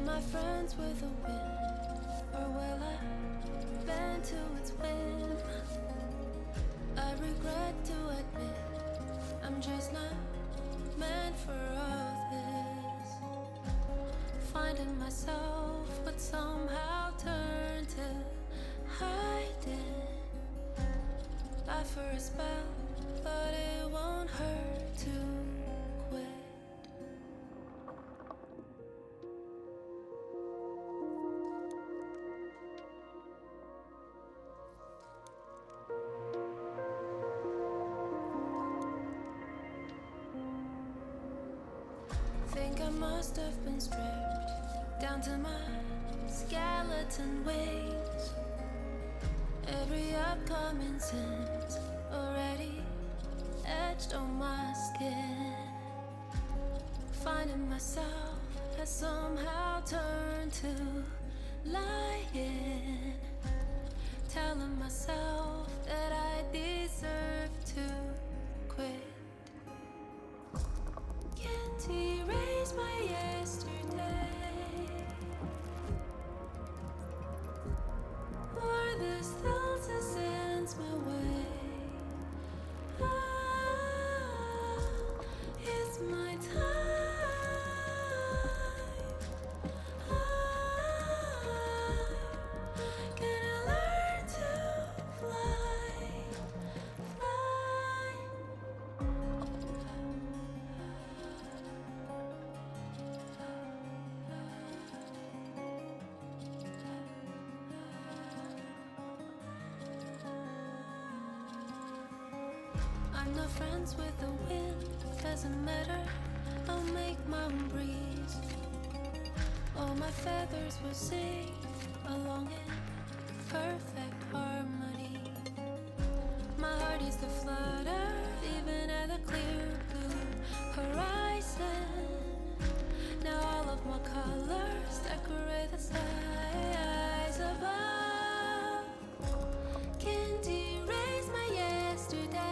Am I friends with the wind, or will I bend to its whim? I regret to admit I'm just not meant for all this. Finding myself, but somehow turn to hiding. Laugh for a spell, but it won't hurt to quit. Think I must have been stripped down to my skeleton wings. Every upcoming sin's already etched on my skin. Finding myself has somehow turned to lying. Telling myself that I deserve to quit. Can't erase my yesterday, or the still to sense my way. Ah, it's my time. I'm gonna learn to fly, fly. I'm not friends with the wind, doesn't matter, I'll make my own breeze. All my feathers will sing along in perfect harmony. My heart used to flutter even at the clear blue horizon. Now all of my colors decorate the skies above. Can't erase my yesterday,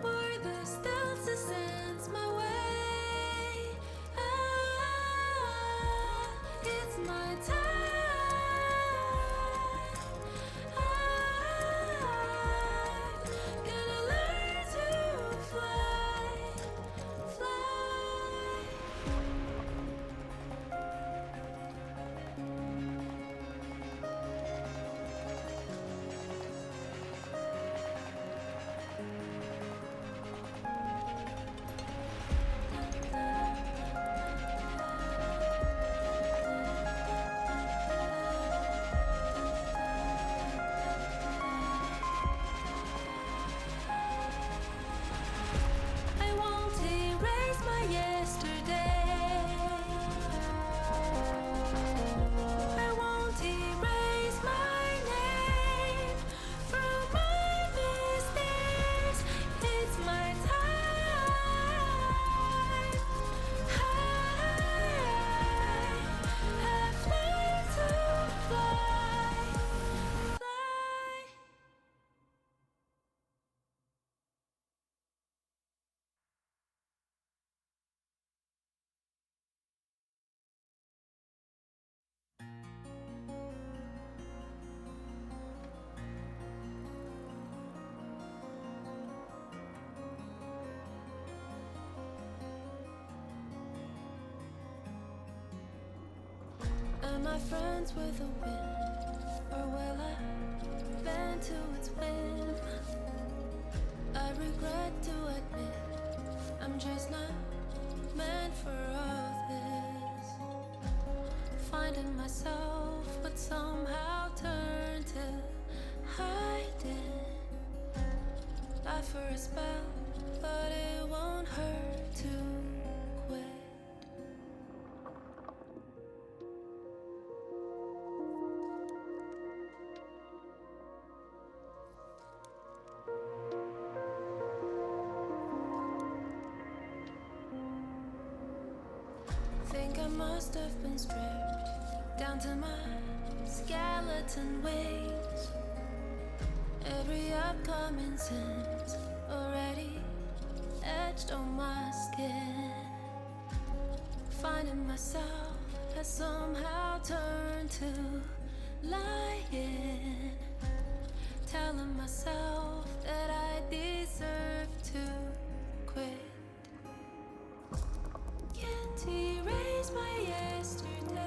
or the still to sense my way. Ah, it's my time. I'm gonna learn to fly, fly. I won't erase my yesterday. I won't erase my name from my mistakes. It's my time. I've learned to fly, fly. Am I friends with the wind, or will I bend to its whim? I regret to admit I'm just not meant for all this. Finding myself, but somehow turn to hiding. Laugh for a spell, but it won't hurt to quit. Think I must have been stripped down to my skeleton wings. Every upcoming sin's already etched on my skin. Finding myself has somehow turned to lying, telling myself that I deserve to quit. Can't erase my yesterday,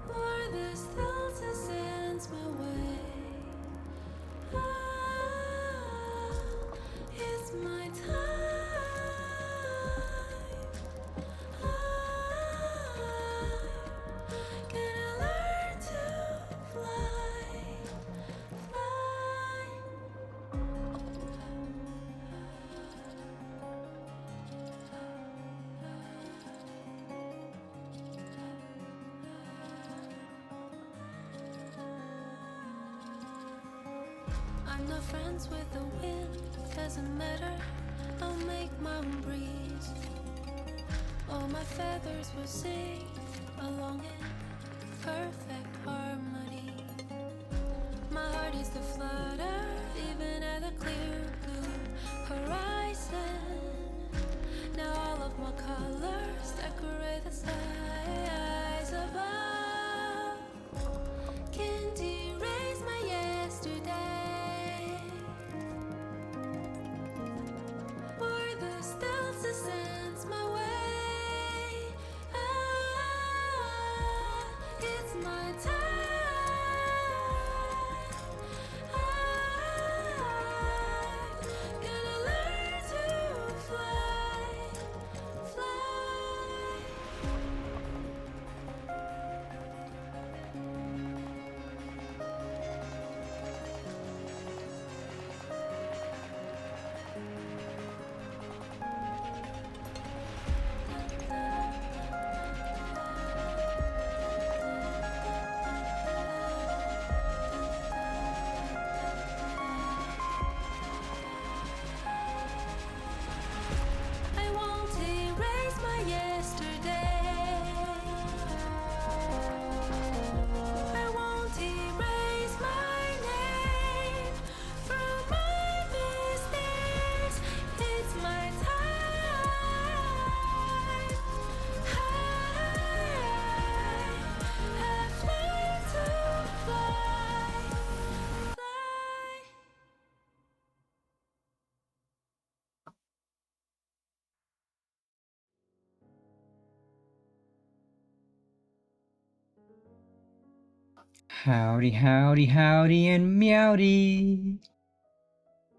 or the still to sense my way. Ah, it's my time. I'm gonna learn to fly, fly. I'm not friends with the wind, doesn't matter, I'll make my own breeze. All my feathers will sing along in perfect harmony. My heart is the flutter, even at the clear blue horizon. Now all of my colors decorate the skies above. Can't erase my yesterday, or the stars to sense my way. Ah, it's my time. I'm gonna learn to fly, fly. I won't erase my yesterday. I won't erase my name from my mistakes. It's my time. I have learned to fly, fly. Howdy, howdy, howdy, and meowdy.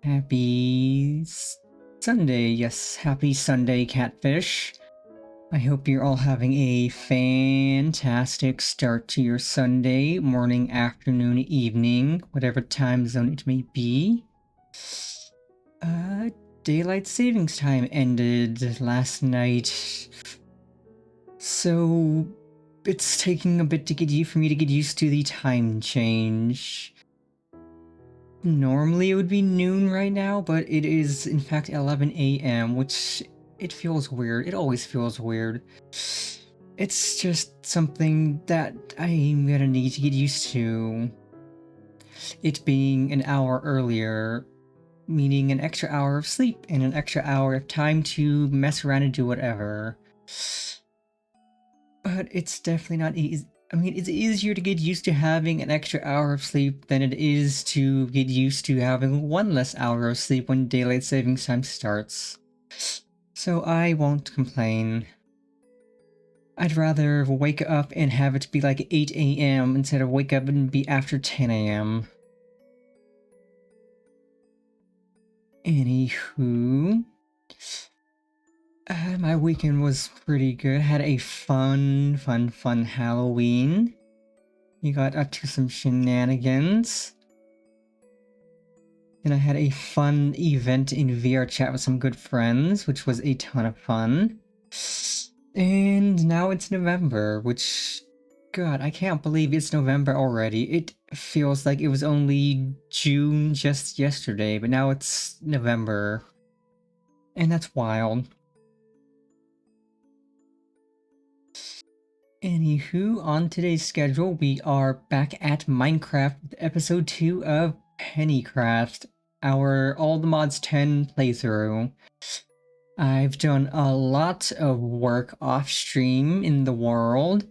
Happy Sunday. Yes, happy Sunday, Catfish. I hope you're all having a fantastic start to your Sunday, morning, afternoon, evening, whatever time zone it may be. Daylight savings time ended last night. So it's taking a bit for me to get used to the time change. Normally it would be noon right now, but it is in fact 11 a.m., which it feels weird. It always feels weird. It's just something that I'm gonna need to get used to. It being an hour earlier, meaning an extra hour of sleep and an extra hour of time to mess around and do whatever. But it's definitely not easy. I mean, it's easier to get used to having an extra hour of sleep than it is to get used to having one less hour of sleep when daylight savings time starts. So I won't complain. I'd rather wake up and have it be like 8 a.m. instead of wake up and be after 10 a.m. Anywho, my weekend was pretty good. Had a fun Halloween. You got up to some shenanigans. And I had a fun event in VR chat with some good friends, which was a ton of fun. And now it's November, which... God, I can't believe it's November already. It feels like it was only June just yesterday, but now it's November. And that's wild. Anywho, on today's schedule, we are back at Minecraft with episode 2 of Pennycraft, our All the Mods 10 playthrough. I've done a lot of work off stream in the world.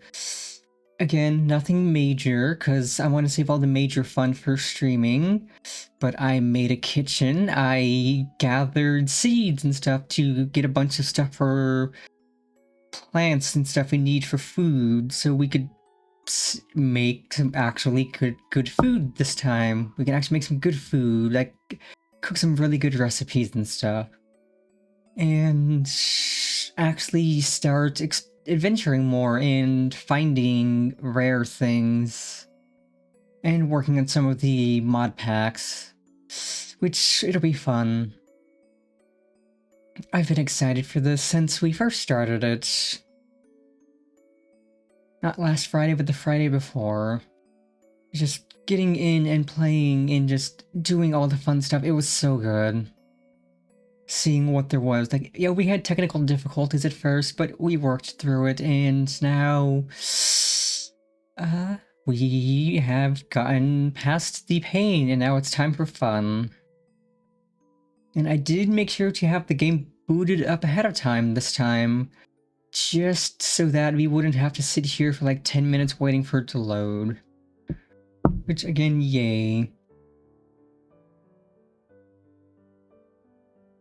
Again, nothing major, because I want to save all the major fun for streaming. But I made a kitchen. I gathered seeds and stuff to get a bunch of stuff for plants and stuff we need for food, so we could make some actually good food this time. We can actually make some good food, like cook some really good recipes and stuff. And actually start adventuring more and finding rare things. And working on some of the mod packs, which it'll be fun. I've been excited for this since we first started it. Not last Friday, but the Friday before. Just getting in and playing and just doing all the fun stuff, it was so good. Seeing what there was. Like, yeah, we had technical difficulties at first, but we worked through it, and now... we have gotten past the pain, and now it's time for fun. And I did make sure to have the game booted up ahead of time this time, just so that we wouldn't have to sit here for like 10 minutes waiting for it to load. Which, again, yay.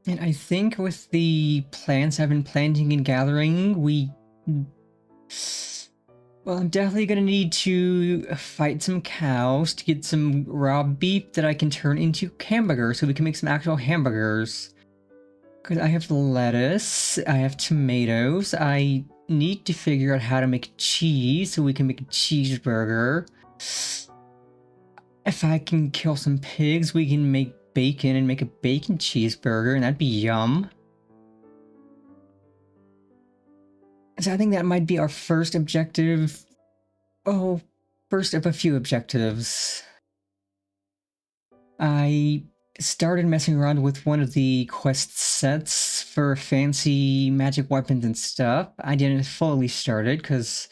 And I think with the plants I've been planting and gathering, well, I'm definitely gonna need to fight some cows to get some raw beef that I can turn into hamburgers, so we can make some actual hamburgers. Because I have lettuce, I have tomatoes, I need to figure out how to make cheese so we can make a cheeseburger. If I can kill some pigs, we can make bacon and make a bacon cheeseburger, and that'd be yum. So I think that might be our first objective. Oh, first of a few objectives. I started messing around with one of the quest sets for fancy magic weapons and stuff. I didn't fully start it because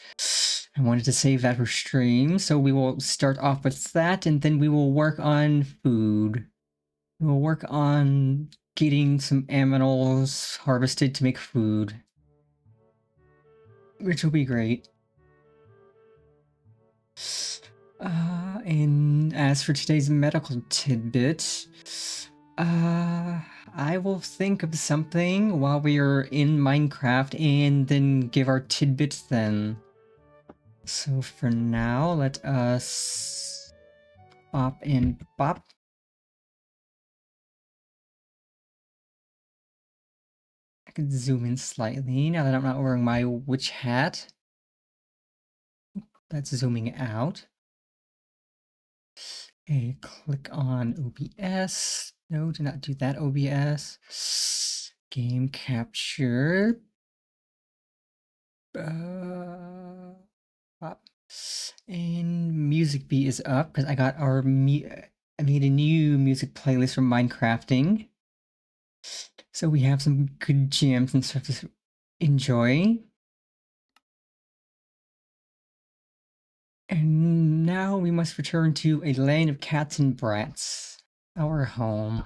I wanted to save that for stream, so we will start off with that, and then we will work on food. We'll work on getting some aminals harvested to make food, which will be great. And as for today's medical tidbit, I will think of something while we are in Minecraft and then give our tidbits then. So for now, let us bop and bop. I can zoom in slightly now that I'm not wearing my witch hat. That's zooming out. Okay, click on OBS. No, do not do that, OBS. Game capture. Pop. And music beat is up because I got our I made a new music playlist for Minecrafting. So we have some good jams and stuff to enjoy. And now we must return to a land of cats and brats, our home.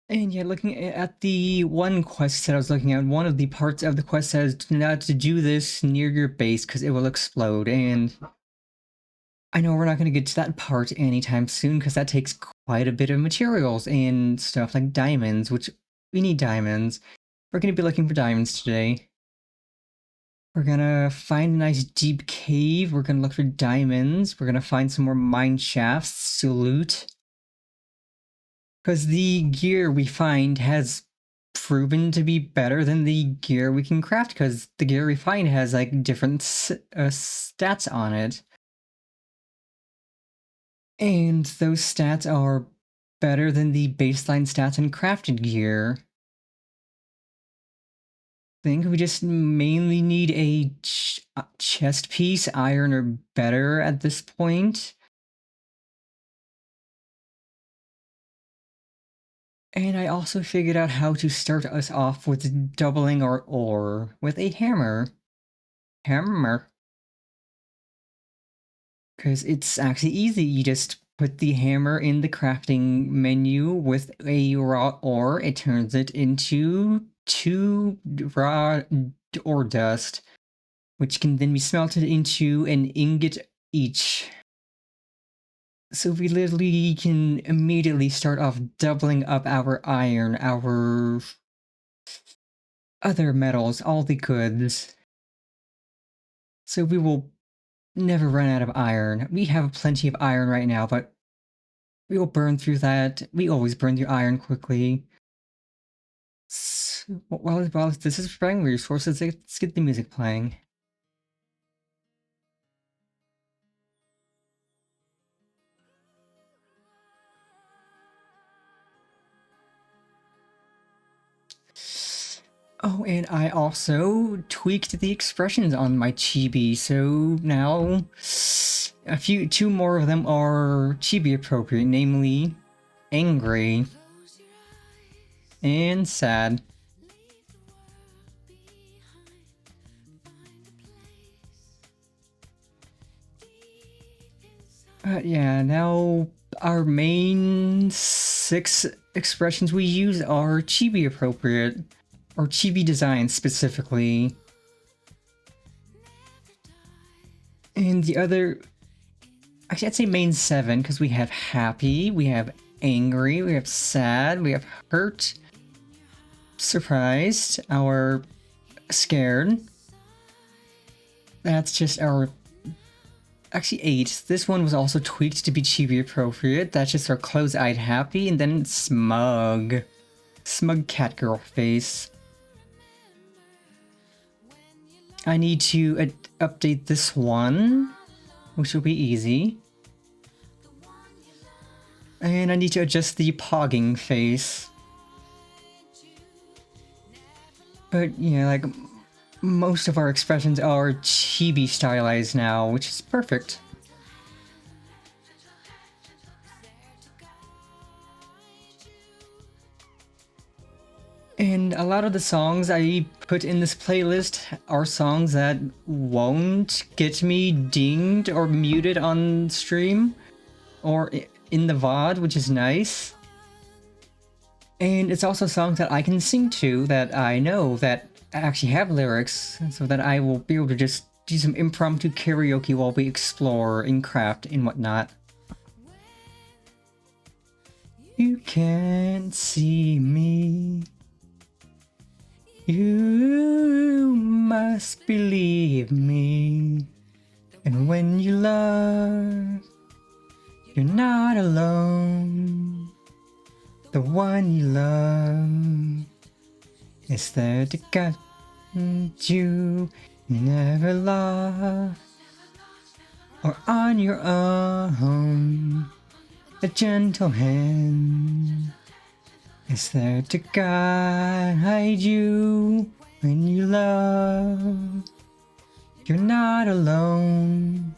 And yeah, looking at the one quest that I was looking at, one of the parts of the quest says not to do this near your base because it will explode. And I know we're not going to get to that part anytime soon because that takes quite a bit of materials and stuff like diamonds, which we need diamonds. We're going to be looking for diamonds today. We're gonna find a nice deep cave. We're gonna look for diamonds. We're gonna find some more mine shafts to loot. Because the gear we find has proven to be better than the gear we can craft, because the gear we find has like different stats on it. And those stats are better than the baseline stats in crafted gear. I think we just mainly need a chest piece, iron or better at this point. And I also figured out how to start us off with doubling our ore with a hammer. Hammer. Because it's actually easy, you just put the hammer in the crafting menu with a raw ore, it turns it into 2 raw ore dust, which can then be smelted into an ingot each. So we literally can immediately start off doubling up our iron, our other metals, all the goods. So we will never run out of iron. We have plenty of iron right now, but we will burn through that. We always burn through iron quickly. While this is preparing resources, let's get the music playing. Oh, and I also tweaked the expressions on my chibi, so now two more of them are chibi appropriate, namely angry and sad. Yeah, now our main 6 expressions we use are chibi appropriate, or chibi design specifically. And the other, actually I'd say main 7, because we have happy, we have angry, we have sad, we have hurt, surprised, our scared. That's just our... Actually 8. This one was also tweaked to be chibi appropriate. That's just our close-eyed happy, and then smug. Smug cat girl face. I need to update this one, which will be easy. And I need to adjust the pogging face. But yeah, like, most of our expressions are chibi stylized now, which is perfect. And a lot of the songs I put in this playlist are songs that won't get me dinged or muted on stream or in the VOD, which is nice. And it's also songs that I can sing to that I know that actually have lyrics, so that I will be able to just do some impromptu karaoke while we explore and craft and whatnot. You can't see me. You must believe me. And when you love, you're not alone. The one you love is there to guide you, never lost or on your own. A gentle hand is there to guide you when you love. You're not alone.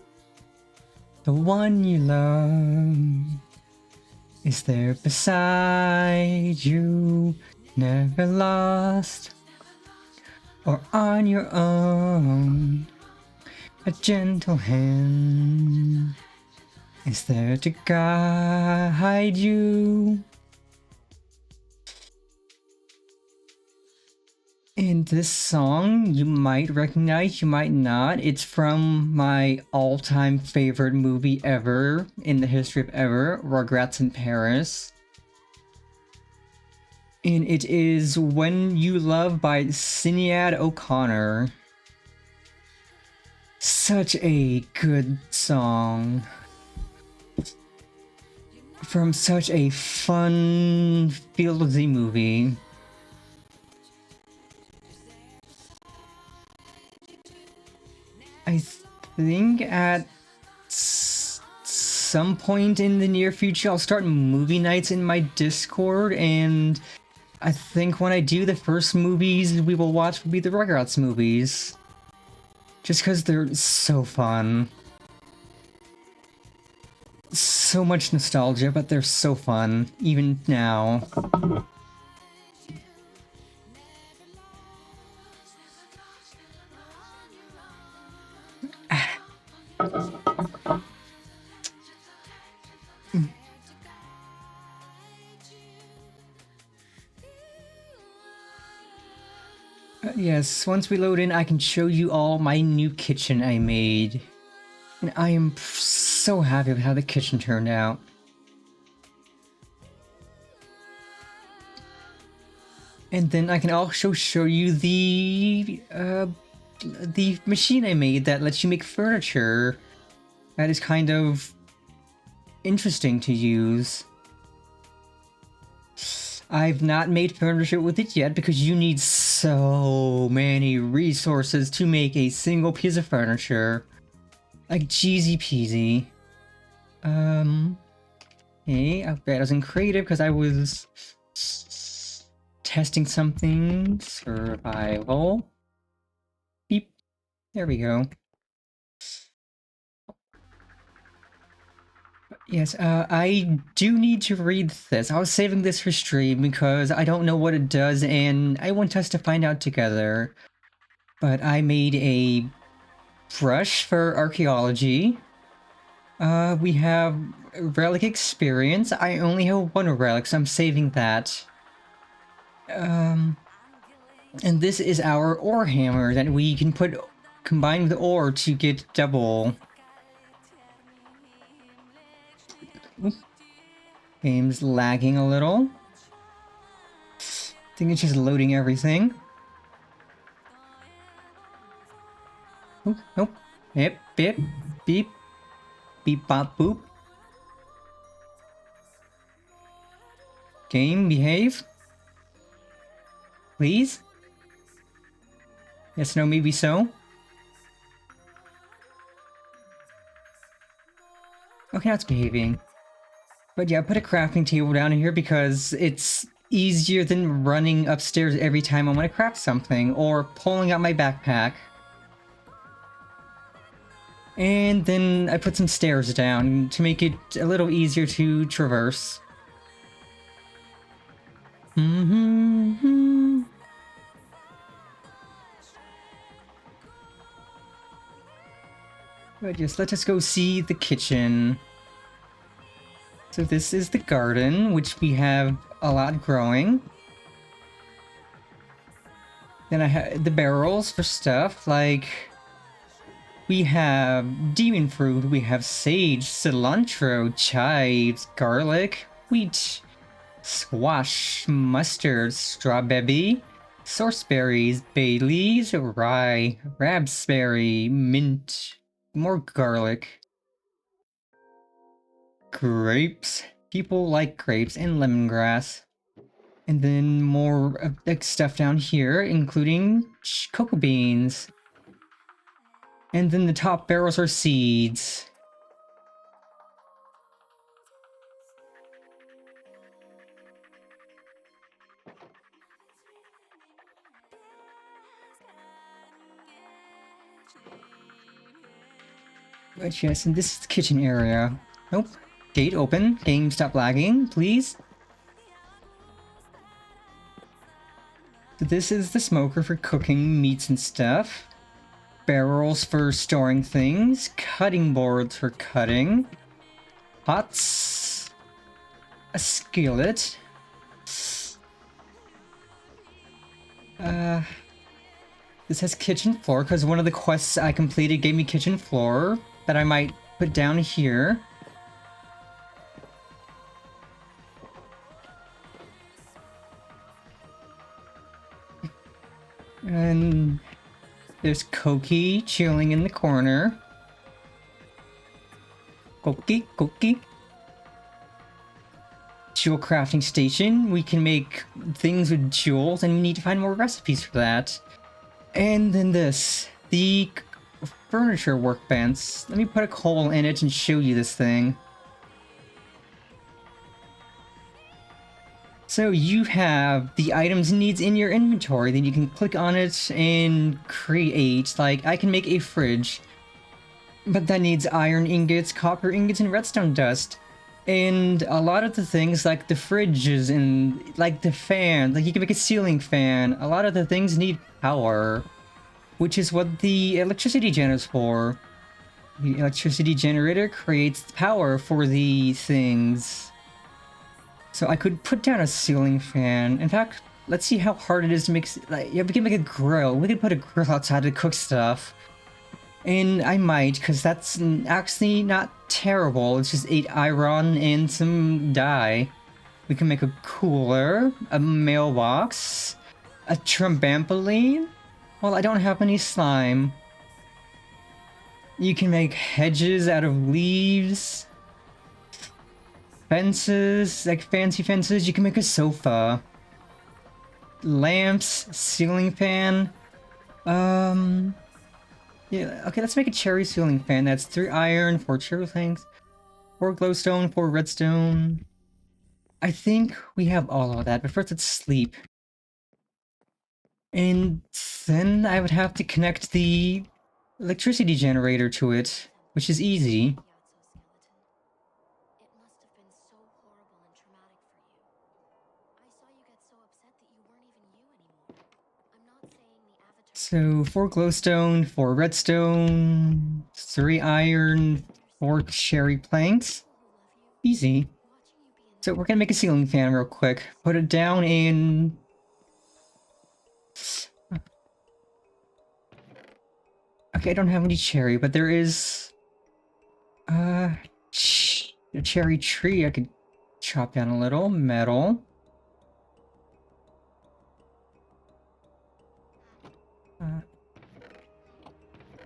The one you love is there beside you, never lost or on your own. A gentle hand is there to guide you. And this song you might recognize, you might not. It's from my all-time favorite movie ever in the history of ever, Rugrats in Paris. And it is When You Love by Sinead O'Connor. Such a good song. From such a fun, feel-the movie. I think at some point in the near future I'll start movie nights in my Discord, and I think when I do, the first movies we will watch will be the Rugrats movies. Just because they're so fun. So much nostalgia, but they're so fun, even now. Yes, once we load in, I can show you all my new kitchen I made. And I am so happy with how the kitchen turned out. And then I can also show you the machine I made that lets you make furniture. That is kind of interesting to use. I've not made furniture with it yet because you need so many resources to make a single piece of furniture. Like Jeezy peasy. Okay, I bet I was in creative because I was testing something. Survival. Beep. There we go. Yes, I do need to read this. I was saving this for stream because I don't know what it does and I want us to find out together. But I made a brush for archaeology. We have relic experience. I only have one relic, so I'm saving that. And this is our ore hammer that we can combine with ore to get double. Game's lagging a little. I think it's just loading everything. Oop, nope. Yep, beep, beep, beep, bop, boop. Game, behave. Please? Yes, no, maybe so. Okay, now it's behaving. But yeah, put a crafting table down here because it's easier than running upstairs every time I want to craft something or pulling out my backpack. And then I put some stairs down to make it a little easier to traverse. But yes, let us go see the kitchen. So this is the garden, which we have a lot growing. Then I have the barrels for stuff, like we have demon fruit, we have sage, cilantro, chives, garlic, wheat, squash, mustard, strawberry, sorceberries, bay leaves, rye, raspberry, mint, more garlic. Grapes. People like grapes and lemongrass. And then more stuff down here, including cocoa beans. And then the top barrels are seeds. But yes, and this is the kitchen area. Nope. Gate open. Game stop lagging, please. So this is the smoker for cooking meats and stuff. Barrels for storing things. Cutting boards for cutting. Pots. A skillet. This has kitchen floor because one of the quests I completed gave me kitchen floor that I might put down here. And there's Koki chilling in the corner. Koki. Jewel crafting station. We can make things with jewels and we need to find more recipes for that. And then this, the furniture workbench. Let me put a coal in it and show you this thing. So you have the items and needs in your inventory, then you can click on it and create. Like, I can make a fridge, but that needs iron ingots, copper ingots, and redstone dust. And a lot of the things, like the fridges and like the fan, like you can make a ceiling fan, a lot of the things need power, which is what the electricity gen is for. The electricity generator creates power for the things. So I could put down a ceiling fan. In fact, let's see how hard it is to make... Like, yeah, we can make a grill. We could put a grill outside to cook stuff. And I might, because that's actually not terrible. It's just 8 iron and some dye. We can make a cooler, a mailbox, a trampoline. Well, I don't have any slime. You can make hedges out of leaves. Fences, like fancy fences. You can make a sofa. Lamps, ceiling fan. Yeah, okay, let's make a cherry ceiling fan. That's 3 iron, 4 cherry planks, 4 glowstone, 4 redstone. I think we have all of that, but first let's sleep. And then I would have to connect the electricity generator to it, which is easy. So 4 glowstone, 4 redstone, 3 iron, 4 cherry planks. Easy. So we're gonna make a ceiling fan real quick. Put it down in... Okay, I don't have any cherry, but there is... a cherry tree I could chop down a little. Metal.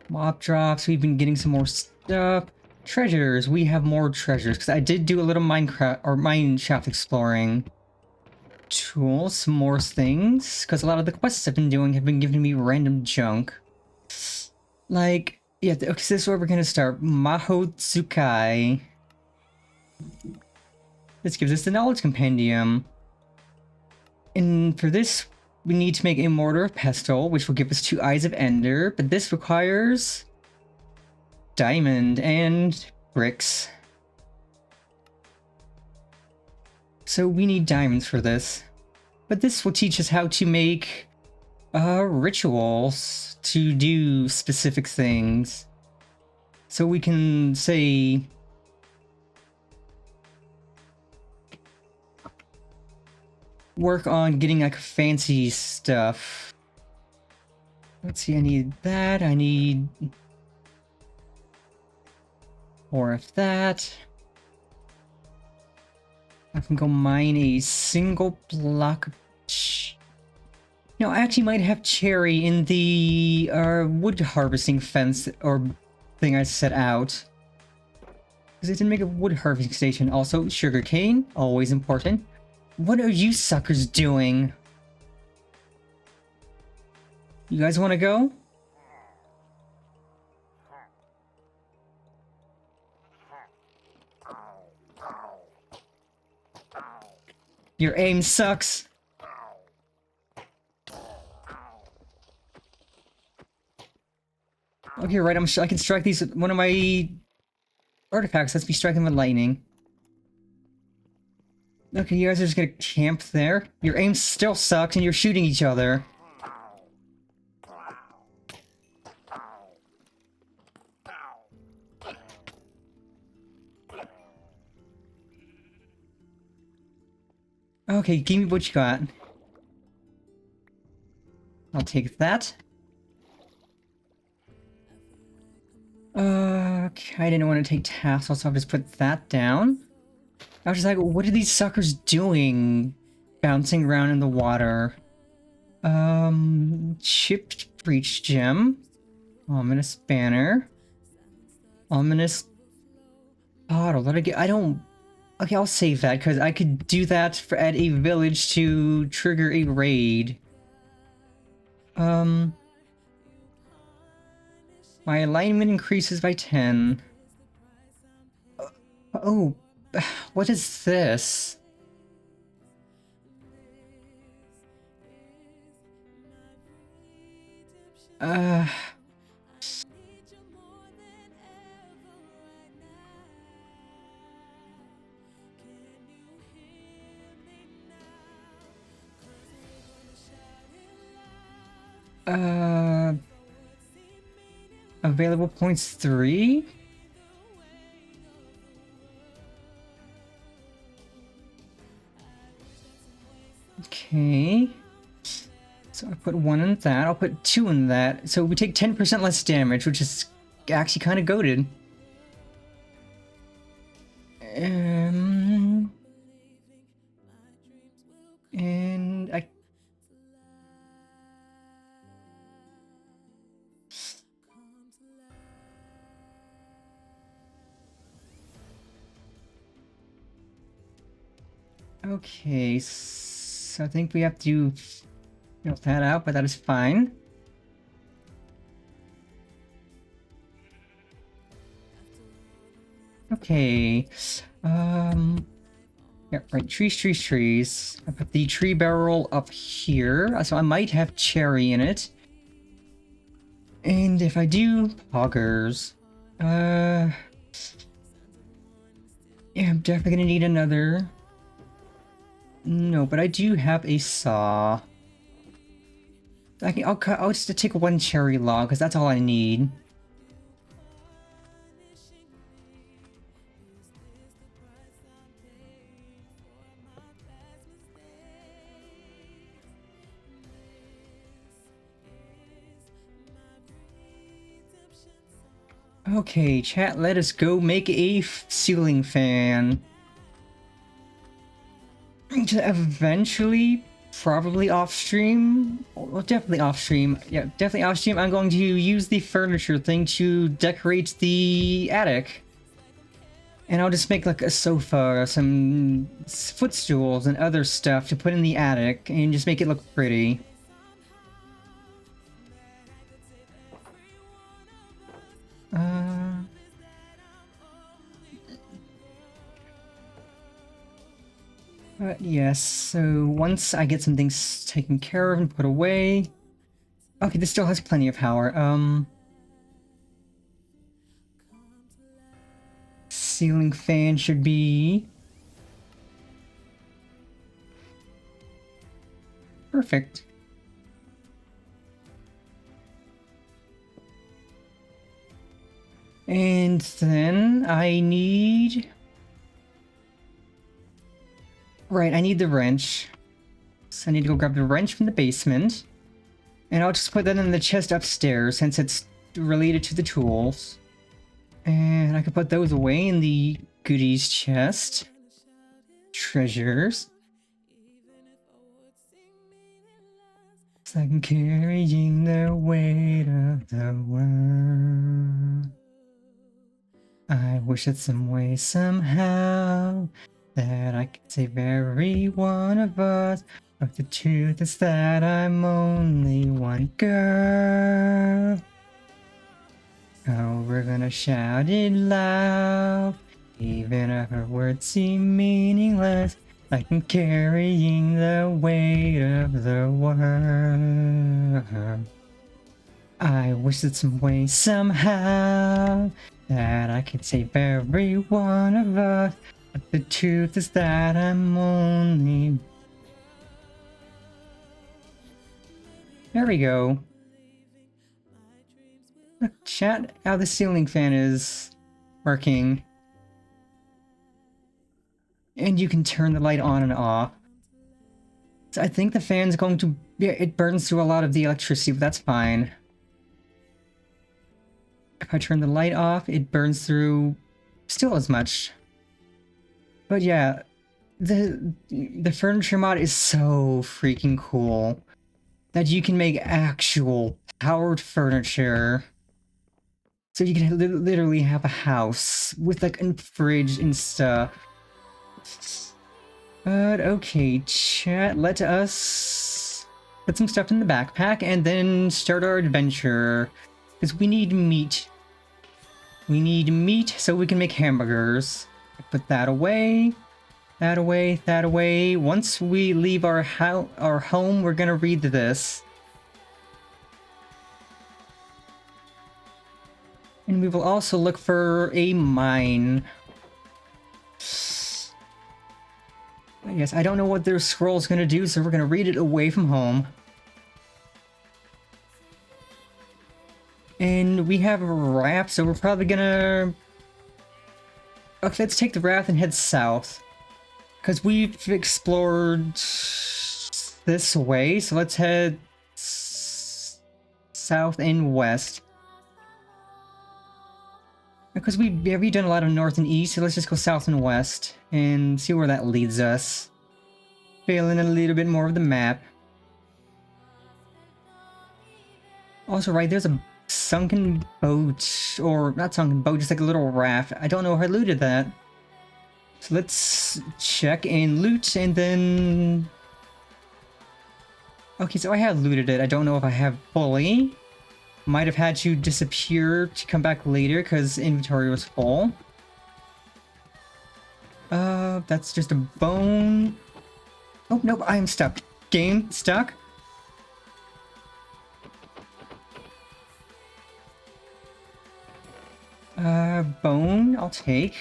Mob drops, we've been getting some more stuff. Treasures, we have more treasures, because I did do a little Minecraft, or mineshaft exploring. Tools, some more things, because a lot of the quests I've been doing have been giving me random junk. Like, yeah, okay, so this is where we're gonna start. Mahotsukai. This gives us the knowledge compendium. And for this, we need to make a mortar of pestle, which will give us 2 eyes of ender, but this requires diamond and bricks. So we need diamonds for this. But this will teach us how to make rituals to do specific things. So we can say... work on getting like fancy stuff. Let's see, I need that, I need more of that. I can go mine a single block of no, I actually might have cherry in the wood harvesting fence or thing I set out. Because I didn't make a wood harvesting station. Also, sugarcane, always important. What are you suckers doing? You guys want to go? Your aim sucks. Okay, right, I can strike these with one of my artifacts. Let's be striking with lightning. Okay, you guys are just gonna camp there. Your aim still sucks and you're shooting each other. Okay, give me what you got. I'll take that. Okay, I didn't want to take tassels, so I'll just put that down. I was just like, what are these suckers doing? Bouncing around in the water. Chipped breach gem. Ominous banner. Ominous bottle. Let I get, I don't... Okay, I'll save that, because I could do that for, at a village to trigger a raid. My alignment increases by 10. Oh, what is this? Available points 3? Okay. So I put 1 in that. I'll put 2 in that. So we take 10% less damage, which is actually kind of goated. And I... Okay, so I think we have to fill that out, but that is fine. Okay, yeah, right, trees. I put the tree barrel up here, so I might have cherry in it. And if I do, poggers. Yeah, I'm definitely gonna need another. No, but I do have a saw. I'll just take 1 cherry log, because that's all I need. Okay, chat, let us go make a ceiling fan. Eventually, probably off stream. Well, definitely off stream. Yeah, definitely off stream. I'm going to use the furniture thing to decorate the attic. And I'll just make like a sofa, some footstools, and other stuff to put in the attic and just make it look pretty. But yes, so once I get some things taken care of and put away... Okay, this still has plenty of power. Ceiling fan should be... perfect. And then I need... Right, I need the wrench. So I need to go grab the wrench from the basement. And I'll just put that in the chest upstairs since it's related to the tools. And I can put those away in the goodies chest. Treasures. It's like I'm carrying the weight of the world. I wish that some way, somehow, that I could save every one of us. But the truth is that I'm only one girl. Oh, we're gonna shout it loud, even if our words seem meaningless. Like I'm carrying the weight of the world. I wish that some way, somehow, that I could save every one of us. But the truth is that I'm only... There we go. Look, chat, how the ceiling fan is working. And you can turn the light on and off. So I think the fan's going to... Yeah, it burns through a lot of the electricity, but that's fine. If I turn the light off, it burns through still as much. But yeah, the furniture mod is so freaking cool that you can make actual powered furniture. So you can literally have a house with like a fridge and stuff. But okay, chat, let us put some stuff in the backpack and then start our adventure. Because we need meat. We need meat so we can make hamburgers. Put that away. That away, that away. Once we leave our home, we're gonna read this. And we will also look for a mine. Yes, I don't know what their scroll's gonna do, so we're gonna read it away from home. And we have a raft, so we're probably gonna... Okay, let's take the raft and head south. Because we've explored this way, so let's head south and west. Because we've done a lot of north and east, so let's just go south and west and see where that leads us. Feeling a little bit more of the map. Also, right, there's a sunken boat, or not sunken boat, just like a little raft. I don't know if I looted that. So let's check and loot, and then... Okay, so I have looted it. I don't know if I have fully. Might have had to disappear to come back later because inventory was full. That's just a bone. Oh, nope, I am stuck. Game stuck. Bone, I'll take.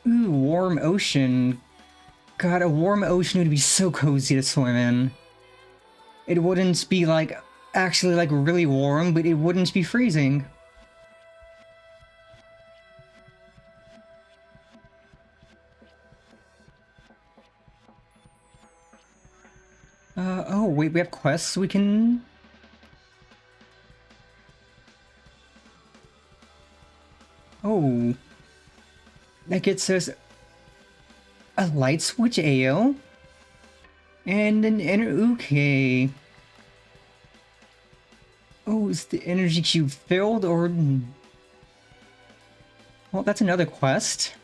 Ooh, warm ocean. God, a warm ocean would be so cozy to swim in. It wouldn't be like, actually like really warm, but it wouldn't be freezing. Oh wait, we have quests we can... Oh. That gets us a light switch AO and an okay. Oh, is the energy cube filled or... Well, that's another quest.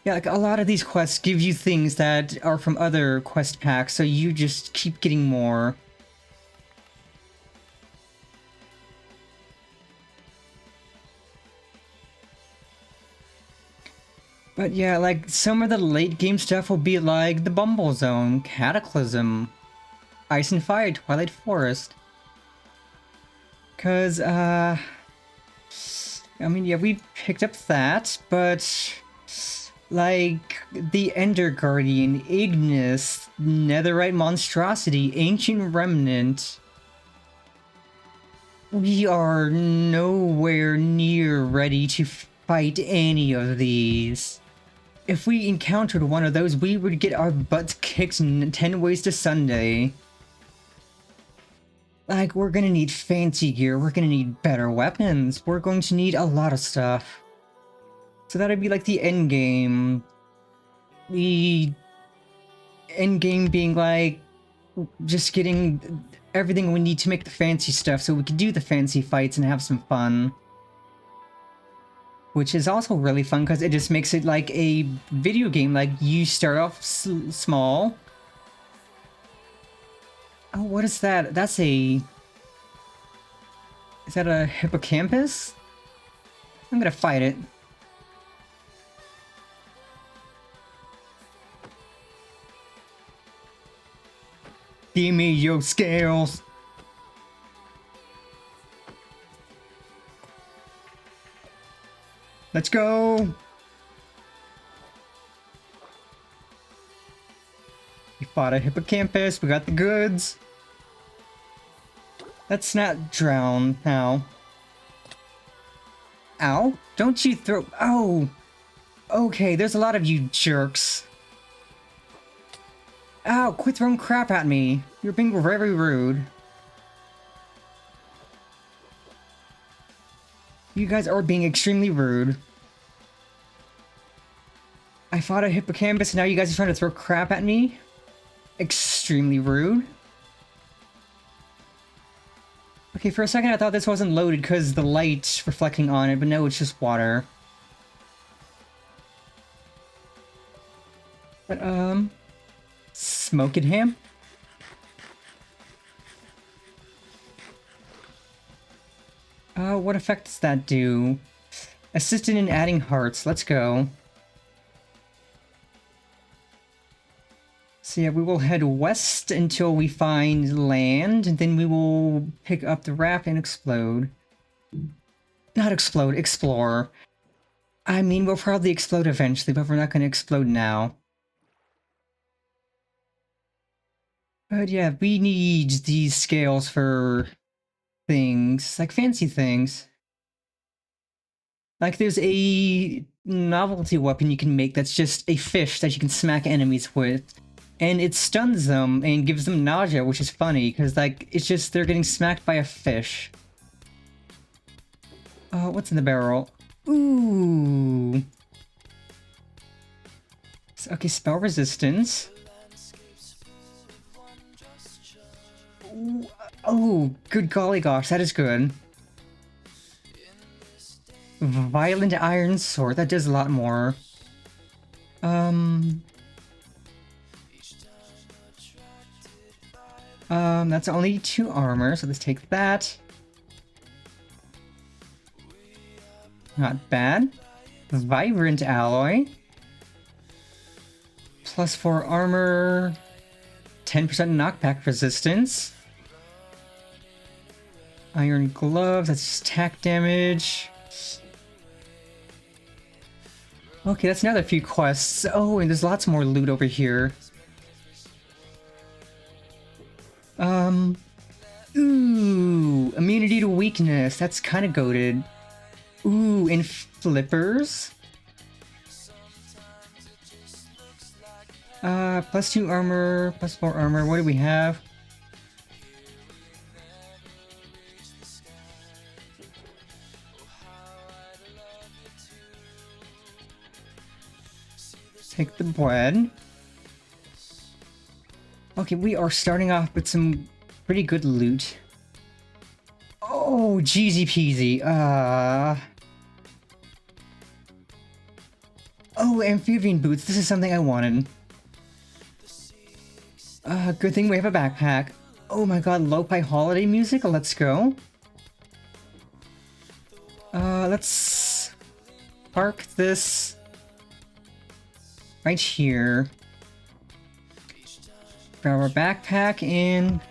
Yeah, like a lot of these quests give you things that are from other quest packs, so you just keep getting more. But yeah, like, some of the late game stuff will be like the Bumble Zone, Cataclysm, Ice and Fire, Twilight Forest. Cause, I mean, yeah, we picked up that, but... Like, the Ender Guardian, Ignis, Netherite Monstrosity, Ancient Remnant... We are nowhere near ready to fight any of these. If we encountered one of those, we would get our butts kicked 10 ways to Sunday. Like, we're gonna need fancy gear, we're gonna need better weapons, we're going to need a lot of stuff. So that'd be like the end game. The end game being like, just getting everything we need to make the fancy stuff so we can do the fancy fights and have some fun. Which is also really fun because it just makes it like a video game. Like, you start off small. Oh, what is that? That's a... Is that a hippocampus? I'm gonna fight it. Give me your scales. Let's go! We fought a hippocampus, we got the goods. Let's not drown now. Ow! Don't you throw- Oh! Okay, there's a lot of you jerks. Ow, quit throwing crap at me. You're being very rude. You guys are being extremely rude. I fought a hippocampus and now you guys are trying to throw crap at me? Extremely rude. Okay, for a second I thought this wasn't loaded because the light reflecting on it, but no, it's just water. But, Smoked ham? What effect does that do? Assisted in adding hearts, let's go. So yeah, we will head west until we find land, and then we will pick up the raft and explode. Not explode, explore. I mean, we'll probably explode eventually, but we're not going to explode now. But yeah, we need these scales for things, like fancy things. Like there's a novelty weapon you can make that's just a fish that you can smack enemies with. And it stuns them and gives them nausea, which is funny, because like it's just they're getting smacked by a fish. What's in the barrel? Ooh. Okay, spell resistance. Ooh, oh, good golly gosh, that is good. Violent Iron Sword, that does a lot more. That's only 2 armor, so let's take that. Not bad. Vibrant Alloy. Plus 4 armor. 10% knockback resistance. Iron Gloves, that's attack damage. Okay, that's another few quests. Oh, and there's lots more loot over here. Ooh, immunity to weakness. That's kind of goated. Ooh, and flippers. Plus 2 armor, plus 4 armor. What do we have? Take the bread. Okay, we are starting off with some pretty good loot. Oh, jeezy peasy. Oh, amphibian boots. This is something I wanted. Good thing we have a backpack. Oh my god, lo-fi holiday music? Let's go. Let's park this right here. Grab our backpack and...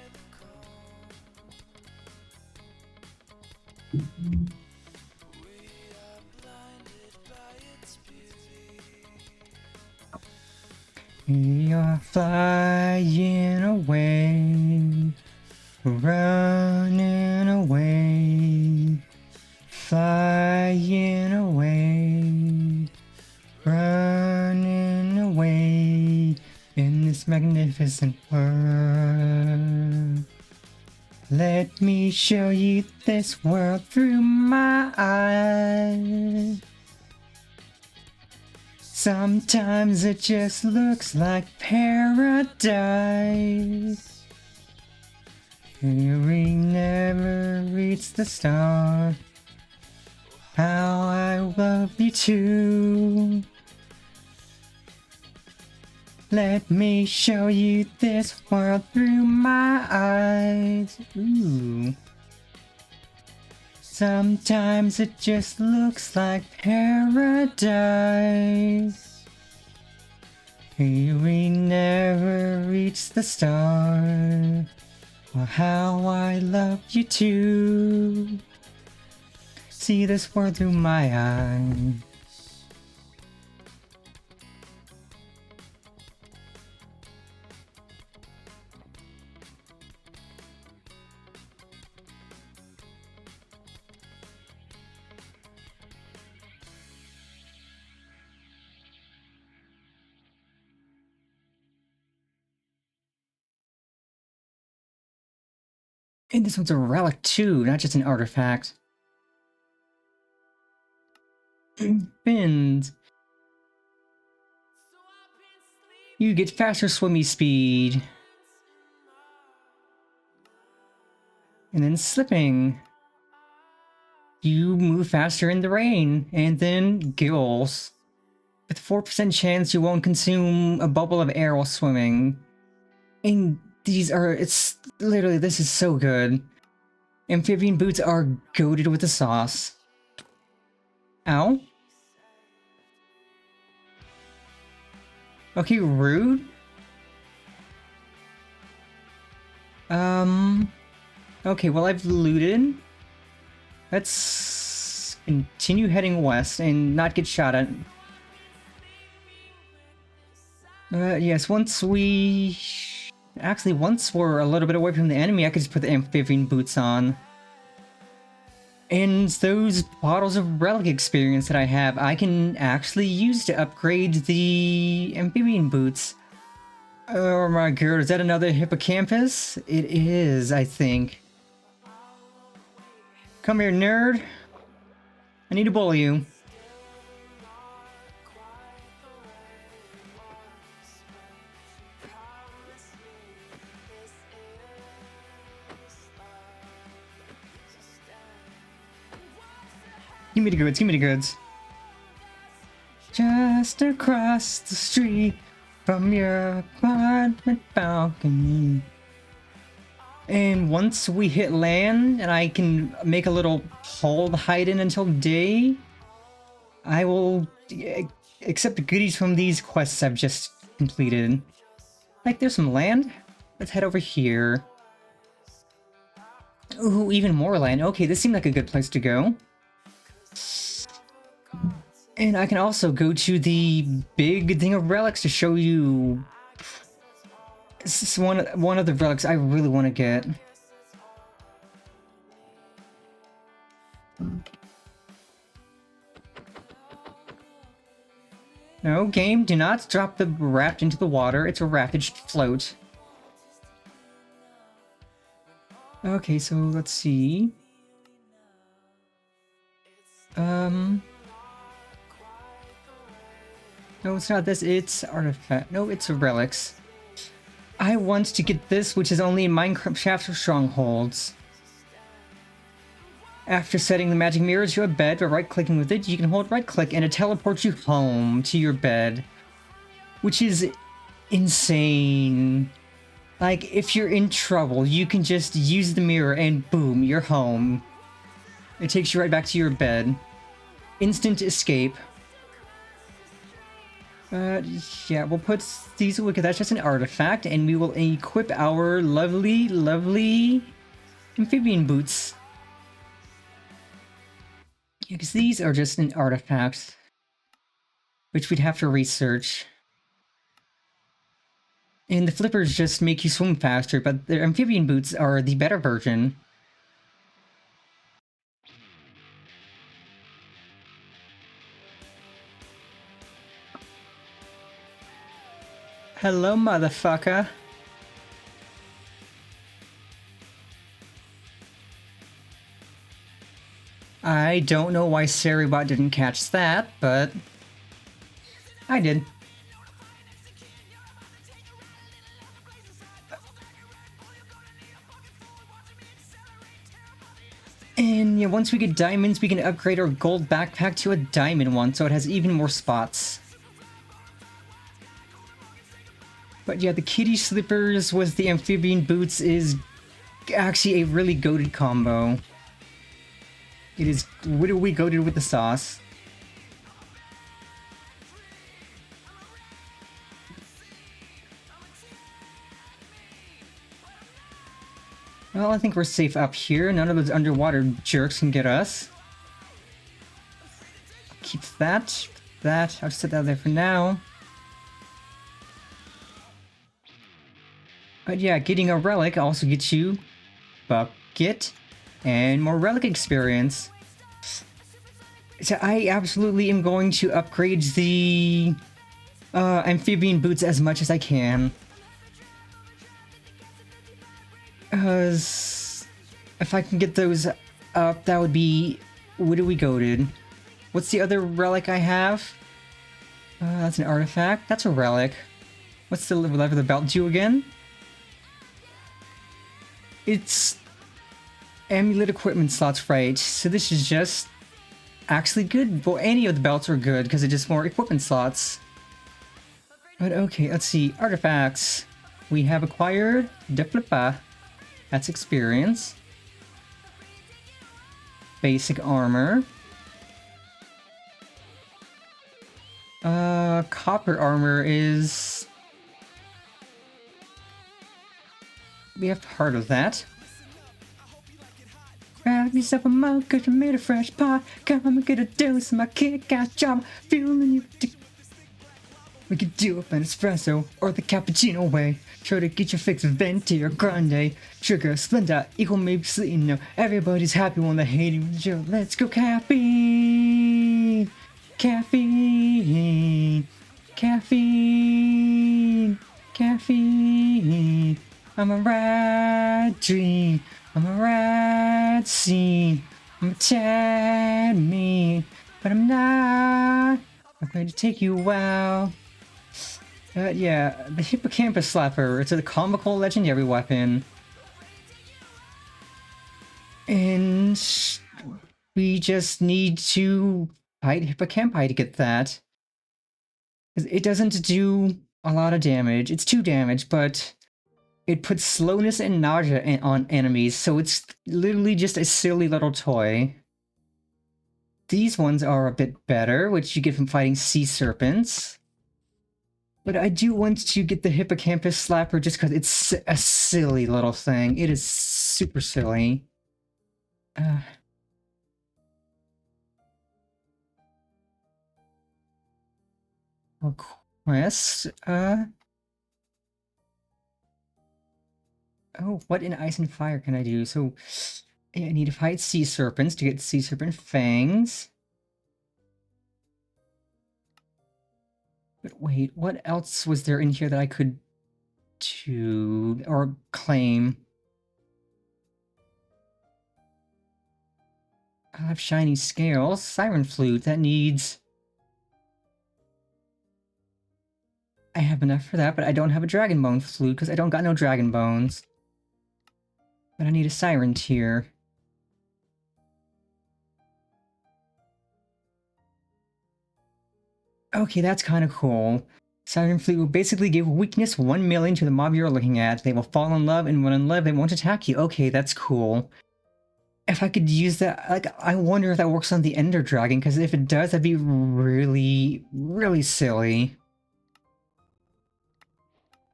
We are flying away, running away, flying away, running away in this magnificent world. Let me show you this world through my eyes. Sometimes it just looks like paradise. We never reach the start. How I love you too. Let me show you this world through my eyes. Ooh. Sometimes it just looks like paradise. We never reach the start. Oh, how I love you too. See this world through my eyes. And this one's a relic too, not just an artifact. Fins. You get faster swimmy speed. And then slipping. You move faster in the rain. And then gills. With 4% chance you won't consume a bubble of air while swimming. And these are, it's literally, this is so good. Amphibian boots are goated with the sauce. Ow. Okay, rude. Okay, well I've looted. Let's continue heading west and not get shot at. Yes, once we Actually, once we're a little bit away from the enemy, I could just put the amphibian boots on. And those bottles of relic experience that I have, I can actually use to upgrade the amphibian boots. Oh my god, is that another hippocampus? It is, I think. Come here, nerd. I need to bully you. Give me the goods, give me the goods. Just across the street from your apartment balcony. And once we hit land and I can make a little hole to hide in until day, I will accept the goodies from these quests I've just completed. Like, there's some land. Let's head over here. Ooh, even more land. Okay, this seemed like a good place to go. And I can also go to the big thing of relics to show you. This is one of the relics I really want to get. No, game, do not drop the raft into the water. It's a raft, it should float. Okay, so let's see. No, it's not this, it's artifact. No, it's relics. I want to get this, which is only in Minecraft Strongholds. After setting the magic mirror to a bed, by right-clicking with it, you can hold right-click and it teleports you home to your bed. Which is insane. Like, if you're in trouble, you can just use the mirror and boom, you're home. It takes you right back to your bed. Instant escape. Yeah, we'll put these away because that's just an artifact, and we will equip our lovely, lovely amphibian boots. Yeah, because these are just an artifact, which we'd have to research. And the flippers just make you swim faster, but the amphibian boots are the better version. Hello, motherfucker. I don't know why Seribot didn't catch that, but I did. And yeah, once we get diamonds, we can upgrade our gold backpack to a diamond one, so it has even more spots. But yeah, the kitty slippers with the amphibian boots is actually a really goated combo. It is literally goated with the sauce. Well, I think we're safe up here. None of those underwater jerks can get us. Keep that. I'll just set that there for now. But yeah, getting a relic also gets you bucket and more relic experience. So I absolutely am going to upgrade the amphibian boots as much as I can. Because if I can get those up, that would be widowy goated. What's the other relic I have? That's an artifact. That's a relic. What's the lever of the belt do again? It's amulet equipment slots, right? So this is just actually good. Well, any of the belts are good because it's just more equipment slots. But okay, let's see. Artifacts. We have acquired Deflipa. That's experience. Basic armor. Copper armor is... We have part of that. Grab yourself a mug, cause you made a fresh pot. Come and get a dose of my kick-ass job. Feeling you. We could do up an espresso or the cappuccino way. Try to get your fix of venti or grande. Sugar, Splenda, equal maybe Celino. Everybody's happy when they hate you. Let's go caffeine! Caffeine! Caffeine! Caffeine! I'm a rat dream. I'm a rat scene. I'm a tad mean. But I'm not. I'm going to take you out. Yeah, the Hippocampus Slapper. It's a comical legendary weapon. And we just need to fight Hippocampi to get that. It doesn't do a lot of damage. It's 2 damage, but it puts slowness and nausea on enemies, so it's literally just a silly little toy. These ones are a bit better, which you get from fighting sea serpents. But I do want to get the Hippocampus Slapper just because it's a silly little thing. It is super silly. Quest. Oh, what in Ice and Fire can I do? So, yeah, I need to fight sea serpents to get sea serpent fangs. But wait, what else was there in here that I could do or claim? I have shiny scales, siren flute, that needs... I have enough for that, but I don't have a dragon bone flute because I don't got no dragon bones. But I need a siren tear. Okay, that's kind of cool. Siren Flute will basically give weakness 1 million to the mob you're looking at. They will fall in love, and when in love, they won't attack you. Okay, that's cool. If I could use that, like, I wonder if that works on the Ender Dragon, because if it does, that'd be really, really silly.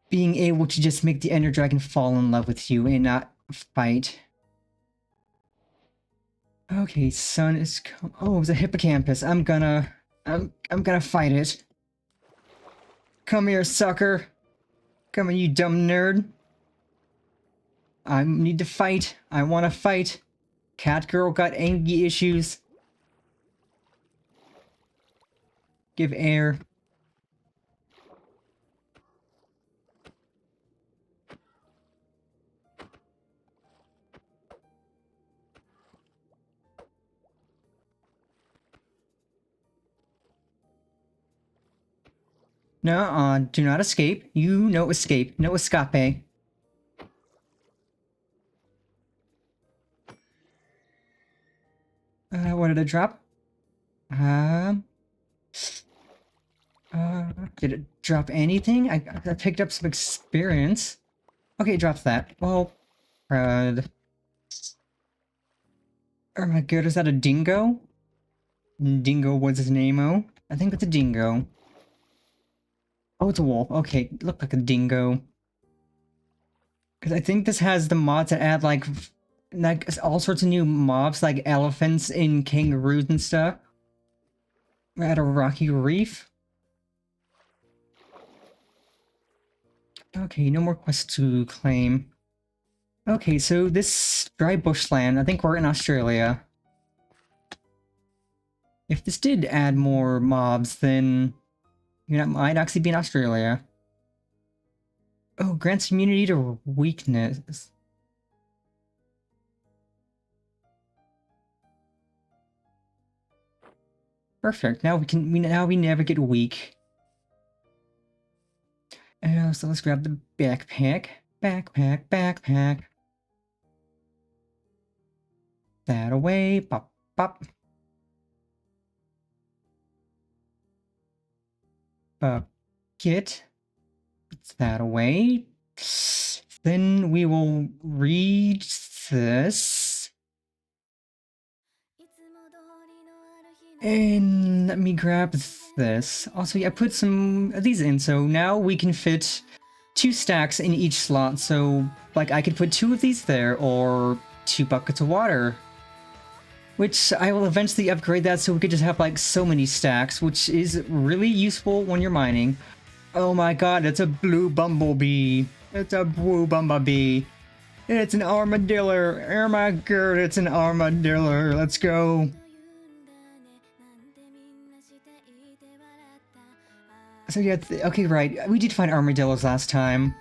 Being able to just make the Ender Dragon fall in love with you and not fight. Okay, sun is oh, it was a hippocampus. I'm gonna fight it. Come here, sucker. Come here, you dumb nerd. I need to fight. I want to fight. Cat girl got angry issues. Give air. No, do not escape. You no escape. No escape. What did I drop? Did it drop anything? I picked up some experience. Okay, it drops that. Well, oh my god, is that a dingo? Dingo was his name-o? I think it's a dingo. Oh, it's a wolf. Okay, looked like a dingo. Because I think this has the mods that add, like all sorts of new mobs, like elephants and kangaroos and stuff. We're at a rocky reef. Okay, no more quests to claim. Okay, so this dry bushland, I think we're in Australia. If this did add more mobs, then it might actually be in Australia. Oh, grants immunity to weakness. Perfect. Now we never get weak. So let's grab the backpack. Backpack. That away. Pop. Bucket. Put that away. Then we will read this. And let me grab this. Also, yeah, I put some of these in, so now we can fit 2 stacks in each slot. So, like, I could put 2 of these there, or 2 buckets of water. Which I will eventually upgrade that so we could just have, like, so many stacks, which is really useful when you're mining. Oh my god, it's a blue bumblebee. It's a blue bumblebee. It's an armadillo. Oh my god, it's an armadillo. Let's go. So yeah, okay, right. We did find armadillos last time.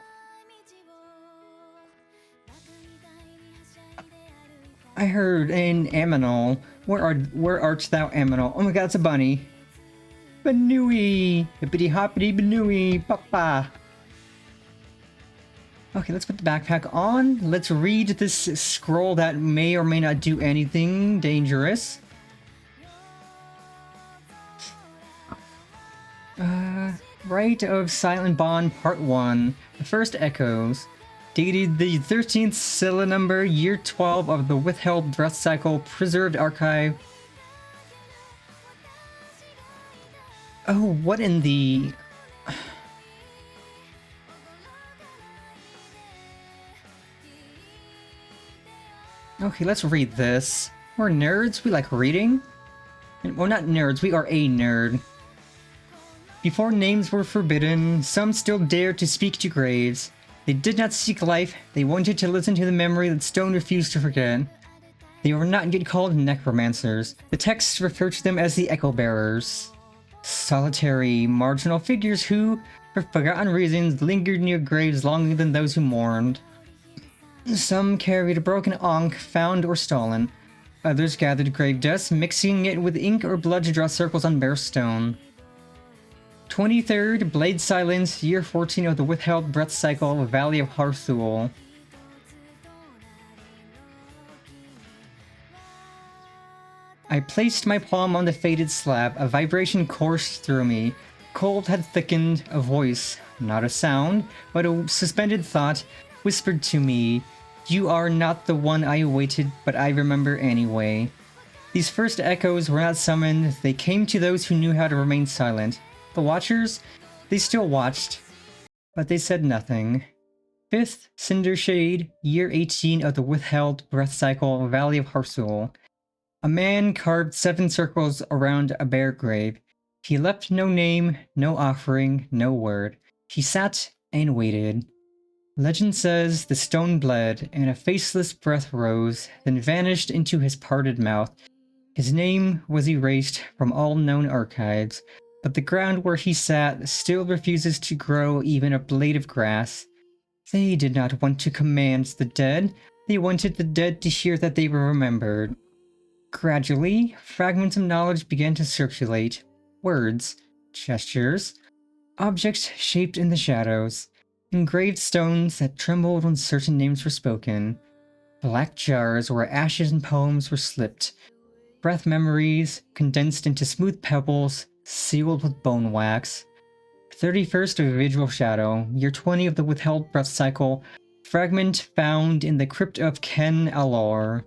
I heard in Aminal. Where art thou, Aminal? Oh my god, it's a bunny. Banooey! Hippity hoppity banooey, papa! Okay, let's put the backpack on. Let's read this scroll that may or may not do anything dangerous. Rite of Silent Bond Part 1. The First Echoes. Dated the 13th Scylla number, year 12 of the Withheld Breath Cycle Preserved Archive. Oh, what in the... Okay, let's read this. We're nerds, we like reading. We're not nerds, we are a nerd. Before names were forbidden, some still dared to speak to graves. They did not seek life, they wanted to listen to the memory that stone refused to forget. They were not yet called necromancers. The texts refer to them as the Echo Bearers. Solitary, marginal figures who, for forgotten reasons, lingered near graves longer than those who mourned. Some carried a broken ankh, found or stolen. Others gathered grave dust, mixing it with ink or blood to draw circles on bare stone. 23rd, Blade Silence, year 14 of the Withheld Breath Cycle, Valley of Harthul. I placed my palm on the faded slab, a vibration coursed through me. Cold had thickened, a voice, not a sound, but a suspended thought, whispered to me, "You are not the one I awaited, but I remember anyway." These first echoes were not summoned, they came to those who knew how to remain silent. The Watchers? They still watched, but they said nothing. 5th, Cinder Shade, year 18 of the Withheld Breath Cycle, Valley of Harthul. A man carved 7 circles around a bare grave. He left no name, no offering, no word. He sat and waited. Legend says the stone bled, and a faceless breath rose, then vanished into his parted mouth. His name was erased from all known archives, but the ground where he sat still refuses to grow even a blade of grass. They did not want to command the dead, they wanted the dead to hear that they were remembered. Gradually, fragments of knowledge began to circulate. Words, gestures, objects shaped in the shadows, engraved stones that trembled when certain names were spoken, black jars where ashes and poems were slipped, breath memories condensed into smooth pebbles, sealed with bone wax. 31st of Visual Shadow, year 20 of the Withheld Breath Cycle, fragment found in the crypt of Ken Alor.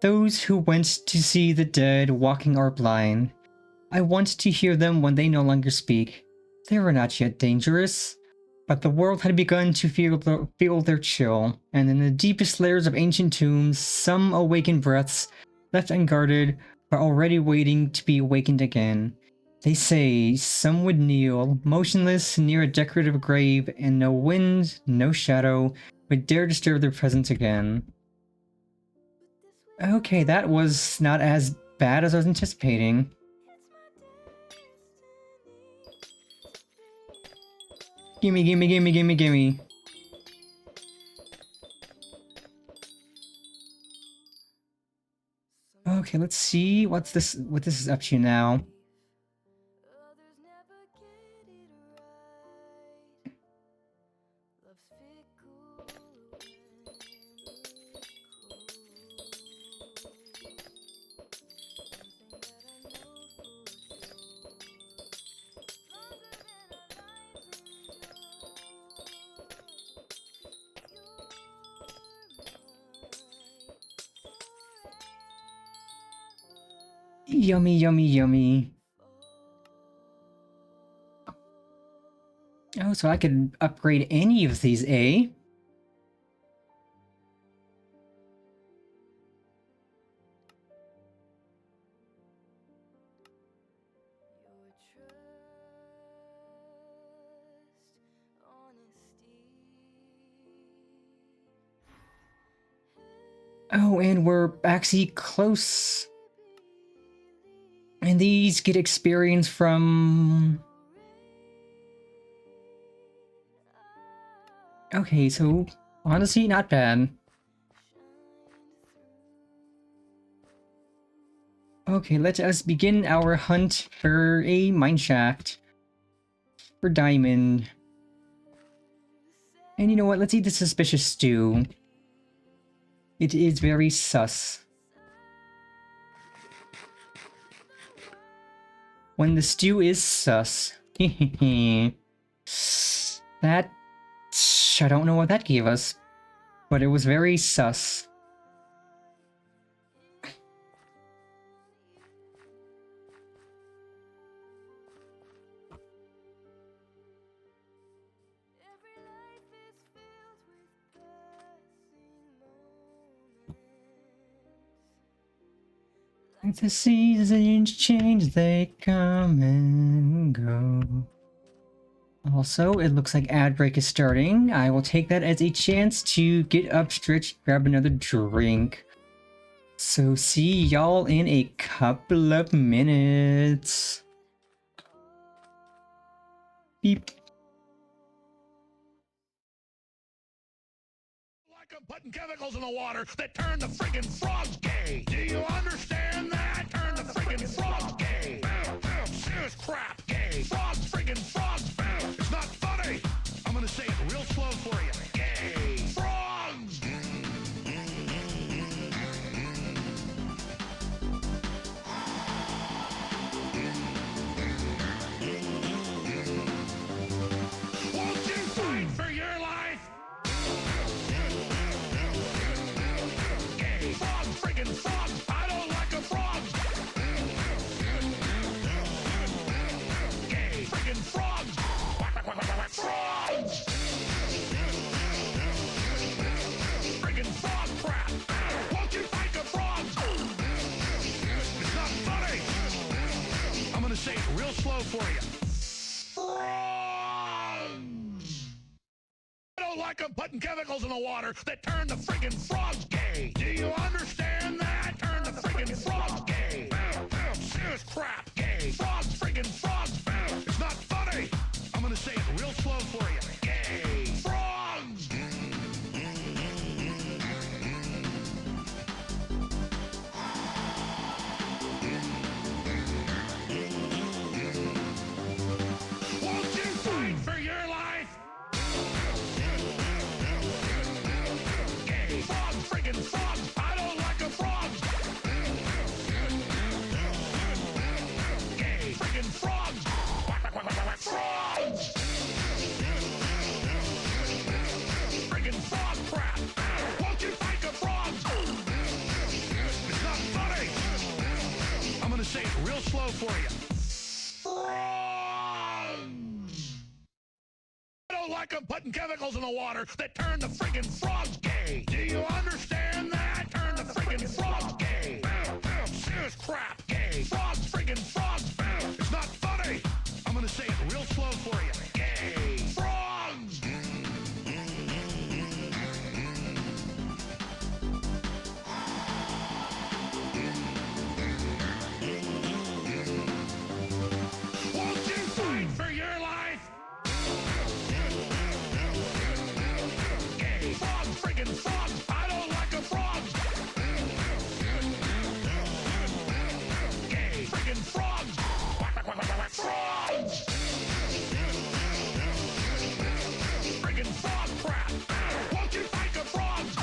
Those who went to see the dead walking are blind. I want to hear them when they no longer speak. They were not yet dangerous, but the world had begun to feel their chill, and in the deepest layers of ancient tombs, some awakened breaths, left unguarded, are already waiting to be awakened again. They say some would kneel, motionless, near a decorative grave, and no wind, no shadow, would dare disturb their presence again. Okay, that was not as bad as I was anticipating. Gimme, gimme, gimme, gimme, gimme. Okay, let's see what this is up to now. Yummy, yummy, yummy. Oh, so I could upgrade any of these, eh? Oh, and we're actually close. And these get experience from... Okay, so honestly, not bad. Okay, let us begin our hunt for a mineshaft. For diamond. And you know what? Let's eat the suspicious stew. It is very sus. When the stew is sus. That... I don't know what that gave us. But it was very sus. Like the seasons change, they come and go. Also, it looks like ad break is starting. I will take that as a chance to get up, stretch, grab another drink. So see y'all in a couple of minutes. Beep. Like I'm putting chemicals in the water that turn the friggin' frogs gay. Do you understand that? Turn the friggin' frogs gay. Serious crap gay. Frogs, friggin' frogs. It's not funny. I'm gonna say it real slow for you. Gay. Frogs. Won't you fight for your life? Gay. Frogs, friggin' frogs. I don't like a frog. Gay. Friggin' frogs. Frogs. Friggin' frog crap. Won't you fight the frogs? It's not funny. I'm gonna say it real slow for you. Frogs. I don't like them putting chemicals in the water that turn the friggin' frogs gay. Do you understand that? Turn the friggin' frogs gay. Serious crap gay. Frogs, friggin' frogs. It's not funny. I'm gonna say it real slow for you. Gay. Frogs. Won't you fight for your life? Gay. Frogs, friggin' frogs. I don't like a frog. Gay. Friggin' frogs. Frogs. Friggin' frog crap. Won't you fight the frogs? It's not funny. I'm gonna say it real slow for you. Frogs. I don't like them putting chemicals in the water that turn the friggin' frogs gay. Do you understand that? Turn the friggin' frogs gay. Serious crap gay. Frogs, friggin' frogs. It's not funny. I'm gonna say it real slow for you. Gay. Frogs. Won't you fight for your life? Gay. Frogs, friggin' frogs. I don't like a frog. Gay. Friggin' frogs. Frogs. Friggin' frog crap. Won't you fight the frogs?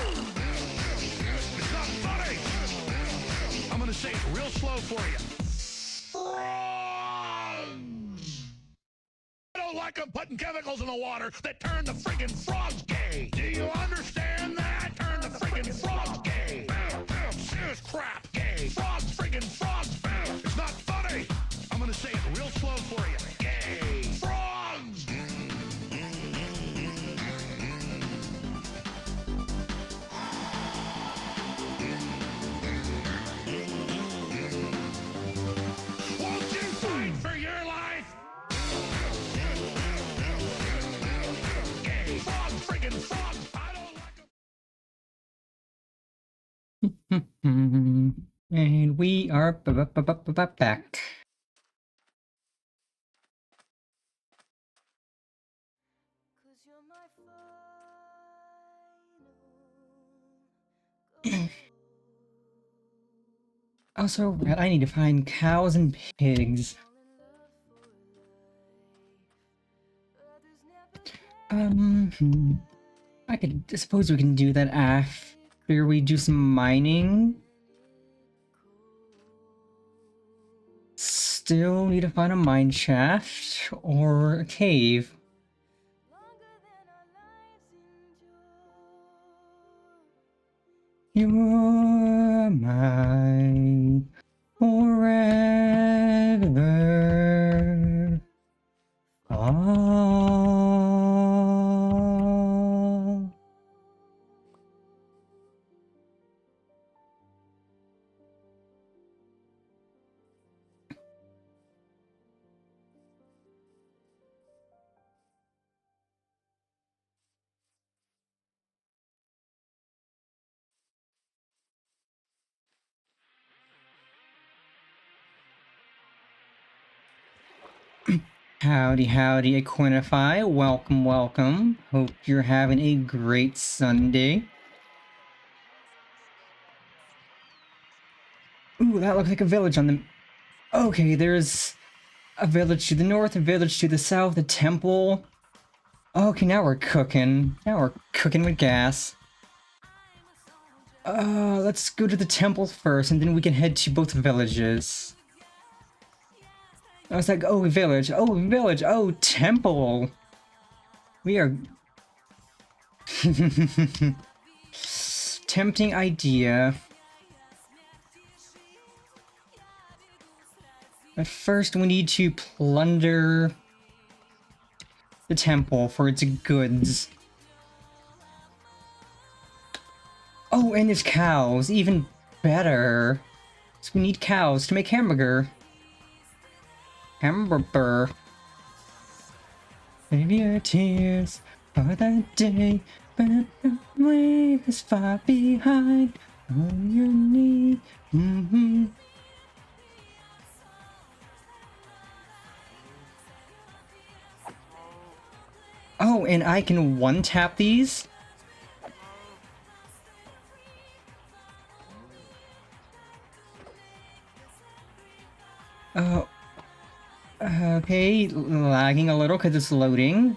It's not funny. I'm gonna say it real slow for you. Frogs. I don't like them putting chemicals in the water that turn the friggin' frogs gay. Do you understand that? Turn the friggin' frogs gay. Serious crap gay. Frogs, friggin' frogs. It's not funny. I'm gonna say it real slow for you. Gay. Frogs. Won't you fight for your life? Gay. Frogs, friggin' And we are back. Cause you're my final goal. Also, I need to find cows and pigs. Fall in love for life. Others never I suppose we can do that after we do some mining. Still need to find a mine shaft or a cave. longer than our lives endure. You're mine forever. All. Howdy, howdy, Equinify. Welcome, welcome. Hope you're having a great Sunday. Ooh, that looks like a village on the... Okay, there's a village to the north, a village to the south, a temple. Okay, now we're cooking. Now we're cooking with gas. Let's go to the temple first, and then we can head to both villages. I was like, oh, village, oh, temple. We are... Tempting idea. But first we need to plunder the temple for its goods. Oh, and there's cows, even better. So we need cows to make hamburger. Hamburger. Save your tears for that day, but the way is far behind. On your knee. Oh, and I can one-tap these? Oh. Okay, lagging a little because it's loading.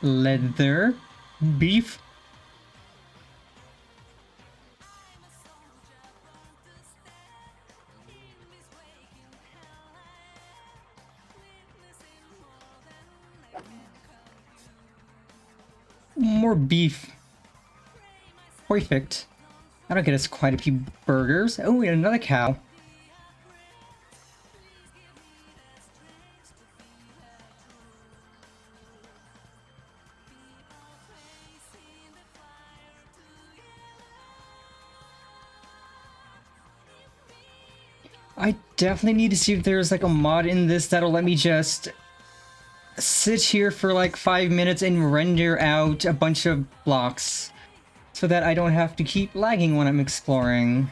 Leather. Beef. More beef. Perfect. That'll get us quite a few burgers. Oh, and another cow. I definitely need to see if there's like a mod in this that'll let me just sit here for like 5 minutes and render out a bunch of blocks so that I don't have to keep lagging when I'm exploring.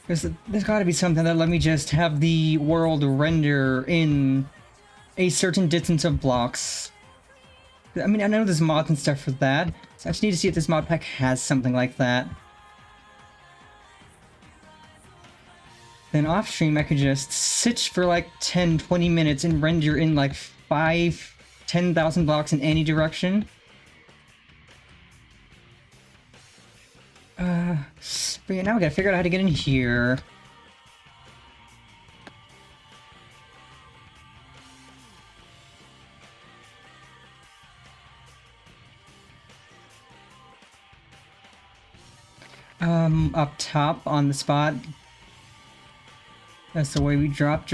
There's gotta be something that let me just have the world render in a certain distance of blocks. I mean, I know there's mods and stuff for that, so I just need to see if this mod pack has something like that. Then off stream I could just sit for like 10-20 minutes and render in like 10,000 blocks in any direction. But yeah, now we gotta figure out how to get in here. Up top on the spot. That's the way we drop.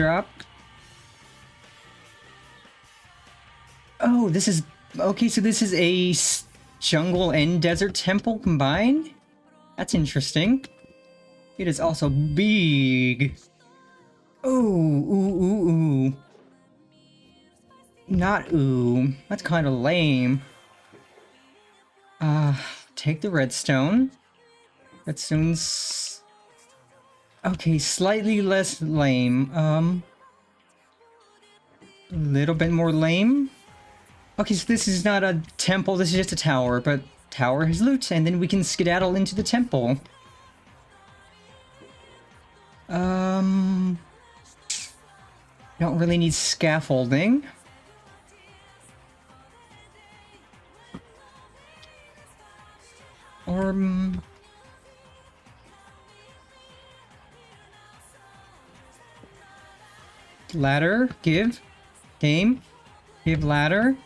Oh, this is... Okay, so this is a jungle and desert temple combined? That's interesting. It is also big. Ooh. Not ooh. That's kind of lame. Take the redstone. Redstone's... Okay, slightly less lame. A little bit more lame. Okay, so this is not a temple, this is just a tower, but tower has loot, and then we can skedaddle into the temple. Don't really need scaffolding. Or, ladder, give. Game. Give ladder.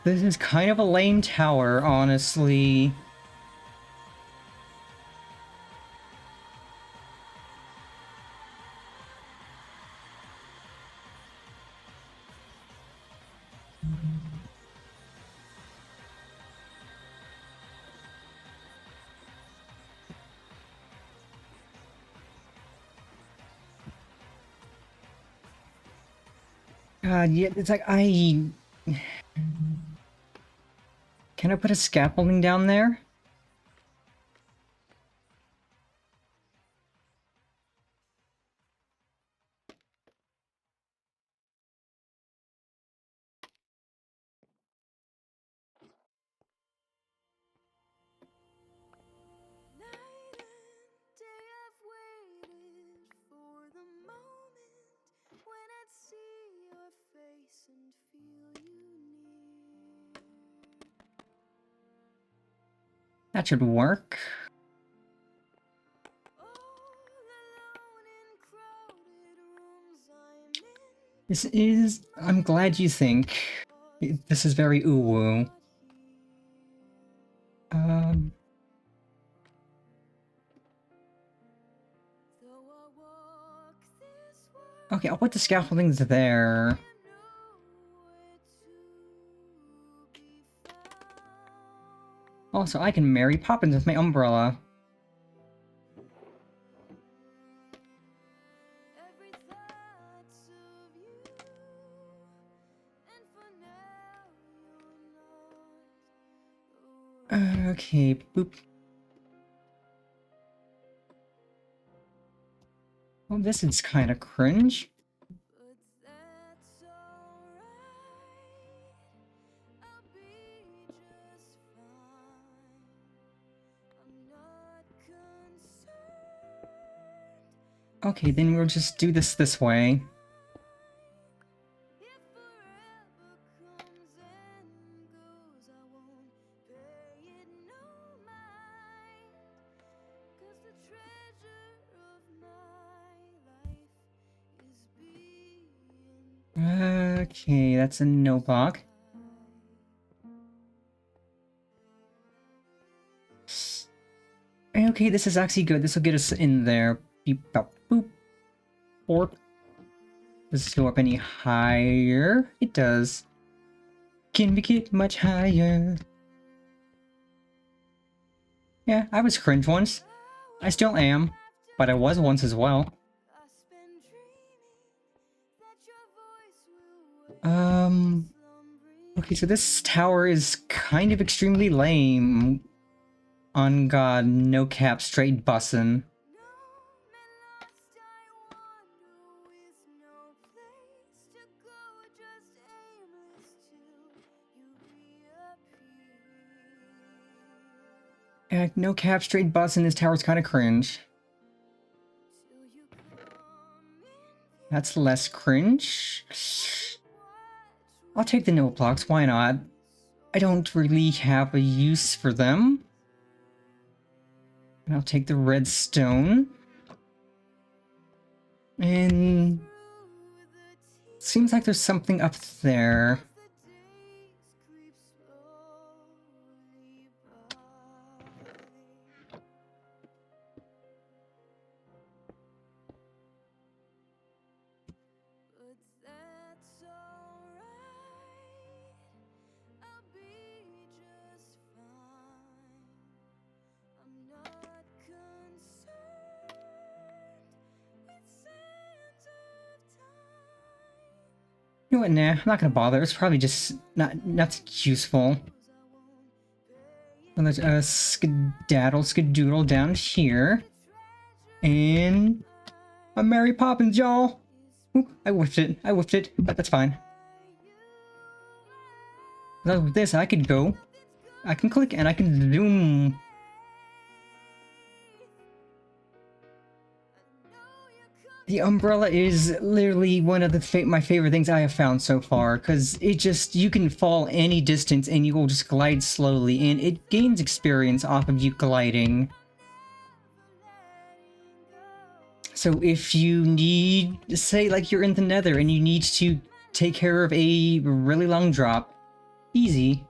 This is kind of a lame tower, honestly. Yeah, it's like Can I put a scaffolding down there? Night and day I've waited for the moment when I'd see your face and feel you near. That should work. All alone in crowded rooms I'm in. This is... I'm glad you think. This is very uwu. Okay, I'll put the scaffoldings there. Also, I can Mary Poppins with my umbrella. Okay, boop. Well, this is kind of cringe. Okay, then we'll just do this way. Okay, that's a no block. Okay, this is actually good. This will get us in there. Beep, bop, boop. Orp. Does this go up any higher? It does. Can we get much higher? Yeah, I was cringe once. I still am. But I was once as well. Okay, so this tower is kind of extremely lame. On God, no cap, straight bussin'. No cap, straight bussin', this tower's kind of cringe. That's less cringe. I'll take the no blocks, why not? I don't really have a use for them. And I'll take the redstone. And... seems like there's something up there. You know what, nah, I'm not gonna bother. It's probably just not useful. Let's skedaddle down here. And I'm Mary Poppins, y'all! Oop, I whiffed it, but that's fine. Now with this, I can go. I can click and I can zoom. The umbrella is literally one of my favorite things I have found so far, because you can fall any distance and you will just glide slowly, and it gains experience off of you gliding. So if you need, say like you're in the Nether and you need to take care of a really long drop, easy.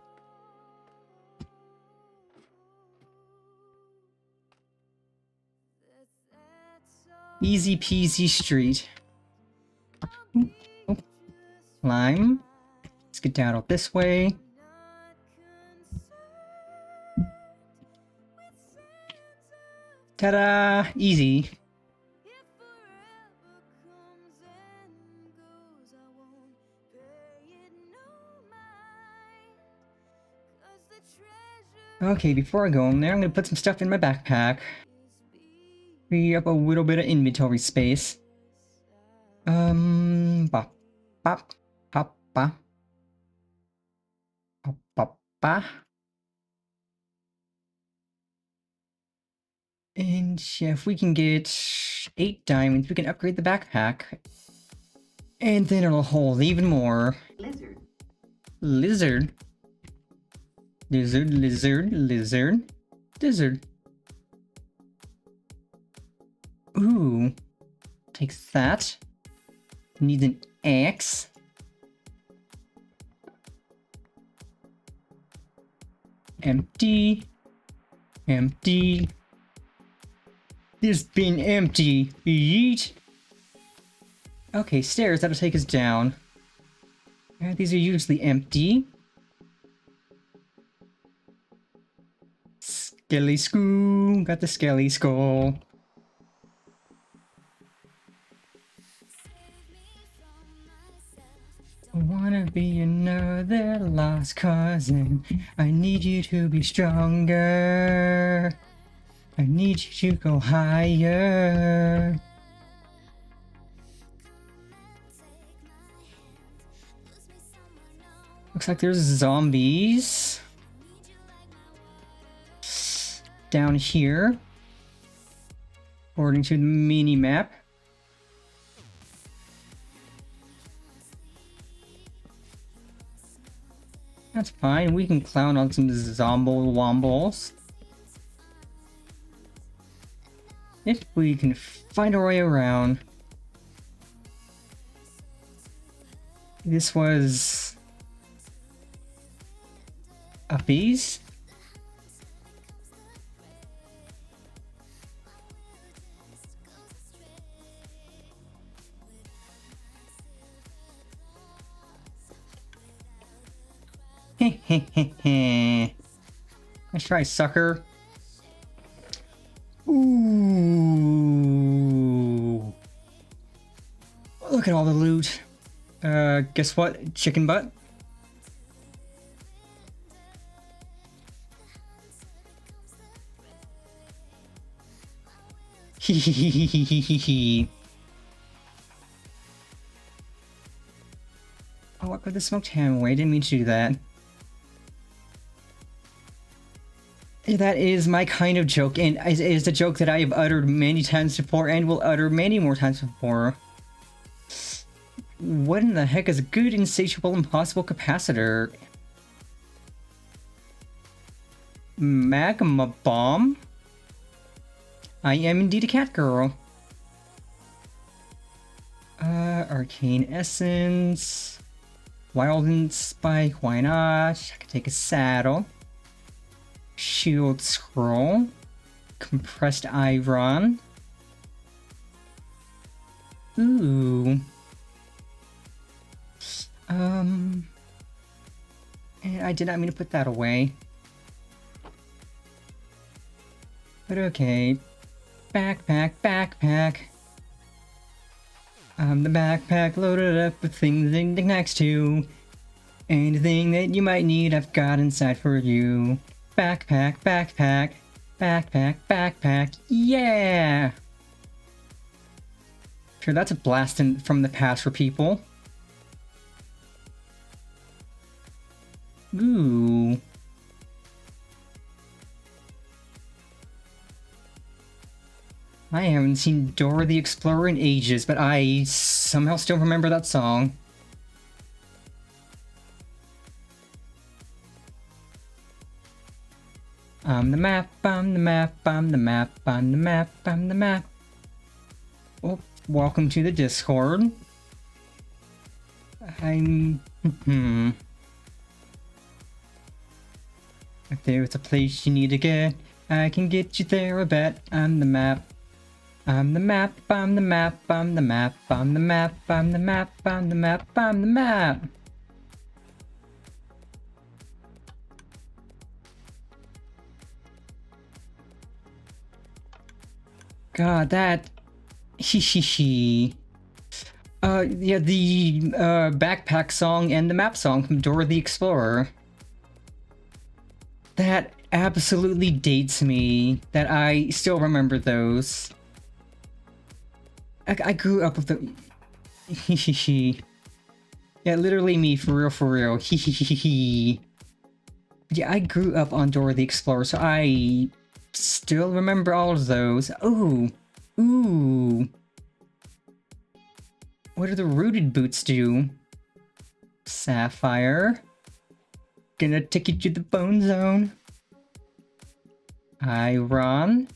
Easy peasy street. Oh. Climb. Let's get down out this way. Ta-da! Easy. Okay, before I go in there, I'm gonna put some stuff in my backpack. Free up a little bit of inventory space. Bop, bop, hop, ba. Hop, bop, ba. And yeah, if we can get 8 diamonds, we can upgrade the backpack. And then it'll hold even more. Lizard. Lizard. Lizard, lizard, lizard. Lizard. Ooh. Takes that. Needs an axe. Empty. Empty. This bin empty. Yeet. Okay, stairs, that'll take us down. These are usually empty. Skelly skull. Got the skelly skull. I wanna be another lost cousin. I need you to be stronger. I need you to go higher. Looks like there's zombies down here, according to the mini-map. That's fine, we can clown on some zombo wombles. If we can find our way around. This was uppies. Hehehehe. Let's try, sucker. Ooh. Look at all the loot. Guess what? Chicken butt. Hehehehe. Oh, what could the smoked ham away? Didn't mean to do that. That is my kind of joke, and it is a joke that I have uttered many times before and will utter many more times before. What in the heck is a good, insatiable, impossible capacitor? Magma bomb? I am indeed a cat girl. Arcane essence. Wild and spike, why not? I can take a saddle. Shield scroll. Compressed iron. Ooh. And I did not mean to put that away. But okay. Backpack, backpack. I'm the backpack loaded up with things and knickknacks too. Anything that you might need, I've got inside for you. Backpack, backpack, backpack, backpack, yeah! Sure, that's a blast from the past for people. Ooh. I haven't seen Dora the Explorer in ages, but I somehow still remember that song. I'm the map, I'm the map, I'm the map, I'm the map, I'm the map. Oh, welcome to the Discord. If there's a place you need to get, I can get you there, I bet. I'm the map. I'm the map, I'm the map, I'm the map, I'm the map, I'm the map, I'm the map, I'm the map. God, that... Hee. Yeah, the backpack song and the map song from Dora the Explorer. That absolutely dates me, that I still remember those. I grew up with the... Hee. Yeah, literally me, for real. Hee. Yeah, I grew up on Dora the Explorer, so I still remember all of those. Ooh. What do the rooted boots do? Sapphire. Gonna take you to the bone zone. Iron.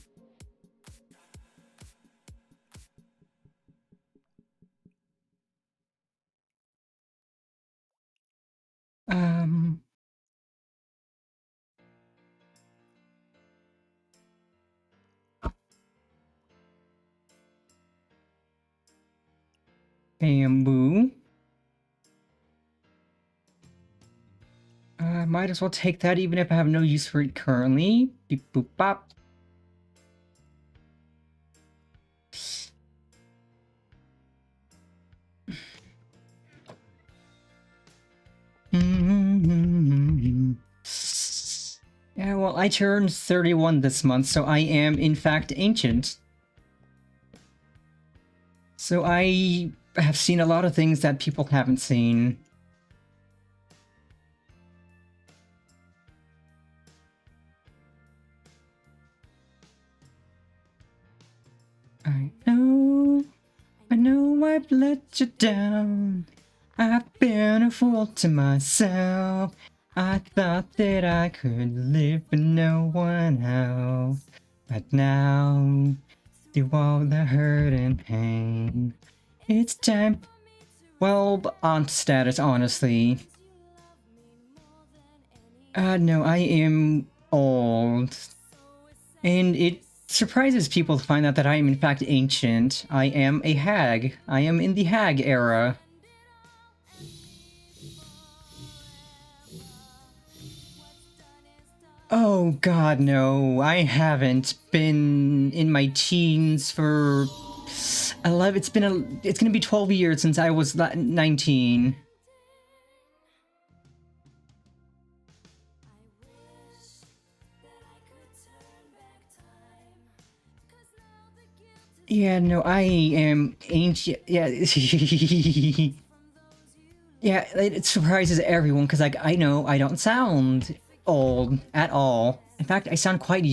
Bamboo. Might as well take that even if I have no use for it currently. Beep boop bop. Yeah, well, I turned 31 this month, so I am in fact ancient. So I have seen a lot of things that people haven't seen. I know I've let you down. I've been a fool to myself. I thought that I could live with no one else. But now, through all the hurt and pain, it's time. Well, aunt status, honestly. No, I am old. And it surprises people to find out that I am in fact ancient. I am a hag. I am in the hag era. Oh god, no. I haven't been in my teens for 11. It's gonna be 12 years since I was 19. Yeah, no, I am ancient. Yeah. Yeah, it surprises everyone because, like, I know I don't sound old at all. In fact, I sound quite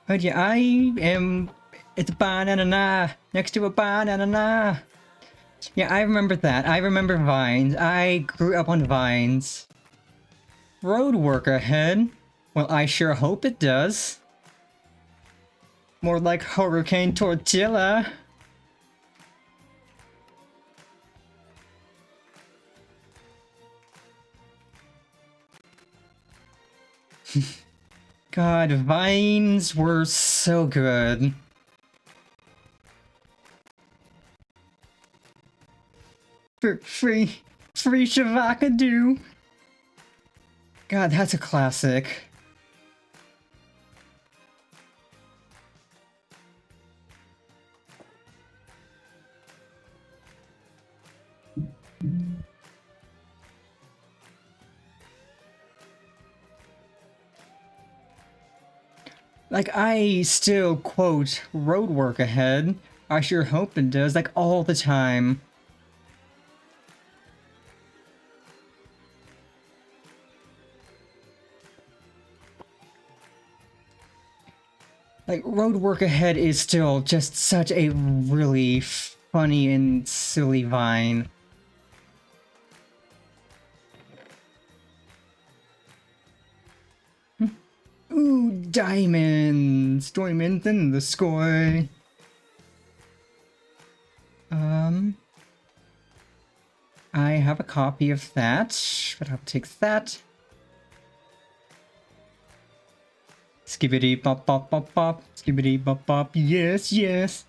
But yeah, I am at the banana next to a banana. Yeah, I remember that. I remember Vines. I grew up on Vines. Road work ahead. Well, I sure hope it does. More like Hurricane Tortilla. God, Vines were so good. Free Shavakadu. God, that's a classic. Like, I still quote road work ahead. I sure hope it does, like, all the time. Like, road work ahead is still just such a really funny and silly vine. Ooh, diamonds! Diamonds in the sky! I have a copy of that, but I'll take that. Skibbity bop bop bop bop, skibbity bop bop, yes, yes!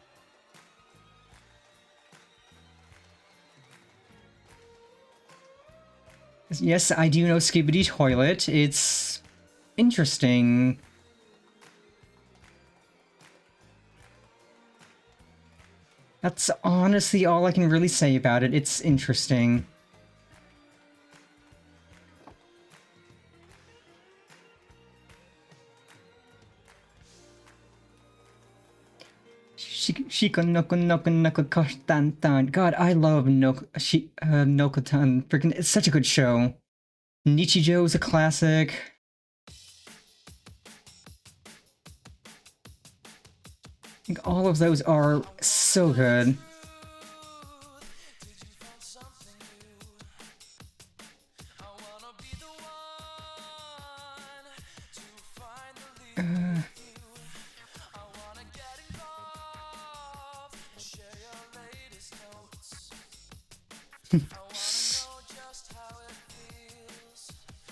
Yes, I do know Skibbity Toilet. It's interesting. That's honestly all I can really say about it. It's interesting. Shiko Noko Noko Noko Kashtantan. God, I love Nokotan. Freaking, it's such a good show. Nichijou's a classic. I think all of those are so good.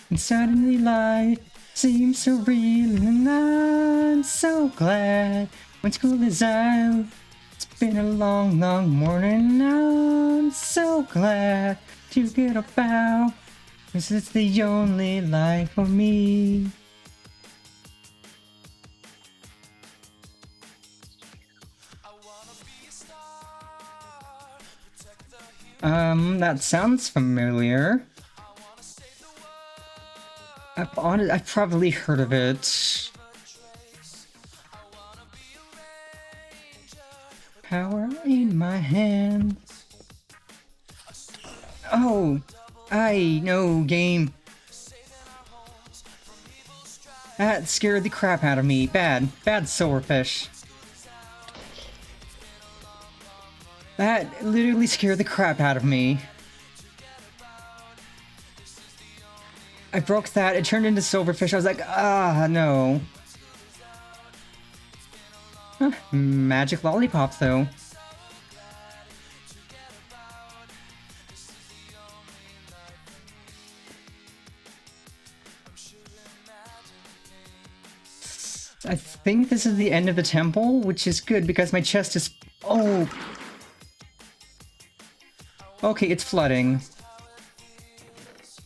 And suddenly life seems so real, and I'm so glad when school is out. It's been a long, long morning, now I'm so glad to get up out, 'cause it's the only life for me. That sounds familiar. I've probably heard of it. Power in my hand. Oh, I know, game. That scared the crap out of me. Bad silverfish. That literally scared the crap out of me. I broke that, it turned into silverfish, I was like, ah, no. Huh, magic lollipop, though. I think this is the end of the temple, which is good because my chest is... Oh! Okay, it's flooding.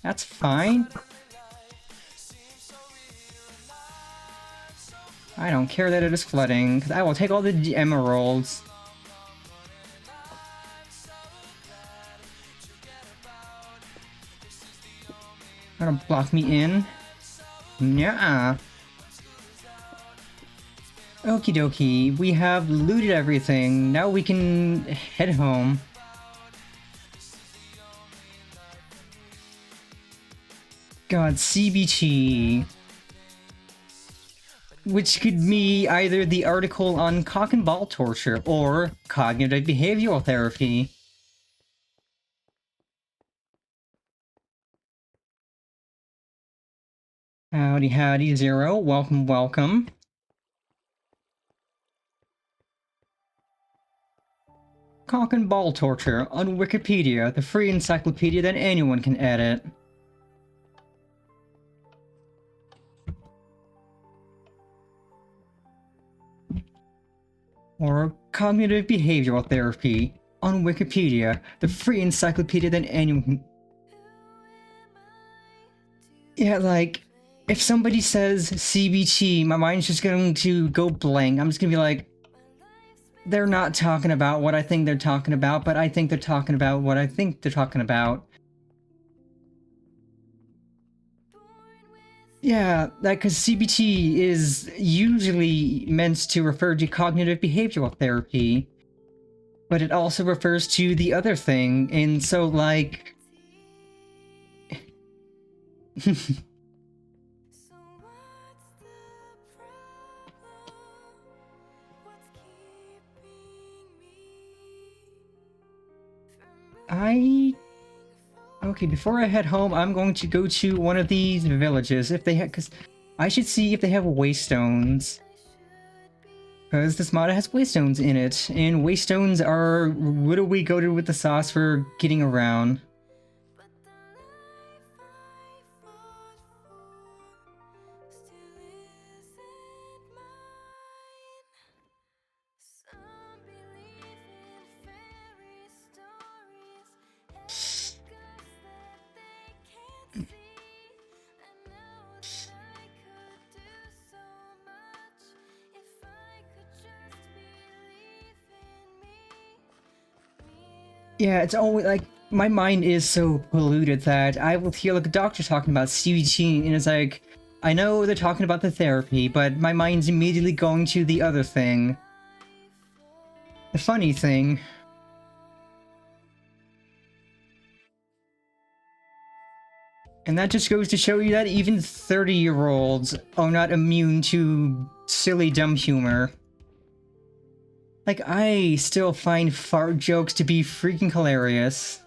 That's fine. I don't care that it is flooding, because I will take all the emeralds. Gonna block me in? Nuh-uh. Okie dokie, we have looted everything. Now we can head home. God, CBT. which could be either the article on cock and ball torture or cognitive behavioral therapy. Howdy, howdy, Zero. Welcome, welcome. Cock and ball torture on Wikipedia, the free encyclopedia that anyone can edit. Or cognitive behavioral therapy on Wikipedia, the free encyclopedia that anyone can... Yeah, like, if somebody says CBT, my mind's just going to go blank. I'm just gonna be like, they're not talking about what I think they're talking about, but I think they're talking about what I think they're talking about. Yeah, because CBT is usually meant to refer to cognitive behavioral therapy, but it also refers to the other thing, and so, like... Okay, before I head home, I'm going to go to one of these villages, if they have, because I should see if they have waystones. Because this mod has waystones in it, and waystones are what do we go to with the sauce for getting around. Yeah, it's always like my mind is so polluted that I will hear like a doctor talking about CBT, and it's like, I know they're talking about the therapy, but my mind's immediately going to the other thing. The funny thing. And that just goes to show you that even 30-year-olds are not immune to silly dumb humor. Like, I still find fart jokes to be freaking hilarious.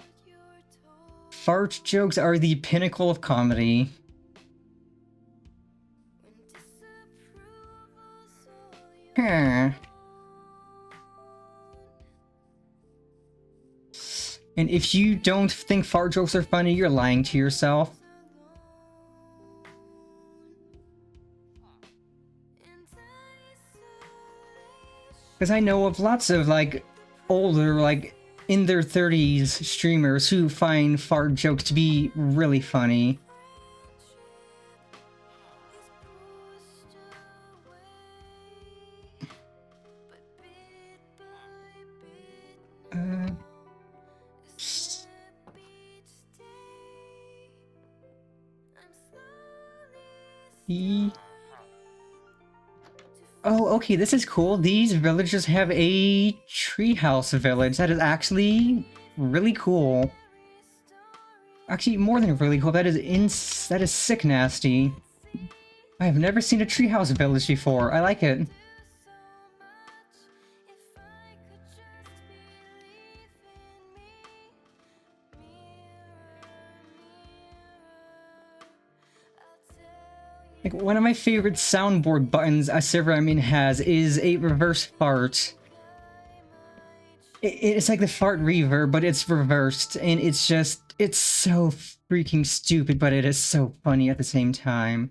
Fart jokes are the pinnacle of comedy. Huh. And if you don't think fart jokes are funny, you're lying to yourself. Because I know of lots of, like, older, like, in their 30s streamers who find fart jokes to be really funny. Oh, okay, this is cool. These villagers have a treehouse village. That is actually really cool. Actually, more than really cool. That is sick nasty. I have never seen a treehouse village before. I like it. Like, one of my favorite soundboard buttons a server I'm in has is a reverse fart. It's like the fart reverb, but it's reversed, and it's just, it's so freaking stupid, but it is so funny at the same time.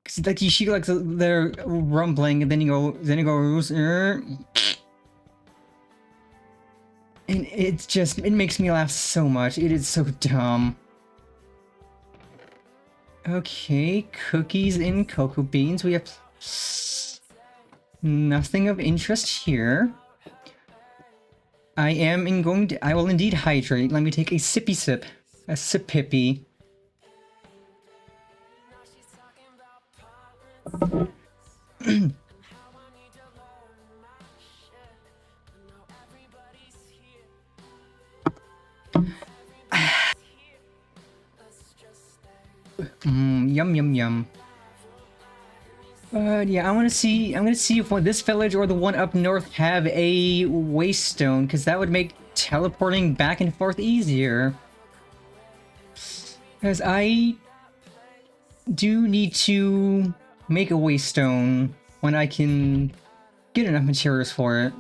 Cause like you see like they're rumbling, and then it goes, and it's just, it makes me laugh so much. It is so dumb. Okay, cookies and cocoa beans. We have nothing of interest here. I will indeed hydrate. Let me take a sippy sip. A sip-pippy. Yum yum yum. Yeah, I'm gonna see if this village or the one up north have a waste stone, because that would make teleporting back and forth easier. Because I do need to make a waste stone when I can get enough materials for it.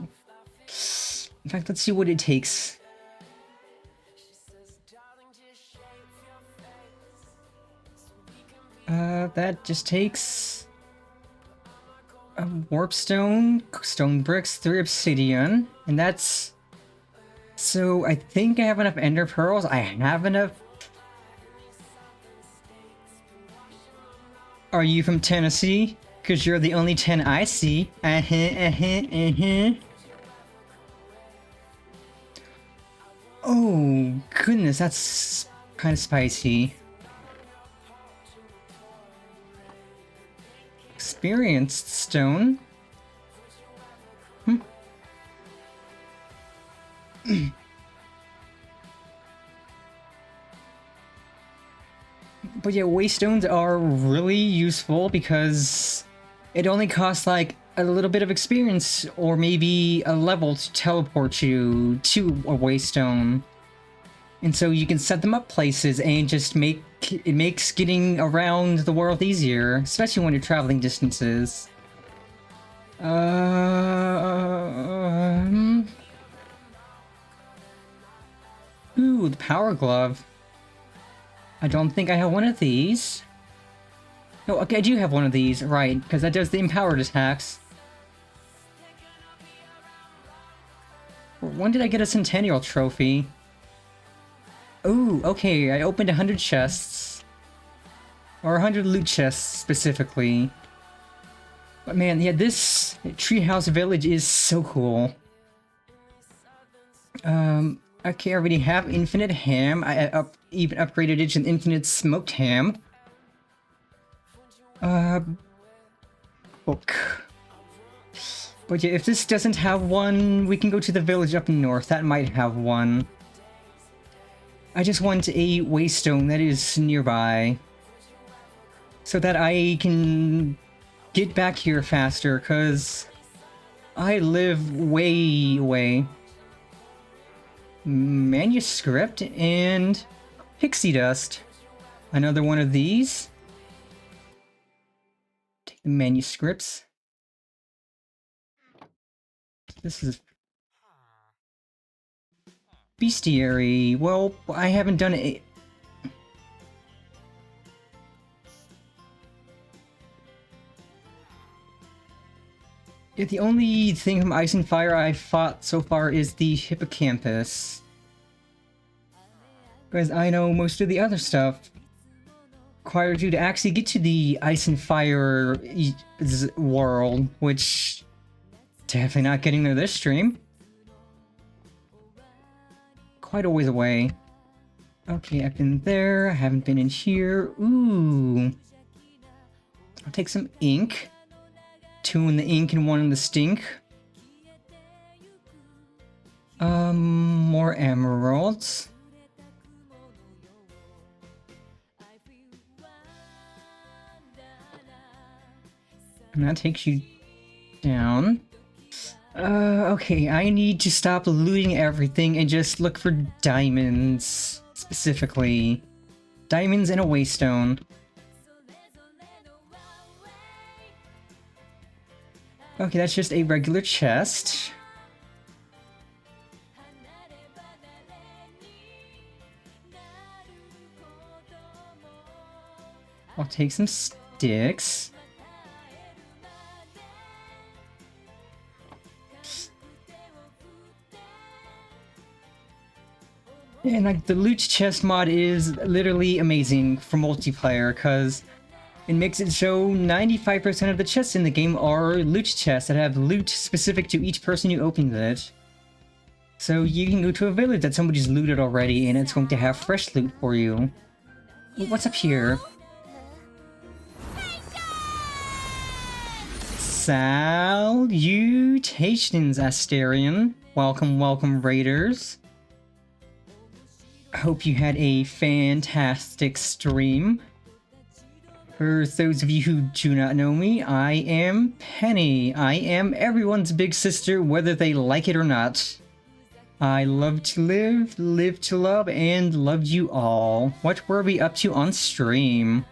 In fact, let's see what it takes. That just takes a warp stone, stone bricks, 3 obsidian, and that's... So I think I have enough ender pearls. I have enough. Are you from Tennessee? Because you're the only 10 I see. Oh, goodness, that's kind of spicy. Experienced stone. But yeah, waste stones are really useful because it only costs like a little bit of experience or maybe a level to teleport you to a waste stone. And so you can set them up places and just it makes getting around the world easier, especially when you're traveling distances. Ooh, the power glove. I don't think I have one of these. No, okay, I do have one of these, right, because that does the empowered attacks. When did I get a Centennial trophy? Oh, okay, I opened 100 chests. Or 100 loot chests, specifically. But man, yeah, this treehouse village is so cool. Okay, I already have infinite ham. I even upgraded it to an infinite smoked ham. Book. But yeah, if this doesn't have one, we can go to the village up north. That might have one. I just want a waystone that is nearby. So that I can get back here faster, because I live way away. Manuscript and pixie dust. Another one of these. Take the manuscripts. This is bestiary. Well, I haven't done it. Yeah, the only thing from Ice and Fire I've fought so far is the hippocampus. Because I know most of the other stuff requires you to actually get to the Ice and Fire world, which definitely not getting there this stream. Quite a ways away. Okay, I've been there, I haven't been in here. Ooh. I'll take some ink. 2 in the ink and 1 in the stink. More emeralds. And that takes you down. Okay, I need to stop looting everything and just look for diamonds, specifically. Diamonds and a waystone. Okay, that's just a regular chest. I'll take some sticks. And like the loot chest mod is literally amazing for multiplayer because it makes it so 95% of the chests in the game are loot chests that have loot specific to each person who opens it. So you can go to a village that somebody's looted already and it's going to have fresh loot for you. What's up here? Salutations, Asterion. Welcome, welcome, raiders. Hope you had a fantastic stream. For those of you who do not know me, I am Penny. I am everyone's big sister, whether they like it or not. I love to live, live to love, and love you all. What were we up to on stream?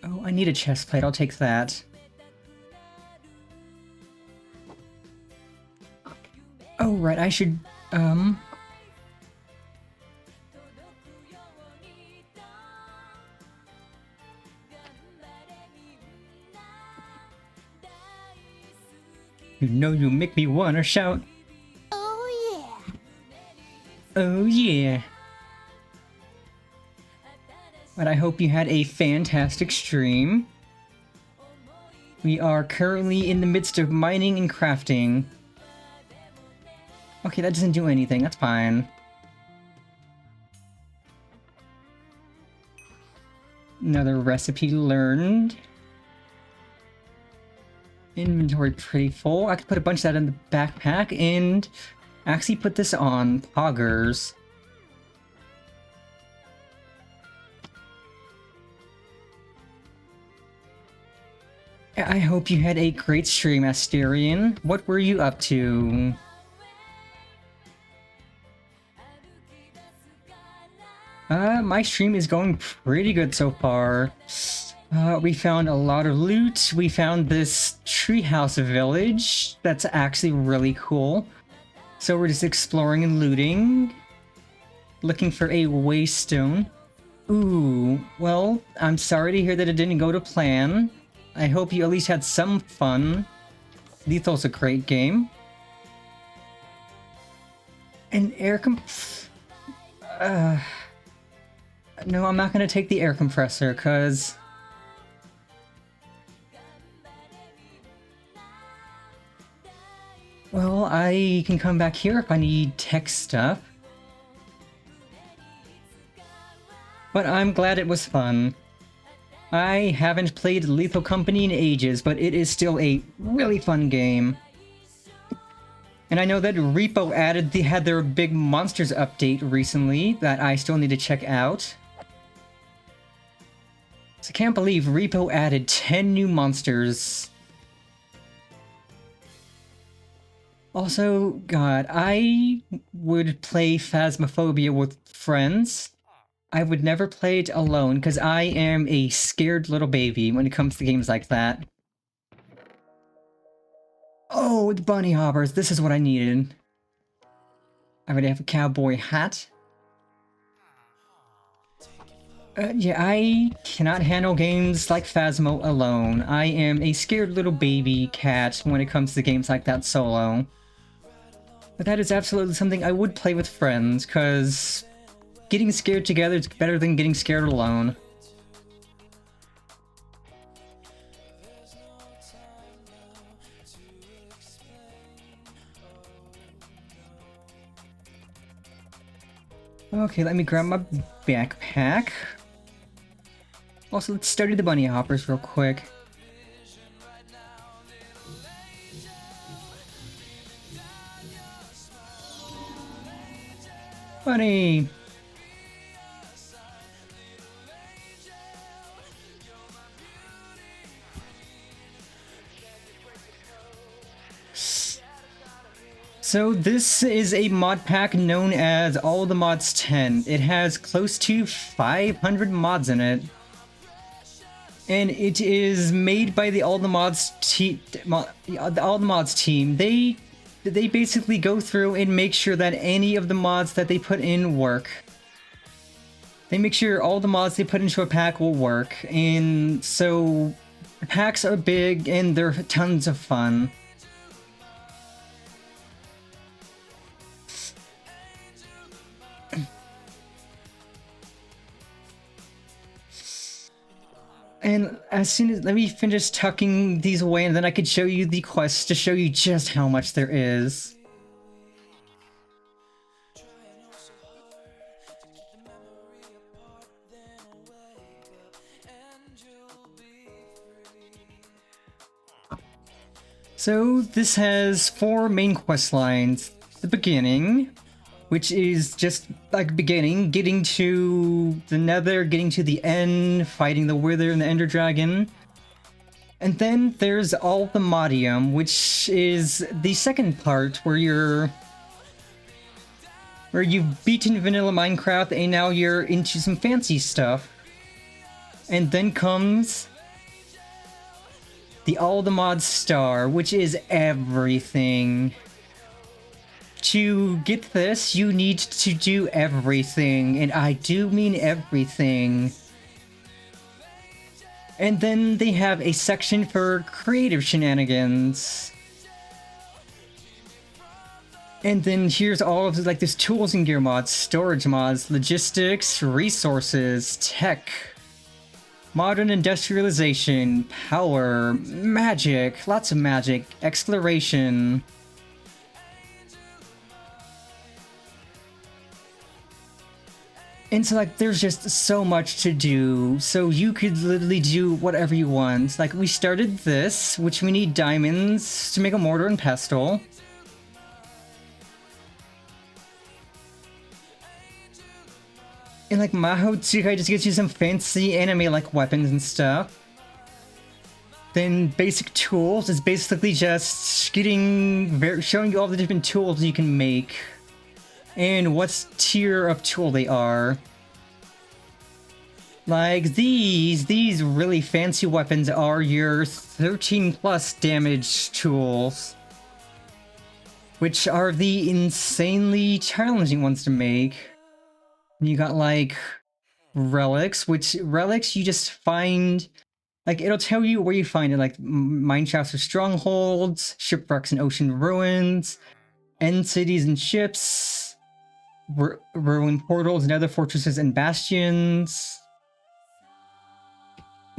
Oh, I need a chest plate. I'll take that. Oh, right, I should, You know you make me wanna shout. Oh yeah. Oh yeah. But I hope you had a fantastic stream. We are currently in the midst of mining and crafting. Okay, that doesn't do anything, that's fine. Another recipe learned. Inventory pretty full. I could put a bunch of that in the backpack and actually put this on Poggers. I hope you had a great stream, Asterion. What were you up to? My stream is going pretty good so far. We found a lot of loot. We found this treehouse village that's actually really cool. So we're just exploring and looting. Looking for a waystone. Ooh, well, I'm sorry to hear that it didn't go to plan. I hope you at least had some fun. Lethal's a great game. An air No, I'm not gonna take the air compressor, cause... Well, I can come back here if I need tech stuff. But I'm glad it was fun. I haven't played Lethal Company in ages, but it is still a really fun game. And I know that Repo had their big monsters update recently that I still need to check out. So I can't believe Repo added 10 new monsters. Also, God, I would play Phasmophobia with friends. I would never play it alone, because I am a scared little baby when it comes to games like that. Oh, the bunny hoppers, this is what I needed. I already have a cowboy hat. Yeah, I cannot handle games like Phasmo alone. I am a scared little baby cat when it comes to games like that solo. But that is absolutely something I would play with friends, because getting scared together is better than getting scared alone. Okay, let me grab my backpack. Also, let's study the bunny hoppers real quick. Bunny! So this is a mod pack known as All the Mods 10. It has close to 500 mods in it. And it is made by the All the Mods team. They basically go through and make sure that any of the mods that they put in work. They make sure all the mods they put into a pack will work. And so the packs are big and they're tons of fun. And as soon as, let me finish tucking these away and then I could show you the quest to show you just how much there is. So this has 4 main quest lines. The beginning, which is just like beginning, getting to the Nether, getting to the end, fighting the Wither and the Ender Dragon. And then there's Ultimatium, which is the second part where you've beaten vanilla Minecraft and now you're into some fancy stuff. And then comes the All the Mods Star, which is everything. To get this, you need to do everything, and I do mean everything. And then they have a section for creative shenanigans. And then here's all of like this tools and gear mods, storage mods, logistics, resources, tech, modern industrialization, power, magic, lots of magic, exploration. And so, like, there's just so much to do, so you could literally do whatever you want. Like, we started this, which we need diamonds to make a mortar and pestle. And, like, Maho Tsukai just gives you some fancy anime-like weapons and stuff. Then basic tools is basically just showing you all the different tools you can make. And what tier of tool they are. Like these really fancy weapons are your 13 plus damage tools, which are the insanely challenging ones to make. You got like relics, which relics you just find, like it'll tell you where you find it, like mine shafts or strongholds, shipwrecks and ocean ruins, end cities and ships, ruined portals and other fortresses and bastions.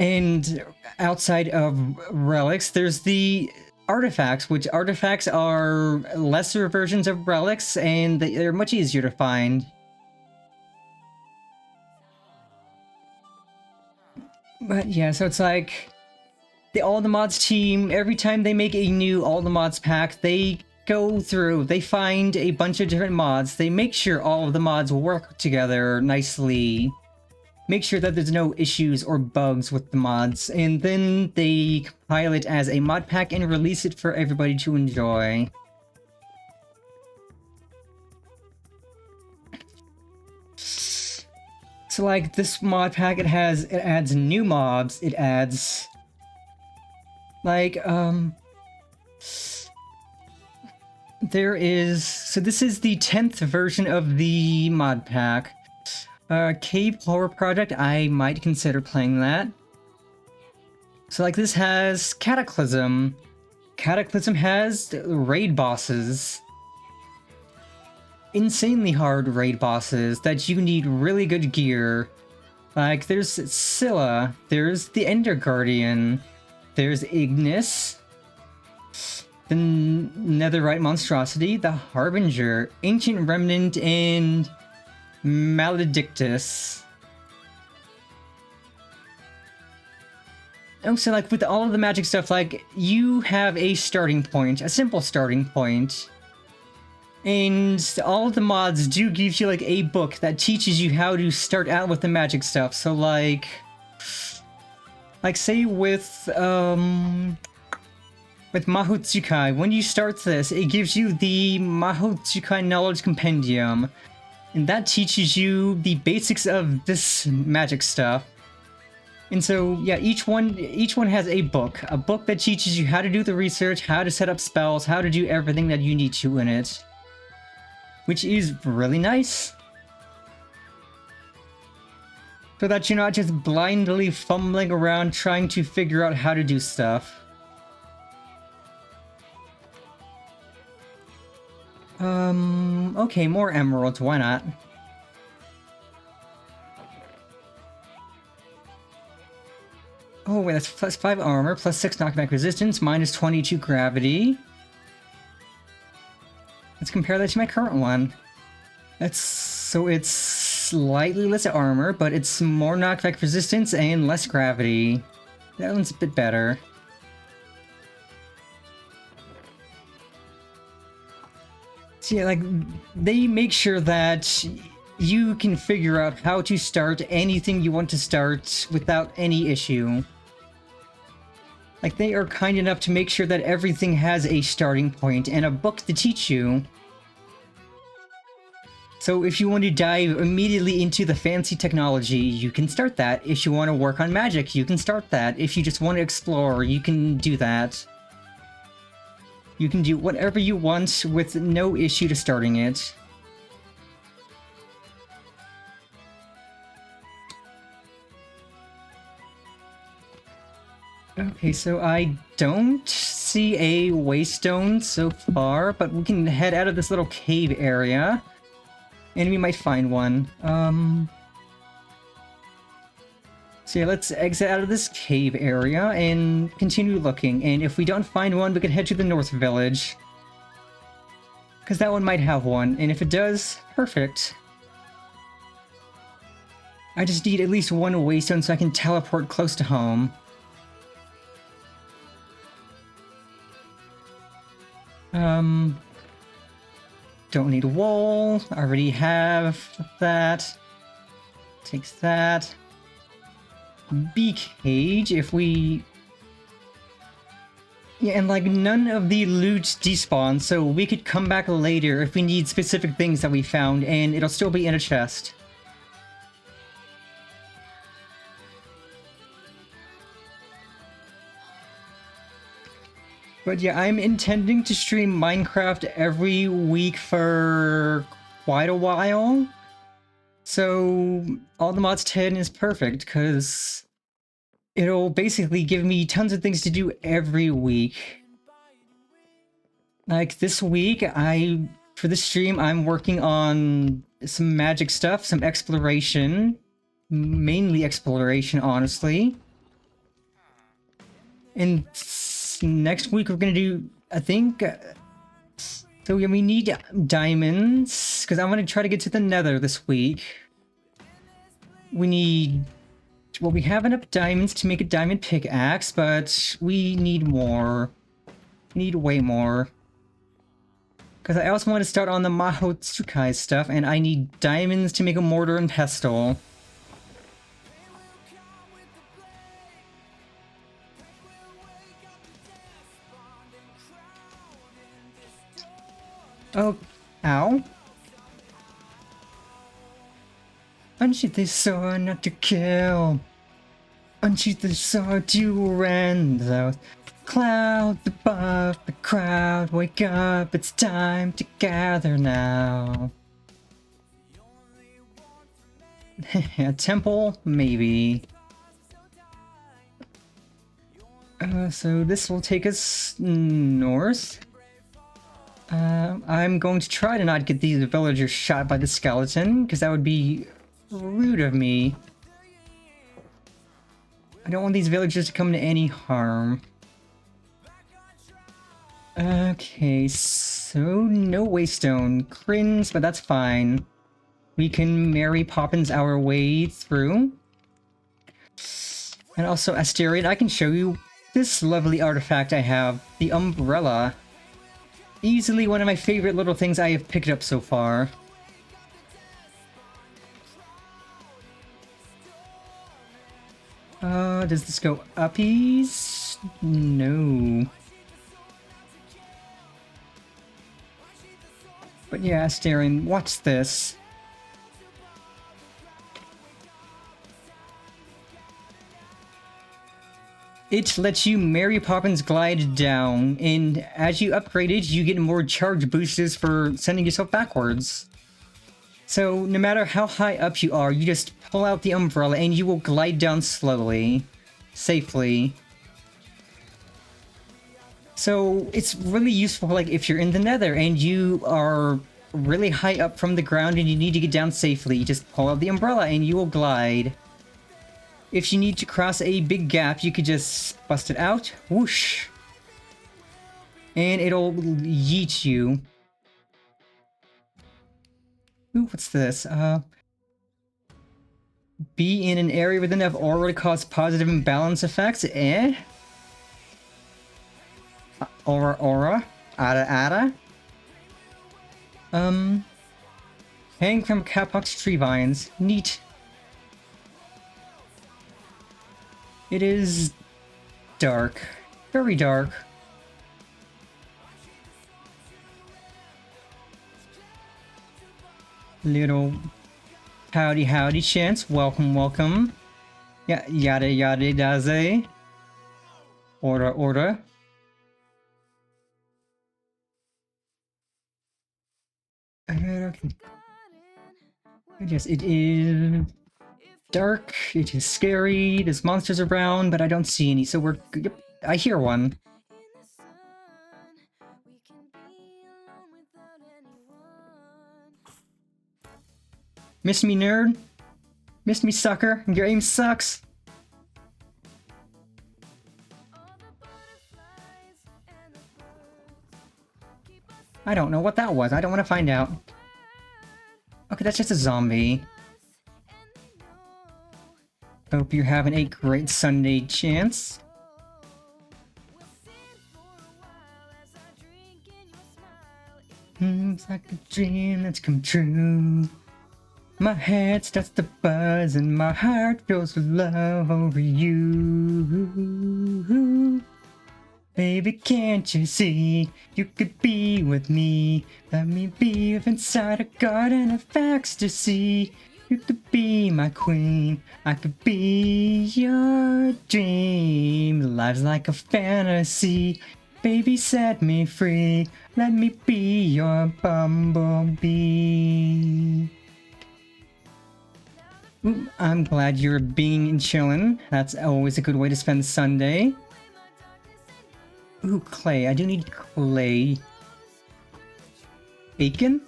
And outside of relics, there's the artifacts, which artifacts are lesser versions of relics, and they're much easier to find. But yeah, so it's like the All the Mods team, every time they make a new All the Mods pack, they go through, they find a bunch of different mods, they make sure all of the mods will work together nicely, make sure that there's no issues or bugs with the mods, and then they compile it as a mod pack and release it for everybody to enjoy. So like this mod pack, it adds new mobs, it adds like so this is the 10th version of the mod pack. Cave Horror Project, I might consider playing that. So like this has Cataclysm. Cataclysm has raid bosses. Insanely hard raid bosses that you need really good gear. Like there's Scylla, there's the Ender Guardian, there's Ignis, the Netherite Monstrosity, the Harbinger, Ancient Remnant, and Maledictus. Also, like with all of the magic stuff, like you have a starting point, a simple starting point. And all of the mods do give you like a book that teaches you how to start out with the magic stuff. So like say with Maho Tsukai, when you start this, it gives you the Maho Tsukai Knowledge Compendium. And that teaches you the basics of this magic stuff. And so, yeah, each one has a book that teaches you how to do the research, how to set up spells, how to do everything that you need to in it. Which is really nice. So that you're not just blindly fumbling around trying to figure out how to do stuff. Okay, more emeralds, why not? Oh wait, that's plus 5 armor, plus 6 knockback resistance, minus 22 gravity. Let's compare that to my current one. So it's slightly less armor, but it's more knockback resistance and less gravity. That one's a bit better. yeah, like, they make sure that you can figure out how to start anything you want to start without any issue. Like, they are kind enough to make sure that everything has a starting point and a book to teach you. So if you want to dive immediately into the fancy technology, you can start that. If you want to work on magic, you can start that. If you just want to explore, you can do that. You can do whatever you want with no issue to starting it. Okay, so I don't see a waystone so far, but we can head out of this little cave area, and we might find one. So yeah, let's exit out of this cave area and continue looking, and if we don't find one, we can head to the North Village. Because that one might have one, and if it does, perfect. I just need at least one waystone so I can teleport close to home. Don't need a wall. I already have that. Takes that. Bee cage, if we... Yeah, and like none of the loot despawn, so we could come back later if we need specific things that we found, and it'll still be in a chest. But yeah, I'm intending to stream Minecraft every week for quite a while. So All the Mods 10 is perfect, because it'll basically give me tons of things to do every week. Like this week, for the stream, I'm working on some magic stuff, some exploration. Mainly exploration, honestly. And next week we're gonna do, I think, so we need diamonds, because I'm gonna try to get to the Nether this week. We need, well, we have enough diamonds to make a diamond pickaxe, but we need more. We need way more. Because I also want to start on the Mahotsukai stuff, and I need diamonds to make a mortar and pestle. Oh, ow. Unsheath the sword not to kill. Unsheath the sword to rend those clouds above the crowd. Wake up, it's time to gather now. A temple? Maybe. So this will take us north. I'm going to try to not get these villagers shot by the skeleton, because that would be rude of me. I don't want these villagers to come to any harm. Okay, so no waystone. Crins, but that's fine. We can Mary Poppins our way through. And also Astarion, I can show you this lovely artifact I have, the umbrella. Easily one of my favorite little things I have picked up so far. Does this go uppies? No. But yeah, Astarion, watch this. It lets you Mary Poppins glide down, and as you upgrade it, you get more charge boosters for sending yourself backwards. So no matter how high up you are, you just pull out the umbrella and you will glide down slowly, safely. So it's really useful, like if you're in the Nether and you are really high up from the ground and you need to get down safely, you just pull out the umbrella and you will glide. If you need to cross a big gap, you could just bust it out, whoosh, and it'll yeet you. Ooh, what's this? Be in an area with enough aura to cause positive imbalance effects, eh? Aura, ada. Hang from Kapok's tree vines. Neat. It is dark. Very dark. Little howdy howdy chance. Welcome, welcome. Yeah, yada yada daze. Order, order. Okay. Yes, it is dark, it is scary, there's monsters around, but I don't see any, so we're... Yep, I hear one. Miss me, nerd? Miss me, sucker? Your aim sucks? I don't know what that was. I don't want to find out. Okay, that's just a zombie. Hope you're having a great Sunday, Chance. It's like a dream that's come true. My head starts to buzz and my heart feels love over you. Baby, can't you see you could be with me? Let me be inside a garden of ecstasy. You could be my queen, I could be your dream. Life's like a fantasy. Baby, set me free. Let me be your bumblebee. I'm glad you're being and chillin'. That's always a good way to spend Sunday. Ooh, clay. I do need clay. Bacon?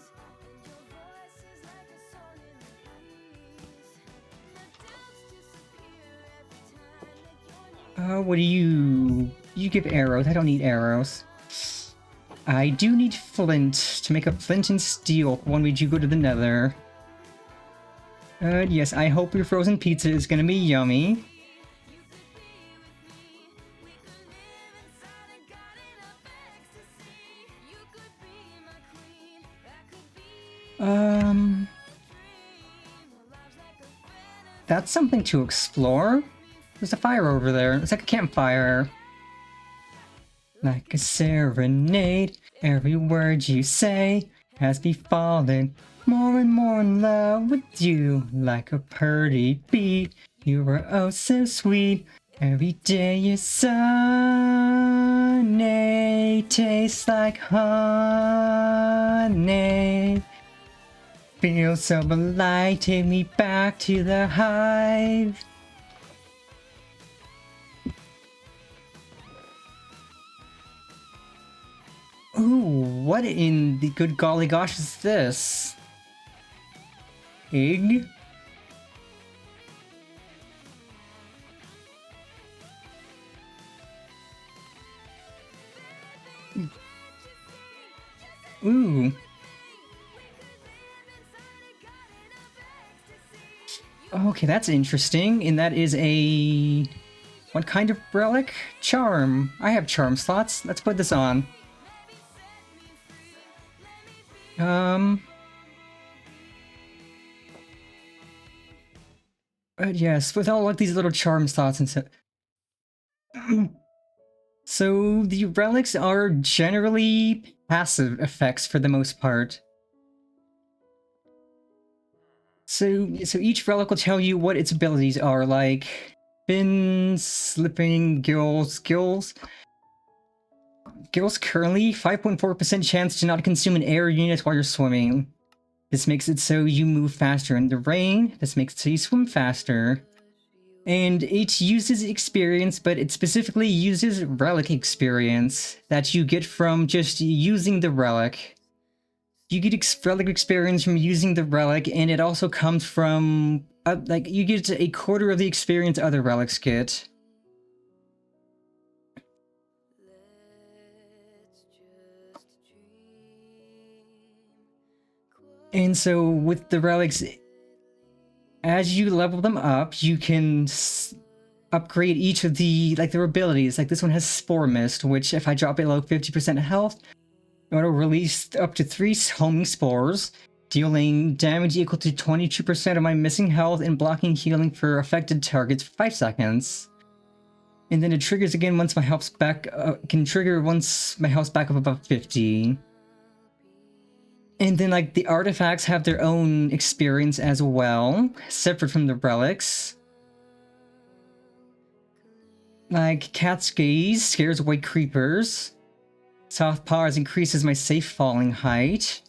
What do you... You give arrows. I don't need arrows. I do need flint to make a flint and steel when we do go to the nether. Yes, I hope your frozen pizza is gonna be yummy. That's something to explore. There's a fire over there. It's like a campfire. Like a serenade, every word you say has me falling more and more in love with you. Like a pretty bee, you were oh so sweet. Every day is sunny, tastes like honey. Feels so alive, take me back to the hive. Ooh, what in the good golly gosh is this? Egg? Ooh. Okay, that's interesting. And that is a... What kind of relic? Charm. I have charm slots. Let's put this on. Yes, with all like these little charm slots and stuff. So the relics are generally passive effects for the most part. So each relic will tell you what its abilities are, like spin, slipping, gills. Gills currently 5.4% chance to not consume an air unit while you're swimming. This makes it so you move faster in the rain. This makes it so you swim faster. And it uses experience, but it specifically uses relic experience that you get from just using the relic. You get relic experience from using the relic, and it also comes from, like, you get a quarter of the experience other relics get. And so with the relics, as you level them up, you can upgrade each of the, like, their abilities. Like this one has Spore Mist, which if I drop it below 50% health, Auto released up to 3 homing spores, dealing damage equal to 22% of my missing health and blocking healing for affected targets for 5 seconds. And then it triggers again once my health's back, can trigger once my health's back up above 50. And then, like, the artifacts have their own experience as well, separate from the relics. Like, Cat's Gaze scares away creepers. Soft Paws increases my safe falling height.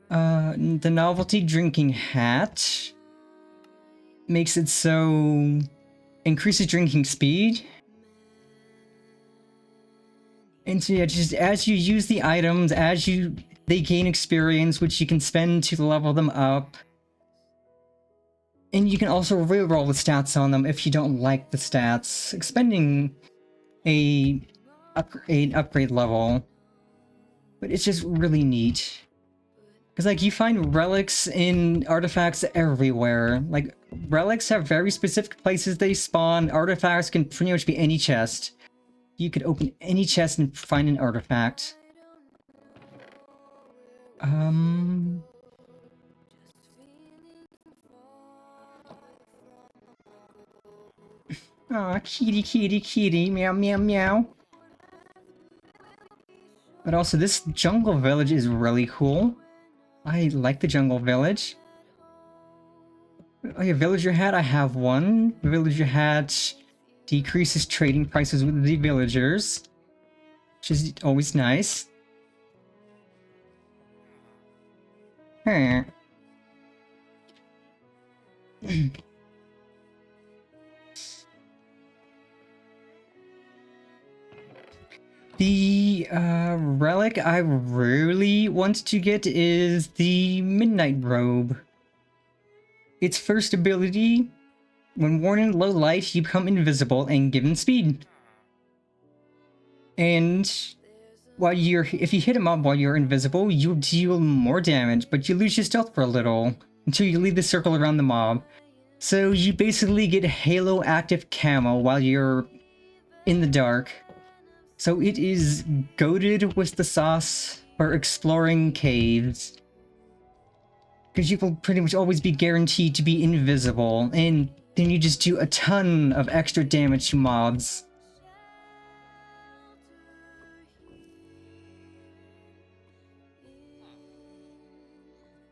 The Novelty Drinking Hat makes it so... increases drinking speed. And so yeah, just as you use the items, they gain experience, which you can spend to level them up. And you can also reroll the stats on them if you don't like the stats, expending an upgrade level. But it's just really neat. Because, like, you find relics in artifacts everywhere. Like, relics have very specific places they spawn. Artifacts can pretty much be any chest. You could open any chest and find an artifact. Aw, kitty, kitty, kitty, meow, meow, meow. But also, this jungle village is really cool. I like the jungle village. Oh yeah, villager hat, I have one. Villager hat decreases trading prices with the villagers, which is always nice. The relic I really want to get is the Midnight Robe. Its first ability, when worn in low light, you become invisible and given speed. And if you hit him up while you're invisible, you'll deal more damage, but you lose your stealth for a little, until you leave the circle around the mob. So you basically get Halo active camo while you're in the dark. So it is goated with the sauce for exploring caves. Because you will pretty much always be guaranteed to be invisible, and then you just do a ton of extra damage to mobs.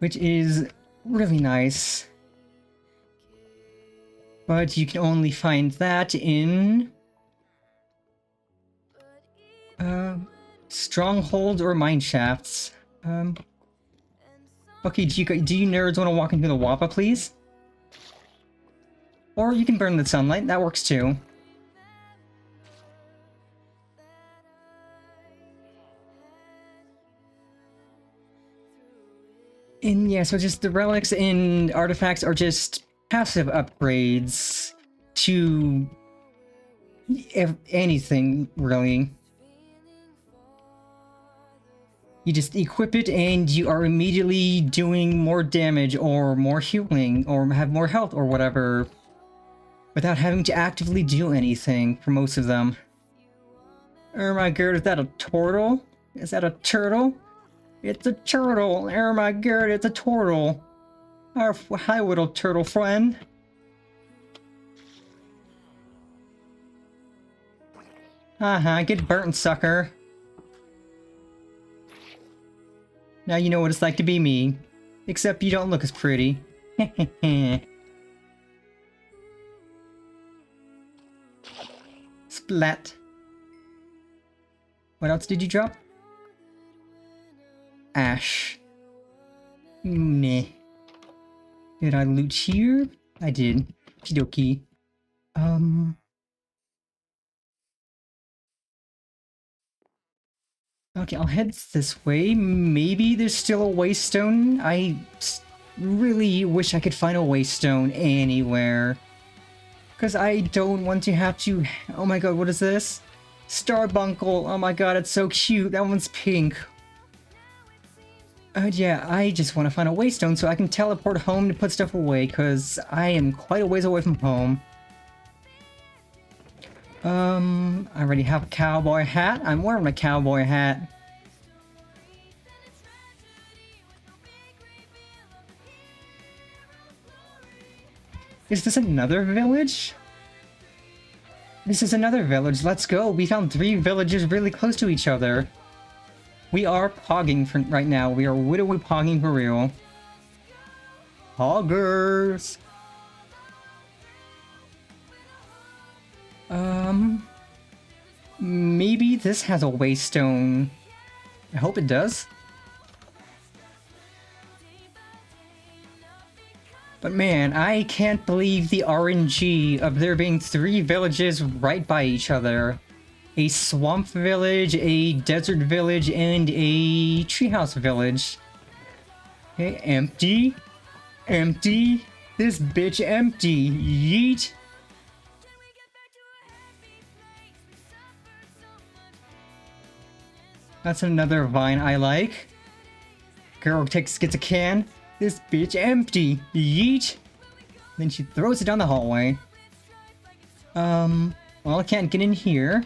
Which is really nice. But you can only find that in... strongholds or mine shafts. Okay, do you nerds want to walk into the Wappa, please? Or you can burn the sunlight, that works too. And yeah, so just the relics and artifacts are just passive upgrades to anything, really. You just equip it and you are immediately doing more damage or more healing or have more health or whatever without having to actively do anything for most of them. Oh my god, is that a turtle? Is that a turtle? It's a turtle! Oh my god, it's a turtle! Oh, hi, little turtle friend. Get burnt, sucker. Now you know what it's like to be me. Except you don't look as pretty. Splat. What else did you drop? Ash. Meh. Did I loot here? I did. Kidoki. Okay, I'll head this way. Maybe there's still a waystone. I really wish I could find a waystone anywhere. Because I don't want to have to... Oh my god, what is this? Starbunkle. Oh my god, it's so cute. That one's pink. Yeah, I just want to find a waystone so I can teleport home to put stuff away, because I am quite a ways away from home. I already have a cowboy hat. I'm wearing a cowboy hat. Is this another village? This is another village. Let's go. We found 3 villages really close to each other. We are pogging for right now. We are widowy pogging for real. Poggers. Maybe this has a waystone. I hope it does. But man, I can't believe the RNG of there being 3 villages right by each other. A swamp village, a desert village, and a treehouse village. Okay, empty. Empty. This bitch empty. Yeet. That's another vine I like. Girl gets a can. This bitch empty. Yeet. Then she throws it down the hallway. Well, I can't get in here.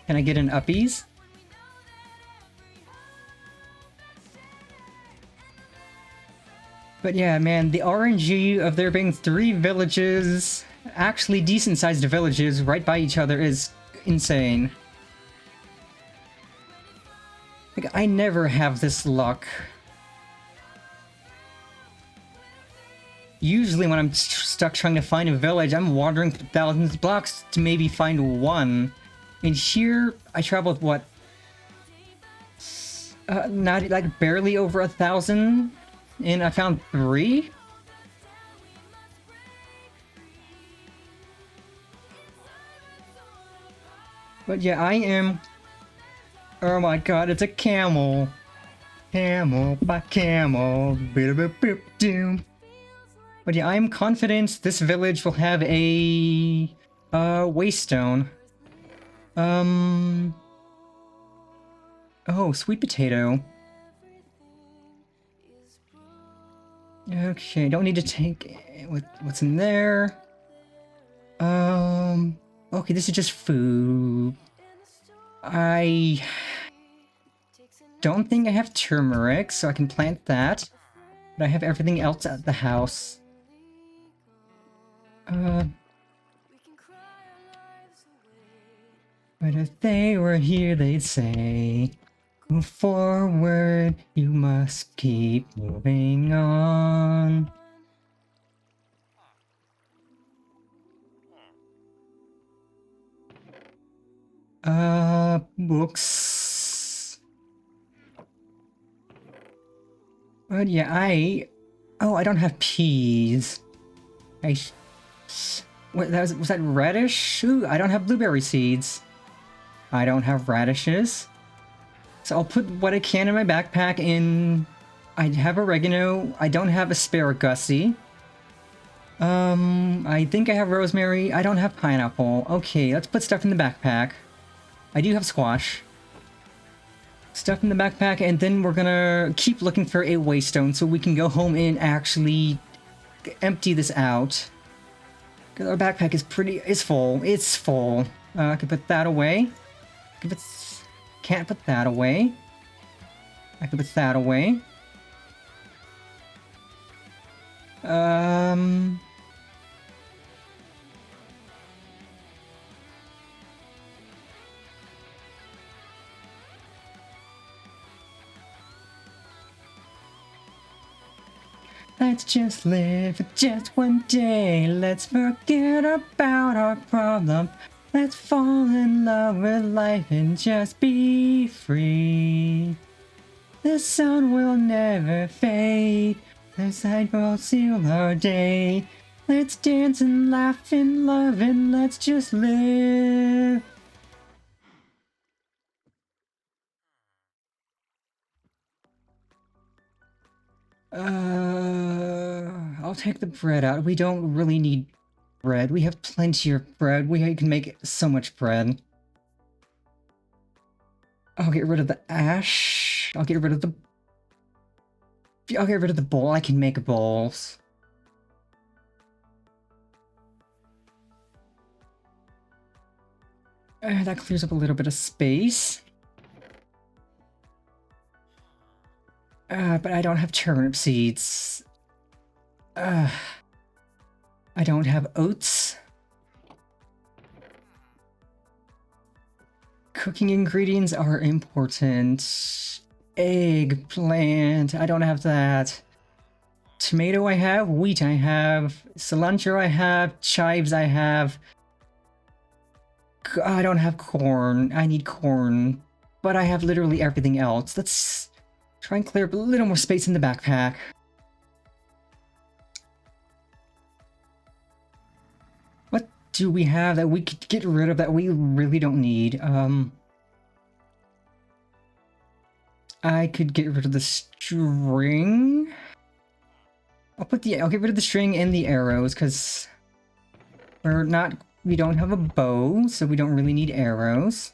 Can I get an uppies? But yeah, man, the RNG of there being 3 villages, actually decent-sized villages, right by each other is insane. Like, I never have this luck. Usually when I'm stuck trying to find a village, I'm wandering through thousands of blocks to maybe find one. And here, I traveled, what? Not, like, barely over 1,000? And I found 3? But yeah, I am... Oh my god, it's a camel. Camel by camel. Doom. But yeah, I am confident this village will have a... waystone. Oh, sweet potato. Okay, don't need to take what's in there. Okay, this is just food. I don't think I have turmeric, so I can plant that. But I have everything else at the house. But if they were here, they'd say, go forward, you must keep moving on. Books. But yeah, I don't have peas. What, was that radish? Ooh, I don't have blueberry seeds. I don't have radishes. So I'll put what I can in my backpack in... I have oregano. I don't have asparagus. I think I have rosemary. I don't have pineapple. Okay, let's put stuff in the backpack. I do have squash. Stuff in the backpack, and then we're gonna keep looking for a waystone so we can go home and actually empty this out. Because our backpack is full. It's full. I can put that away. Can't put that away. I can put that away. Let's just live for just one day. Let's forget about our problems. Let's fall in love with life and just be free. The sun will never fade. The sun will seal our day. Let's dance and laugh and love and let's just live. I'll take the bread out. We don't really need bread. We have plenty of bread. We can make so much bread. I'll get rid of the ash. I'll get rid of the bowl. I can make bowls. That clears up a little bit of space. But I don't have turnip seeds. I I don't have oats. Cooking ingredients are important. Eggplant, I don't have that. Tomato I have, wheat I have, cilantro I have, chives I have. I don't have corn. I need corn. But I have literally everything else. Let's try and clear up a little more space in the backpack. What do we have that we could get rid of that we really don't need? I could get rid of the string. I'll get rid of the string and the arrows, because we don't have a bow, so we don't really need arrows.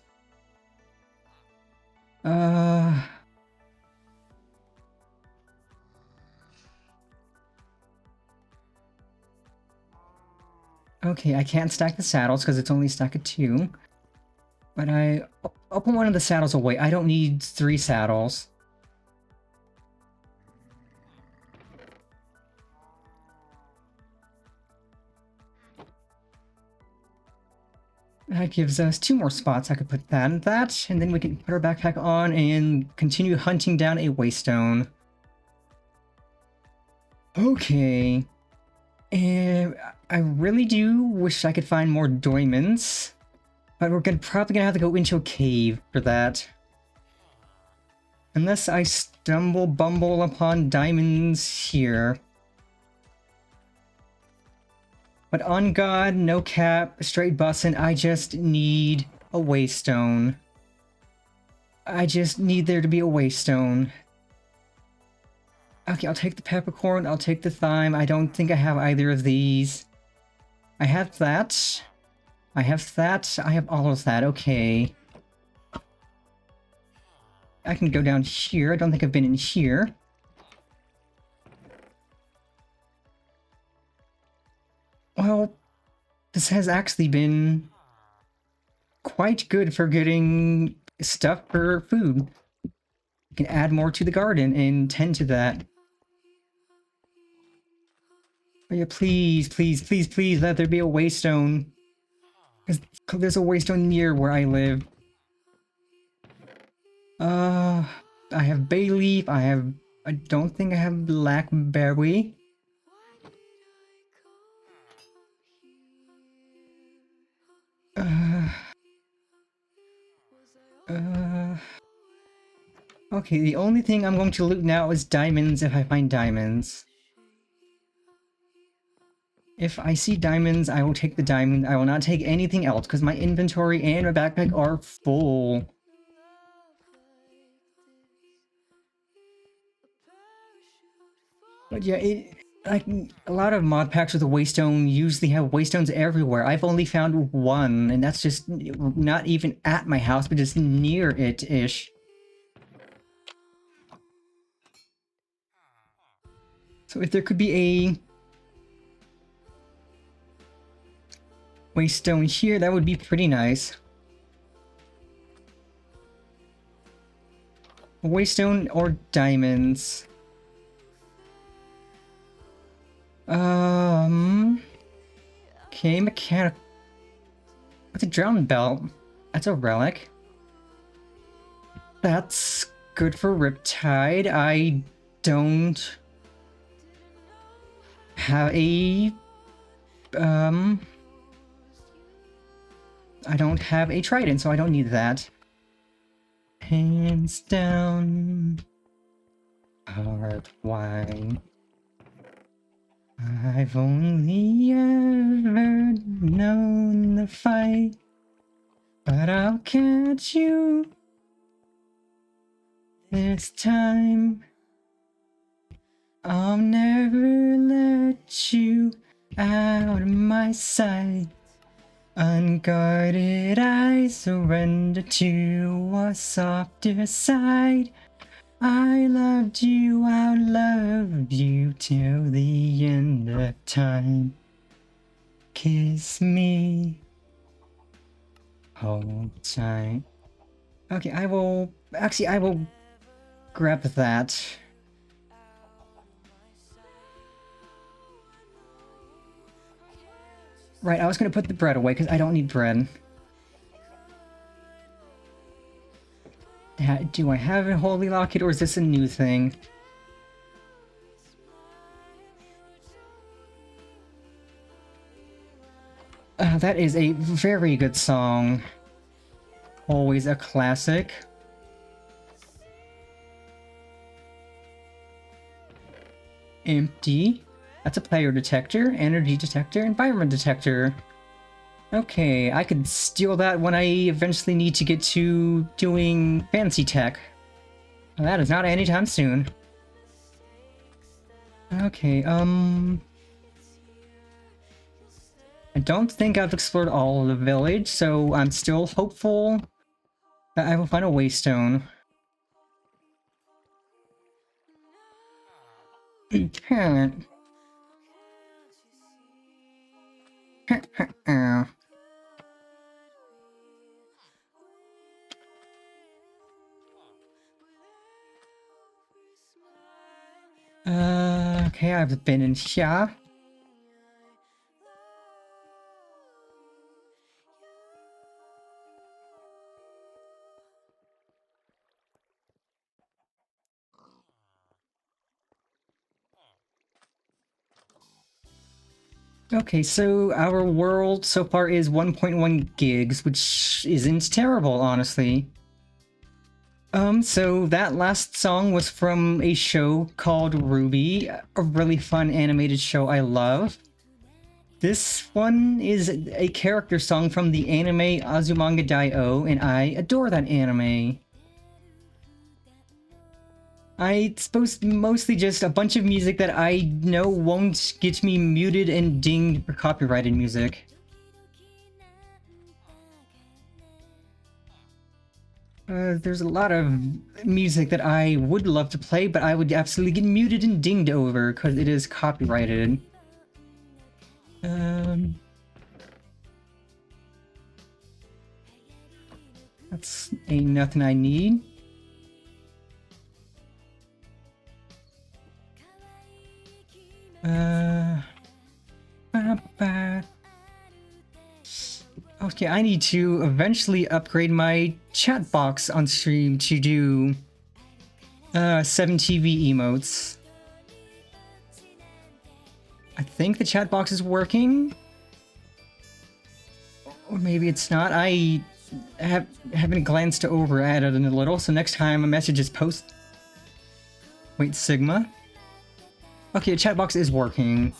Okay, I can't stack the saddles because it's only a stack of 2. But I'll put one of the saddles away. I don't need 3 saddles. That gives us 2 more spots. I could put that and that, and then we can put our backpack on and continue hunting down a waystone. Okay. And I really do wish I could find more diamonds, but we're probably gonna have to go into a cave for that. Unless I bumble upon diamonds here. But on God, no cap, straight bussin', I just need a waystone. I just need there to be a waystone. Okay, I'll take the peppercorn, I'll take the thyme. I don't think I have either of these. I have that. I have that. I have all of that. Okay. I can go down here. I don't think I've been in here. Well, this has actually been quite good for getting stuff for food. You can add more to the garden and tend to that. Oh yeah, please, please, please, please let there be a waystone. Because there's a waystone near where I live. I have bay leaf, I don't think I have blackberry. Okay, the only thing I'm going to loot now is diamonds if I find diamonds. If I see diamonds, I will take the diamond. I will not take anything else because my inventory and my backpack are full. But yeah, like a lot of mod packs with a waystone usually have waystones everywhere. I've only found one, and that's just not even at my house, but just near it-ish. So if there could be a waystone here, that would be pretty nice. Waystone or diamonds. Okay, mechanic. What's a drown belt? That's a relic. That's good for Riptide. I don't have a I don't have a trident, so I don't need that. Hands down, hard wine. I've only ever known the fight, but I'll catch you this time. I'll never let you out of my sight. Unguarded, I surrender to a softer side. I loved you, I'll love you till the end of time. Kiss me, hold tight. Okay, I will grab that. Right, I was gonna put the bread away because I don't need bread. Do I have a holy locket or is this a new thing? That is a very good song. Always a classic. Empty. That's a player detector, energy detector, environment detector. Okay, I could steal that when I eventually need to get to doing fancy tech. Well, that is not anytime soon. Okay, I don't think I've explored all of the village, so I'm still hopeful that I will find a waystone. Can't. Okay, I've been in here. Okay, so our world so far is 1.1 gigs, which isn't terrible, honestly. So that last song was from a show called Ruby, a really fun animated show I love. This one is a character song from the anime Azumanga Daioh, and I adore that anime. I suppose mostly just a bunch of music that I know won't get me muted and dinged for copyrighted music. There's a lot of music that I would love to play, but I would absolutely get muted and dinged over because it is copyrighted. That's ain't nothing I need. Okay, I need to eventually upgrade my chat box on stream to do 7 TV emotes. I think the chat box is working. Or maybe it's not. I haven't glanced over at it in a little, so next time a message is post... Wait, Sigma? Okay, the chat box is working.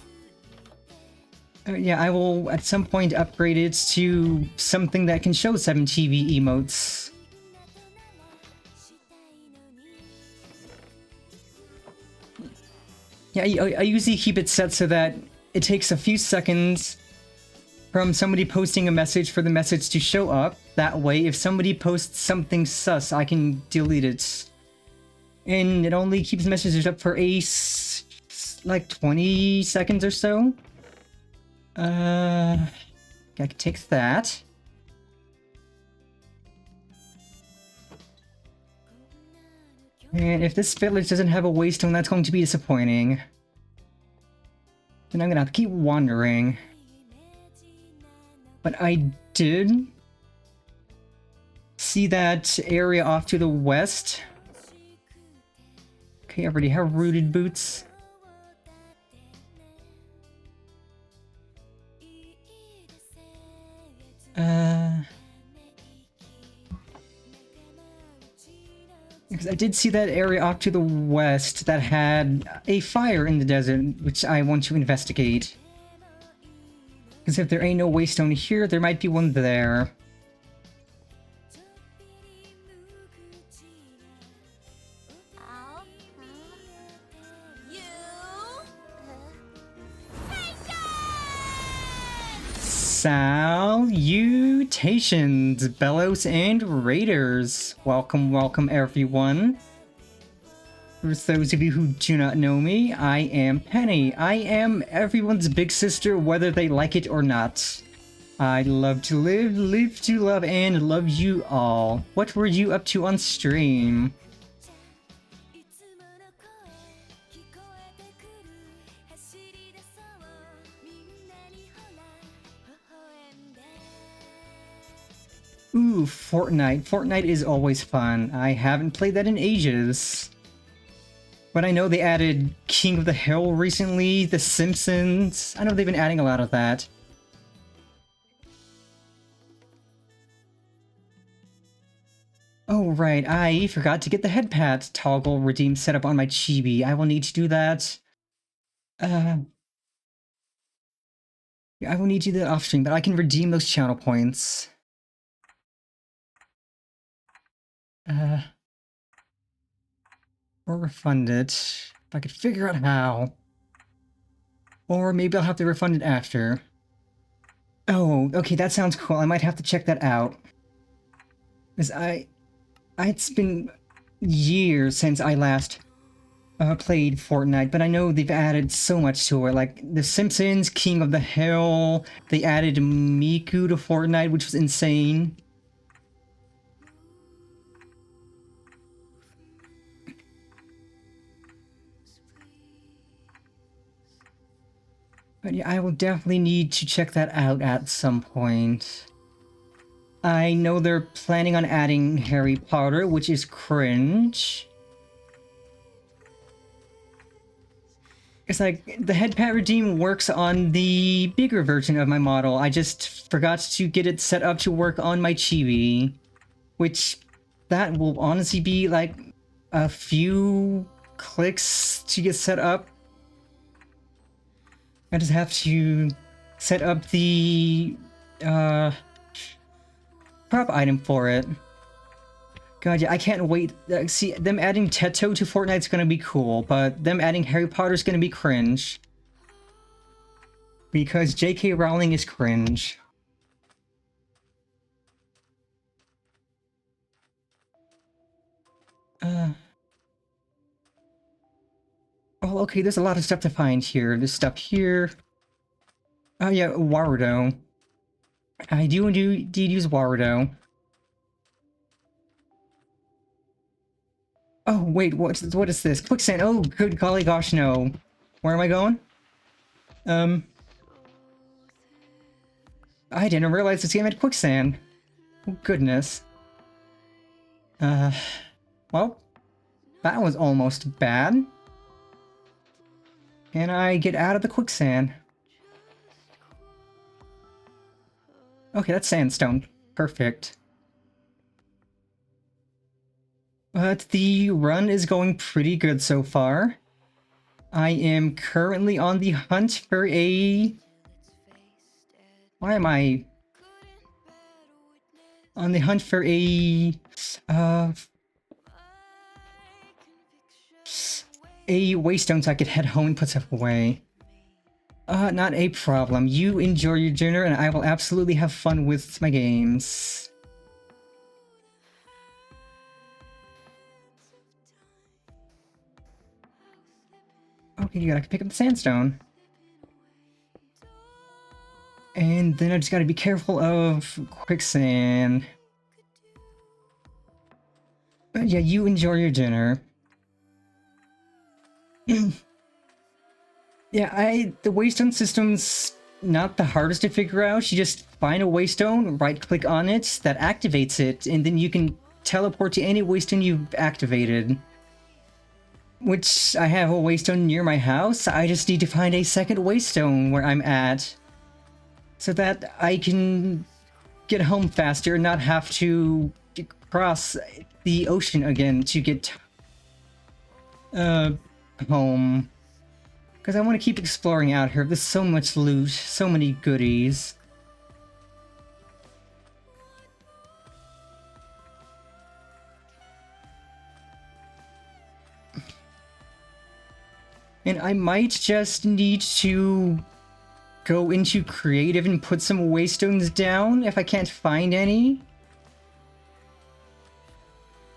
Yeah, I will at some point upgrade it to something that can show 7 TV emotes. Yeah, I usually keep it set so that it takes a few seconds from somebody posting a message for the message to show up. That way, if somebody posts something sus, I can delete it. And it only keeps messages up for like 20 seconds or so. I can take that. And if this village doesn't have a waystone, that's going to be disappointing. Then I'm gonna have to keep wandering. But I did see that area off to the west. Okay, I already have rooted boots. Because I did see that area off to the west that had a fire in the desert, which I want to investigate. Because if there ain't no waystone here, there might be one there. Salutations, Bellows and Raiders! Welcome, welcome everyone. For those of you who do not know me, I am Penny. I am everyone's big sister, whether they like it or not. I love to live, live to love, and love you all. What were you up to on stream? Ooh, Fortnite. Fortnite is always fun. I haven't played that in ages. But I know they added King of the Hill recently, The Simpsons. I know they've been adding a lot of that. Oh right, I forgot to get the head pat toggle redeem set up on my chibi. I will need to do that. I will need to do that off stream, but I can redeem those channel points. Or refund it, if I could figure out how. Or maybe I'll have to refund it after. Oh, okay, that sounds cool. I might have to check that out. Because it's been years since I last played Fortnite, but I know they've added so much to it. Like The Simpsons, King of the Hill, they added Miku to Fortnite, which was insane. But yeah, I will definitely need to check that out at some point. I know they're planning on adding Harry Potter, which is cringe. It's like, the head pat redeem works on the bigger version of my model. I just forgot to get it set up to work on my chibi. Which, that will honestly be like a few clicks to get set up. I just have to set up the prop item for it. God, yeah, I can't wait. See, them adding Teto to Fortnite's gonna be cool, but them adding Harry Potter's gonna be cringe. Because J.K. Rowling is cringe. Oh, okay, there's a lot of stuff to find here. There's stuff here. Oh yeah, Warudo. I do indeed use Warudo. Oh wait, what is this? Quicksand. Oh, good golly gosh, no. Where am I going? I didn't realize this game had quicksand. Oh, goodness. Well, that was almost bad. Can I get out of the quicksand? Okay, that's sandstone. Perfect. But the run is going pretty good so far. I am currently on the hunt for a... Why am I... On the hunt for a waystone so I could head home and put stuff away. Not a problem. You enjoy your dinner and I will absolutely have fun with my games. Okay, you gotta pick up the sandstone. And then I just gotta be careful of quicksand. But yeah, you enjoy your dinner. Yeah, the waystone system's not the hardest to figure out. You just find a waystone, right-click on it, that activates it, and then you can teleport to any waystone you've activated. Which, I have a waystone near my house, I just need to find a second waystone where I'm at. So that I can get home faster and not have to cross the ocean again to get home. Because I want to keep exploring out here. There's so much loot, so many goodies. And I might just need to go into creative and put some waystones down if I can't find any.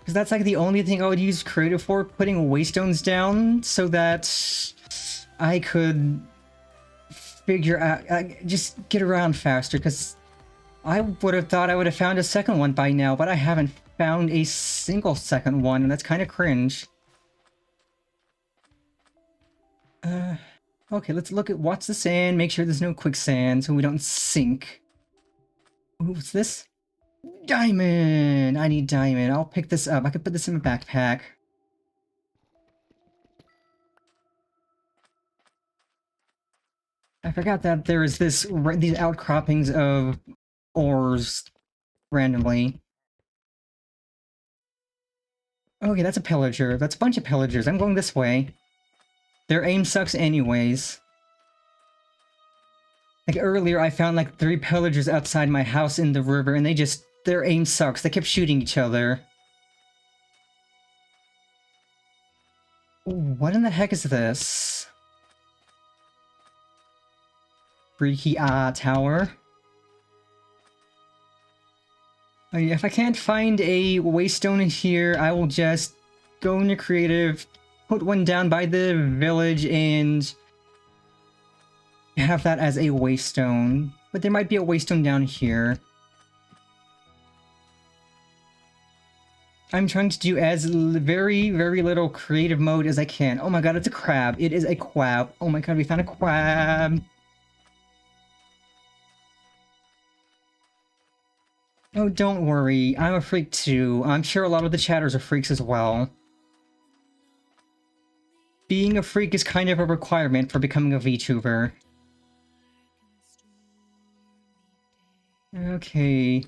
Because that's like the only thing I would use creative for, putting waystones down so that I could figure out, just get around faster, because I would have thought I would have found a second one by now, but I haven't found a single second one, and that's kind of cringe. Okay, let's watch the sand, make sure there's no quicksand so we don't sink. Ooh, what's this? Diamond! I need diamond. I'll pick this up. I could put this in my backpack. I forgot that there is these outcroppings of ores randomly. Okay, that's a pillager. That's a bunch of pillagers. I'm going this way. Their aim sucks anyways. Like earlier, I found like 3 pillagers outside my house in the river, and their aim sucks. They kept shooting each other. What in the heck is this? Freaky tower. If I can't find a waystone in here, I will just go into creative, put one down by the village, and have that as a waystone. But there might be a waystone down here. I'm trying to do as very, very little creative mode as I can. Oh my god, it's a crab. It is a quab. Oh my god, we found a quab. Oh, don't worry. I'm a freak too. I'm sure a lot of the chatters are freaks as well. Being a freak is kind of a requirement for becoming a VTuber. Okay.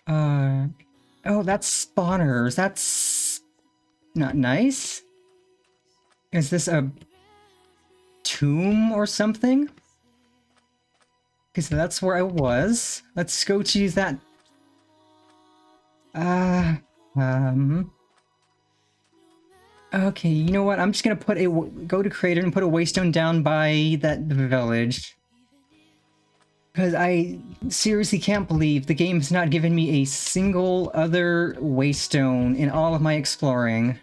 Oh, that's spawners. That's not nice. Is this a tomb or something? Okay, so that's where I was. Let's go choose that. Okay, you know what? I'm just gonna go to creator and put a waystone down by the village. Because I seriously can't believe the game has not given me a single other waystone in all of my exploring.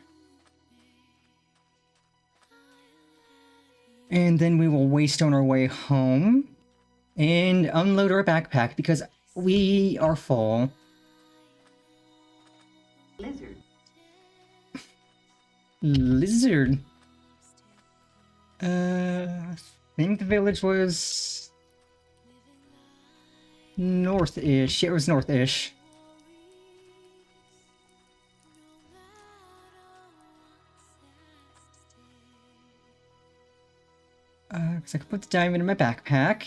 And then we will waystone our way home and unload our backpack because we are full. Lizard. Lizard. I think the village was north-ish. Yeah, it was north-ish. Because I can put the diamond in my backpack.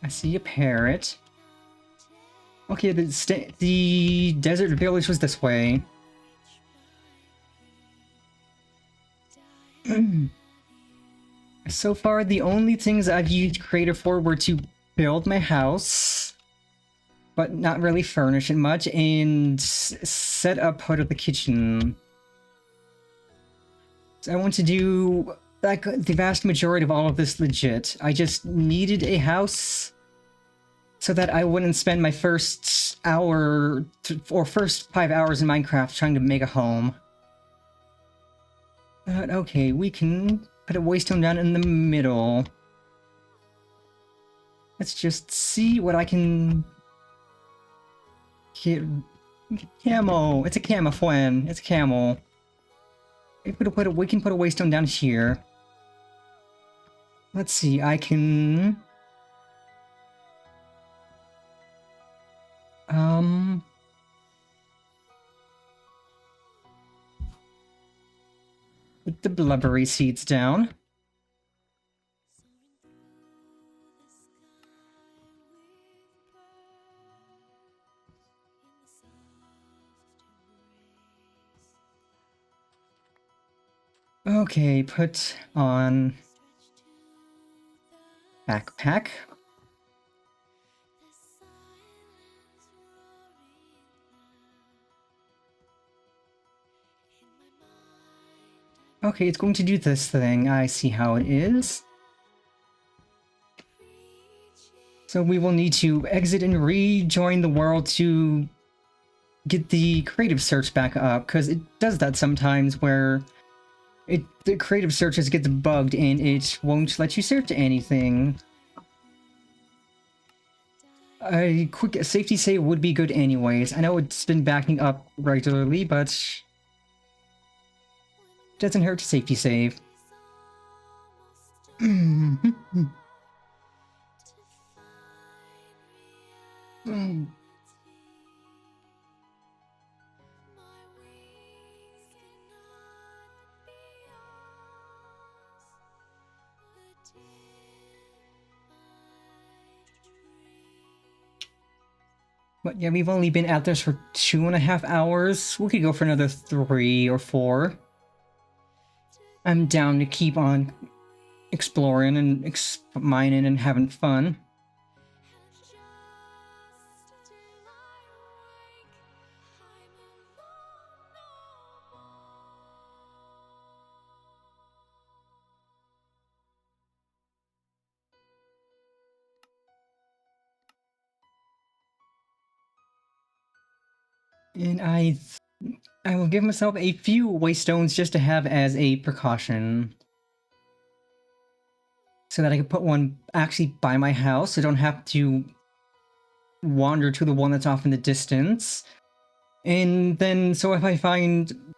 I see a parrot. Okay, the desert village was this way. So far, the only things I've used creative for were to build my house, but not really furnish it much, and set up part of the kitchen. So I want to do like the vast majority of all of this legit. I just needed a house so that I wouldn't spend my first hour or first 5 hours in Minecraft trying to make a home. But okay, we can put a waystone down in the middle. Let's just see what I can get. Camo! It's a camouflage. It's a camel. We can put a waystone down here. Let's see, I can... Put the blubbery seeds down. Okay, put on backpack. Okay, it's going to do this thing. I see how it is. So we will need to exit and rejoin the world to get the creative search back up, because it does that sometimes where the creative searches get bugged and it won't let you search anything. A quick safety save would be good anyways. I know it's been backing up regularly, but Doesn't hurt to safety save. But yeah, we've only been at this for 2.5 hours. We could go for another 3 or 4. I'm down to keep on exploring and mining and having fun. And I will give myself a few waystones just to have as a precaution. So that I can put one actually by my house, so I don't have to wander to the one that's off in the distance. And then, so if I find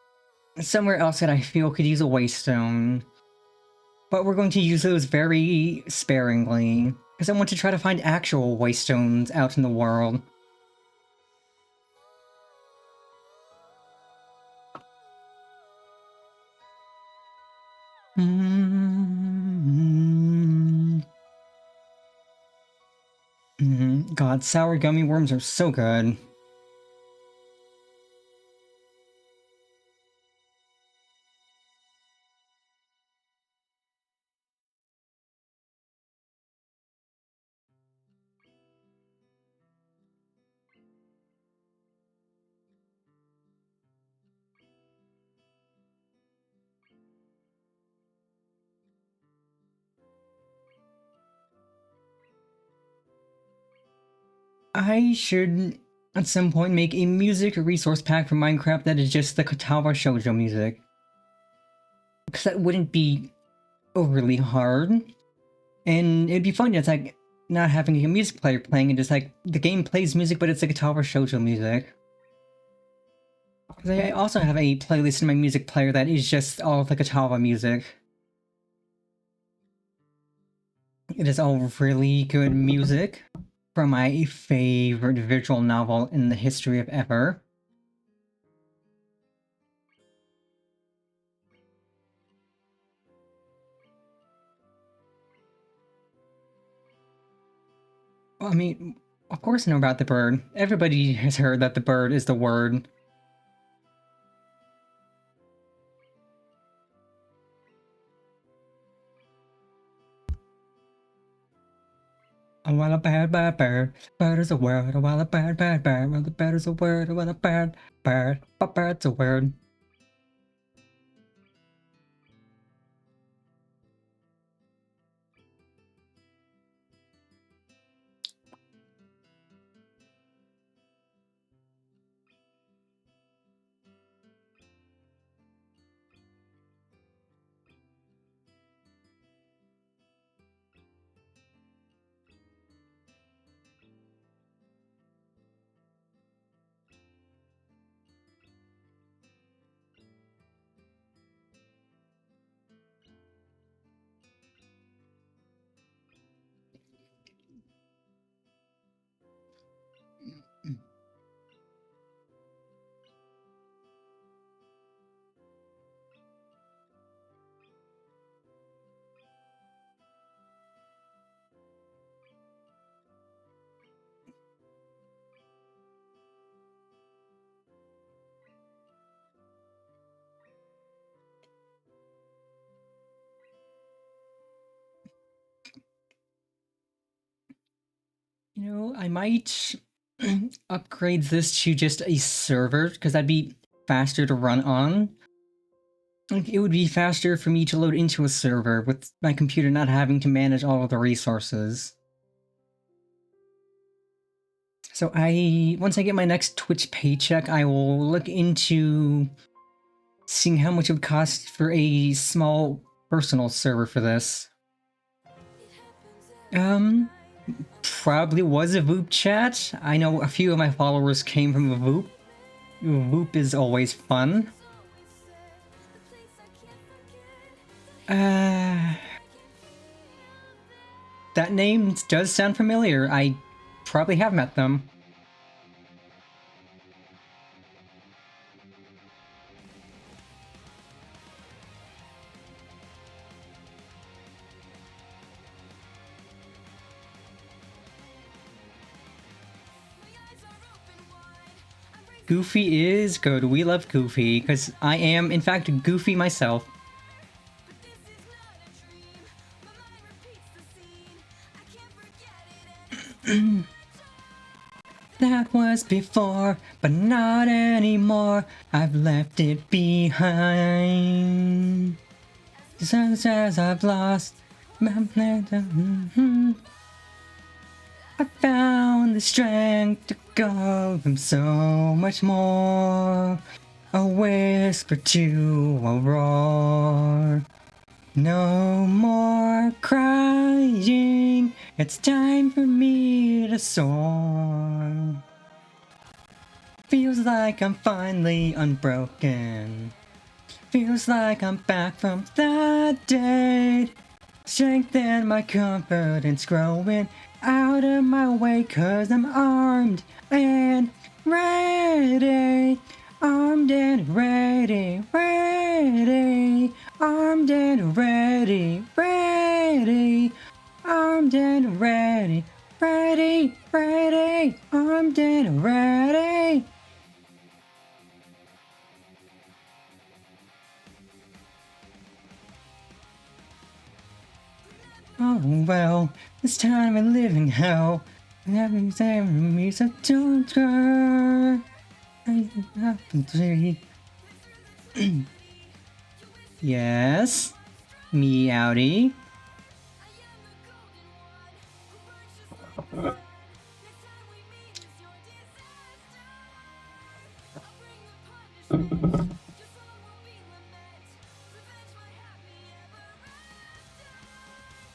somewhere else that I feel could use a waystone, but we're going to use those very sparingly, because I want to try to find actual waystones out in the world. God, sour gummy worms are so good. I should, at some point, make a music resource pack for Minecraft that is just the Katawa Shoujo music. Because that wouldn't be overly hard. And it'd be fun, it's like, not having a music player playing and just like, the game plays music, but it's the Katawa Shoujo music. Because I also have a playlist in my music player that is just all of the Katawa music. It is all really good music from my favorite visual novel in the history of ever. Well, I mean, of course I know about the bird. Everybody has heard that the bird is the word. Oh, well, a bad bird. Bird is a word. Oh, well, a bad bird. Well, the bird is a word. Oh, well, a bad bird. But bird's a word. You know, I might upgrade this to just a server, because that'd be faster to run on. Like, it would be faster for me to load into a server with my computer not having to manage all of the resources. So once I get my next Twitch paycheck, I will look into seeing how much it would cost for a small personal server for this. Probably was a Voop chat. I know a few of my followers came from a Voop. Voop is always fun. That name does sound familiar. I probably have met them. Goofy is good. We love Goofy, because I am, in fact, Goofy myself. That was before, but not anymore. I've left it behind. Since as I've lost, I found the strength to go from so much more. A whisper to a roar. No more crying, it's time for me to soar. Feels like I'm finally unbroken. Feels like I'm back from the dead. Strength and my confidence growing out of my way, 'cause I'm armed and ready. Armed and ready, ready. Armed and ready, ready. Armed and ready, ready, ready. Armed and ready. Oh well, this time I live in hell. And everything me, so don't cry. I happen to Yes? Meowdy?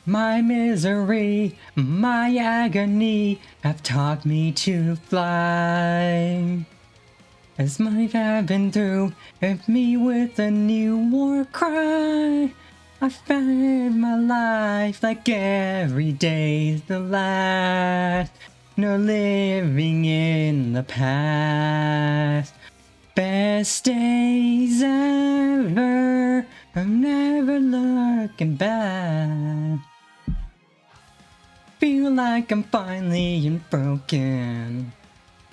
My misery, my agony have taught me to fly. As life I've been through, hit me with a new war cry. I find my life like every day's the last. No living in the past. Best days ever. I'm never looking back. Feel like I'm finally unbroken.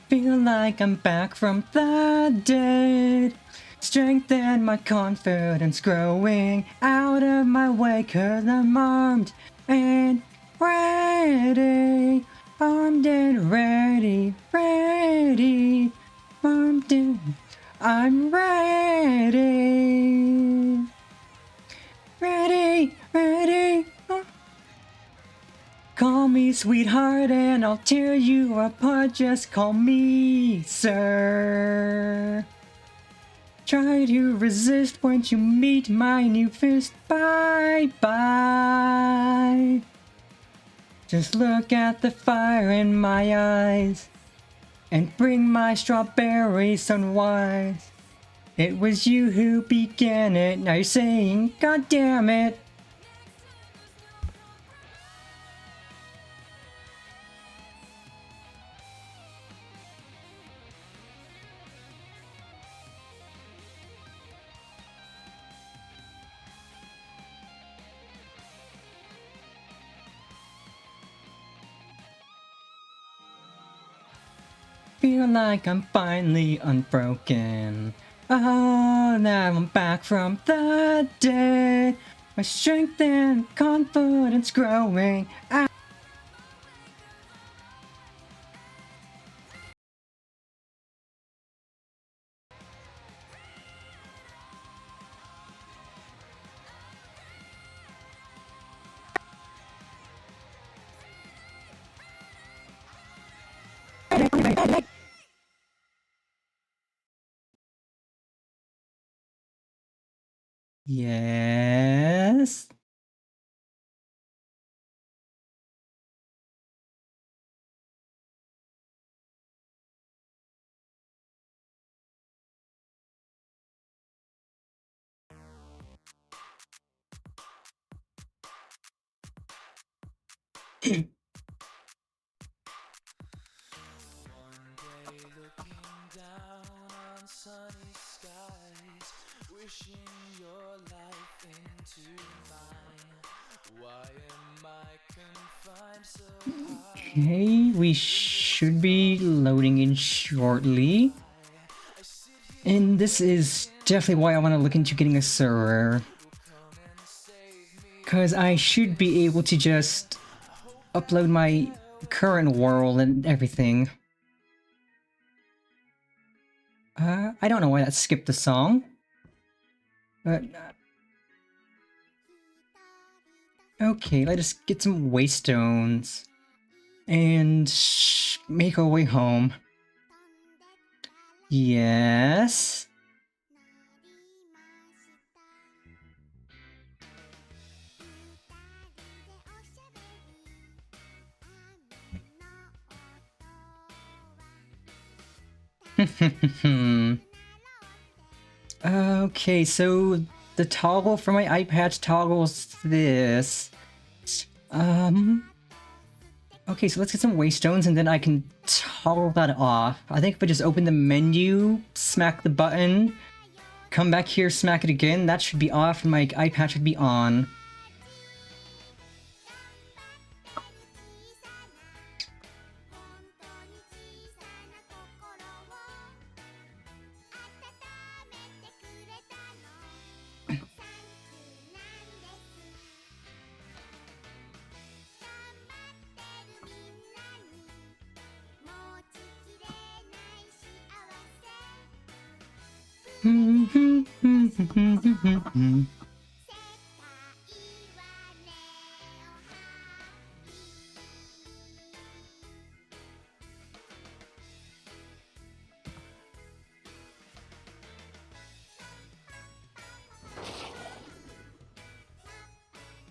Feel like I'm back from the dead. Strength and my confidence growing out of my way, 'cause I'm armed and ready. Armed and ready, ready. Armed and I'm ready. Ready, ready. Call me sweetheart and I'll tear you apart. Just call me sir. Try to resist once you meet my new fist. Bye bye. Just look at the fire in my eyes and bring my strawberry sunwise. It was you who began it. Now you're saying, God damn it. Feel like I'm finally unbroken. Oh, now I'm back from the dead. My strength and confidence growing. Yes. Okay, we should be loading in shortly. And this is definitely why I want to look into getting a server. Because I should be able to just upload my current world and everything. I don't know why that skipped the song. But... okay, let us get some waystones. And make our way home. Yes. Okay, so the toggle for my eye patch toggles this. Okay, so let's get some waystones and then I can toggle that off. I think if I just open the menu, smack the button, come back here, smack it again, that should be off and my eye patch should be on.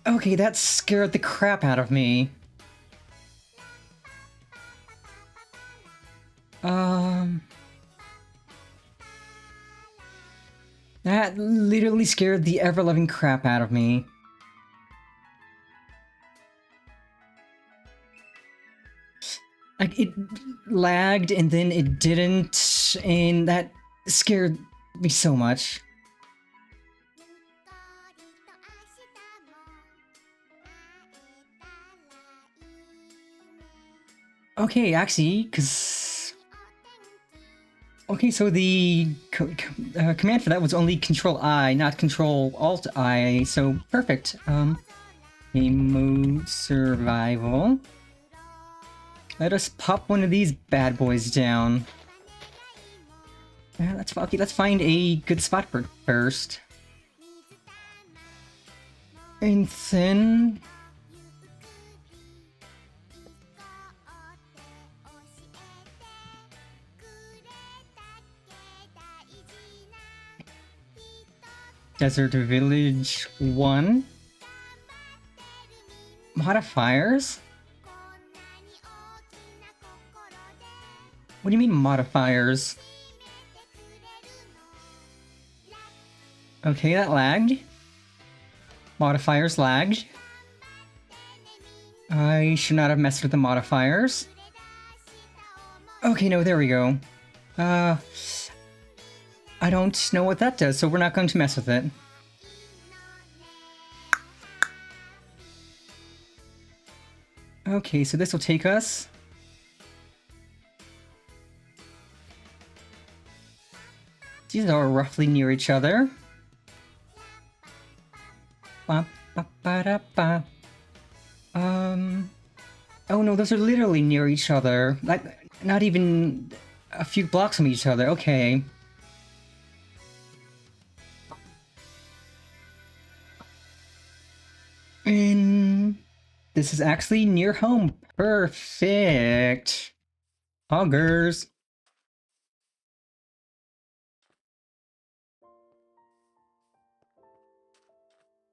Okay, that scared the crap out of me. That literally scared the ever-loving crap out of me. Like, it lagged and then it didn't, and that scared me so much. Okay, actually, because... okay, so the command for that was only Control-I, not Control-Alt-I, so perfect. Game mode survival. Let us pop one of these bad boys down. Yeah, let's find a good spot for it first. And then... Desert Village 1. Modifiers? What do you mean modifiers? Okay, that lagged. Modifiers lagged. I should not have messed with the modifiers. Okay, no, there we go. I don't know what that does, so we're not going to mess with it. Okay, so this will take us... these are roughly near each other. Ba, ba, ba, da, ba. Oh no, those are literally near each other. Like, not even a few blocks from each other. Okay. And this is actually near home. Perfect. Hoggers.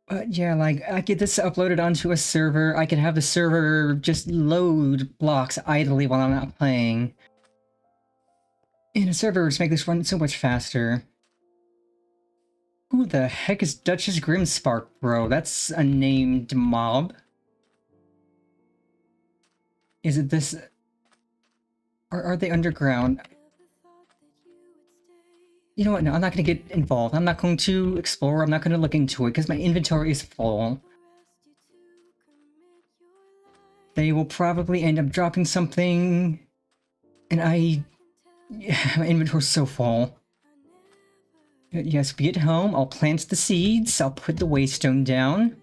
But yeah, like, I get this uploaded onto a server, I can have the server just load blocks idly while I'm not playing. And a server would make this run so much faster. Who the heck is Duchess Grimspark, bro? That's a named mob. Is it this? Or are they underground? You know what? No, I'm not going to get involved. I'm not going to explore. I'm not going to look into it because my inventory is full. They will probably end up dropping something, and my inventory's so full. Yes, be at home. I'll plant the seeds. I'll put the waystone down.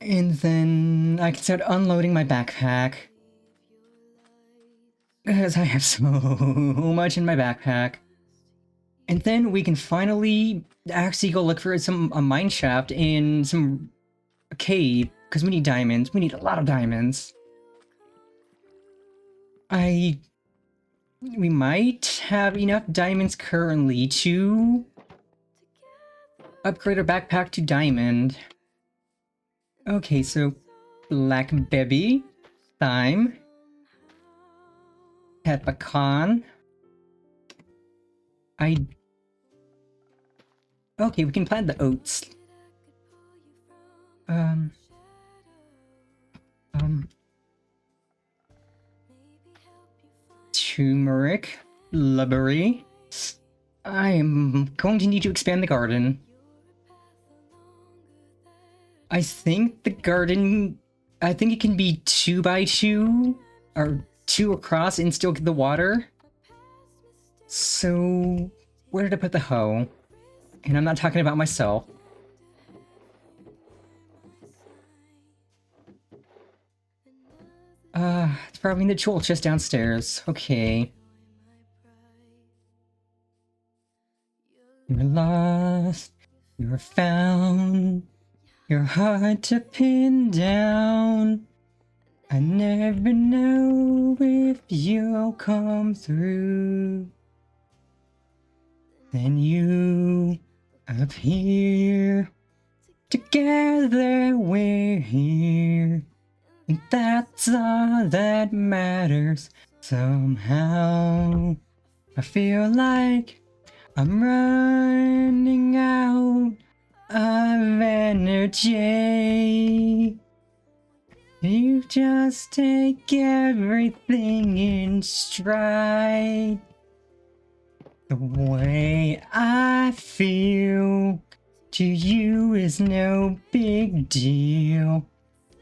And then I can start unloading my backpack. Because I have so much in my backpack. And then we can finally actually go look for a mine shaft in some cave. Because we need diamonds. We need a lot of diamonds. We might have enough diamonds currently to upgrade our backpack to diamond. Okay, so black baby, thyme, peppercorn. Okay, we can plant the oats. Turmeric, blueberry. I am going to need to expand the garden. I think it can be 2x2 or 2 across and still get the water. So where did I put the hoe? And I'm not talking about myself. It's probably in the tool chest downstairs. Okay. You're lost. You're found. You're hard to pin down. I never know if you'll come through. Then you appear. Together we're here. And that's all that matters. Somehow I feel like I'm running out of energy. You just take everything in stride. The way I feel to you is no big deal.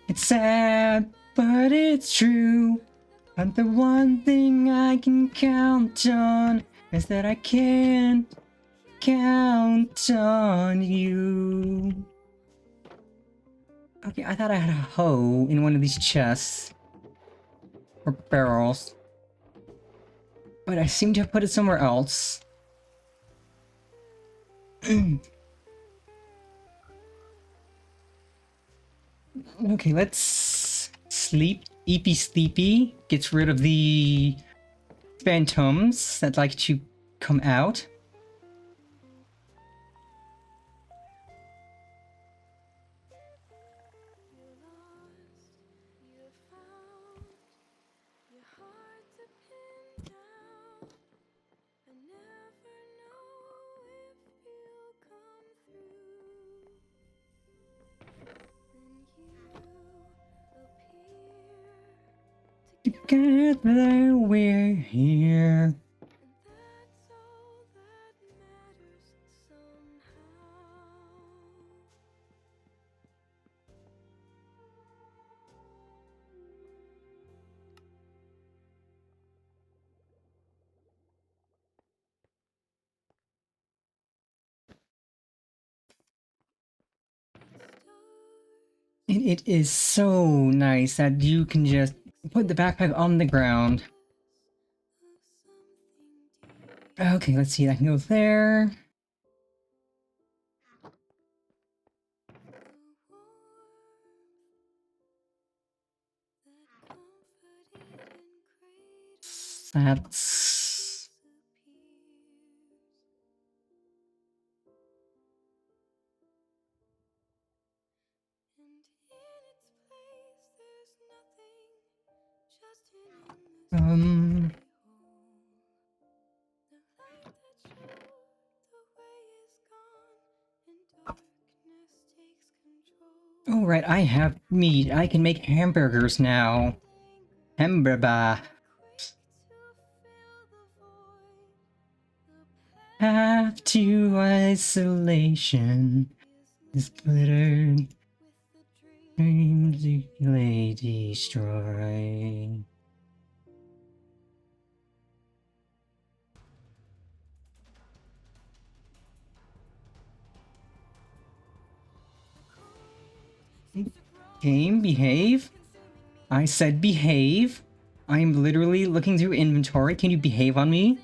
It's sad, but it's true. But the one thing I can count on is that I can't count on you. Okay, I thought I had a hoe in one of these chests. Or barrels. But I seem to have put it somewhere else. Okay, let's sleep. Eepy Sleepy gets rid of the phantoms that like to come out. Together we're here. And it is so nice that you can just put the backpack on the ground. Okay, let's see. I can go there. That's... Alright, I have meat. I can make hamburgers now. Hamburger. Path to isolation is glittered. Dreams you lay destroy. Game, behave? I said behave? I'm literally looking through inventory. Can you behave on me?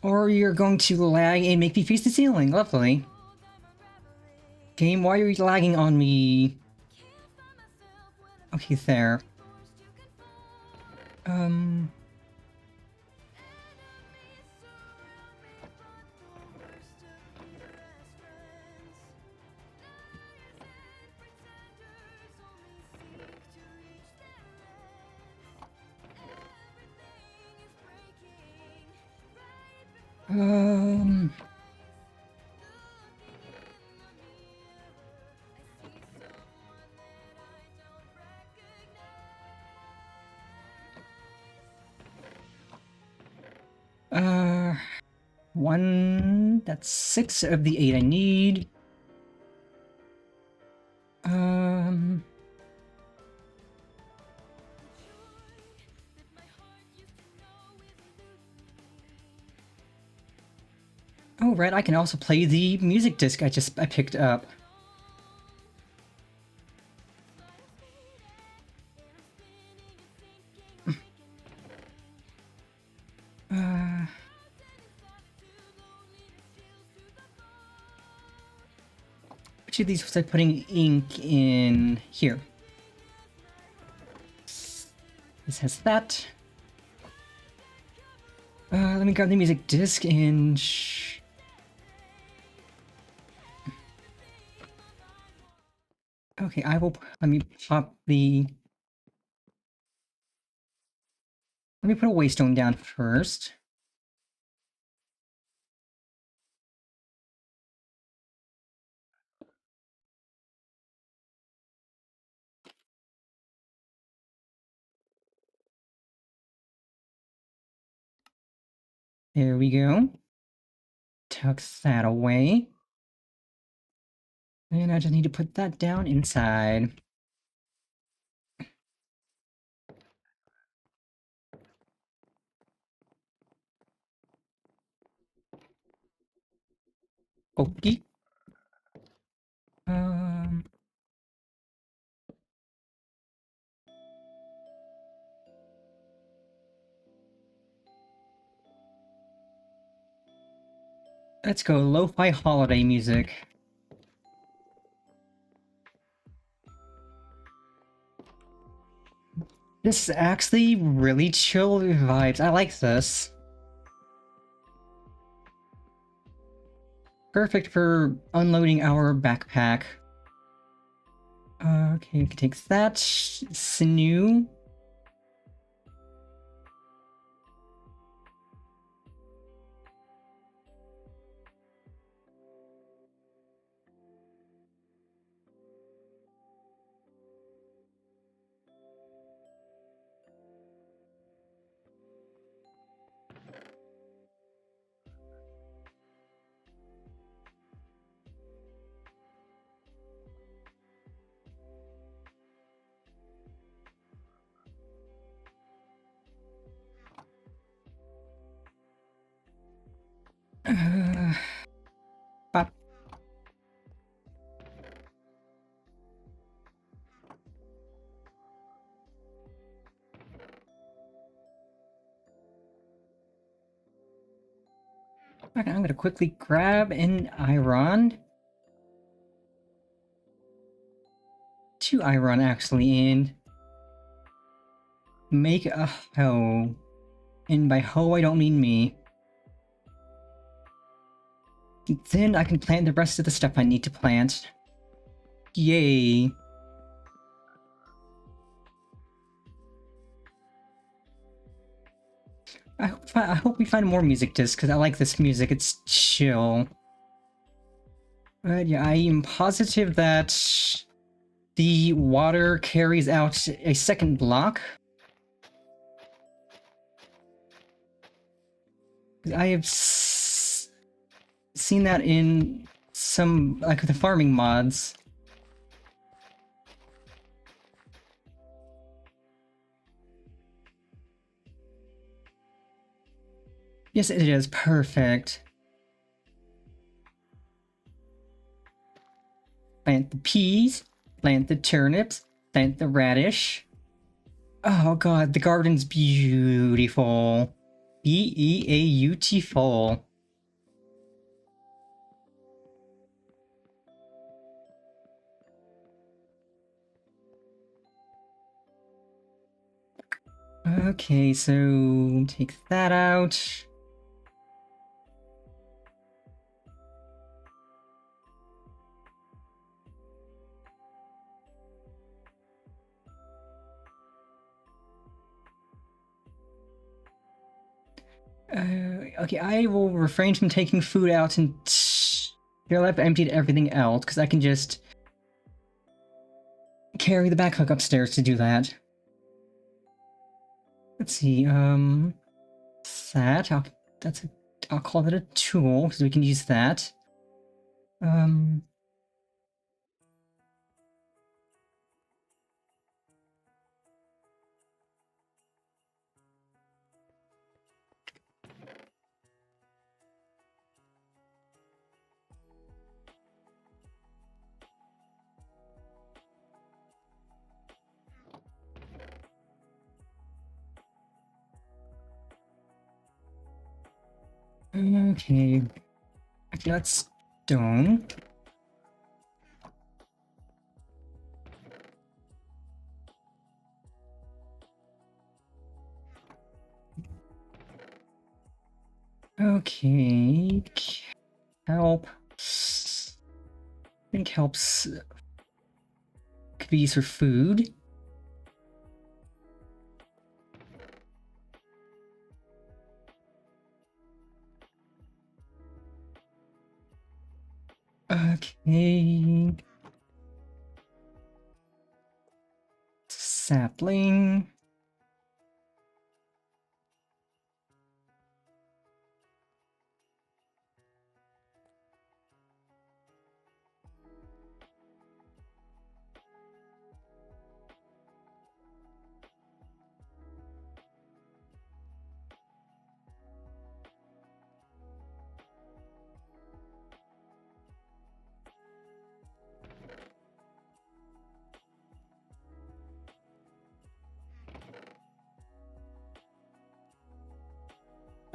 Or you're going to lag and make me face the ceiling. Lovely. Game, why are you lagging on me? Okay, there. Um... One... That's 6 of the 8 I need. Oh, right, I can also play the music disc I picked up. Which of these was I putting ink in here? This has that. Let me grab the music disc and... Okay, I will... Let me pop the... Let me put a waystone down first. There we go. Tuck that away. And I just need to put that down inside. Okay. Let's go lo-fi holiday music. This is actually really chill vibes. I like this. Perfect for unloading our backpack. Okay, we can take that. Sinew. Bop. Okay, I'm gonna quickly grab an iron. 2 iron actually, and make a hoe. And by hoe I don't mean me. Then I can plant the rest of the stuff I need to plant. Yay. I hope we find more music discs, because I like this music, it's chill. But yeah, I am positive that the water carries out a second block. I have seen that in some, like, the farming mods. Yes, it is. Perfect. Plant the peas, plant the turnips, plant the radish. Oh god, the garden's beautiful. Beautiful. Okay, so take that out. Okay, I will refrain from taking food out until I've emptied everything out, because I can just carry the backhook upstairs to do that. Let's see, that, I'll call that a tool, because we can use that. Okay, that's stone. Okay, help. I think helps could be used for food. Okay. Sapling.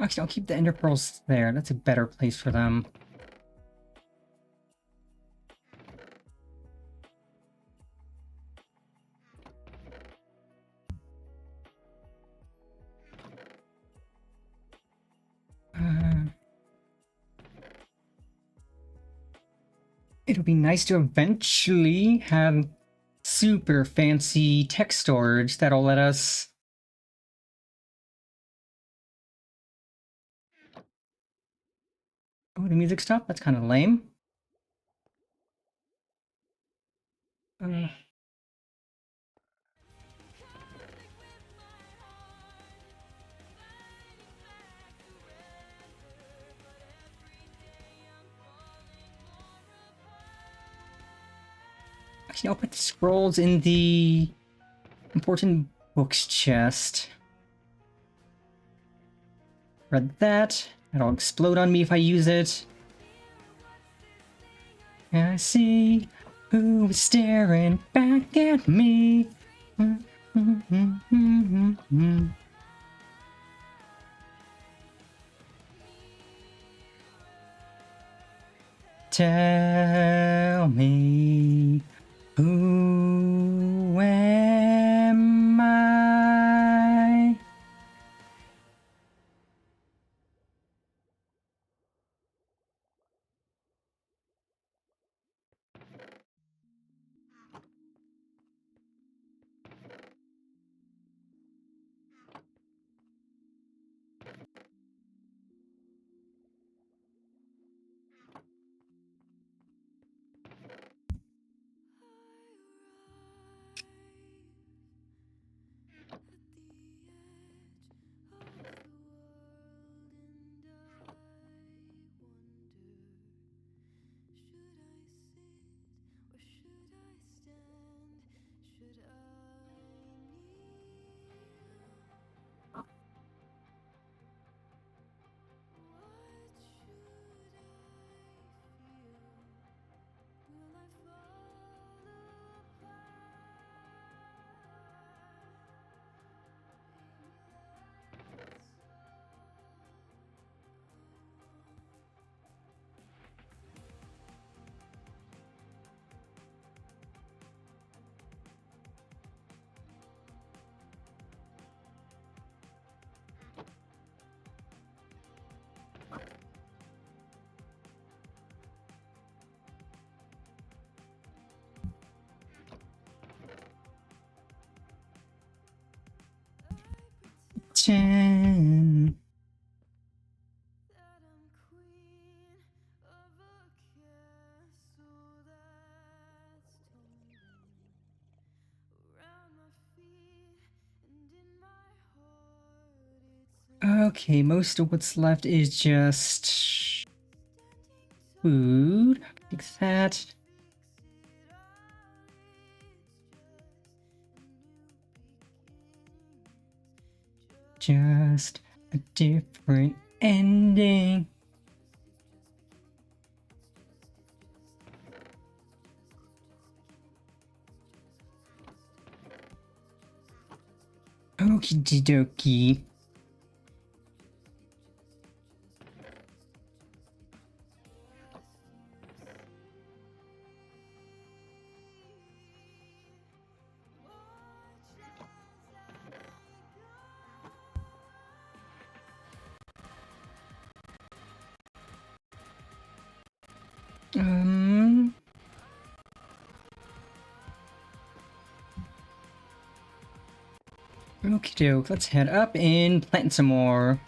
Actually, I'll keep the ender pearls there. That's a better place for them. It'll be nice to eventually have super fancy text storage that'll let us... Oh, the music stopped? That's kind of lame. Actually, I'll put the scrolls in the important books chest. Read that. It'll explode on me if I use it. I see who is staring back at me. Tell me, who am I? 10. that I'm queen of a castle that's tumbling around my feet and in my heart. It's Okay, most of what's left is just food. Take that. Just a different ending. Okie dokie. Okie doke, let's head up and plant some more.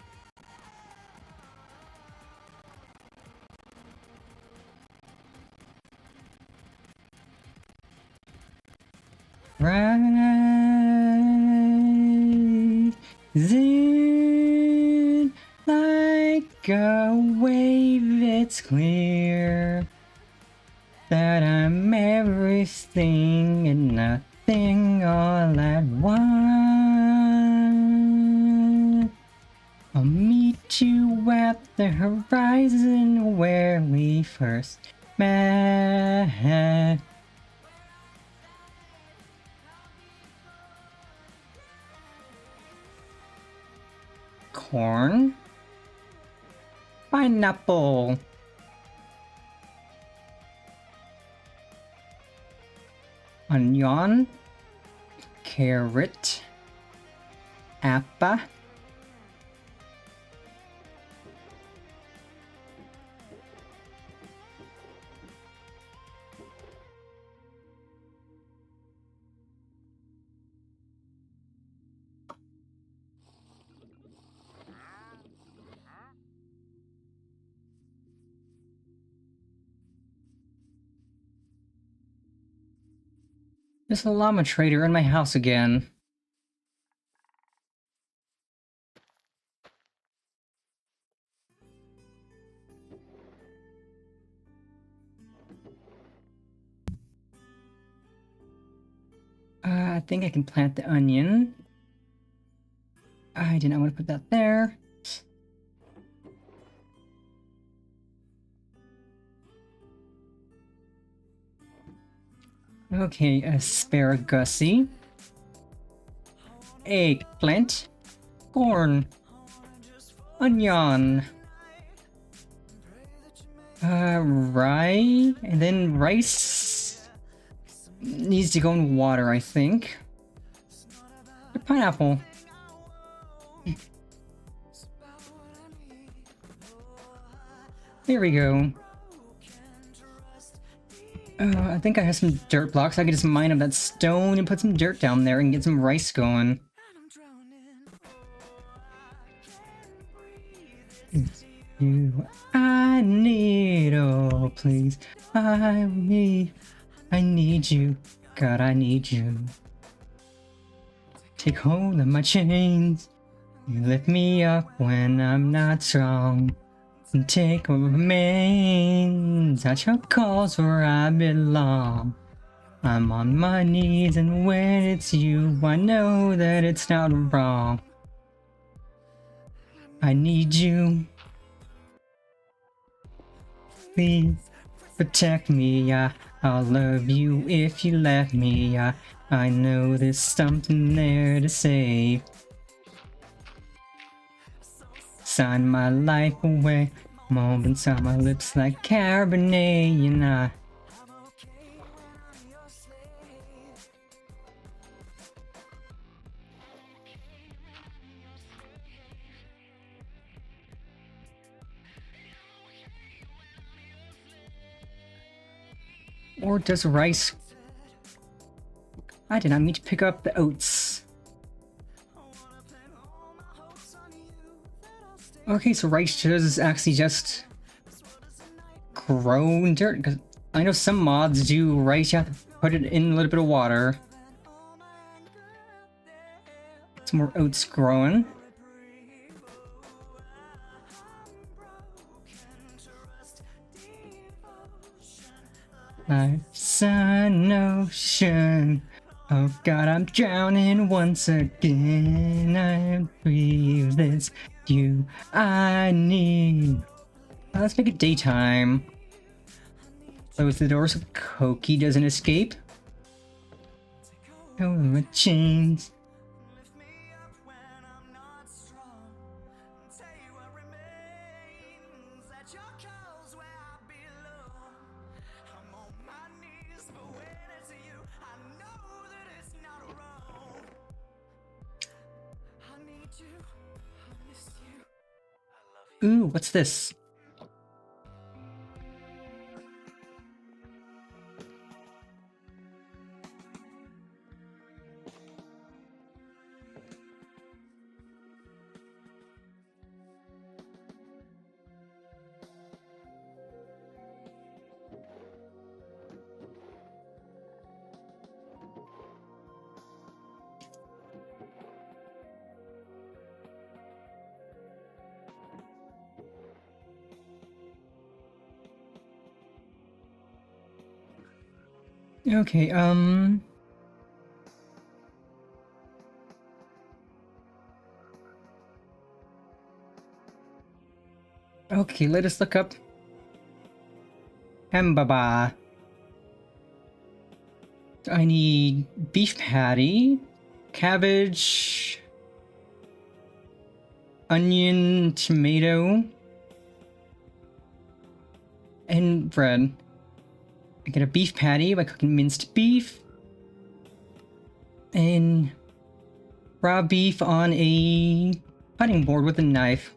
Rising like a wave, it's clear that I'm everything and nothing all at once. I'll meet you at the horizon where we first met. Corn, pineapple, onion, carrot, apple, there's a llama trader in my house again. I think I can plant the onion. I did not want to put that there. Okay, asparagus, eggplant, corn, onion, rye, and then rice needs to go in water, I think. The pineapple. There we go. I think I have some dirt blocks. I can just mine up that stone and put some dirt down there and get some rice going. It's you I need, oh please. I need you. God, I need you. Take hold of my chains. You lift me up when I'm not strong. And take remains at your cause where I belong. I'm on my knees, and when it's you, I know that it's not wrong. I need you. Please protect me. I'll love you if you let me. I know there's something there to save. Sign my life away. Moments on my lips like Cabernet, and I. Or does rice? I did not mean to pick up the oats. Okay, so rice does actually just grow in dirt. Because I know some mods do rice, you have to put it in a little bit of water. Some more oats growing. Life's an ocean. Oh God, I'm drowning once again. I breathe this you I need. Let's make it daytime. Close the door so Koki doesn't escape. Oh, my chains. Ooh, what's this? Okay, okay, let us look up Hambaba. I need beef patty, cabbage, onion, tomato, and bread. I get a beef patty by cooking minced beef, and raw beef on a cutting board with a knife.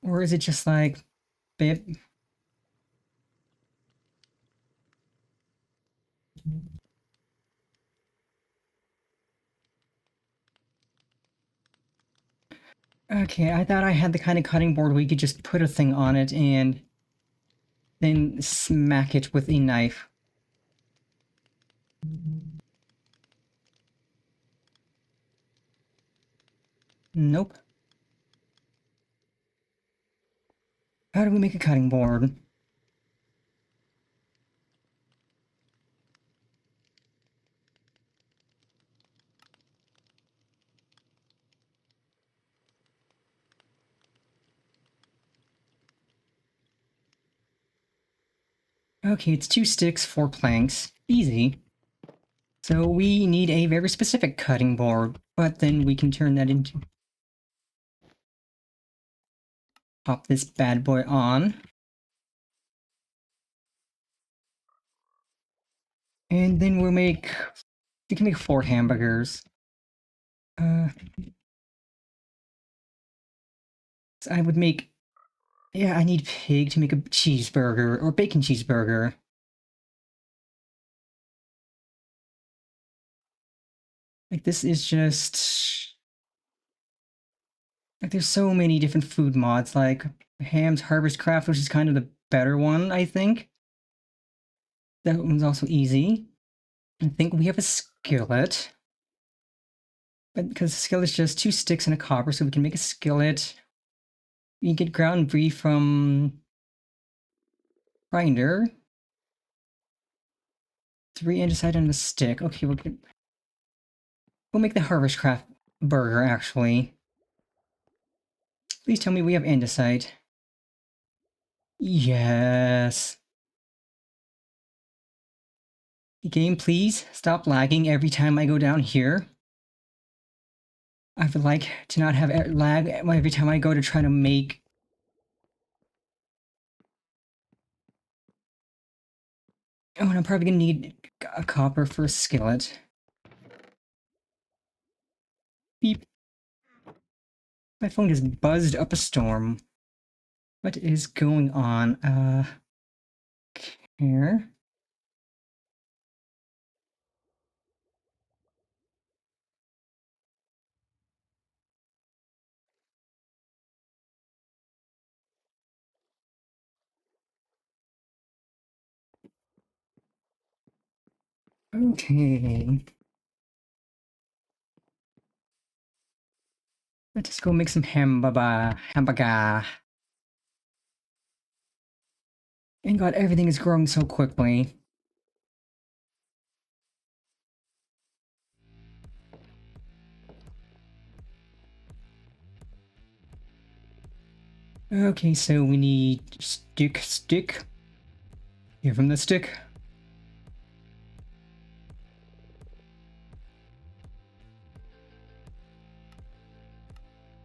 Or is it just like bit? Okay, I thought I had the kind of cutting board where you could just put a thing on it and then smack it with a knife. Nope. How do we make a cutting board? Okay, it's 2 sticks, 4 planks. Easy. So we need a very specific cutting board, but then we can turn that into... Pop this bad boy on. And then we'll make... We can make 4 hamburgers. So I would make... Yeah, I need pig to make a cheeseburger, or bacon cheeseburger. Like, this is just... Like, there's so many different food mods, like Ham's Harvest Craft, which is kind of the better one, I think. That one's also easy. I think we have a skillet. But because the skillet is just 2 sticks and a copper, so we can make a skillet. You get ground beef from grinder. 3 andesite on the stick. Okay, we'll make the Harvest Craft burger, actually. Please tell me we have andesite. Yes. Game, please stop lagging every time I go down here. I would like to not have lag every time I go to try to make Oh, and I'm probably gonna need a copper for a skillet. Beep. My phone just buzzed up a storm. What is going on? Here. Okay. Let's go make some hamburger. And God, everything is growing so quickly. Okay, so we need stick. Here from the stick.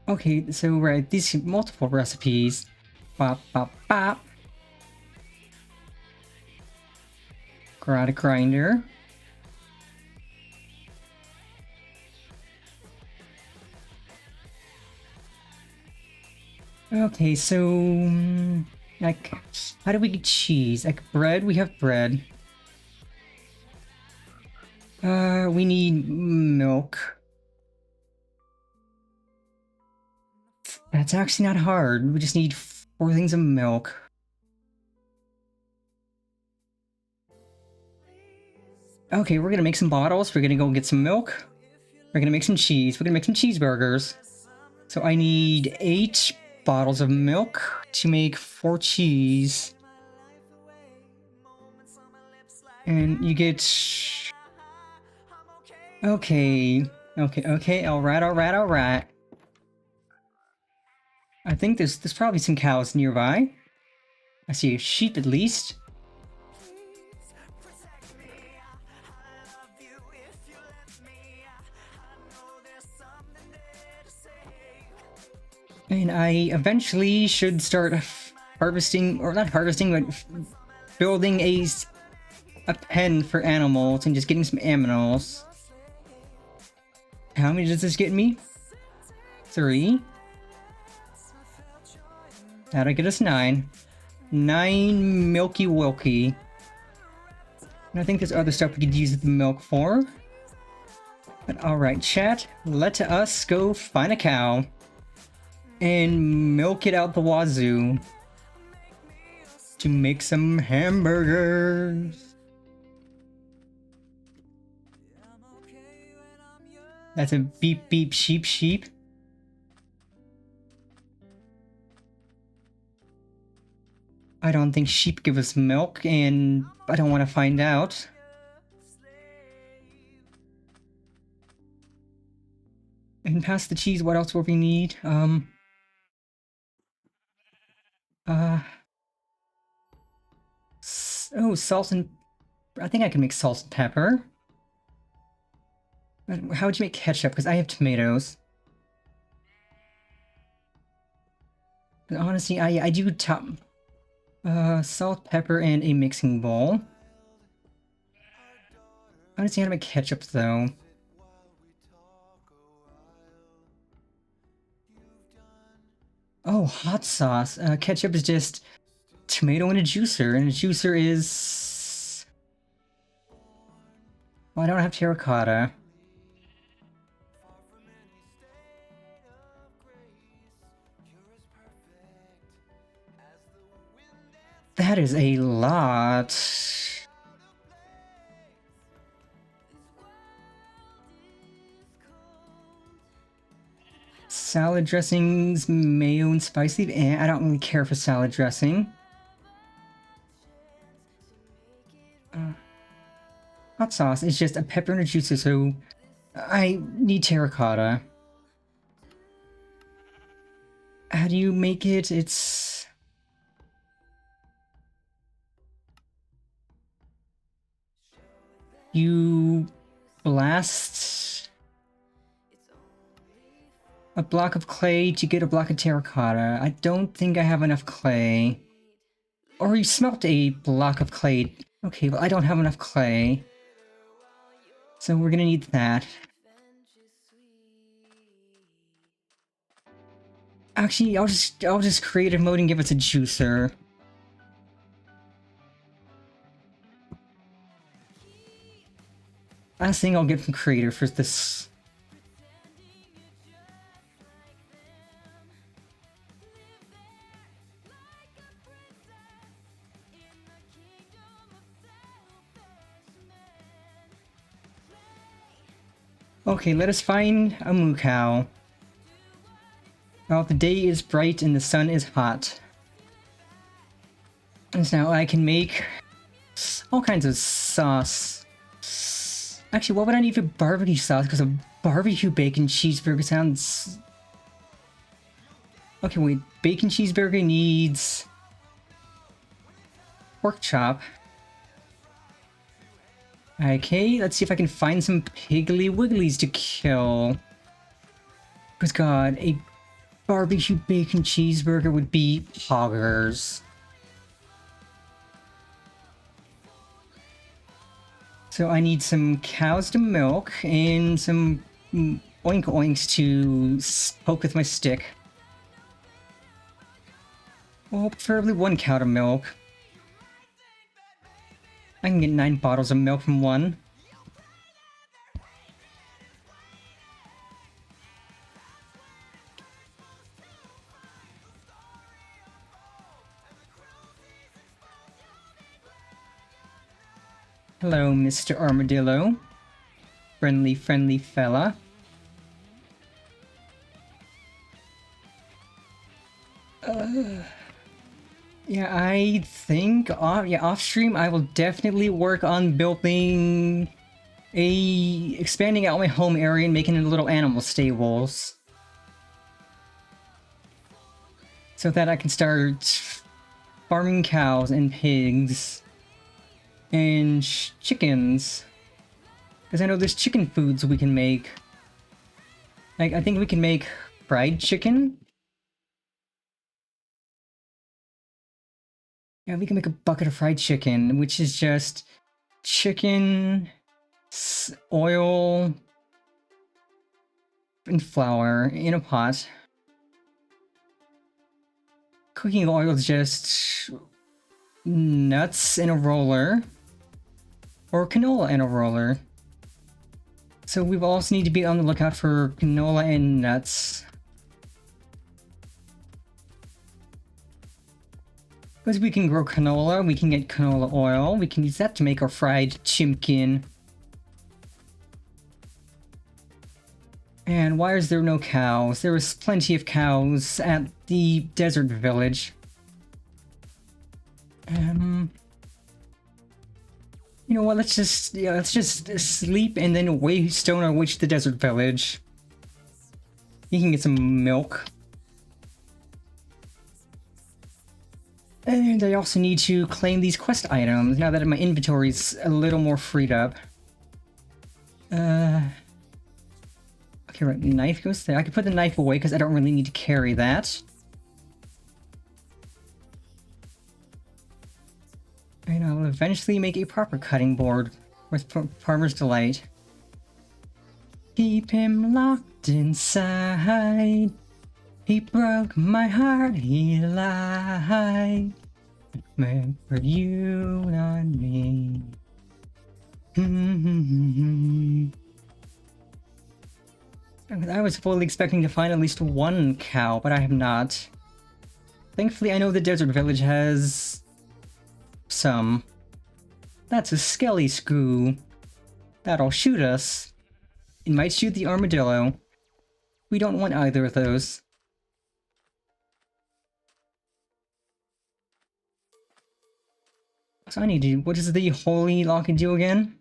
Okay, so right, these multiple recipes. Bop, bop, bop. Grata grinder. Okay, so like, how do we get cheese? Like bread, we have bread. We need milk. That's actually not hard. We just need 4 things of milk. Okay, we're gonna make some bottles. We're gonna go get some milk. We're gonna make some cheese. We're gonna make some cheeseburgers. So I need 8 bottles of milk to make 4 cheese. And you get... Okay. Alright. I think there's probably some cows nearby. I see a sheep at least. And I eventually should start harvesting, or not harvesting, but building a pen for animals and just getting some aminals. How many does this get me? 3. That'll get us 9. 9 Milky Wilky. And I think there's other stuff we could use the milk for. But alright, chat, let us go find a cow. And milk it out the wazoo. To make some hamburgers. That's a beep beep sheep. I don't think sheep give us milk, and I don't want to find out. And past the cheese, what else will we need? Oh, salt and... I think I can make salt and pepper. But how would you make ketchup? Because I have tomatoes. But honestly, I do top... salt, pepper, and a mixing bowl. I don't see how to make ketchup, though. Oh, hot sauce. Ketchup is just tomato and a juicer is... Well, I don't have terracotta. That is a lot. Salad dressings, mayo and spicy. I don't really care for salad dressing. Hot sauce is just a pepper and a juicer, so I need terracotta. How do you make it? It's... You blast a block of clay to get a block of terracotta. I don't think I have enough clay. Or you smelt a block of clay Okay, well I don't have enough clay. So we're gonna need that. Actually, I'll just create a mode and give it a juicer. Last thing I'll get from creator for this. Okay, let us find a moo cow. Well, the day is bright and the sun is hot. And now I can make all kinds of sauce. Actually, what would I need for barbecue sauce? Because a barbecue bacon cheeseburger sounds... Okay, wait. Bacon cheeseburger needs... pork chop. Okay, let's see if I can find some Piggly Wigglies to kill. Because god, a barbecue bacon cheeseburger would be poggers. So I need some cows to milk and some oink oinks to poke with my stick. Well, preferably one cow to milk. I can get 9 bottles of milk from one. Hello, Mr. Armadillo. Friendly fella. Yeah, I think off stream I will definitely work on building expanding out my home area and making it little animal stables. So that I can start farming cows and pigs and chickens. Because I know there's chicken foods we can make. Like, I think we can make fried chicken. Yeah, we can make a bucket of fried chicken, which is just chicken, oil, and flour in a pot. Cooking oil is just nuts in a roller, or canola in a roller. So we will also need to be on the lookout for canola and nuts. Because we can grow canola, we can get canola oil, we can use that to make our fried chimkin. And why is there no cows? There is plenty of cows at the desert village. You know what, let's just sleep and then waystone our way to the desert village. You can get some milk. And I also need to claim these quest items now that my inventory's a little more freed up. Okay, right, knife goes there. I can put the knife away because I don't really need to carry that. And I'll eventually make a proper cutting board with Farmer's Delight. Keep him locked inside. He broke my heart, he lied. Meant for you, not me. I was fully expecting to find at least one cow, but I have not. Thankfully, I know the desert village has some. That's a skelly screw. That'll shoot us. It might shoot the armadillo. We don't want either of those. So I need to... What does the holy lock do again?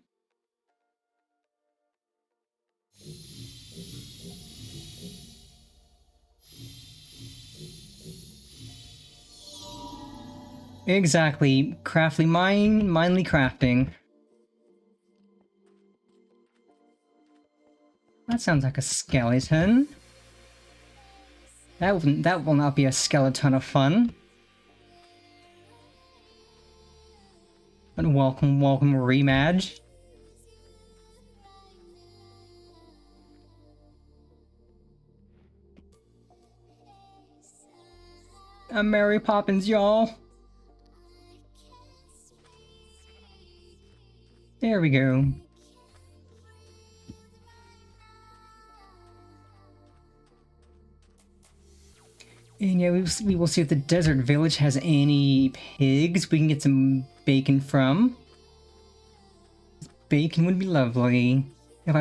Exactly. Craftly mindly crafting. That sounds like a skeleton. That will not be a skeleton of fun. And welcome, Rematch. I'm Mary Poppins, y'all. There we go. And yeah, we will see if the desert village has any pigs we can get some bacon from. Bacon would be lovely.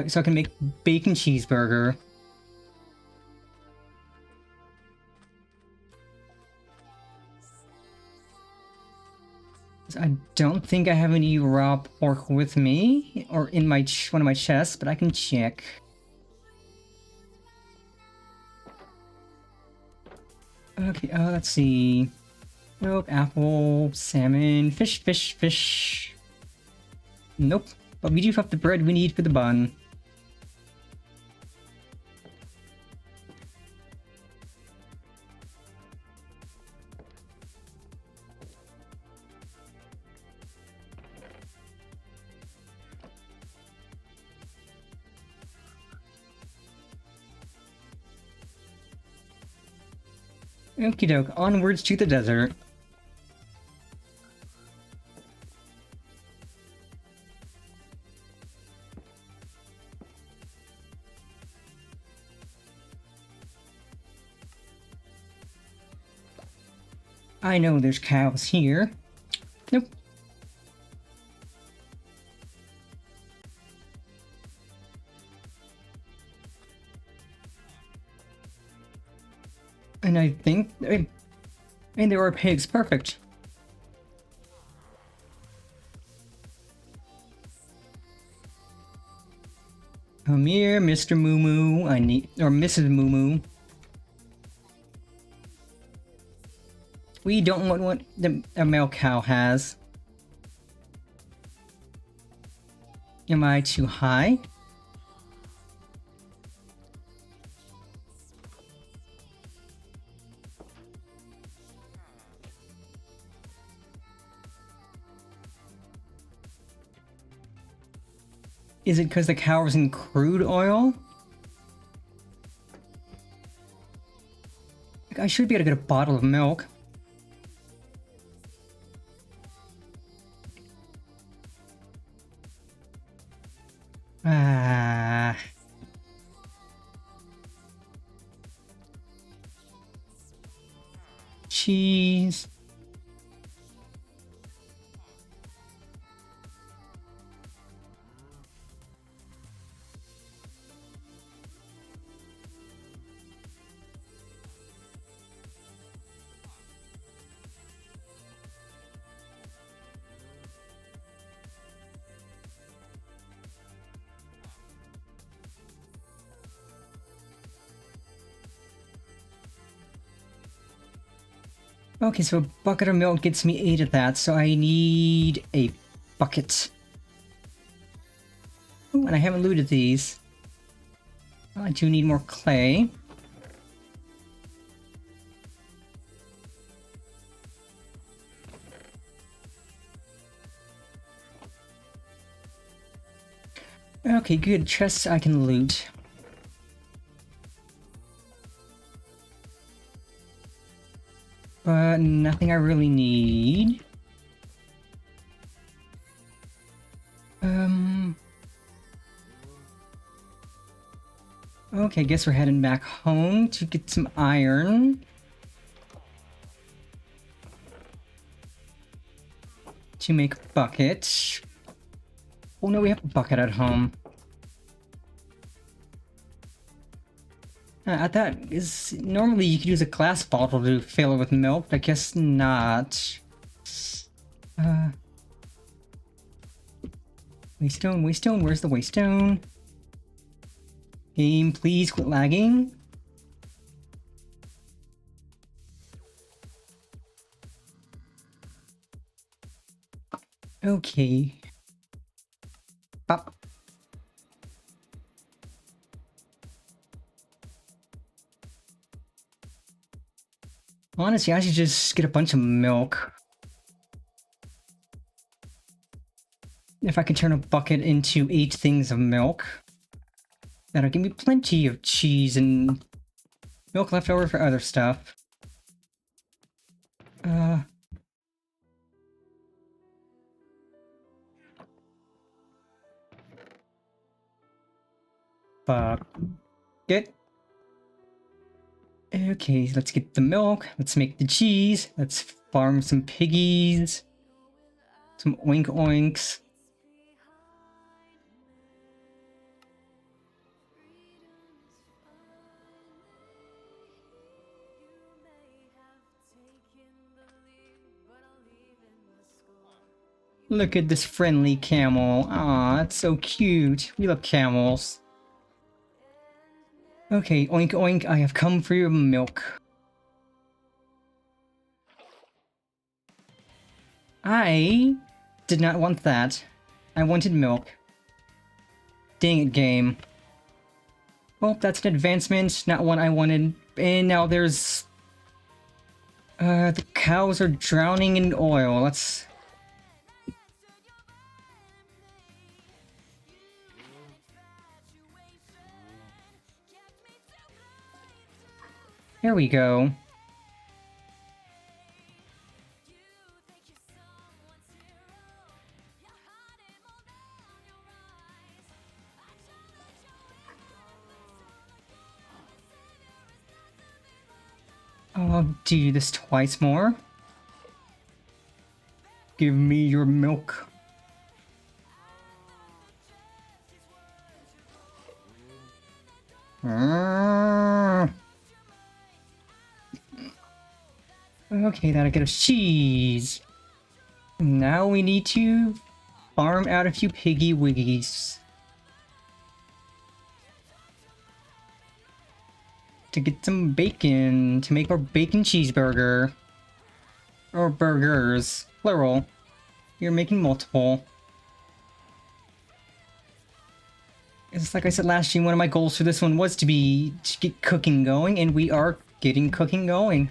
So I can make bacon cheeseburger. I don't think I have any raw pork with me or in my one of my chests, but I can check. Okay, let's see. Nope, apple, salmon, fish. Nope, but we do have the bread we need for the bun. Okie doke, onwards to the desert. I know there's cows here. Nope. And I think... And there are pigs, perfect. Come here, Mr. Moo Moo. I need... Or Mrs. Moo Moo. We don't want what a male cow has. Am I too high? Is it because the cow was in crude oil? I should be able to get a bottle of milk. Ah. Cheese. Okay, so a bucket of milk gets me 8 of that, so I need a bucket. Ooh, and I haven't looted these. Well, I do need more clay. Okay, good. Chests I can loot. But nothing I really need. Okay, guess we're heading back home to get some iron. To make buckets. Oh no, we have a bucket at home. That is normally you could use a glass bottle to fill it with milk, but I guess not. Waystone, where's the waystone? Game, please quit lagging. Okay. Bop. Honestly, I should just get a bunch of milk. If I can turn a bucket into 8 things of milk, that'll give me plenty of cheese and milk left over for other stuff. Bucket. Okay, let's get the milk. Let's make the cheese. Let's farm some piggies. Some oink oinks. Look at this friendly camel. Aw, it's so cute. We love camels. Okay, oink oink, I have come for your milk. I did not want that. I wanted milk. Dang it, game. Well, that's an advancement, not one I wanted. And now there's... the cows are drowning in oil. Let's... There we go. I'll do this twice more. Give me your milk. Okay, that'll get us cheese. Now we need to farm out a few piggy wiggies. To get some bacon, to make our bacon cheeseburger. Or burgers, plural. You're making multiple. It's like I said last year, one of my goals for this one was to get cooking going, and we are getting cooking going.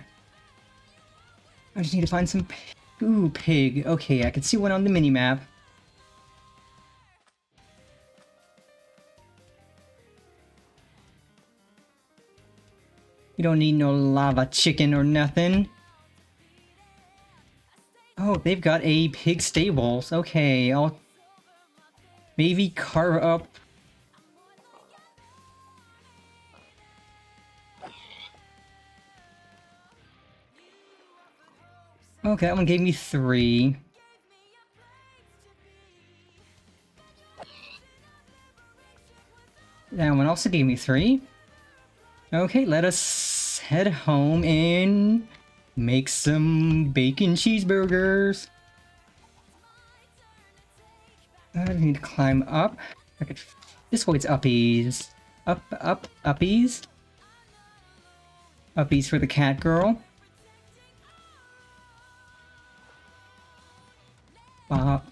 I just need to find some... Ooh, pig. Okay, I can see one on the minimap. You don't need no lava chicken or nothing. Oh, they've got a pig stables. Okay, I'll maybe carve up... Okay, that one gave me 3. That one also gave me 3. Okay, let us head home and make some bacon cheeseburgers. I need to climb up. This way it's uppies. Uppies. Uppies for the cat girl. Bop.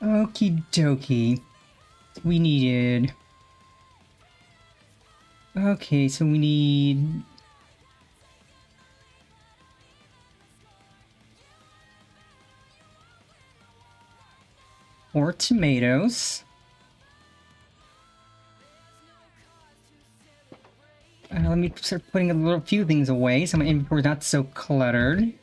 Okie dokie. We needed... Okay, so we need... More tomatoes. Let me start putting a few things away so my inventory's not so cluttered.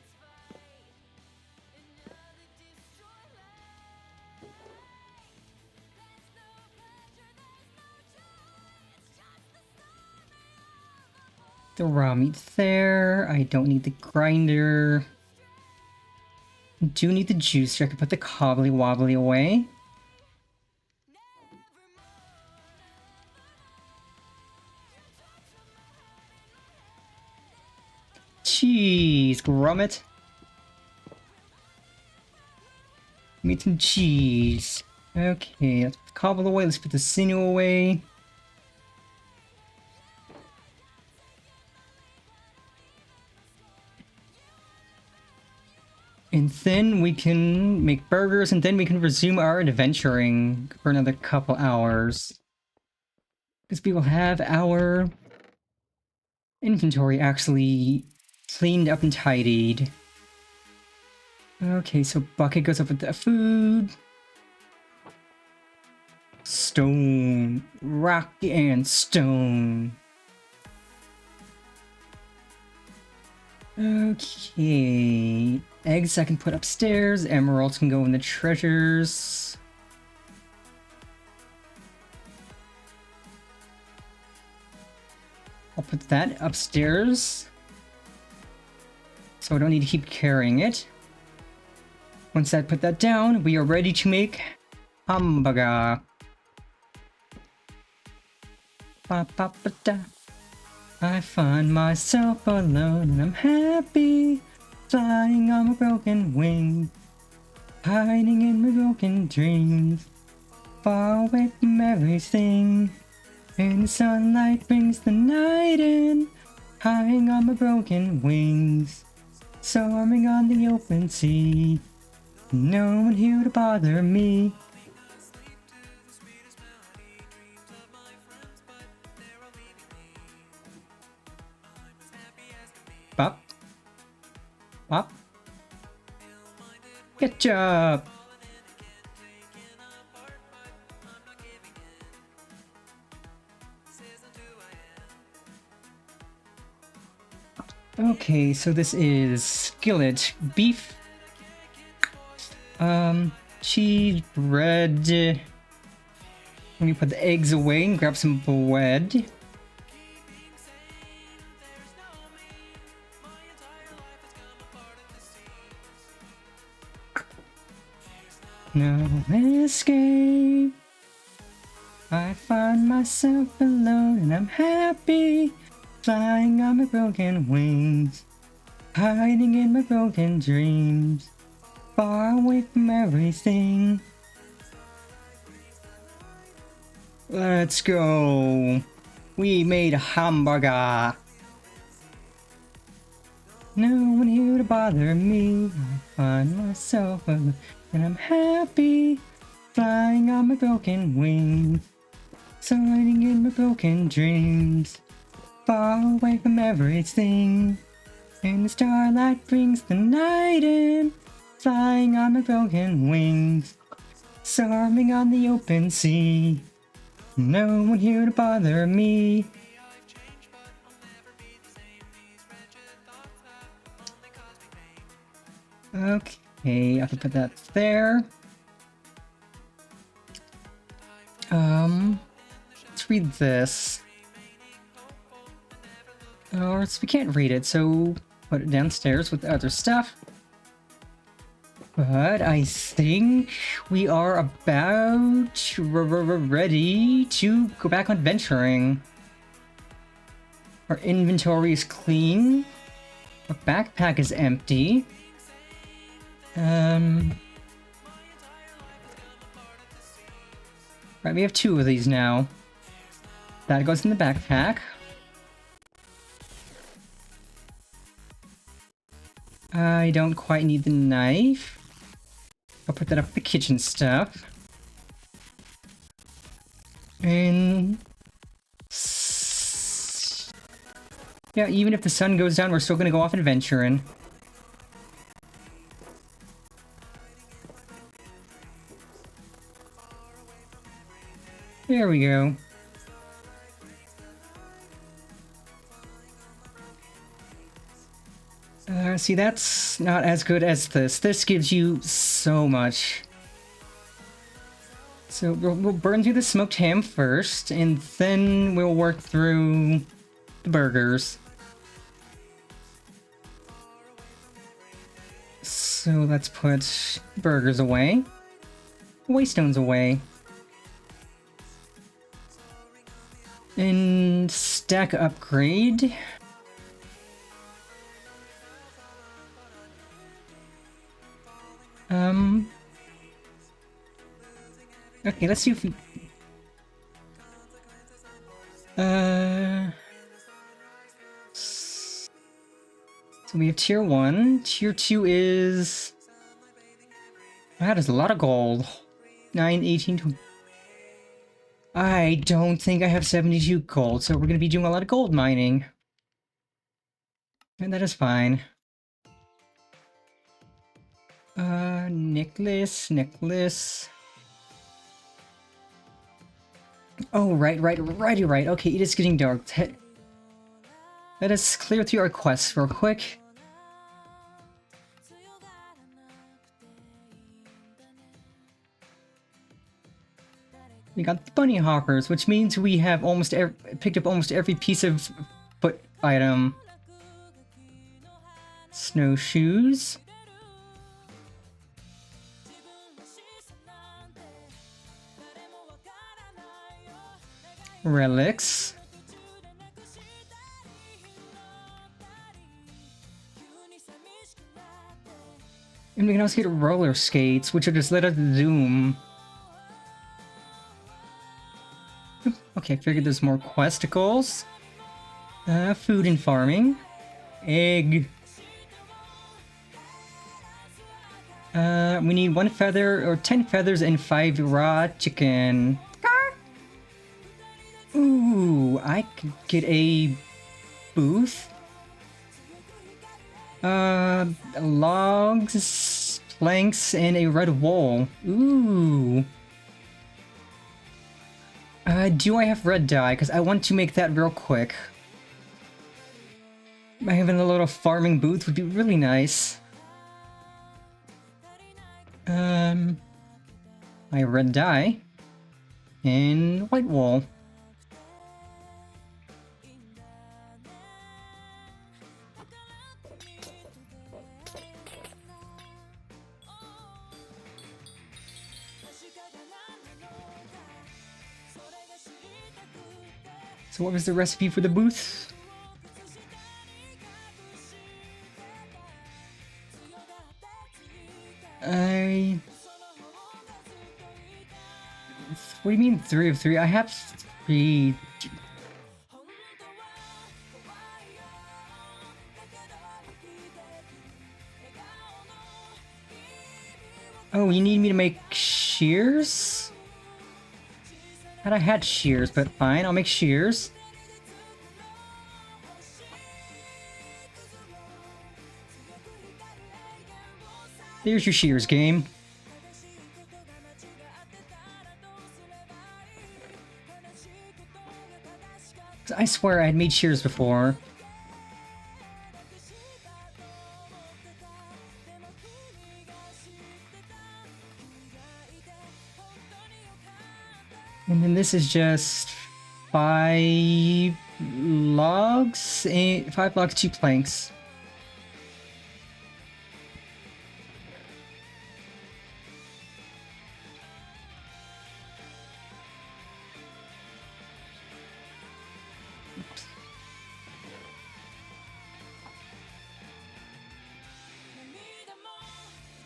The raw meat's there. I don't need the grinder. I do need the juicer. I can put the cobbly wobbly away. Cheese, grommet. Meat and cheese. Okay, let's put the cobble away. Let's put the sinew away. And then we can make burgers, and then we can resume our adventuring for another couple hours. Because we will have our inventory actually cleaned up and tidied. Okay, so bucket goes up with the food. Stone, rock, and stone. Okay, eggs I can put upstairs. Emeralds can go in the treasures. I'll put that upstairs, so I don't need to keep carrying it. Once I put that down, we are ready to make hamburger. Ba, ba, ba, da. I find myself alone and I'm happy, flying on my broken wing, hiding in my broken dreams, far away from everything. And the sunlight brings the night in, hiding on my broken wings, soaring on the open sea. No one here to bother me. Bop. Bop. Ketchup. Okay, so this is skillet beef, cheese, bread. Let me put the eggs away and grab some bread. No escape. I find myself alone and I'm happy, flying on my broken wings, hiding in my broken dreams, far away from everything. Let's go. We made a hamburger. No one here to bother me. I find myself alone and I'm happy, flying on my broken wings, hiding in my broken dreams, far away from everything. And the starlight brings the night in, flying on my broken wings, soaring on the open sea. No one here to bother me. Okay, I can put that there. Let's read this. Or we can't read it, so put it downstairs with the other stuff. But I think we are about ready to go back on adventuring. Our inventory is clean. Our backpack is empty. Right, we have 2 of these now. That goes in the backpack. I don't quite need the knife. I'll put that up with the kitchen stuff. And... yeah, even if the sun goes down, we're still gonna go off adventuring. There we go. See, that's not as good as this. This gives you so much. So we'll burn through the smoked ham first, and then we'll work through the burgers. So let's put burgers away. Waystones away. And stack upgrade. Okay, let's see if we... So we have tier 1. Tier 2 is... that is a lot of gold. 9, 18, 20... I don't think I have 72 gold, so we're gonna be doing a lot of gold mining. And that is fine. Necklace. Oh, right. Okay, it is getting dark. Let us clear through our quests real quick. We got the bunny hoppers, which means we have picked up almost every piece of foot item. Snowshoes. Relics. And we can also get roller skates, which will just let us zoom. Okay, I figured there's more questicles. Food and farming. Egg. We need 1 feather, or 10 feathers and 5 raw chicken. Ooh, I could get a booth. Logs, planks, and a red wool. Ooh. Do I have red dye? Because I want to make that real quick. Having a little farming booth would be really nice. My red dye and white wool. So what was the recipe for the booth? What do you mean 3 of 3? I have 3. Oh, you need me to make shears? I thought I had shears, but fine, I'll make shears. There's your shears, game. I swear I had made shears before. And then this is just 5 logs, 5 logs, 2 planks.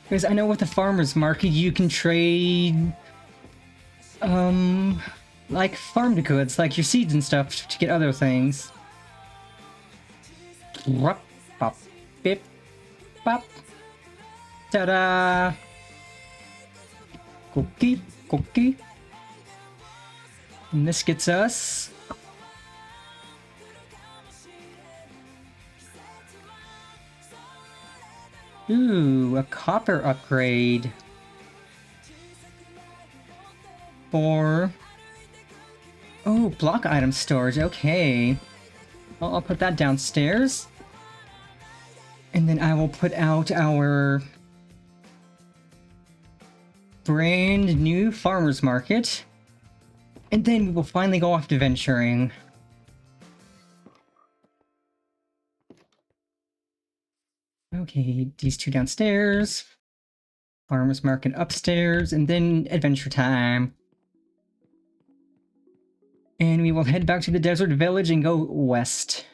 Because I know with the farmer's market you can trade like farmed goods, like your seeds and stuff, to get other things. Rup, pop, bip, pop. Ta-da! Cookie. And this gets us ooh, a copper upgrade. For oh, block item storage, okay. Well, I'll put that downstairs. And then I will put out our brand new farmer's market. And then we will finally go off to venturing. Okay, these 2 downstairs. Farmer's market upstairs, and then adventure time. And we will head back to the desert village and go west.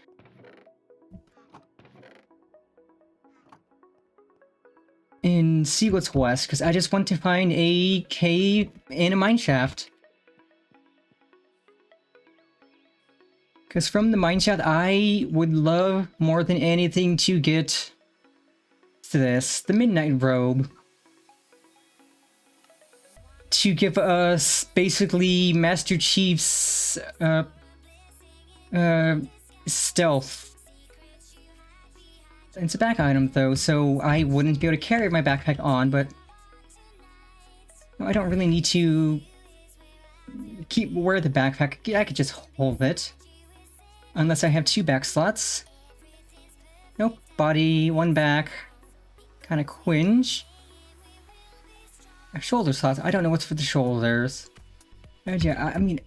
And see what's west, because I just want to find a cave and a mineshaft. Because from the mineshaft, I would love more than anything to get this, the Midnight Robe. to give us basically Master Chief's stealth. It's a back item though, so I wouldn't be able to carry my backpack on, but I don't really need to wear the backpack. I could just hold it. Unless I have 2 back slots. Nope, body, 1 back. Kind of cringe. Shoulder slots, I don't know what's for the shoulders. Yeah, I mean,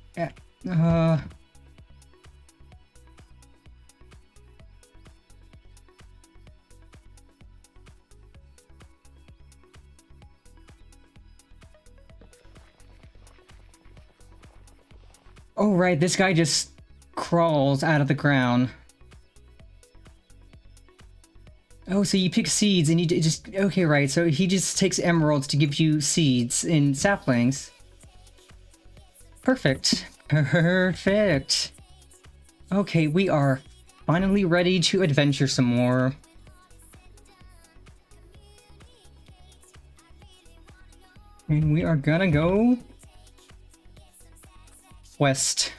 oh right, this guy just crawls out of the ground. Oh, so you pick seeds and you just... Okay, right, so he just takes emeralds to give you seeds in saplings. Perfect. Perfect. Okay, we are finally ready to adventure some more. And we are gonna go... west.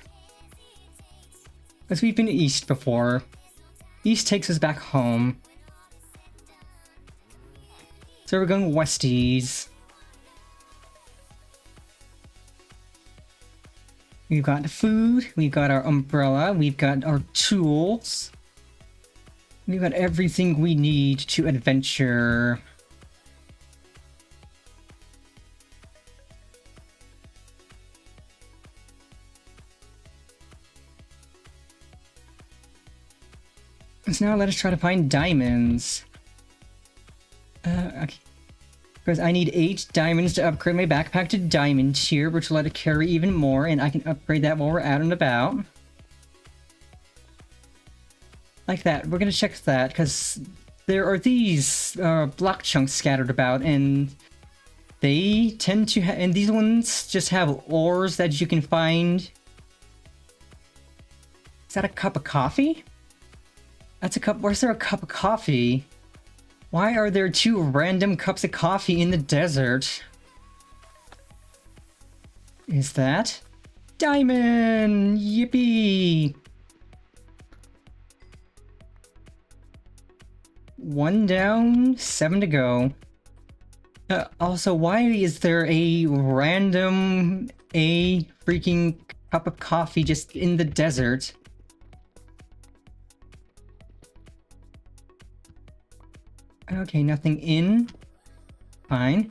Because we've been east before. East takes us back home. So we're going westies. We've got food, we've got our umbrella, we've got our tools. We've got everything we need to adventure. So now let us try to find diamonds. Okay. Because I need 8 diamonds to upgrade my backpack to diamond tier, which will let it carry even more, and I can upgrade that while we're out and about. Like that. We're gonna check that, because there are these block chunks scattered about, and they tend to have... And these ones just have ores that you can find. Is that a cup of coffee? That's a cup... Where's there a cup of coffee? Why are there 2 random cups of coffee in the desert? Is that... Diamond! Yippee! 1 down, 7 to go. Also, why is there a random... freaking cup of coffee just in the desert? Okay, nothing in. Fine.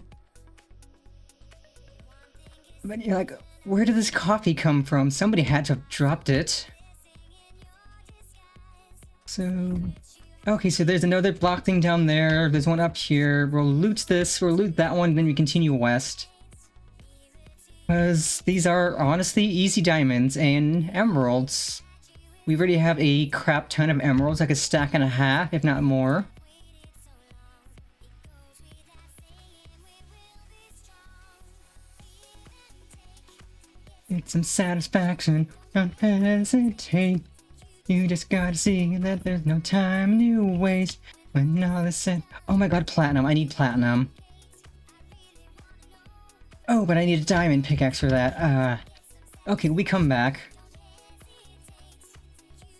But you're like, where did this coffee come from? Somebody had to have dropped it. So... Okay, so there's another block thing down there. There's one up here. We'll loot this, we'll loot that one, then we continue west. Because these are honestly easy diamonds and emeralds. We already have a crap ton of emeralds, like a stack and a half, if not more. Get some satisfaction, don't hesitate. You just gotta see that there's no time to waste. When all is said... Oh my god, platinum. I need platinum. Oh, but I need a diamond pickaxe for that. Okay, we come back.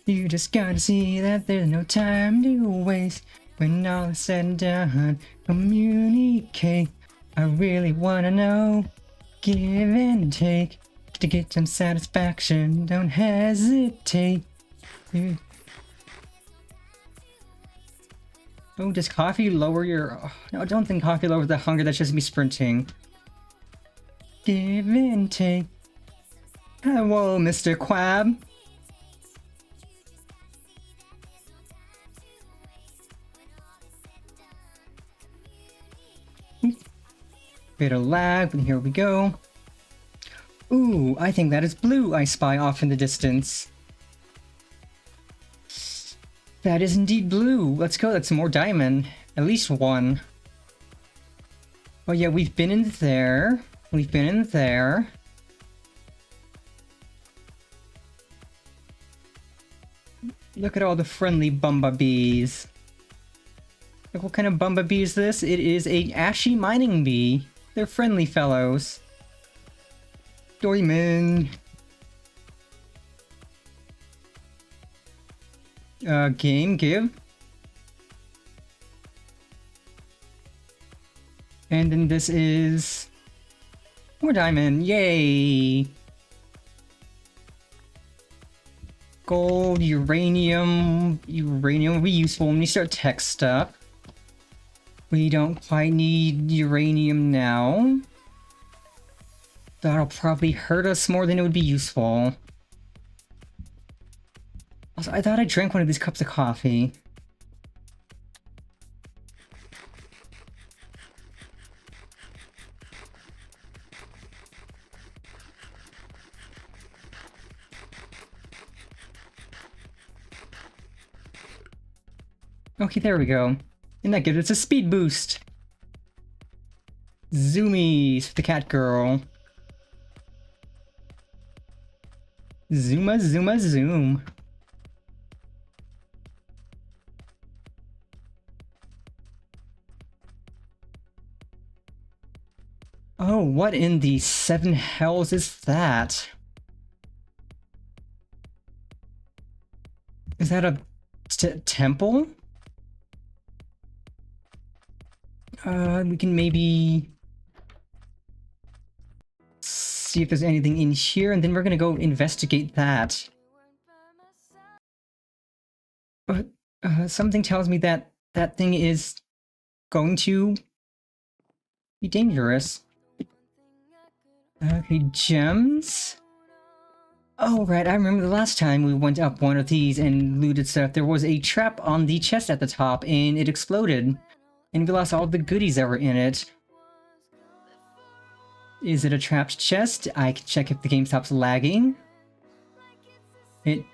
You just gotta see that there's no time to waste. When all is said and done, communicate. I really wanna know. Give and take. To get some satisfaction, don't hesitate. Oh, does coffee lower your... Oh, no, I don't think coffee lowers the hunger, that's just me sprinting. Give and take. Hello, Mr. Quab. Bit of lag, but here we go. Ooh, I think that is blue I spy off in the distance. That is indeed blue. Let's go, that's more diamond. At least 1. Oh yeah, we've been in there. We've been in there. Look at all the friendly bumblebees. Like, what kind of bumblebee is this? It is a ashy mining bee. They're friendly fellows. Diamond. Game, give. And then this is more diamond, yay! Gold, uranium, will be useful when we start tech stuff. We don't quite need uranium now. That'll probably hurt us more than it would be useful. Also, I thought I drank one of these cups of coffee. Okay, there we go. And that gives us a speed boost. Zoomies for the cat girl. Zooma, zooma, zoom. Oh, what in the seven hells is that? Is that a temple? We can maybe see if there's anything in here, and then we're gonna go investigate that. But something tells me that that thing is going to be dangerous. Okay, gems? Oh, right, I remember the last time we went up one of these and looted stuff, there was a trap on the chest at the top, and it exploded. And we lost all the goodies that were in it. Is it a trapped chest? I can check if the game stops lagging. It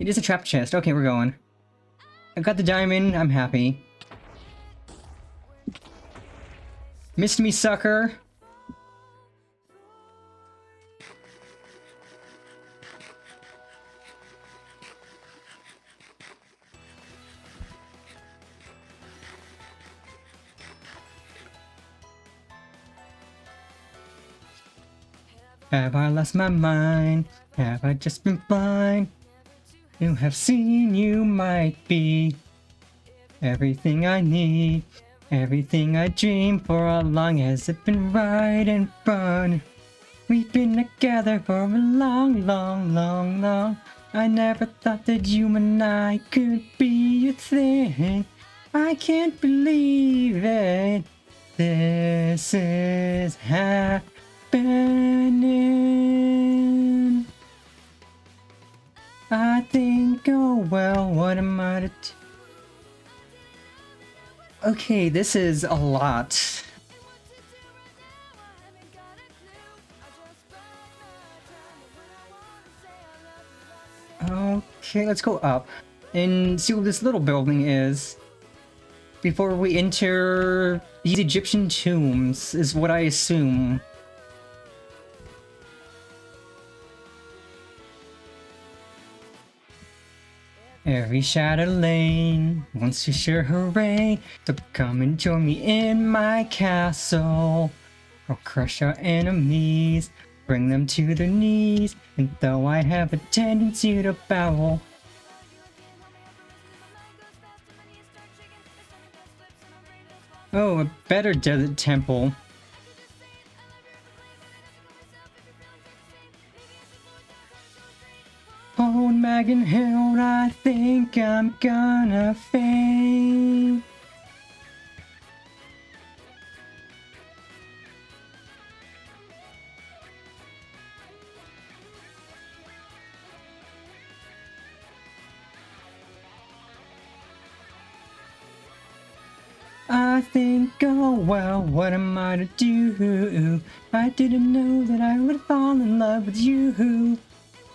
is a trapped chest. Okay, we're going. I got the diamond. I'm happy. Missed me, sucker. Have I lost my mind? Have I just been blind? You have seen you might be everything I need, everything I dream for. How long has it been right and fun? We've been together for a long, long, long, long. I never thought that you and I could be a thing. I can't believe it. This is happening. I think, oh well, what am I to do? Okay, this is a lot. Okay, let's go up and see what this little building is before we enter these Egyptian tombs, is what I assume. Every shadow lane wants to share hooray, so come and join me in my castle. I'll crush our enemies, bring them to their knees, and though I have a tendency to bow. Oh, a better desert temple. Hold Magan Hill, I think I'm gonna faint. I think, oh well, what am I to do? I didn't know that I would fall in love with you.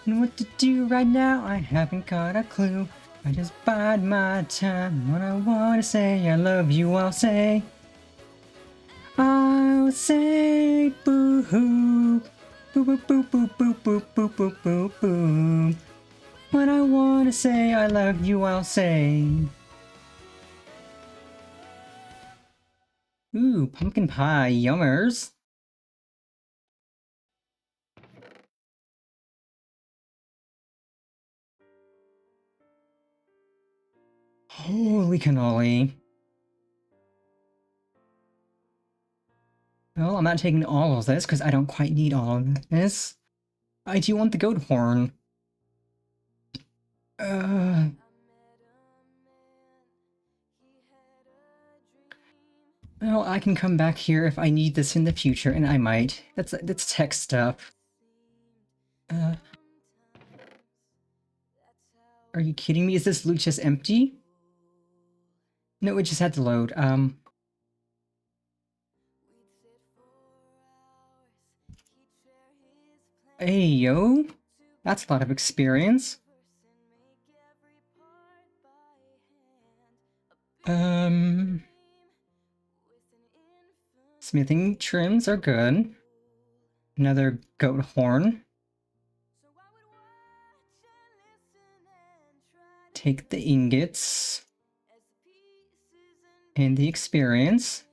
And what to do right now, I haven't got a clue. I just bide my time. When I wanna say I love you, I'll say boo hoo. Boo boo boo boo boo boo boo boo boo boo. When I wanna say I love you, I'll say. Ooh, pumpkin pie, yummers. Holy cannoli. Well, I'm not taking all of this because I don't quite need all of this. I do want the goat horn. Well, I can come back here if I need this in the future, and I might. That's tech stuff. Are you kidding me? Is this loot just empty? No, it just had to load. Hey, yo. That's a lot of experience. Smithing trims are good. Another goat horn. Take the ingots. And the experience.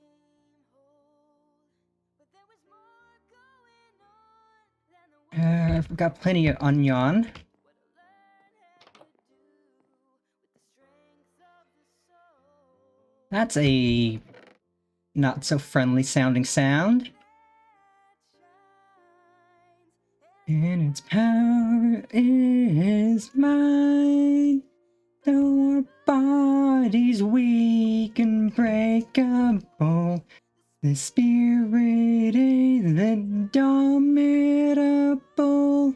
I've got plenty of onion. That's a not so friendly sounding sound. And its power is mine. Though our body's weak and breakable, the spirit is indomitable.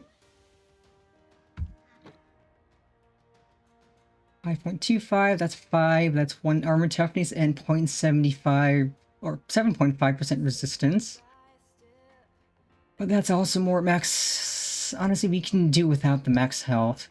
5.25, that's 5, that's 1 armor toughness and 0.75 or 7.5% resistance. But that's also more max. Honestly, we can do without the max health.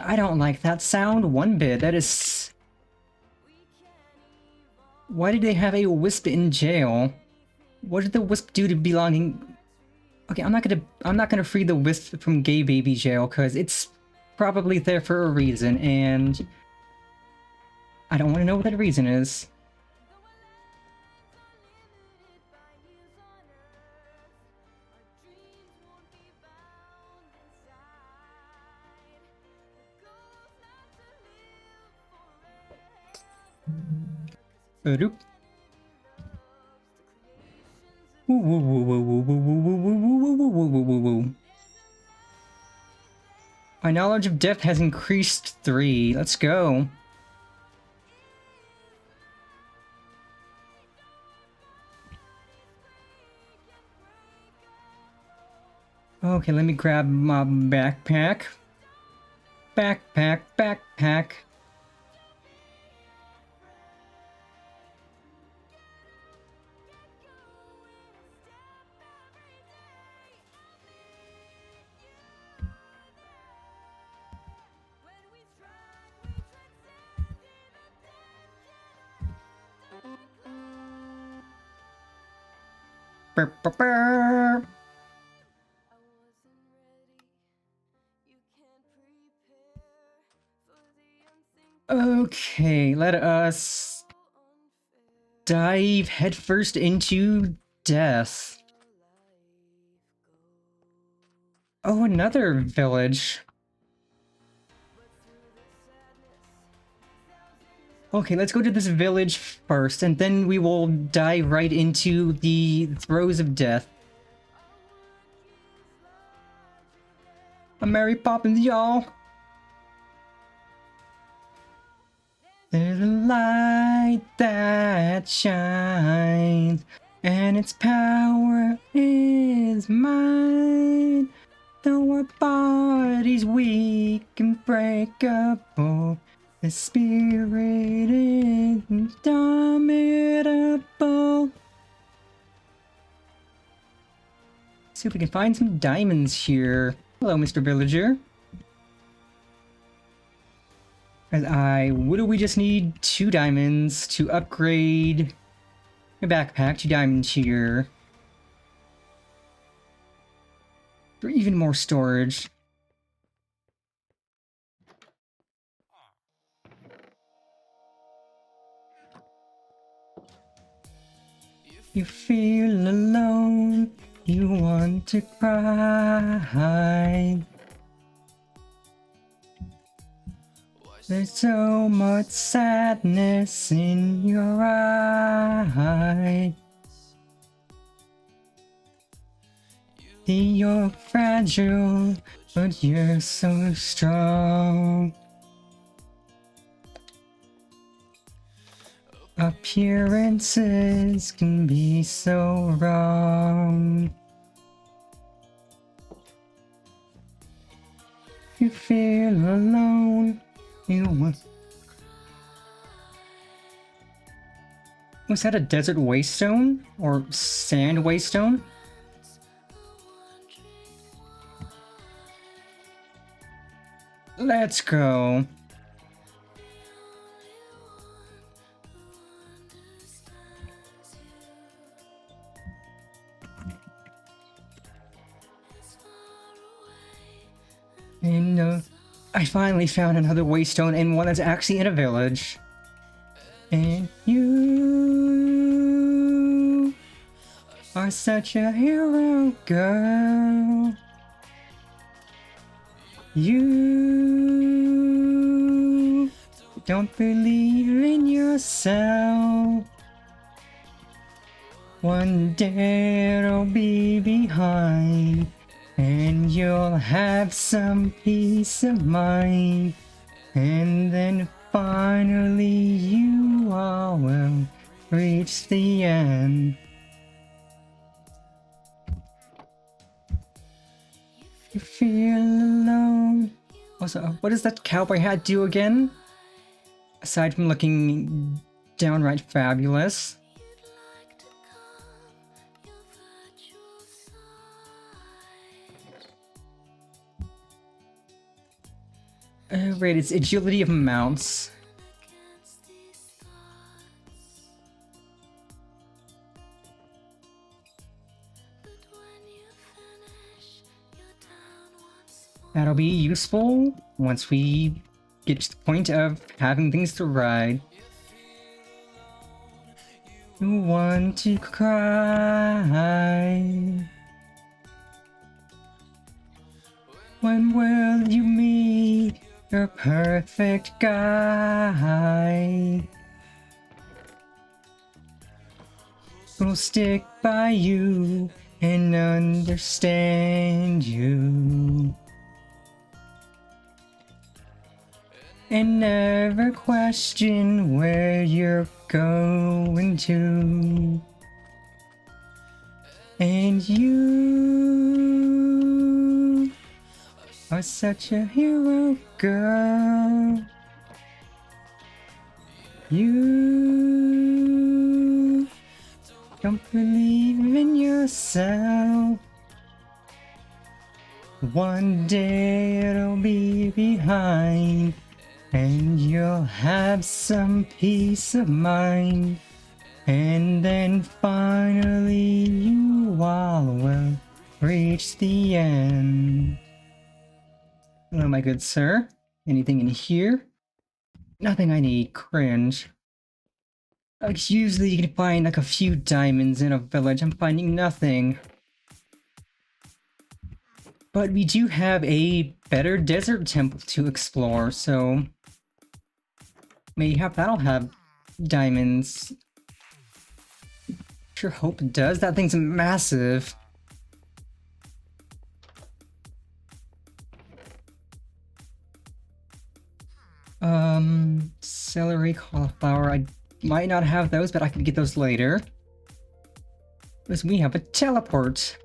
I don't like that sound one bit. That is... Why did they have a wisp in jail? What did the wisp do to belonging? Okay, I'm not gonna free the wisp from gay baby jail because it's probably there for a reason, and I don't want to know what that reason is. Oop. Woo woo woo woo woo woo woo woo woo woo woo woo woo woo. My knowledge of death has increased 3. Let's go. Okay, let me grab my backpack. Backpack. Burr, burr, burr. Okay, let us dive headfirst into death. Oh, another village. Okay, let's go to this village first, and then we will dive right into the throes of death. I'm Mary Poppins, y'all. There's a light that shines, and its power is mine. Though our body's weak and breakable, the spirit is indomitable. See if we can find some diamonds here. Hello, Mr. Villager. What do we just need? 2 diamonds to upgrade a backpack. 2 diamonds here. For even more storage. You feel alone, you want to cry. There's so much sadness in your eyes. You're fragile, but you're so strong. Appearances can be so wrong. You feel alone, you want... Was that a desert waystone? Or sand waystone? Let's go. And I finally found another waystone, and one that's actually in a village. And you are such a hero, girl. You don't believe in yourself. One day it'll be behind, and you'll have some peace of mind. And then finally you all will reach the end. You feel alone. Also, what does that cowboy hat do again? Aside from looking downright fabulous. Right, it's agility of mounts. That'll be useful once we get to the point of having things to ride. You want to cry. When will you meet your perfect guy? Who'll stick by you and understand you. And never question where you're going to. And you are such a hero, girl. You don't believe in yourself. One day it'll be behind, and you'll have some peace of mind. And then finally you all will reach the end. Hello, my good sir. Anything in here? Nothing I need. Cringe. Like, usually you can find like a few diamonds in a village. I'm finding nothing. But we do have a better desert temple to explore, so mayhap that'll have diamonds. Sure hope it does. That thing's massive. Celery, cauliflower. I might not have those, but I could get those later. Because we have a teleport.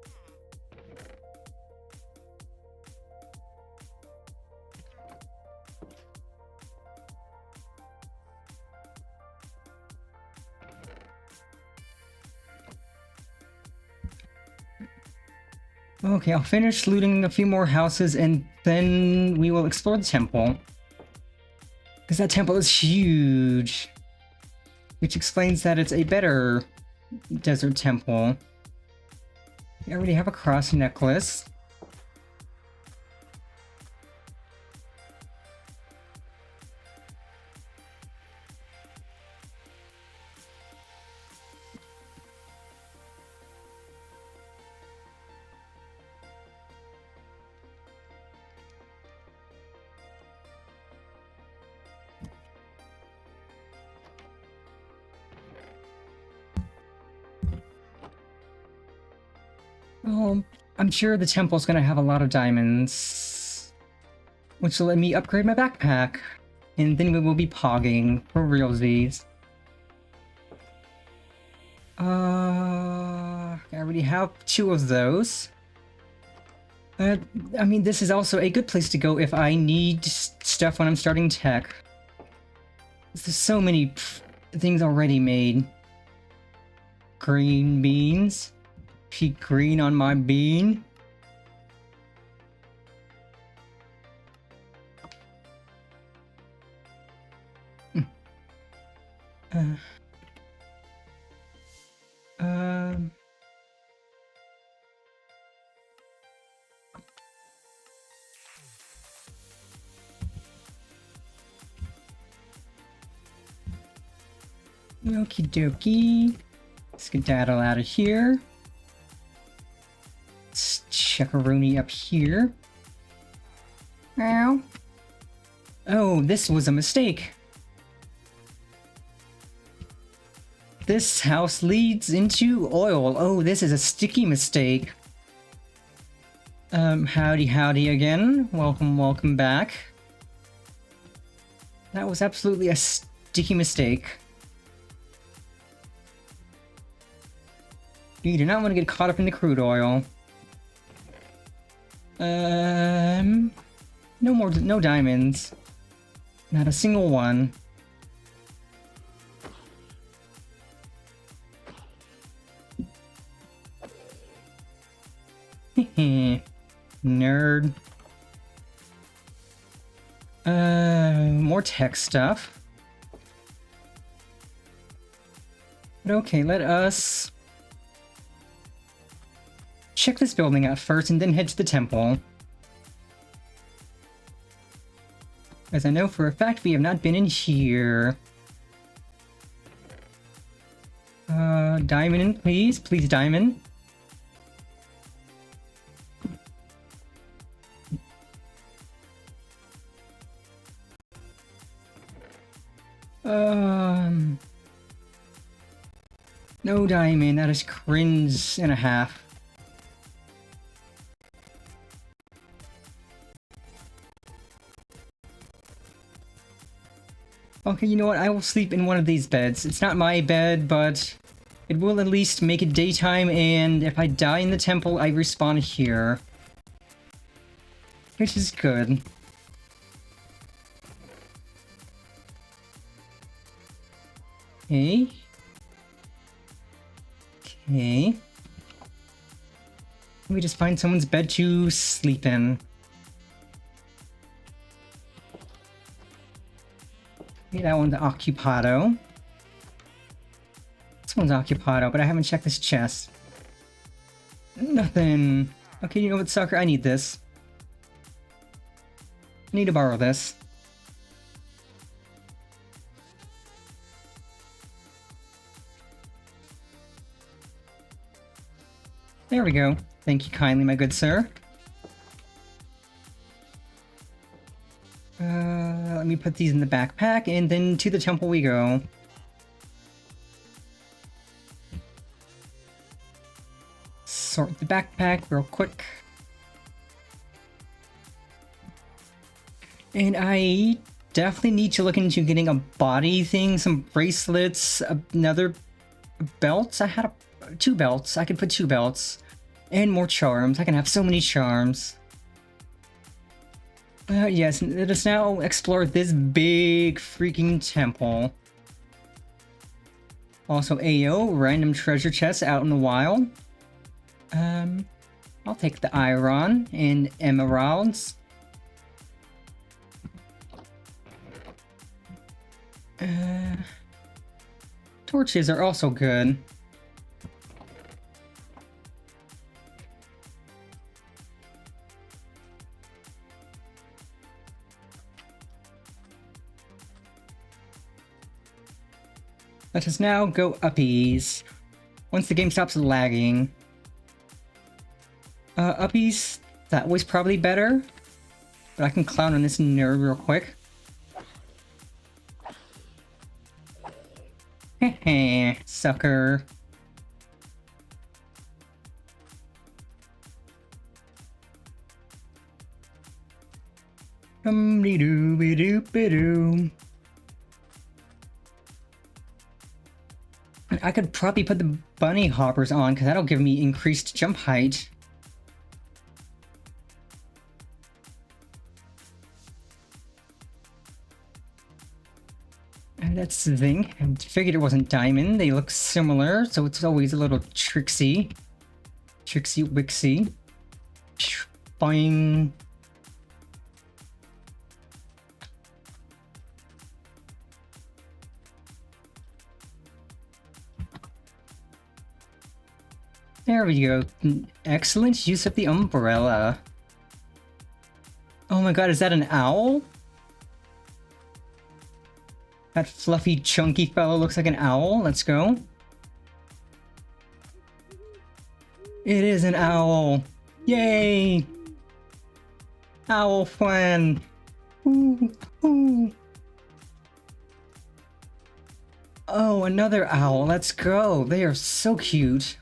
Okay, I'll finish looting a few more houses and then we will explore the temple. Because that temple is huge. Which explains that it's a better desert temple. I already have a cross necklace. Oh, I'm sure the temple's gonna have a lot of diamonds, which will let me upgrade my backpack, and then we will be pogging for realsies. I already have 2 of those. I mean, this is also a good place to go if I need stuff when I'm starting tech. There's so many things already made. Green beans. Peak green on my bean. Um... Okie dokie. Skedaddle out of here. Let's checkaroonie up here. Ow. Oh, this was a mistake. This house leads into oil. Oh, this is a sticky mistake. Howdy again. Welcome back. That was absolutely a sticky mistake. You do not want to get caught up in the crude oil. No diamonds. Not a single one. Nerd. More tech stuff. But okay, let us check this building out first and then head to the temple. As I know for a fact we have not been in here. Diamond, please. Please, diamond. No diamond. That is cringe and a half. Okay, you know what? I will sleep in one of these beds. It's not my bed, but it will at least make it daytime, and if I die in the temple, I respawn here. Which is good. Okay. Okay. Let me just find someone's bed to sleep in. Okay, that one's Occupado. This one's Occupado, but I haven't checked this chest. Nothing. Okay, you know what, sucker? I need this. I need to borrow this. There we go. Thank you kindly, my good sir. Let me put these in the backpack, and then to the temple we go. Sort the backpack real quick. And I definitely need to look into getting a body thing, some bracelets, another belt. I had 2 belts. I could put 2 belts. And more charms. I can have so many charms. Yes, let us now explore this big freaking temple. Also, AO, random treasure chests out in the wild. I'll take the iron and emeralds. Torches are also good. Let us now go uppies. Once the game stops lagging. Uppies, that was probably better. But I can clown on this nerd real quick. Heh, sucker. Doo-be-doo-be-doo. I could probably put the bunny hoppers on, because that'll give me increased jump height. And that's zinc. I figured it wasn't diamond. They look similar, so it's always a little tricksy. Tricksy wixy. Boing. There we go. Excellent use of the umbrella. Oh my god, is that an owl? That fluffy, chunky fellow looks like an owl. Let's go. It is an owl. Yay! Owl flan. Ooh, ooh. Oh, another owl. Let's go. They are so cute.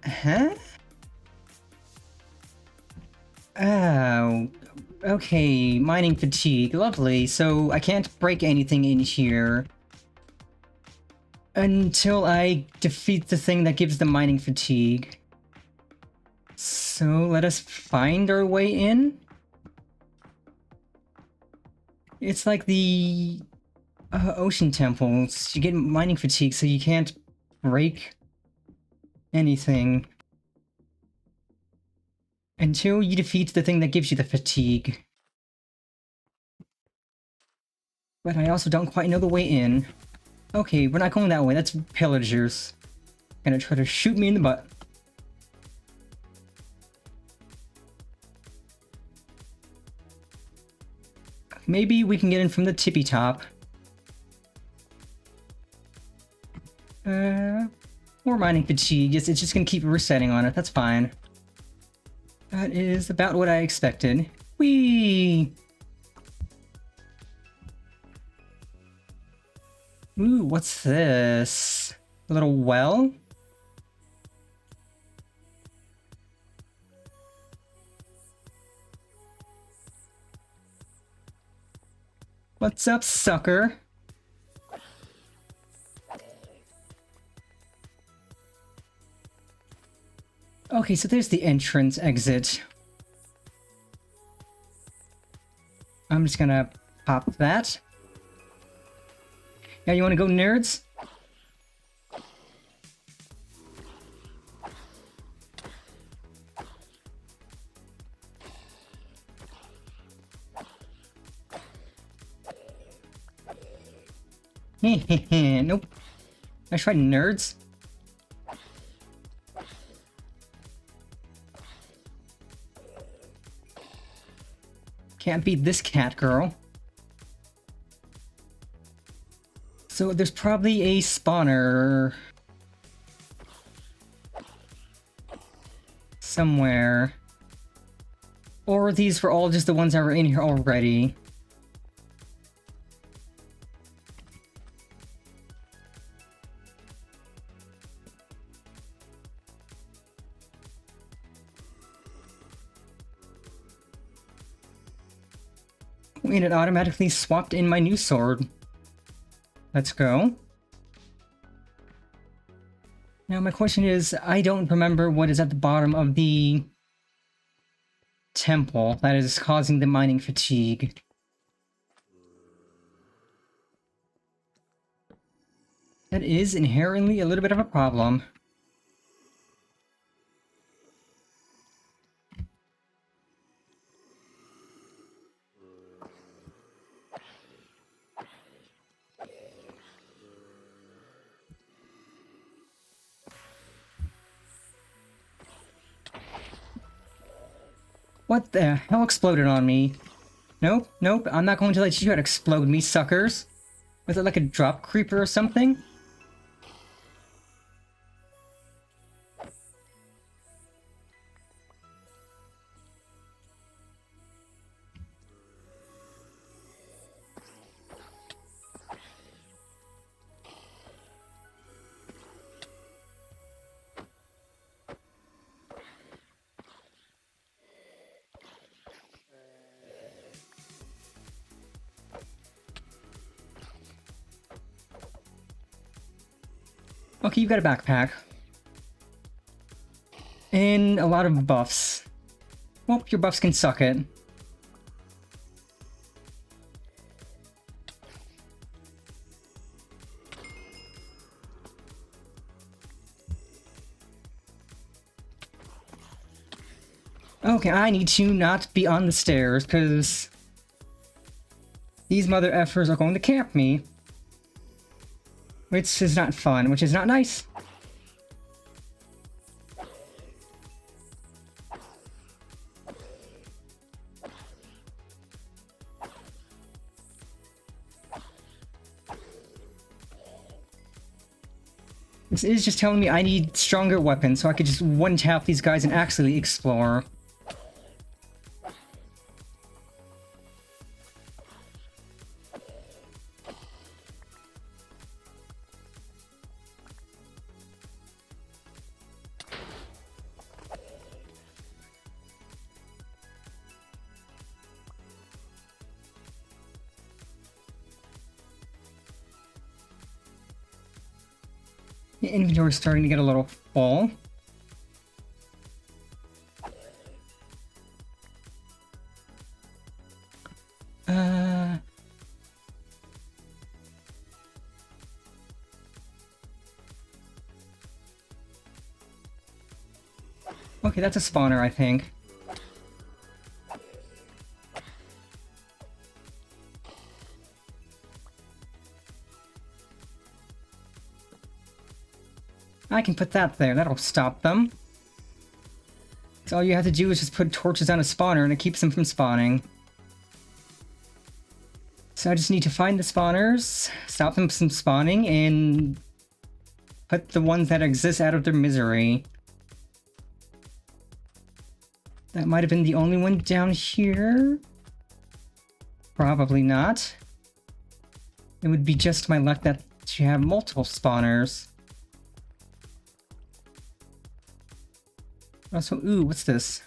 Huh? Oh, okay. Mining fatigue. Lovely. So I can't break anything in here until I defeat the thing that gives the mining fatigue. So let us find our way in. It's like the ocean temples. You get mining fatigue, so you can't break anything until you defeat the thing that gives you the fatigue. But I also don't quite know the way in. Okay, we're not going that way. That's pillagers. Gonna try to shoot me in the butt. Maybe we can get in from the tippy top. More mining fatigue. It's just gonna keep resetting on it. That's fine. That is about what I expected. Whee! Ooh, what's this? A little well? What's up, sucker? Okay, so there's the entrance exit. I'm just gonna pop that. Yeah, you wanna go, nerds? Nope. I tried, nerds. Can't beat this cat girl. So there's probably a spawner somewhere. Or these were all just the ones that were in here already. And it automatically swapped in my new sword. Let's go. Now my question is, I don't remember what is at the bottom of the temple that is causing the mining fatigue. That is inherently a little bit of a problem. What the hell exploded on me? Nope, nope, I'm not going to let you explode me, suckers. Was it like a drop creeper or something? Okay, you got a backpack. And a lot of buffs. Well, your buffs can suck it. Okay, I need to not be on the stairs, because these mother effers are going to camp me. Which is not fun, which is not nice. This is just telling me I need stronger weapons so I could just one-tap these guys and actually explore. The inventory is starting to get a little full. Okay, that's a spawner, I think. I can put that there, that'll stop them. So all you have to do is just put torches on a spawner and it keeps them from spawning. So I just need to find the spawners, stop them from spawning, and put the ones that exist out of their misery. That might have been the only one down here. Probably not. It would be just my luck that you have multiple spawners. Also, ooh, what's this?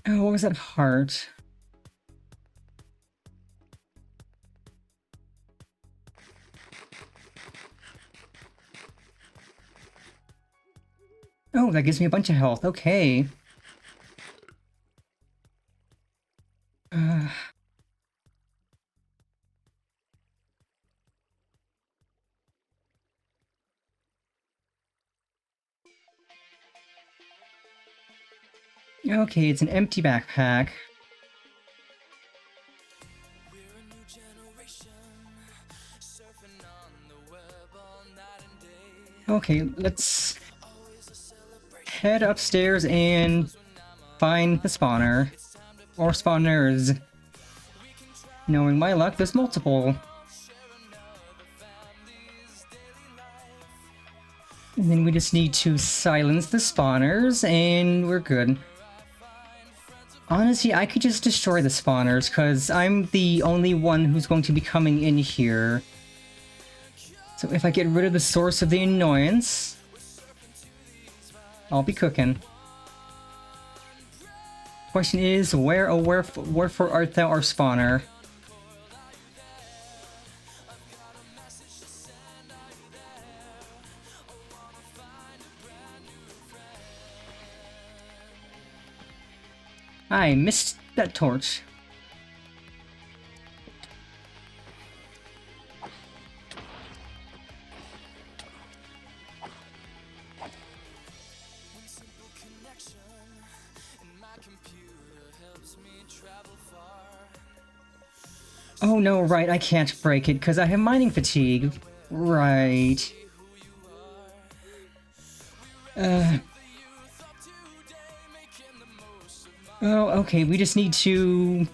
Oh, what was that heart? Oh, that gives me a bunch of health. Okay. Okay, it's an empty backpack. Okay, let's head upstairs and find the spawner. Or spawners. Knowing my luck, there's multiple. And then we just need to silence the spawners, and we're good. Honestly, I could just destroy the spawners, because I'm the only one who's going to be coming in here. So if I get rid of the source of the annoyance, I'll be cooking. Question is, where, oh wherefore art thou our spawner? I missed that torch. Oh no, right, I can't break it because I have mining fatigue. Right. Oh, okay, we just need to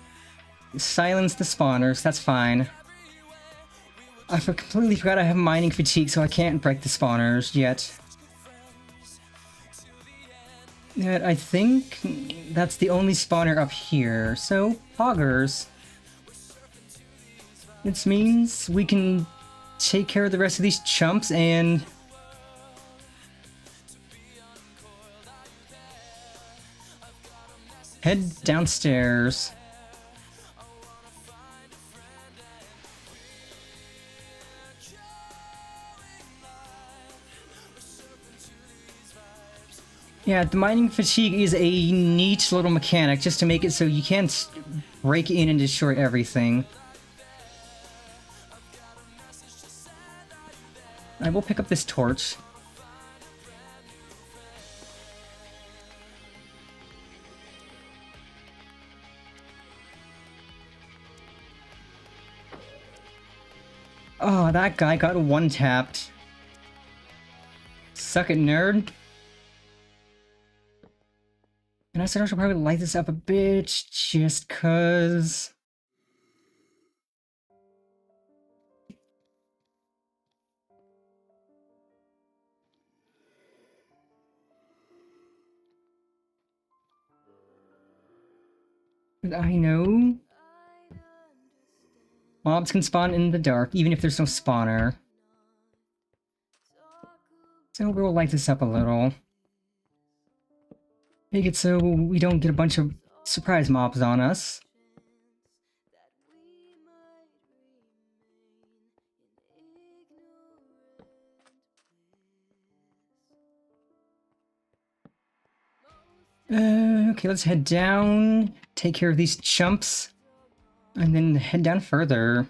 silence the spawners, that's fine. Completely forgot I have mining fatigue, so I can't break the spawners yet. Yet I think that's the only spawner up here, so poggers. This means we can take care of the rest of these chumps and head downstairs. Yeah, the mining fatigue is a neat little mechanic just to make it so you can't break in and destroy everything. I will pick up this torch. Oh, that guy got one-tapped. Suck it, nerd. And I said I should probably light this up a bit, just cause... I know. Mobs can spawn in the dark, even if there's no spawner. So we'll light this up a little. Make it so we don't get a bunch of surprise mobs on us. Okay, let's head down, take care of these chumps, and then head down further.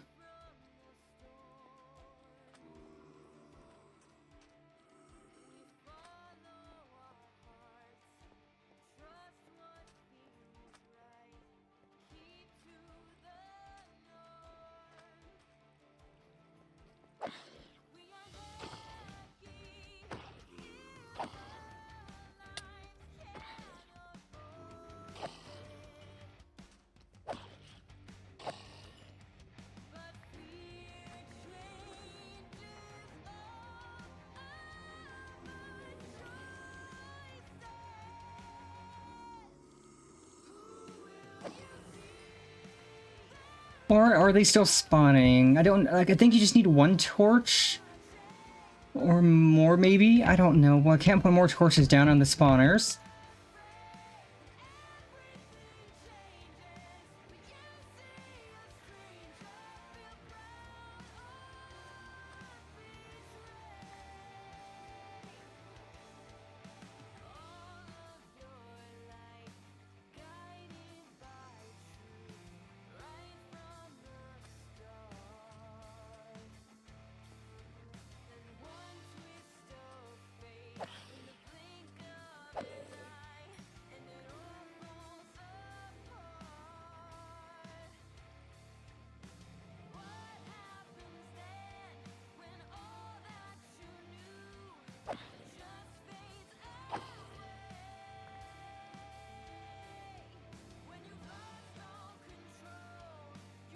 Or are they still spawning? I don't, like, I think you just need one torch? Or more, maybe? I don't know. Well, I can't put more torches down on the spawners.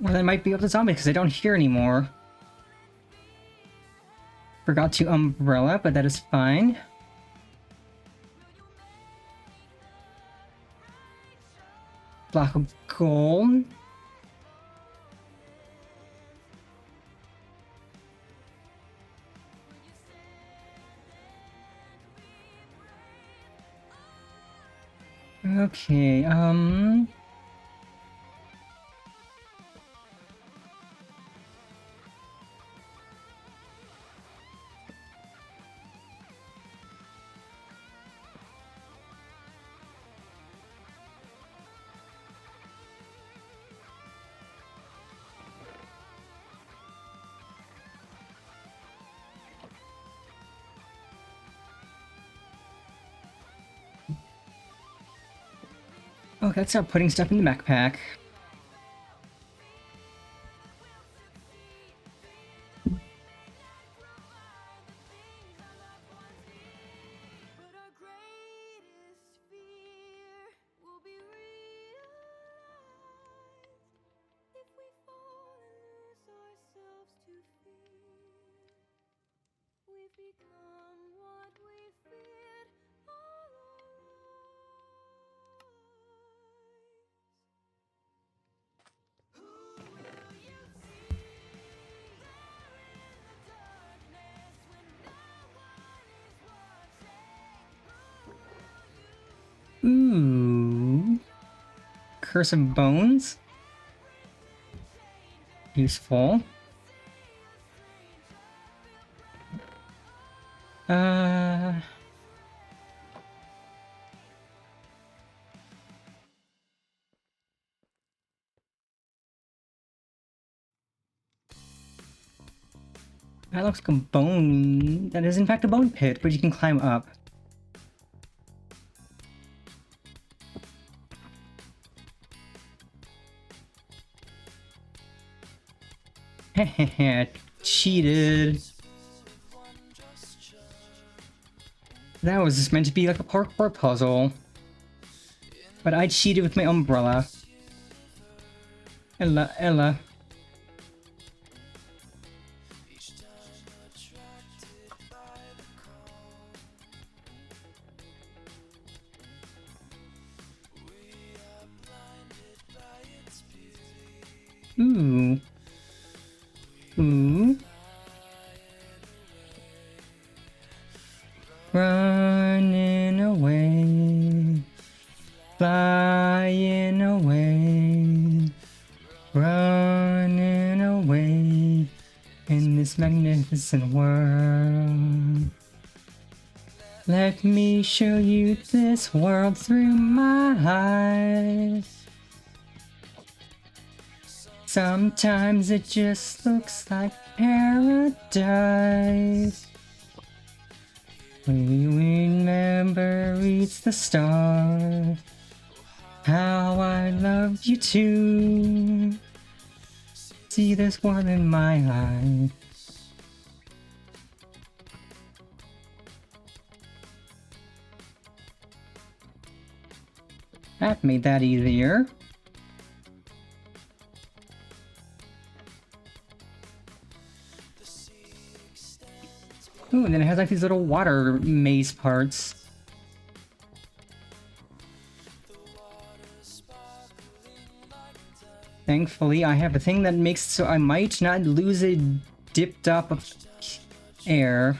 Or they might be up to zombies because I don't hear anymore. Forgot to umbrella, but that is fine. Block of gold. Okay, okay, let's start putting stuff in the backpack. But our greatest fear will be realized. We've become what we feared all our lives. Who will you see there in the darkness when no one is watching? Who will you be? Ooh. Curse of Bones. Useful. That looks like a bone. That is in fact a bone pit, but you can climb up. Hehehe, cheated. That was just meant to be like a parkour puzzle. But I cheated with my umbrella. Ella. Ooh. Ooh. Running away. Flying away. Running away. In this magnificent world. Let me show you this world through my eyes. Sometimes it just looks like paradise. We never reach the star. How I love you too. See this world in my eyes. That made that easier. Ooh, and then it has like these little water maze parts. Thankfully, I have a thing that makes so I might not lose a dipped up of air.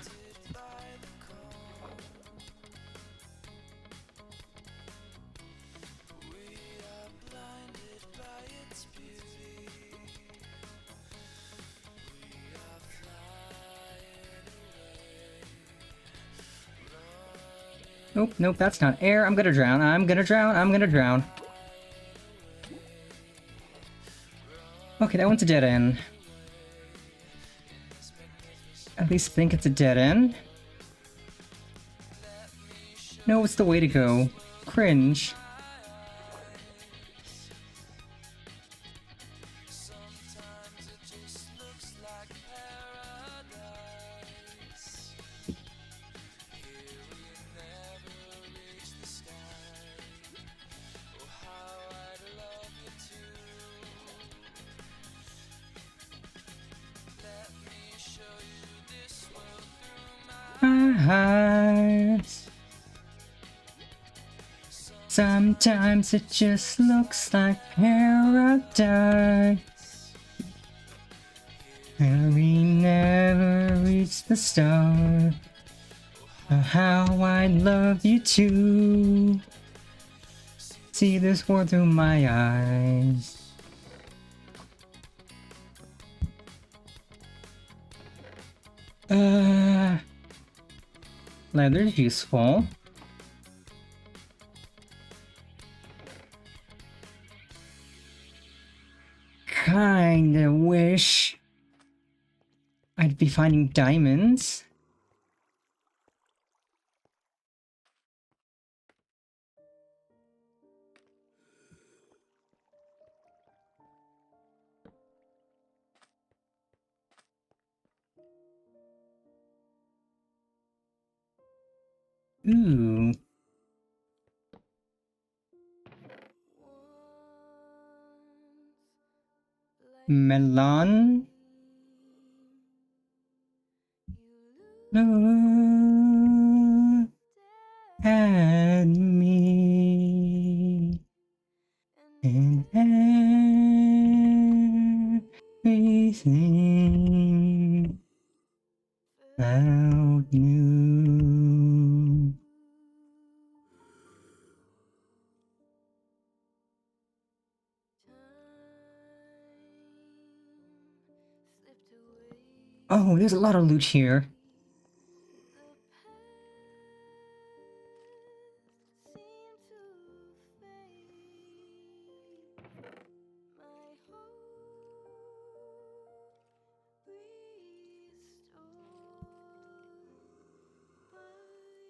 Nope, that's not air. I'm gonna drown. I'm gonna drown. Okay, that one's a dead end. At least think it's a dead end. No, it's the way to go. Cringe. Eyes. Sometimes it just looks like paradise. And we never reach the star. How I love you too. See this world through my eyes. Leather's useful. Kinda wish I'd be finding diamonds. Ooh. Melon? Look at me and everything about you. Oh, there's a lot of loot here.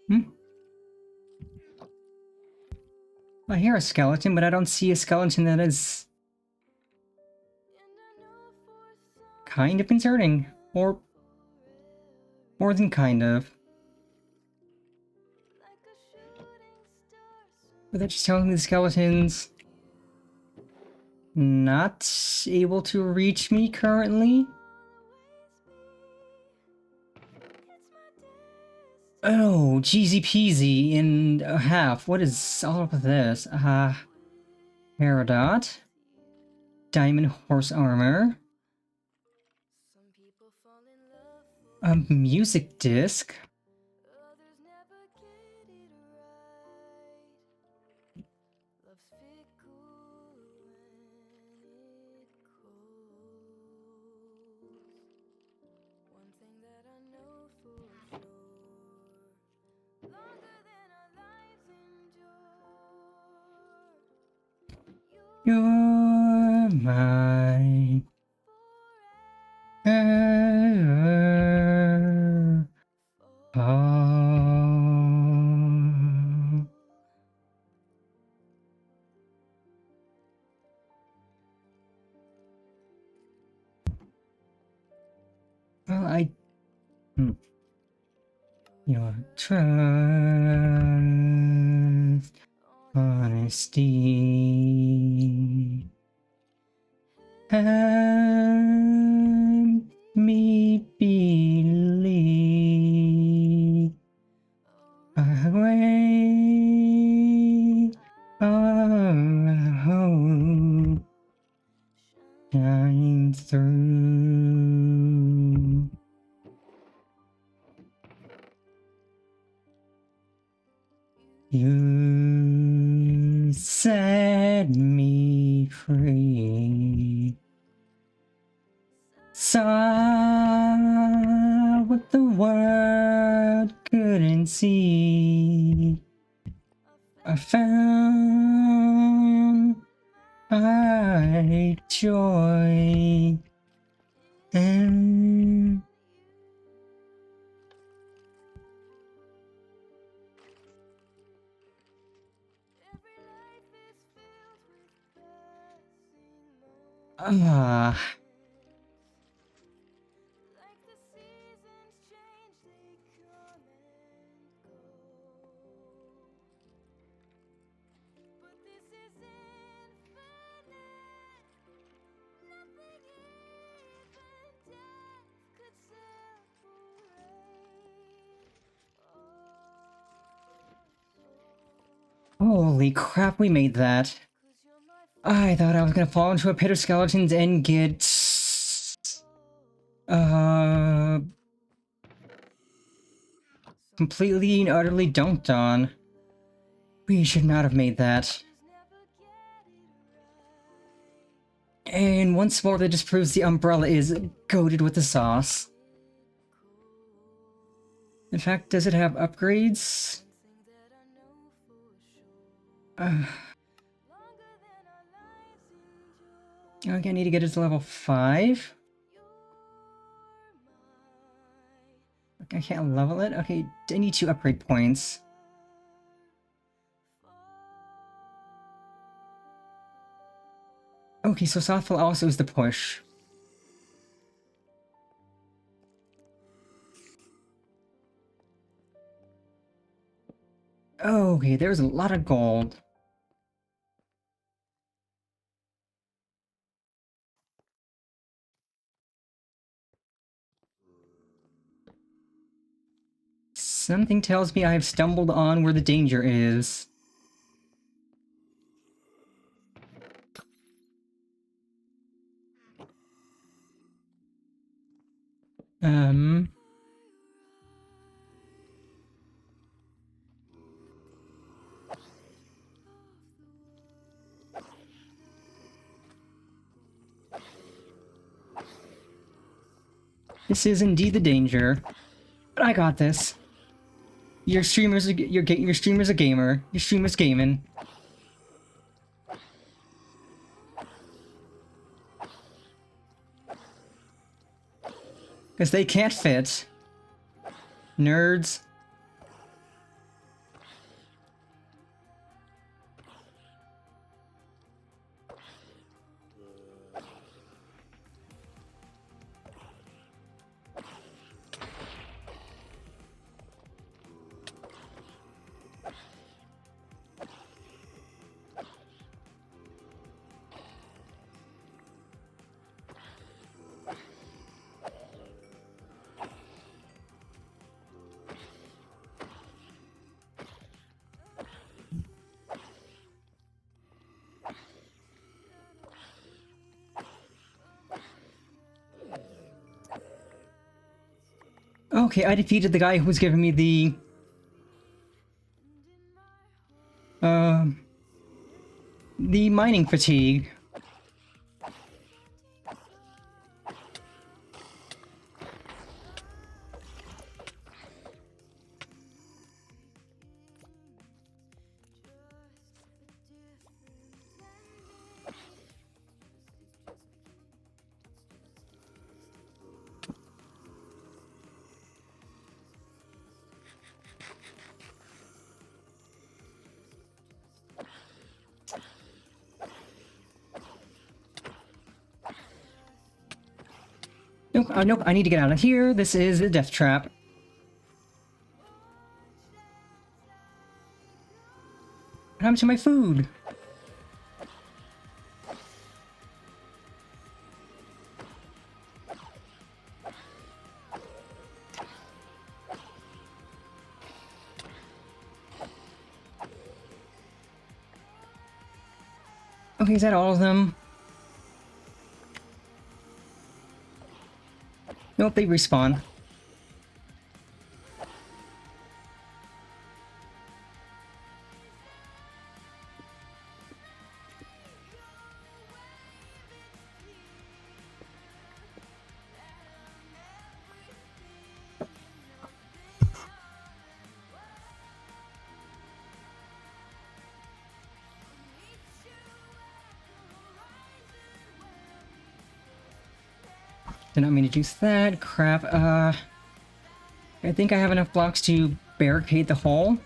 Hmm? I hear a skeleton, but I don't see a skeleton that is kind of concerning. Or more than kind of. But that just tells me the skeleton's not able to reach me currently. Oh, jeezy peasy in a half. What is all up with this? Peridot. Diamond horse armor. A music disc. You're my ever. Well, your trust, honesty, help me believe. I wait on hope shines through. You set me free. Saw what the world couldn't see. I found my joy and ah. Holy crap, we made that. I thought I was gonna fall into a pit of skeletons and get... completely and utterly dunked on. We should not have made that. And once more, that just proves the umbrella is goated with the sauce. In fact, does it have upgrades? Okay, I need to get it to level 5. I can't level it? Okay, I need 2 upgrade points. Okay, so Southfall also is the push. Okay, there's a lot of gold. Something tells me I have stumbled on where the danger is. This is indeed the danger. But I got this. Your streamer's your streamer's a gamer. Your streamer's gaming. Because they can't fit. Nerds. Okay, I defeated the guy who was giving me the mining fatigue. Nope, nope, I need to get out of here. This is a death trap. What happened to my food? Okay, is that all of them? Nope, they respawn. Did not mean to juice that. Crap. I think I have enough blocks to barricade the hole.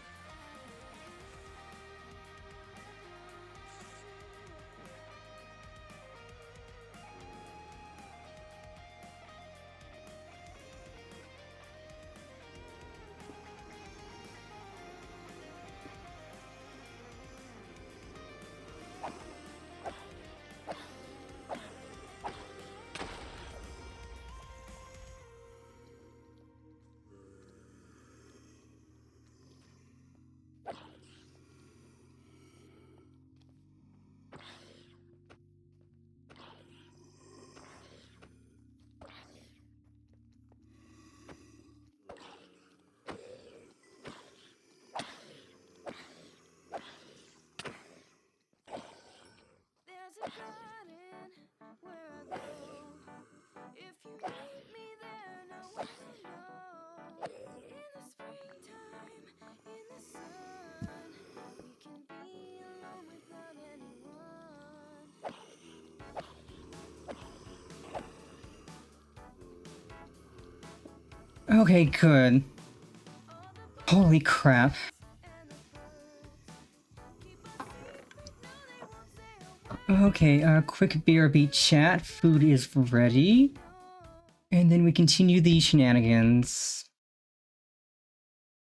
There's a garden where I go. If you meet me there, no one will know. In the springtime, in the sun, we can be alone without anyone. Okay, good. Holy crap. Okay, quick BRB chat. Food is ready. And then we continue the shenanigans.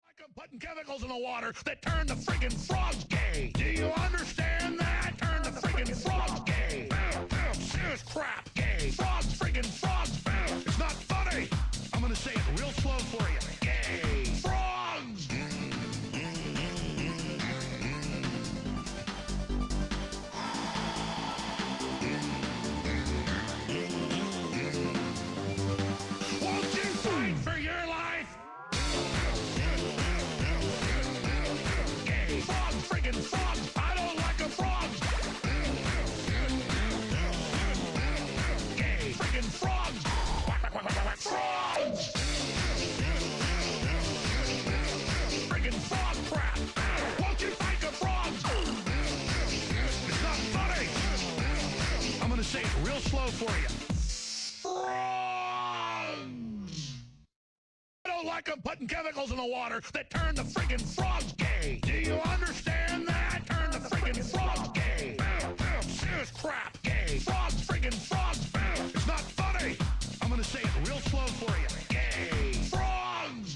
Like I'm putting chemicals in the water that turn the friggin' frogs gay. Do you understand that? Turn the friggin' frogs gay. Serious crap gay. Frogs friggin' frogs. It's not funny. I'm gonna say it real slow for you. Gay. Frogs for you. Frogs! I don't like them putting chemicals in the water that turn the friggin' frogs gay. Do you understand that? Turn the friggin' frogs gay. Serious crap, gay. Frogs, friggin' frogs. It's not funny. I'm gonna say it real slow for you. Gay. Frogs!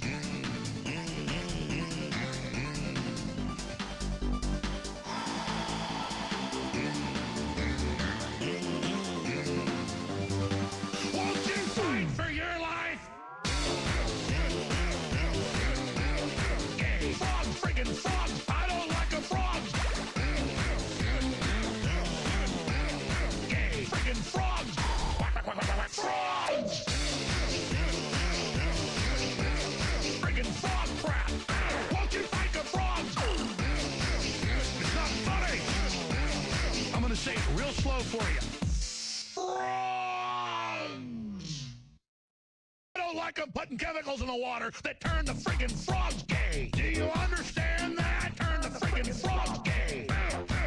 Won't you fight for your life? Gay. Frogs, friggin' frogs. I don't like a frog. Gay. Friggin' frogs. Frogs! Friggin' frog crap. Won't you fight the frogs? It's not funny. I'm gonna say it real slow for you. Frogs! I don't like them putting chemicals in the water that turn the friggin' frogs gay. Do you understand that? Turn the friggin' frogs gay.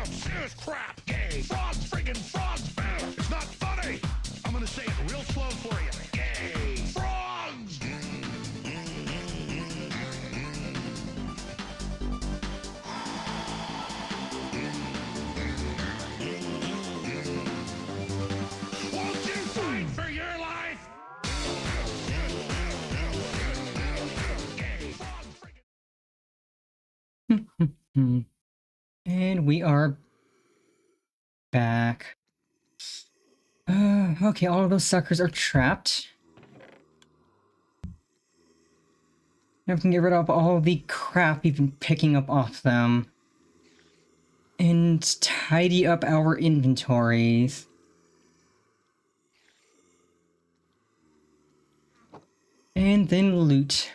Serious crap, gay. Frogs, friggin' frogs. It's not funny. I'm gonna say it real slow for you. Gay. Frogs! Won't you fight for your life? Gay. Frogs, friggin' And we are back. Okay, all of those suckers are trapped. Now we can get rid of all the crap we've been picking up off them. And tidy up our inventories. And then loot.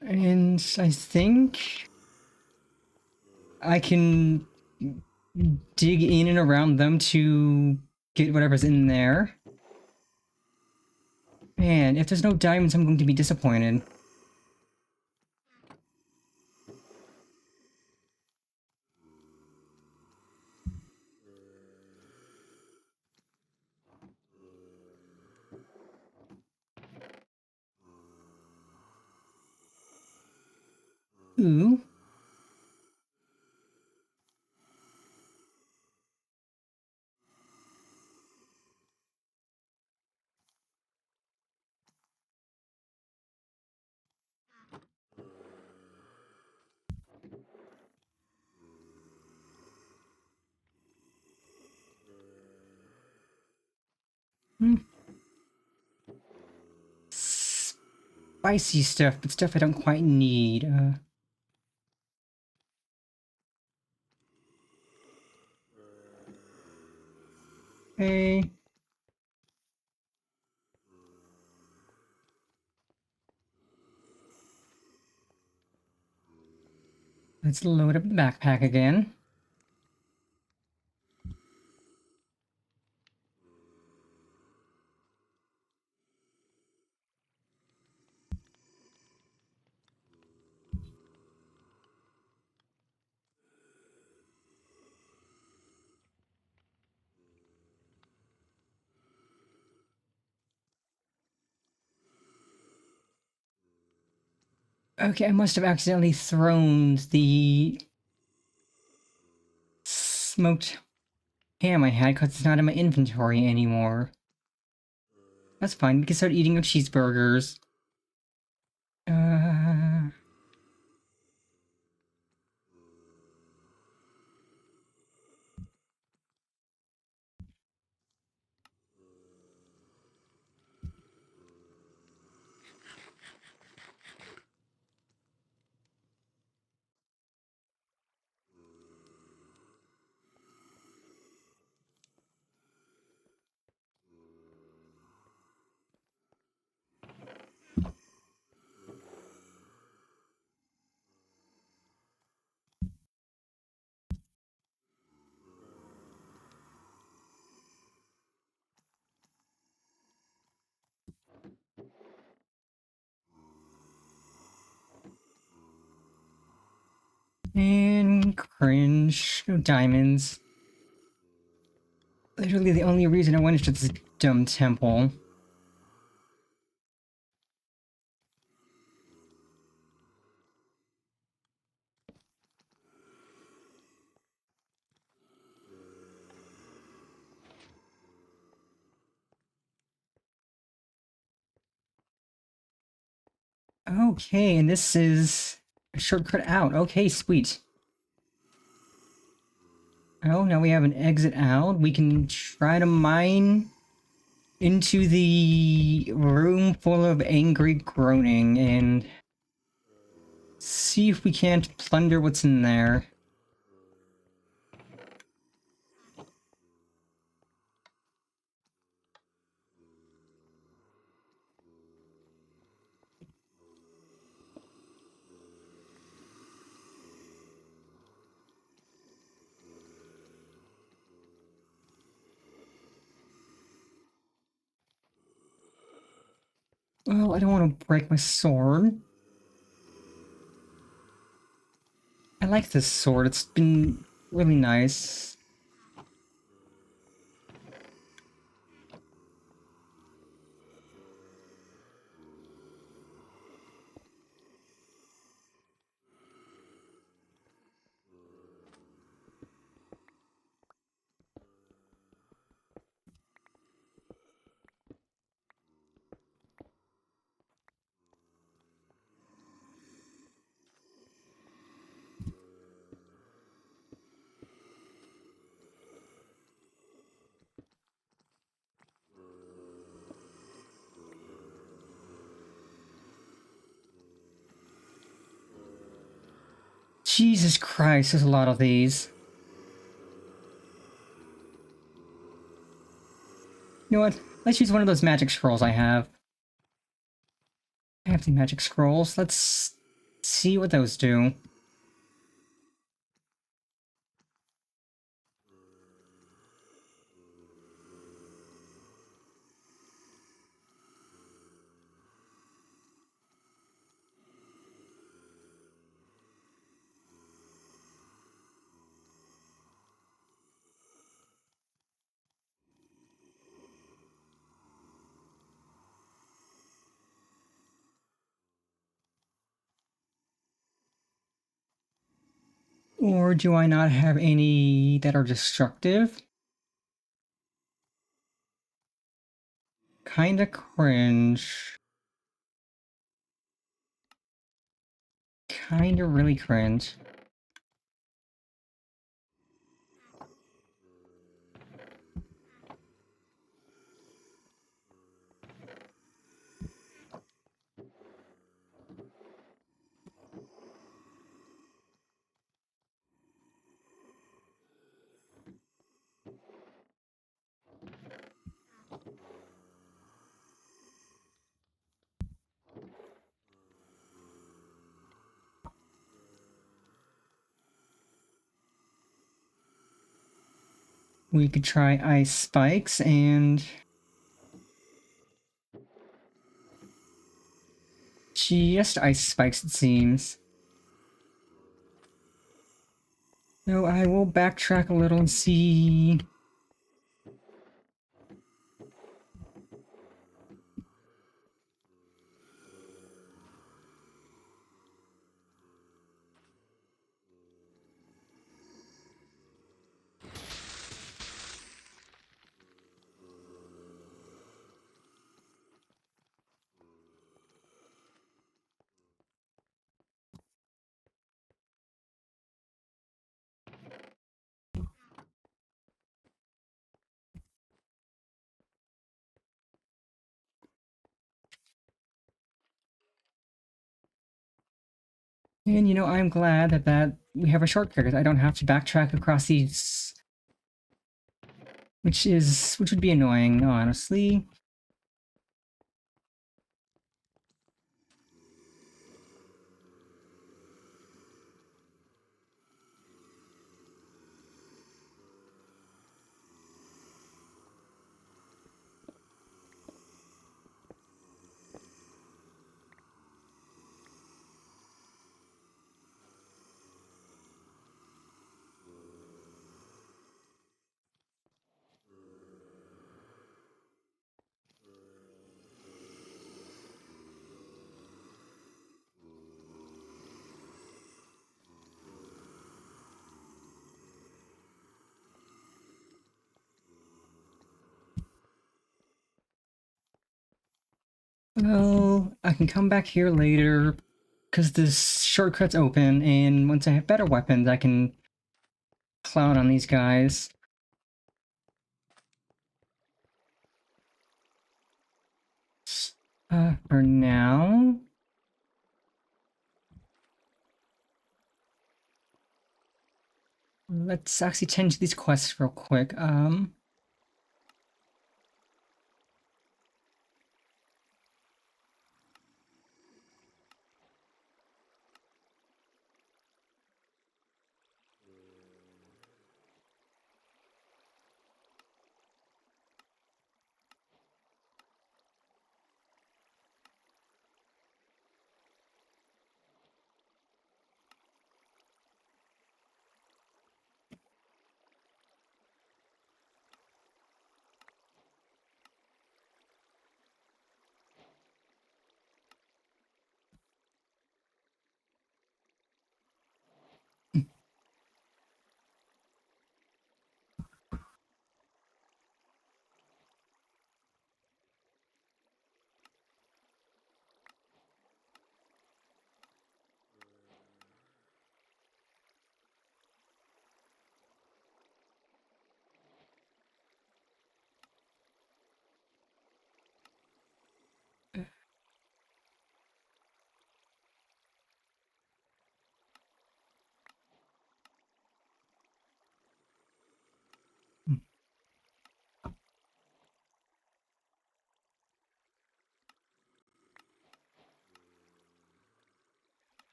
And I think I can dig in and around them to get whatever's in there. Man, if there's no diamonds, I'm going to be disappointed. Ooh. Hmm. Spicy stuff, but stuff I don't quite need. Okay. Let's load up the backpack again. Okay, I must have accidentally thrown the smoked ham I had because it's not in my inventory anymore. That's fine, we can start eating our cheeseburgers. Uh... And Cringe. No diamonds. Literally the only reason I went into this dumb temple. Okay, and this is a shortcut out. Okay, sweet. Oh, now we have an exit out. We can try to mine into the room full of angry groaning and see if we can't plunder what's in there. Well, I don't want to break my sword. I like this sword. It's been really nice. Jesus Christ, there's a lot of these. You know what? Let's use one of those magic scrolls I have. I have the magic scrolls. Let's see what those do. Or do I not have any that are destructive? Kinda cringe. Kinda really cringe. We could try ice spikes and just ice spikes, it seems. No, I will backtrack a little and see. And you know, I'm glad that we have a shortcut, 'cause I don't have to backtrack across these, which would be annoying, honestly. Well, I can come back here later because this shortcut's open, and once I have better weapons, I can clown on these guys. For now, let's actually tend to these quests real quick.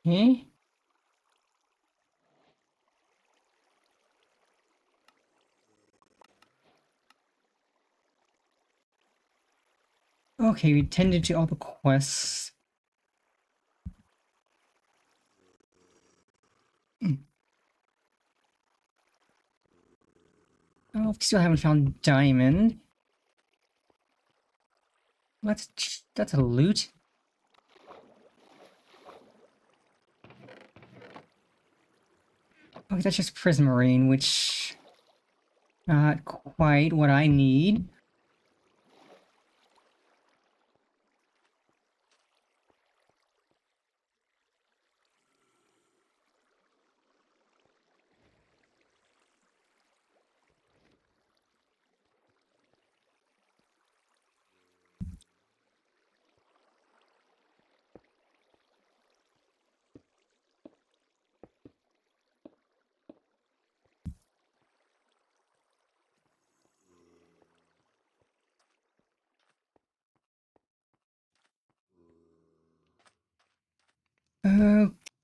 Eh? Okay, we tended to all the quests. Oh, we still haven't found diamond. That's a loot. Okay, that's just prismarine, which not quite what I need.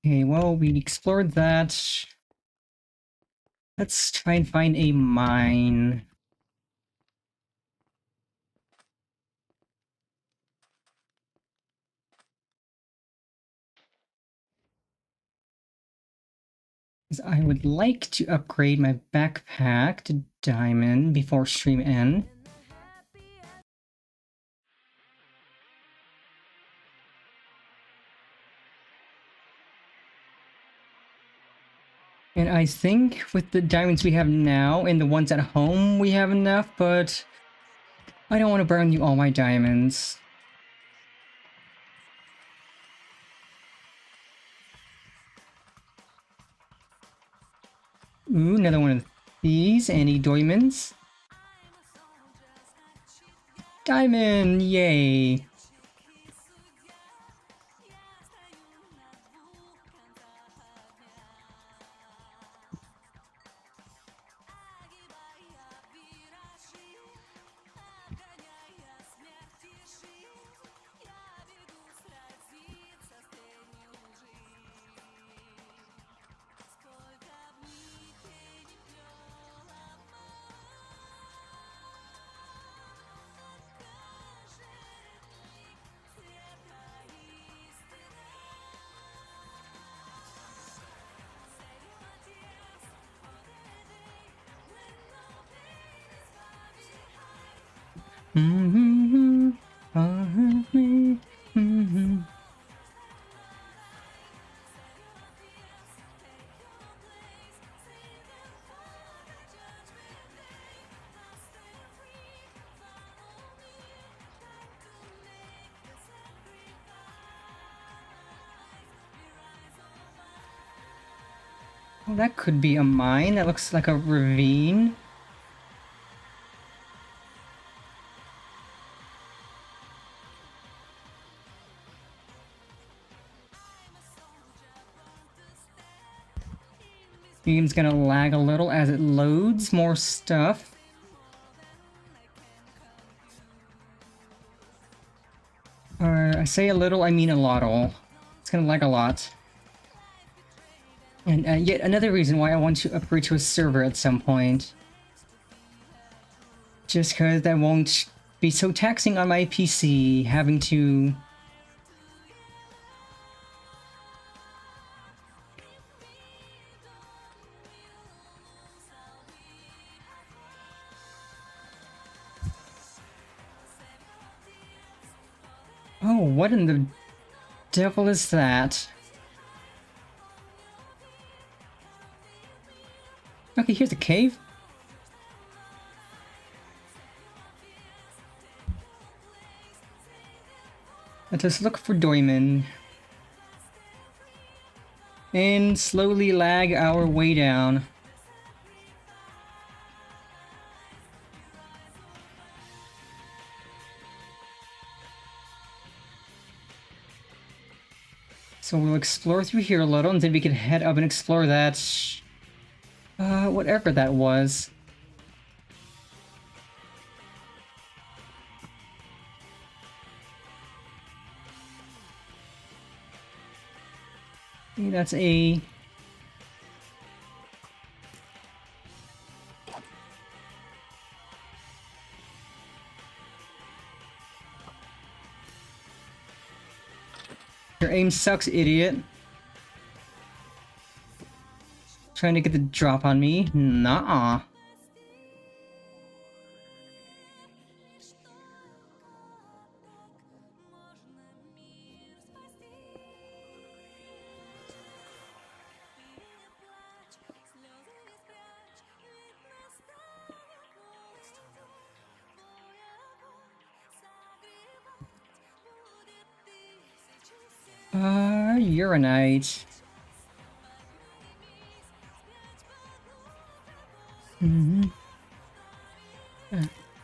Okay, well, we explored that. Let's try and find a mine. Because I would like to upgrade my backpack to diamond before stream end. And I think with the diamonds we have now and the ones at home we have enough, but I don't want to burn you all my diamonds. Ooh, another one of these. Any diamonds? Diamond! Yay! Oh, that could be a mine. That looks like a ravine. Game's gonna lag a little as it loads more stuff. I say a little, I mean a lot. It's gonna lag a lot. And yet another reason why I want to upgrade to a server at some point. Just because that won't be so taxing on my PC, having to... Oh, what in the devil is that? Okay, here's a cave. Let us look for Doyman. And slowly lag our way down. So we'll explore through here a little, and then we can head up and explore that... whatever that was. Okay, that's a... Your aim sucks, idiot. Trying to get the drop on me? Nuh-uh. Uranite.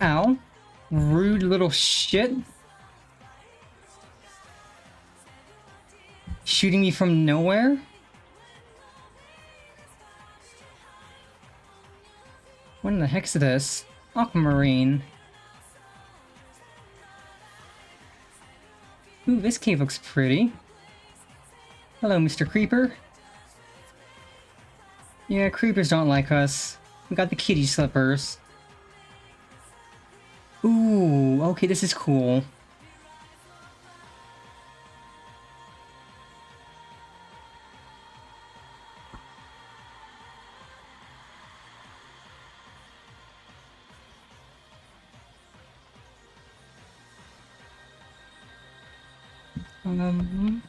Ow. Rude little shit. Shooting me from nowhere? What in the heck's this? Aquamarine. Ooh, this cave looks pretty. Hello, Mr. Creeper. Yeah, creepers don't like us. We got the kitty slippers. Ooh, okay, this is cool. Um...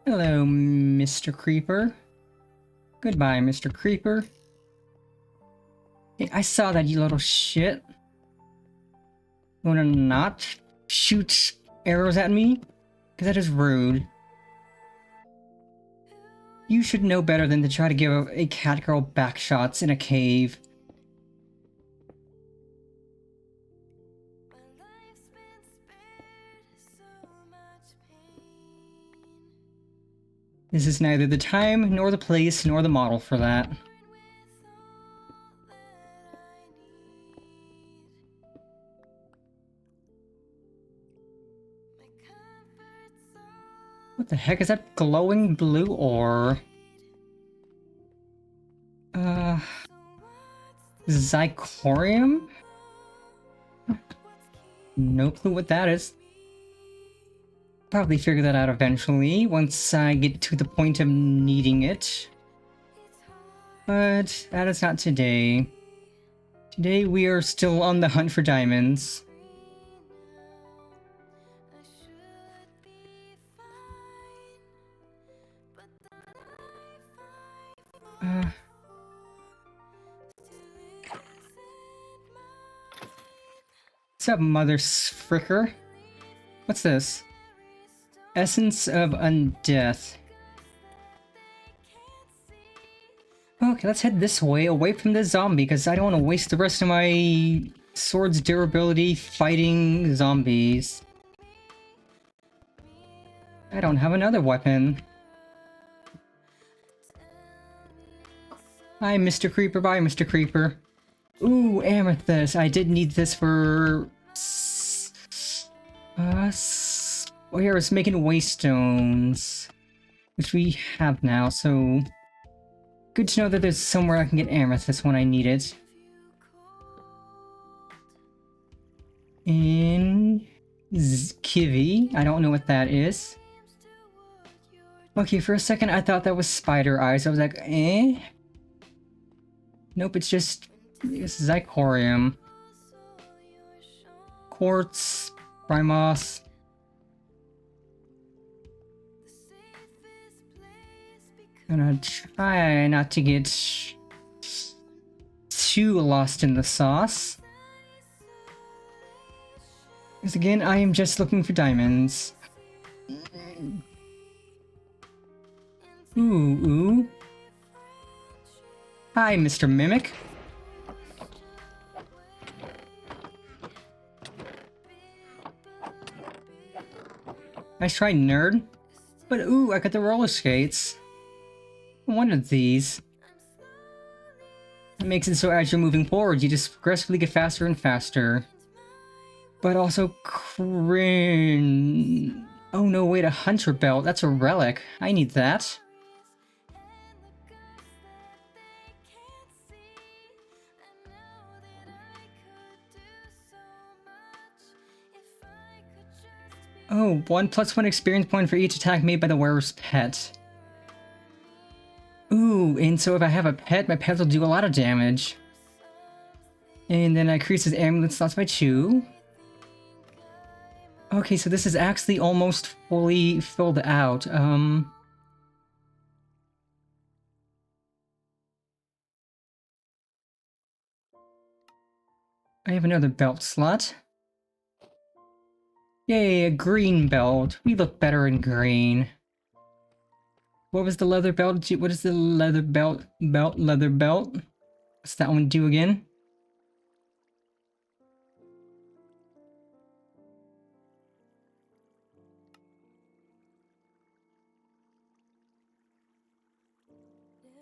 Hello, Mr. Creeper. Goodbye, Mr. Creeper. Hey, I saw that, you little shit. You wanna not shoot arrows at me? Because that is rude. You should know better than to try to give a catgirl backshots in a cave. This is neither the time, nor the place, nor the model for that. What the heck is that glowing blue ore? Zirconium? No clue what that is. Probably figure that out eventually, once I get to the point of needing it. But that is not today. Today we are still on the hunt for diamonds. What's up, Mother Fricker? What's this? Essence of Undeath. Okay, let's head this way, away from the zombie, because I don't want to waste the rest of my sword's durability fighting zombies. I don't have another weapon. Hi, Mr. Creeper. Bye, Mr. Creeper. Ooh, amethyst. I did need this for... Oh, here, it's making waystones. Which we have now, so... Good to know that there's somewhere I can get amethyst when I need it. In... Kivi. I don't know what that is. Okay, for a second I thought that was spider eyes. I was like, eh? Nope, it's just... It's Zicorium. Quartz. Primos. Gonna try not to get too lost in the sauce. Because again, I am just looking for diamonds. Ooh. Hi, Mr. Mimic. Nice try, nerd. But ooh, I got the roller skates. One of these. It makes it so as you're moving forward, you just progressively get faster and faster. But also cringe. Oh no, wait, a hunter belt. That's a relic. I need that. Oh, 1+1 experience point for each attack made by the wearer's pet. Ooh, and so if I have a pet, my pet will do a lot of damage. And then I increase his amulet slots by 2. Okay, so this is actually almost fully filled out. I have another belt slot. Yay, a green belt. We look better in green. What was the leather belt? What is the leather belt? Leather belt? What's that one do again?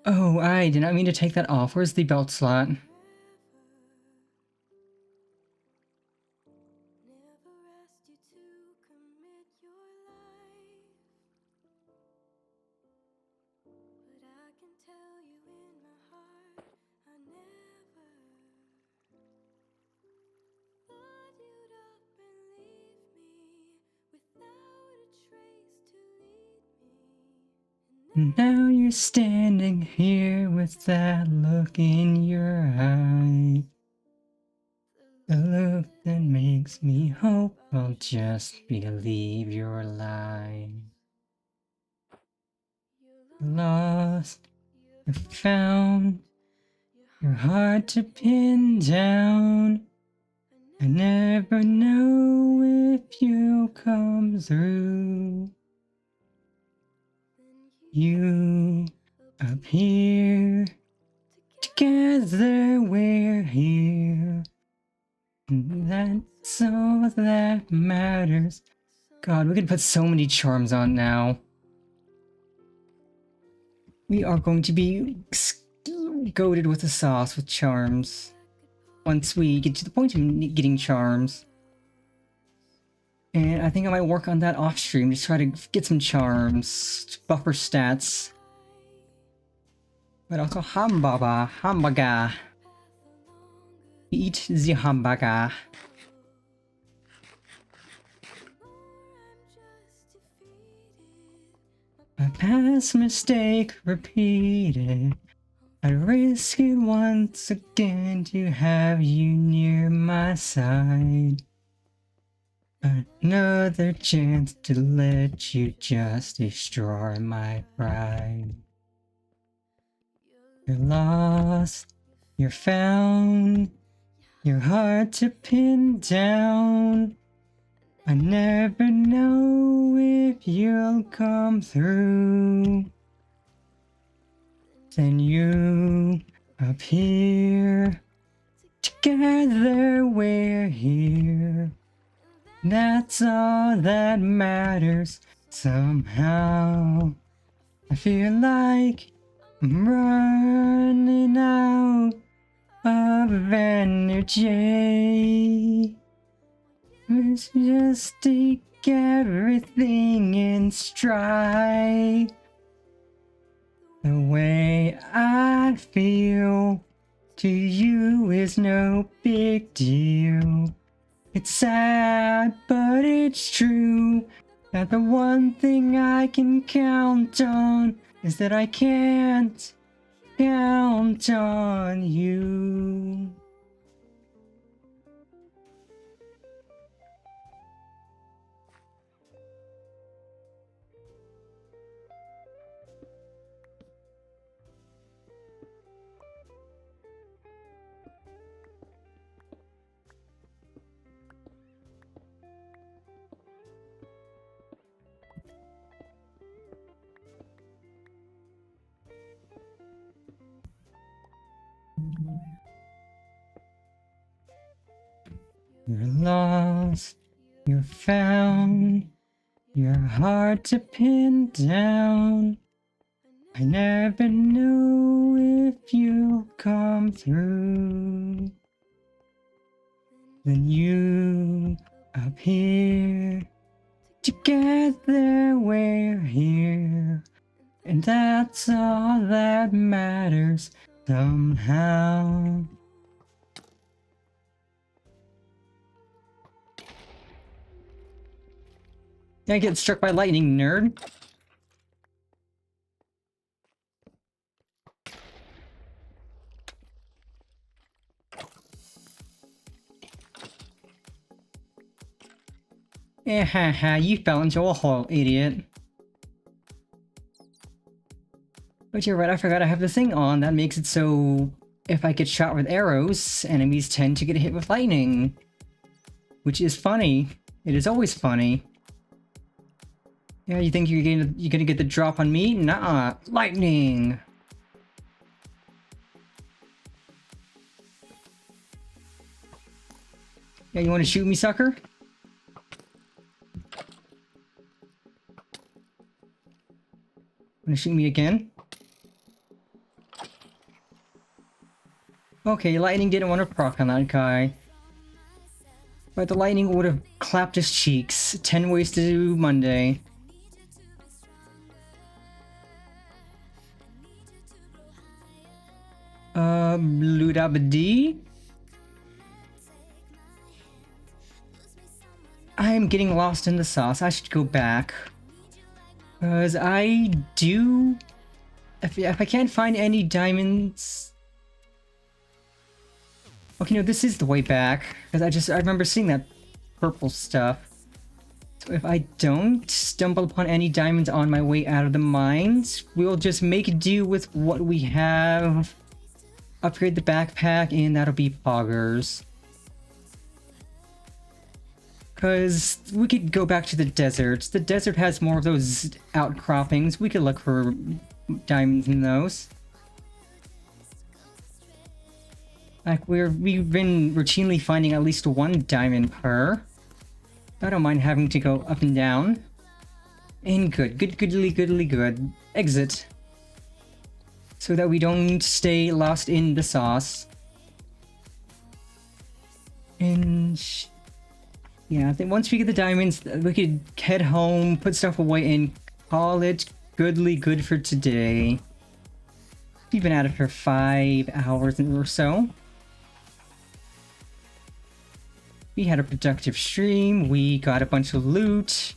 Oh, I did not mean to take that off. Where's the belt slot? Now you're standing here with that look in your eye. The look that makes me hope I'll just believe your lie. Lost, you're found, you're hard to pin down. I never know if you'll come through. You appear, together we're here. And that's all that matters. God, we could put so many charms on now. We are going to be goated with the sauce with charms. Once we get to the point of getting charms. And I think I might work on that off stream to try to get some charms to buffer stats. But also hamburger. Eat the hamburger. A past mistake repeated. I'd risk it once again to have you near my side. Another chance to let you just destroy my pride. You're lost, you're found, you're hard to pin down. I never know if you'll come through. Then you appear, together we're here. That's all that matters somehow. I feel like I'm running out of energy. Let's just take everything in stride. The way I feel to you is no big deal. It's sad, but it's true that the one thing I can count on is that I can't count on you. You're lost, you're found, you're hard to pin down. I never know if you'll come through. Then you appear, together we're here. And that's all that matters somehow. Can't get struck by lightning, nerd. Eh, haha, you fell into a hole, idiot. But you're right, I forgot I have the thing on. That makes it so if I get shot with arrows, enemies tend to get hit with lightning. Which is funny. It is always funny. Yeah, you think you're gonna get the drop on me? Nah, lightning! Yeah, you wanna shoot me, sucker? Wanna shoot me again? Okay, lightning didn't want to proc on that guy. But the lightning would have clapped his cheeks. 10 ways to do Monday. Bludabadi? I'm getting lost in the sauce. I should go back. Because I do... If I can't find any diamonds... Okay, no, this is the way back. Because I remember seeing that purple stuff. So if I don't stumble upon any diamonds on my way out of the mines, we'll just make do with what we have. Upgrade the backpack, and that'll be poggers. Because we could go back to the desert. The desert has more of those outcroppings. We could look for diamonds in those. Like, we've been routinely finding at least one diamond per. I don't mind having to go up and down. And good. Exit. So that we don't stay lost in the sauce. And... yeah, I think once we get the diamonds, we could head home, put stuff away, and call it good for today. We've been at it for 5 hours or so. We had a productive stream, we got a bunch of loot,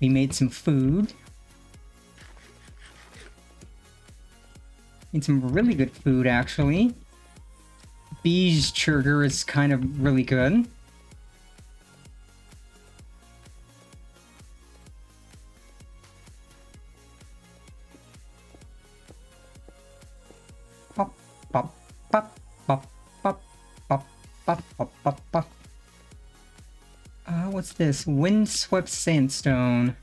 we made some food. Need some really good food, actually. Bee's Churger is kind of really good. Pop, pop, pop, pop, pop, pop, pop, pop, pop, pop. What's this? Windswept Sandstone.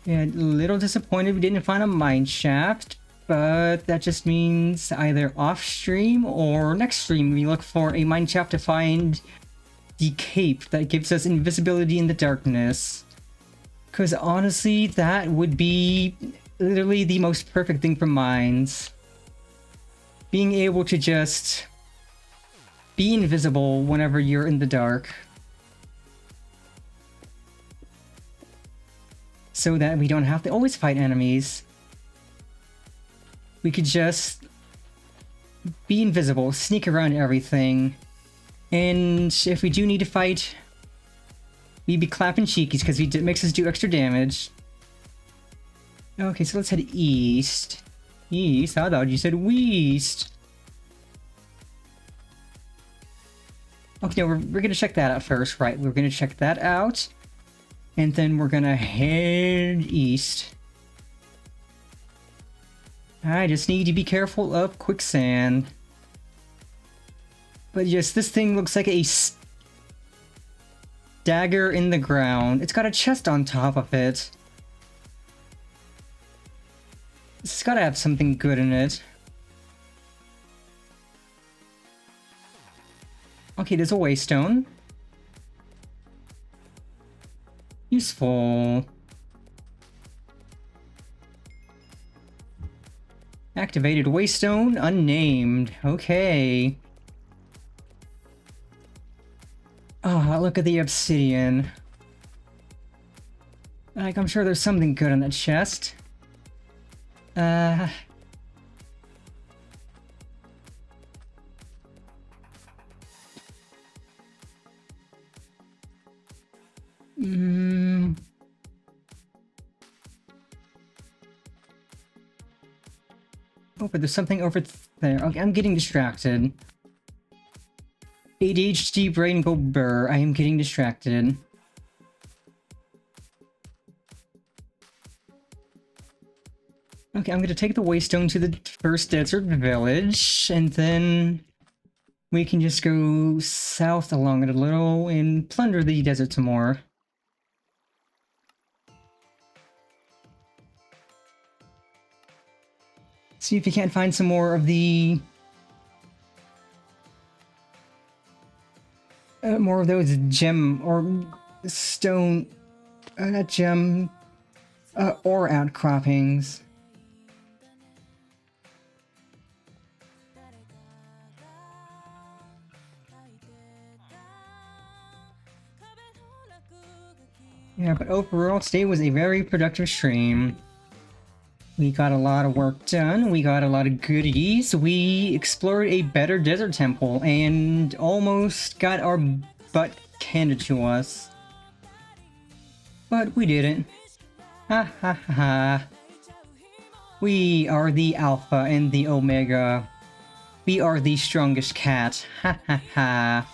Yeah, a little disappointed we didn't find a mine shaft, but that just means either off stream or next stream we look for a mine shaft to find the cape that gives us invisibility in the darkness. Because honestly, that would be literally the most perfect thing for mines. Being able to just be invisible whenever you're in the dark. So that we don't have to always fight enemies. We could just be invisible, sneak around everything. And if we do need to fight, we'd be clapping cheekies because it makes us do extra damage. Okay, so let's head east. East? I thought you said west. Okay, no, we're gonna check that out first, right? We're gonna check that out. And then we're gonna head east. I just need to be careful of quicksand. But yes, this thing looks like a dagger in the ground. It's got a chest on top of it. It's gotta have something good in it. Okay, there's a waystone. Useful. Activated waystone, unnamed. Okay. Ah, look at the obsidian. Like, I'm sure there's something good in that chest. Oh, but there's something over there. Okay, I'm getting distracted. ADHD brain go burr. I am getting distracted. Okay, I'm gonna take the waystone to the first desert village, and then we can just go south along it a little and plunder the desert some more. See if you can't find some more of the... more of those gem or stone... not gem... ore outcroppings. Yeah, but overall, today was a very productive stream. We got a lot of work done, we got a lot of goodies, we explored a better desert temple, and almost got our butt handed to us. But we didn't. Ha ha ha ha. We are the Alpha and the Omega. We are the strongest cat. Ha ha ha.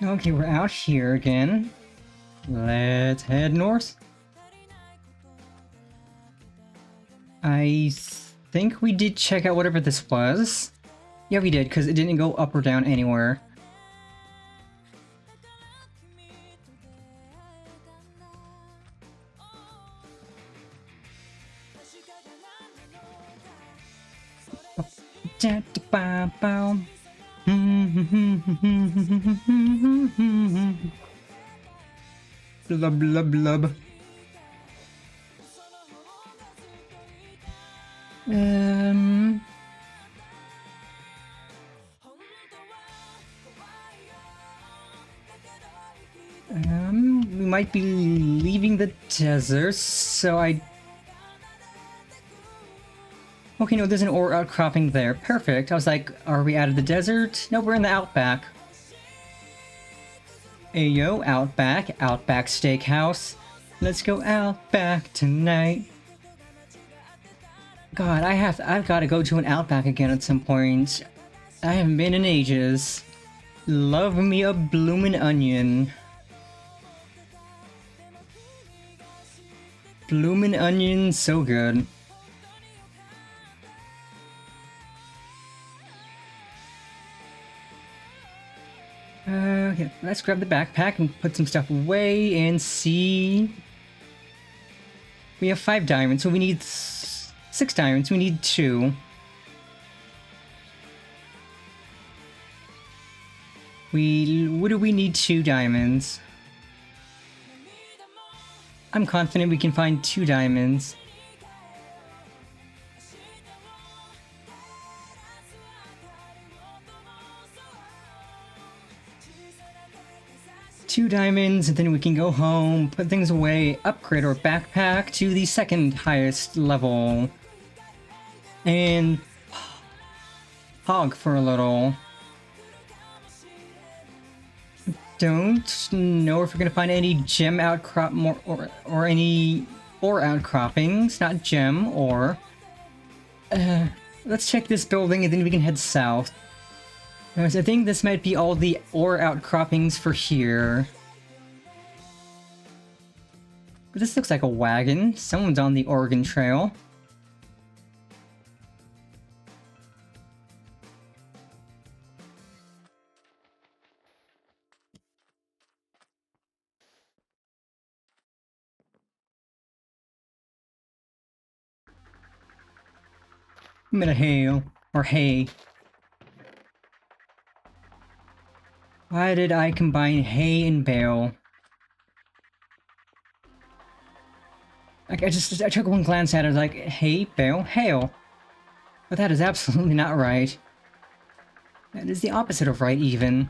Okay, we're out here again. Let's head north. I think we did check out whatever this was. Yeah, we did, because it didn't go up or down anywhere. Blub blub blub. Um, we might be leaving the desert, so I... Okay, no, there's an ore outcropping there. Perfect. I was like, are we out of the desert? No, we're in the outback. Ayo, Outback, Outback Steakhouse. Let's go Outback tonight. God, I've got to go to an Outback again at some point. I haven't been in ages. Love me a bloomin' onion. Bloomin' onion, so good. Okay, let's grab the backpack and put some stuff away and see. We have 5 diamonds, so we need 6 diamonds. We need 2. What do we need 2 diamonds? I'm confident we can find 2 diamonds. Two diamonds, and then we can go home, put things away, upgrade our backpack to the 2nd highest level, and hog for a little. Don't know if we're gonna find any gem outcrop or any ore outcroppings, not gem or. Let's check this building and then we can head south. I think this might be all the ore outcroppings for here. But this looks like a wagon. Someone's on the Oregon Trail. I'm gonna hail. Or hay. Why did I combine hay and bale? Like, I took one glance at it, like, hay, bale, hail. But that is absolutely not right. That is the opposite of right, even.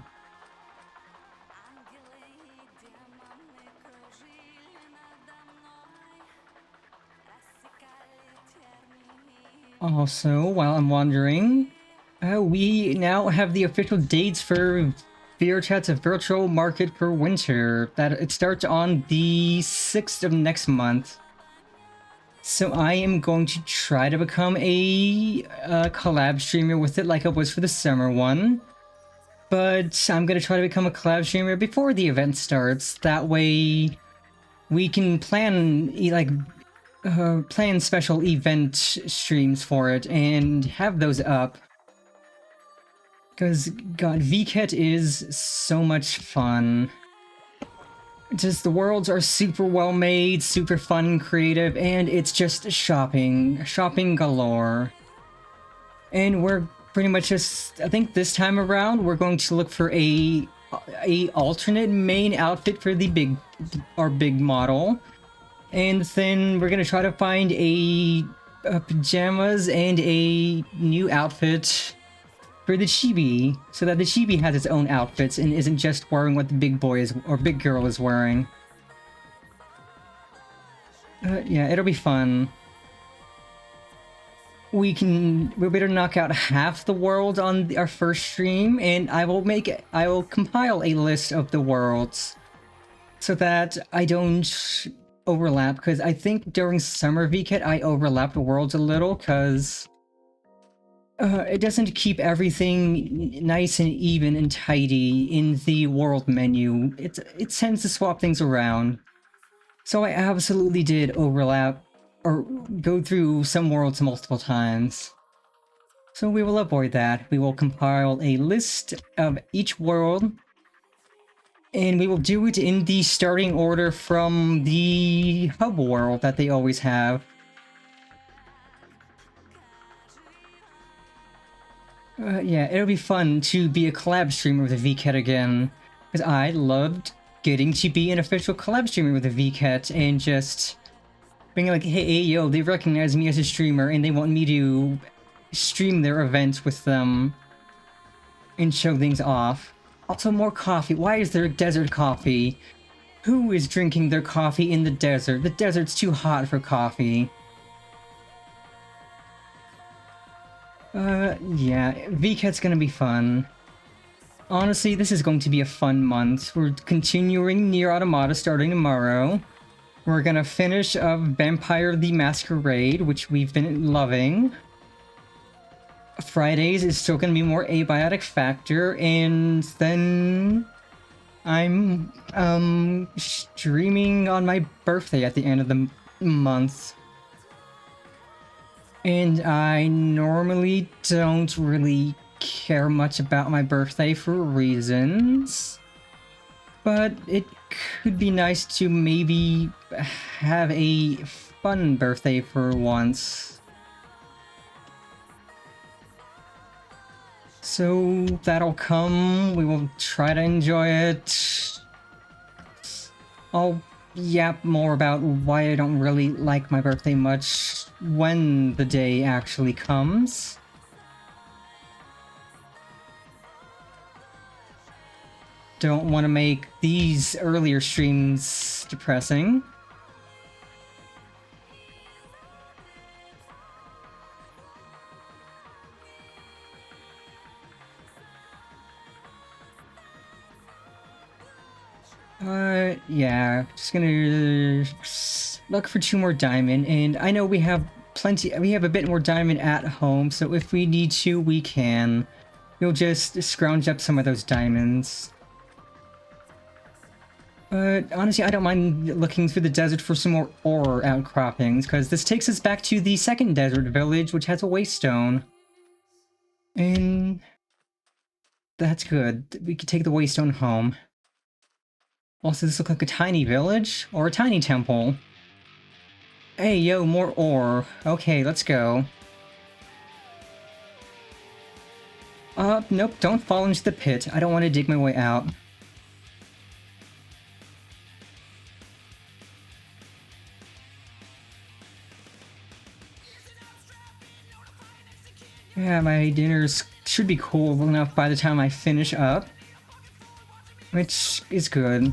Also, while I'm wandering, we now have the official dates for VRChat's virtual market for winter. That it starts on the 6th of next month. So I am going to try to become a collab streamer with it like I was for the summer one. But I'm going to try to become a collab streamer before the event starts. That way we can plan plan special event streams for it and have those up. Because, God, VCat is so much fun. Just the worlds are super well made, super fun and creative, and it's just shopping galore. And we're pretty much just, I think this time around, we're going to look for a alternate main outfit for the our big model. And then we're gonna try to find pajamas and a new outfit for the chibi, so that the chibi has its own outfits and isn't just wearing what the big boy is or big girl is wearing. Yeah, it'll be fun. We better knock out half the world on our first stream, and I will compile a list of the worlds so that I don't overlap, because I think during summer VCat I overlapped the worlds a little, because it doesn't keep everything nice and even and tidy in the world menu. It tends to swap things around. So I absolutely did overlap or go through some worlds multiple times. So we will avoid that. We will compile a list of each world, and we will do it in the starting order from the hub world that they always have. Yeah, it'll be fun to be a collab streamer with a VCat again, because I loved getting to be an official collab streamer with a VCat and just being like, hey, yo, they recognize me as a streamer and they want me to stream their events with them and show things off. Also, more coffee. Why is there desert coffee? Who is drinking their coffee in the desert? The desert's too hot for coffee. Yeah, VCAT's gonna be fun. Honestly, this is going to be a fun month. We're continuing Nier Automata starting tomorrow. We're gonna finish up Vampire the Masquerade, which we've been loving. Fridays is still gonna be more Abiotic Factor, and then I'm streaming on my birthday at the end of the month. And I normally don't really care much about my birthday for reasons, but it could be nice to maybe have a fun birthday for once. So that'll come, we will try to enjoy it. I'll yap more about why I don't really like my birthday much when the day actually comes. Don't want to make these earlier streams depressing. Yeah, just gonna look for 2 more diamond, and I know we have a bit more diamond at home, so if we need to, we can. We'll just scrounge up some of those diamonds. But honestly, I don't mind looking through the desert for some more ore outcroppings, because this takes us back to the second desert village, which has a waystone. And that's good. We could take the waystone home. Also, does this look like a tiny village? Or a tiny temple? Hey, yo, more ore. Okay, let's go. Nope, don't fall into the pit. I don't want to dig my way out. Yeah, my dinners should be cool enough by the time I finish up. Which is good.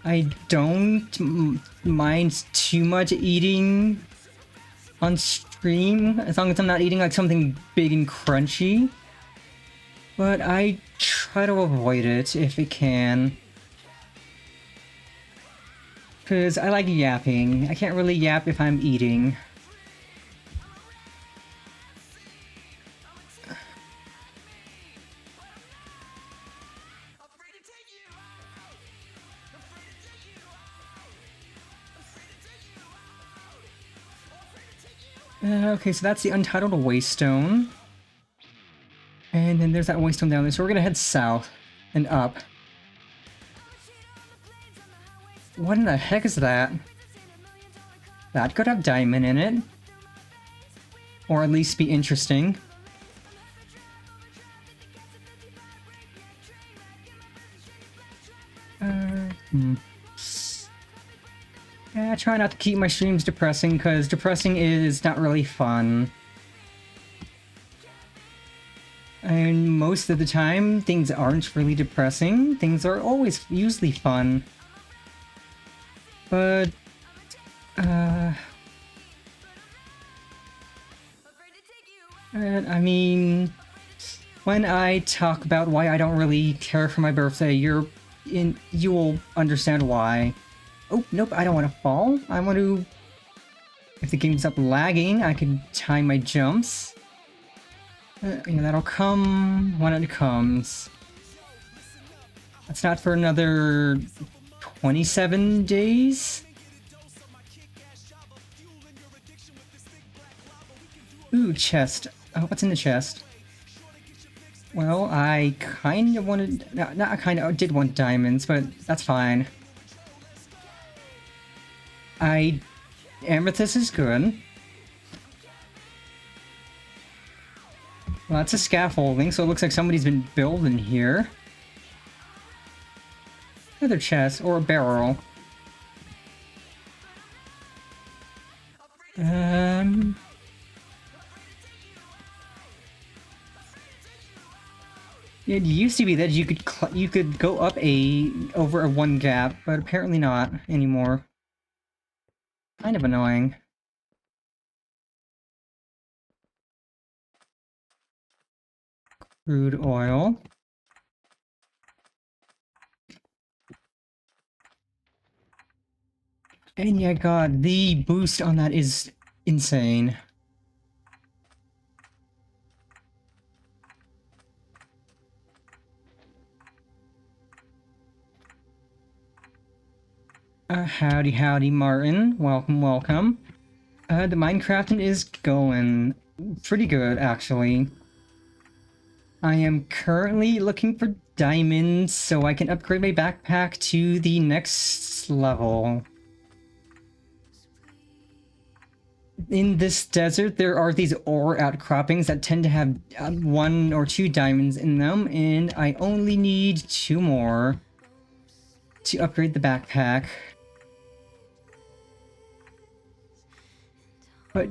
I don't mind too much eating on stream, as long as I'm not eating like something big and crunchy. But I try to avoid it if I can. Because I like yapping. I can't really yap if I'm eating. Okay, so that's the Untitled Waystone. And then there's that waystone down there, so we're gonna head south and up. What in the heck is that? That could have diamond in it. Or at least be interesting. Yeah, I try not to keep my streams depressing, because depressing is not really fun. And most of the time, things aren't really depressing. Things are always usually fun. But, I mean, when I talk about why I don't really care for my birthday, you will understand why. Oh, nope, I don't want to fall. I want to... If the game's up lagging, I can time my jumps. Yeah, that'll come when it comes. That's not for another 27 days? Ooh, chest. Oh, what's in the chest? Well, I kind of wanted... No, not I kind of... I did want diamonds, but that's fine. Amethyst is good. Well, that's a scaffolding, so it looks like somebody's been building here. Another chest, or a barrel. It used to be that you could go up over a one gap, but apparently not anymore. Kind of annoying. Crude oil. And yeah, god, the boost on that is insane. Howdy, howdy, Martin. Welcome, welcome. The Minecrafting is going pretty good, actually. I am currently looking for diamonds so I can upgrade my backpack to the next level. In this desert, there are these ore outcroppings that tend to have 1 or 2 diamonds in them, and I only need 2 more to upgrade the backpack. But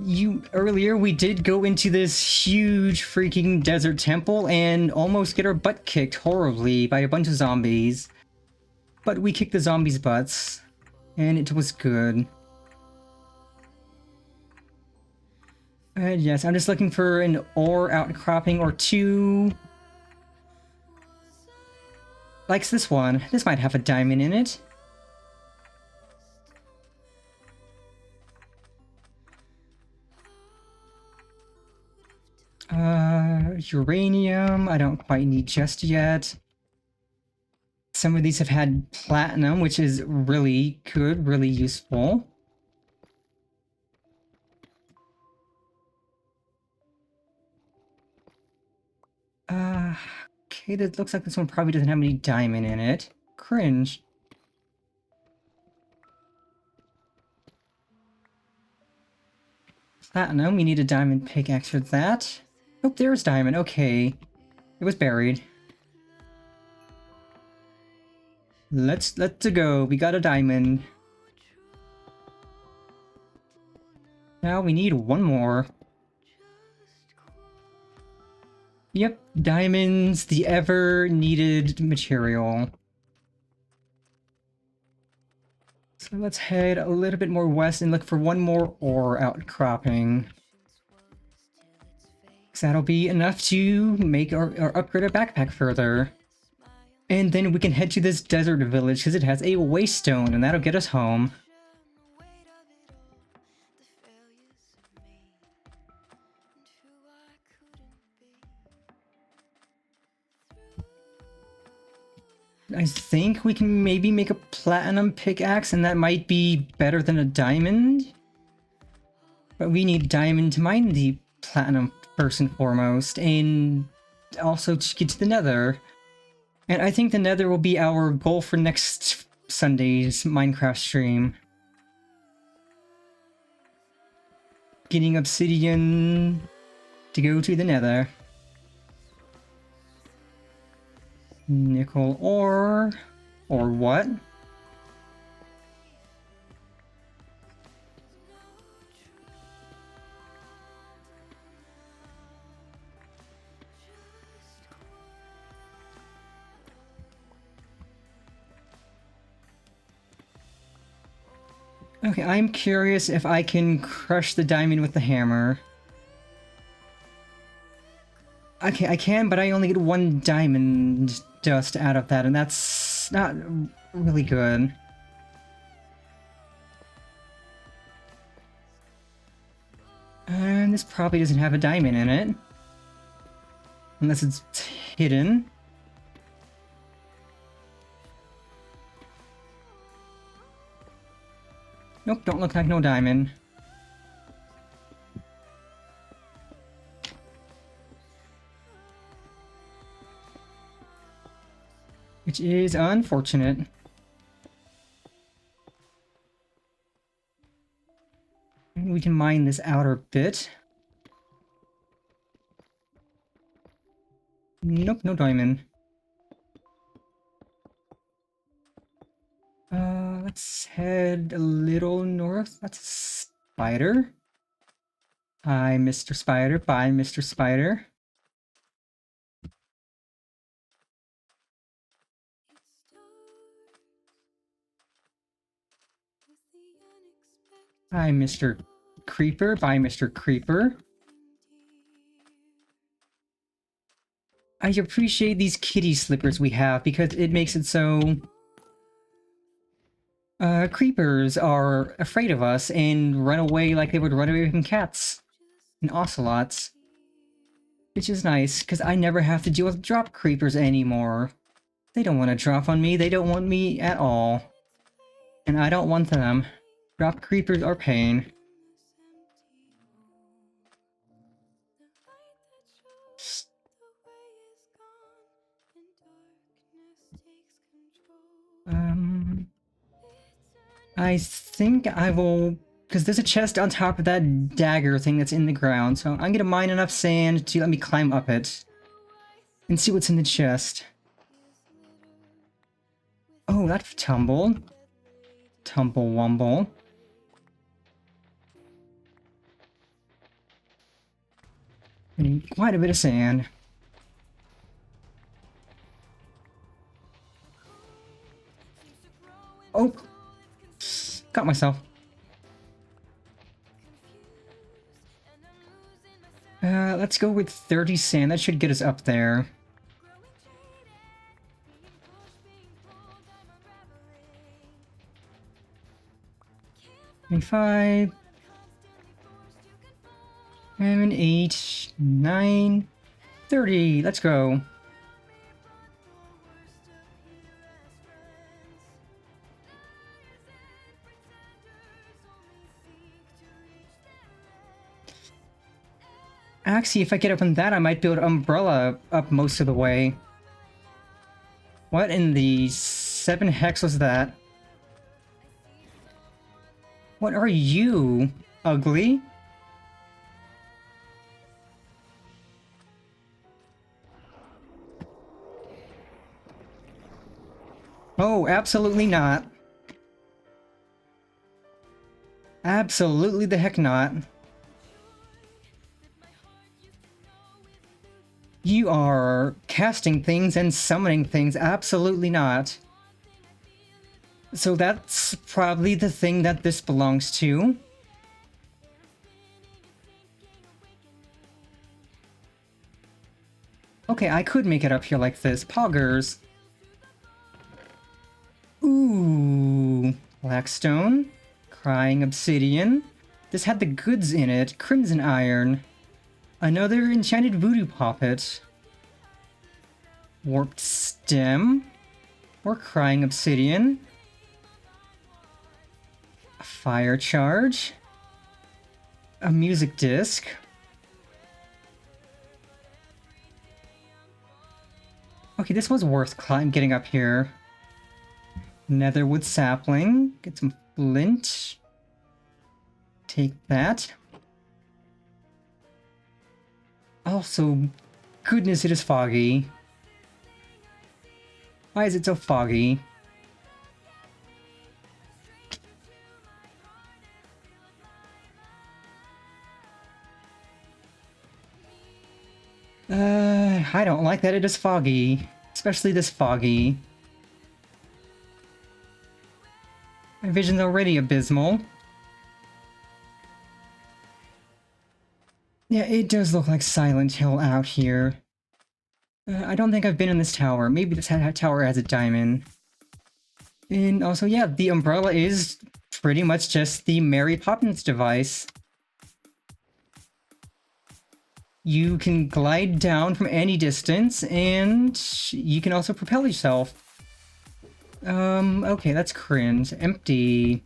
earlier we did go into this huge freaking desert temple and almost get our butt kicked horribly by a bunch of zombies. But we kicked the zombies' butts, and it was good. Yes, I'm just looking for an ore outcropping or 2. Like this one. This might have a diamond in it. Uranium, I don't quite need just yet. Some of these have had platinum, which is really good, really useful. Okay, that looks like this one probably doesn't have any diamond in it. Cringe. Platinum, we need a diamond pickaxe for that. Oh, there's diamond, okay. It was buried. Let's go, we got a diamond. Now we need 1 more. Yep, diamonds, the ever-needed material. So let's head a little bit more west and look for 1 more ore outcropping. Because that'll be enough to make or upgrade our backpack further. And then we can head to this desert village because it has a waystone and that'll get us home. I think we can maybe make a platinum pickaxe and that might be better than a diamond. But we need diamond to mine the platinum first and foremost, and also to get to the nether. And I think the nether will be our goal for next Sunday's Minecraft stream. Getting obsidian to go to the nether. Nickel ore. Or what? Okay, I'm curious if I can crush the diamond with the hammer. Okay, I can, but I only get 1 diamond dust out of that, and that's not really good. And this probably doesn't have a diamond in it. Unless it's hidden. Nope, don't look like no diamond. Which is unfortunate. And we can mine this outer bit. Nope, no diamond. Let's head a little north. That's a spider. Hi, Mr. Spider. Bye, Mr. Spider. Hi, Mr. Creeper. Bye, Mr. Creeper. I appreciate these kitty slippers we have because it makes it so creepers are afraid of us and run away like they would run away from cats and ocelots. Which is nice, because I never have to deal with drop creepers anymore. They don't want to drop on me, they don't want me at all. And I don't want them. Drop creepers are pain. I think I will... Because there's a chest on top of that dagger thing that's in the ground, so I'm gonna mine enough sand to let me climb up it. And see what's in the chest. Oh, that's tumble. Tumble wumble. I need quite a bit of sand. Oh! Got myself. Let's go with 30 sand. That should get us up there. 25, 7, 8, 9, 30. Let's go. Actually, if I get up on that, I might build umbrella up most of the way. What in the 7 hex was that? What are you, ugly? Oh, absolutely not. Absolutely the heck not. You are casting things and summoning things. Absolutely not. So that's probably the thing that this belongs to. Okay, I could make it up here like this. Poggers. Ooh. Blackstone. Crying obsidian. This had the goods in it. Crimson iron. Another enchanted voodoo poppet. Warped stem. Or crying obsidian. A fire charge. A music disc. Okay, this was worth getting up here. Netherwood sapling. Get some flint. Take that. Also, goodness, it is foggy. Why is it so foggy? I don't like that it is foggy. Especially this foggy. My vision's already abysmal. Yeah, it does look like Silent Hill out here. I don't think I've been in this tower. Maybe this tower has a diamond. And also, yeah, the umbrella is pretty much just the Mary Poppins device. You can glide down from any distance, and you can also propel yourself. Okay, that's cringe. Empty.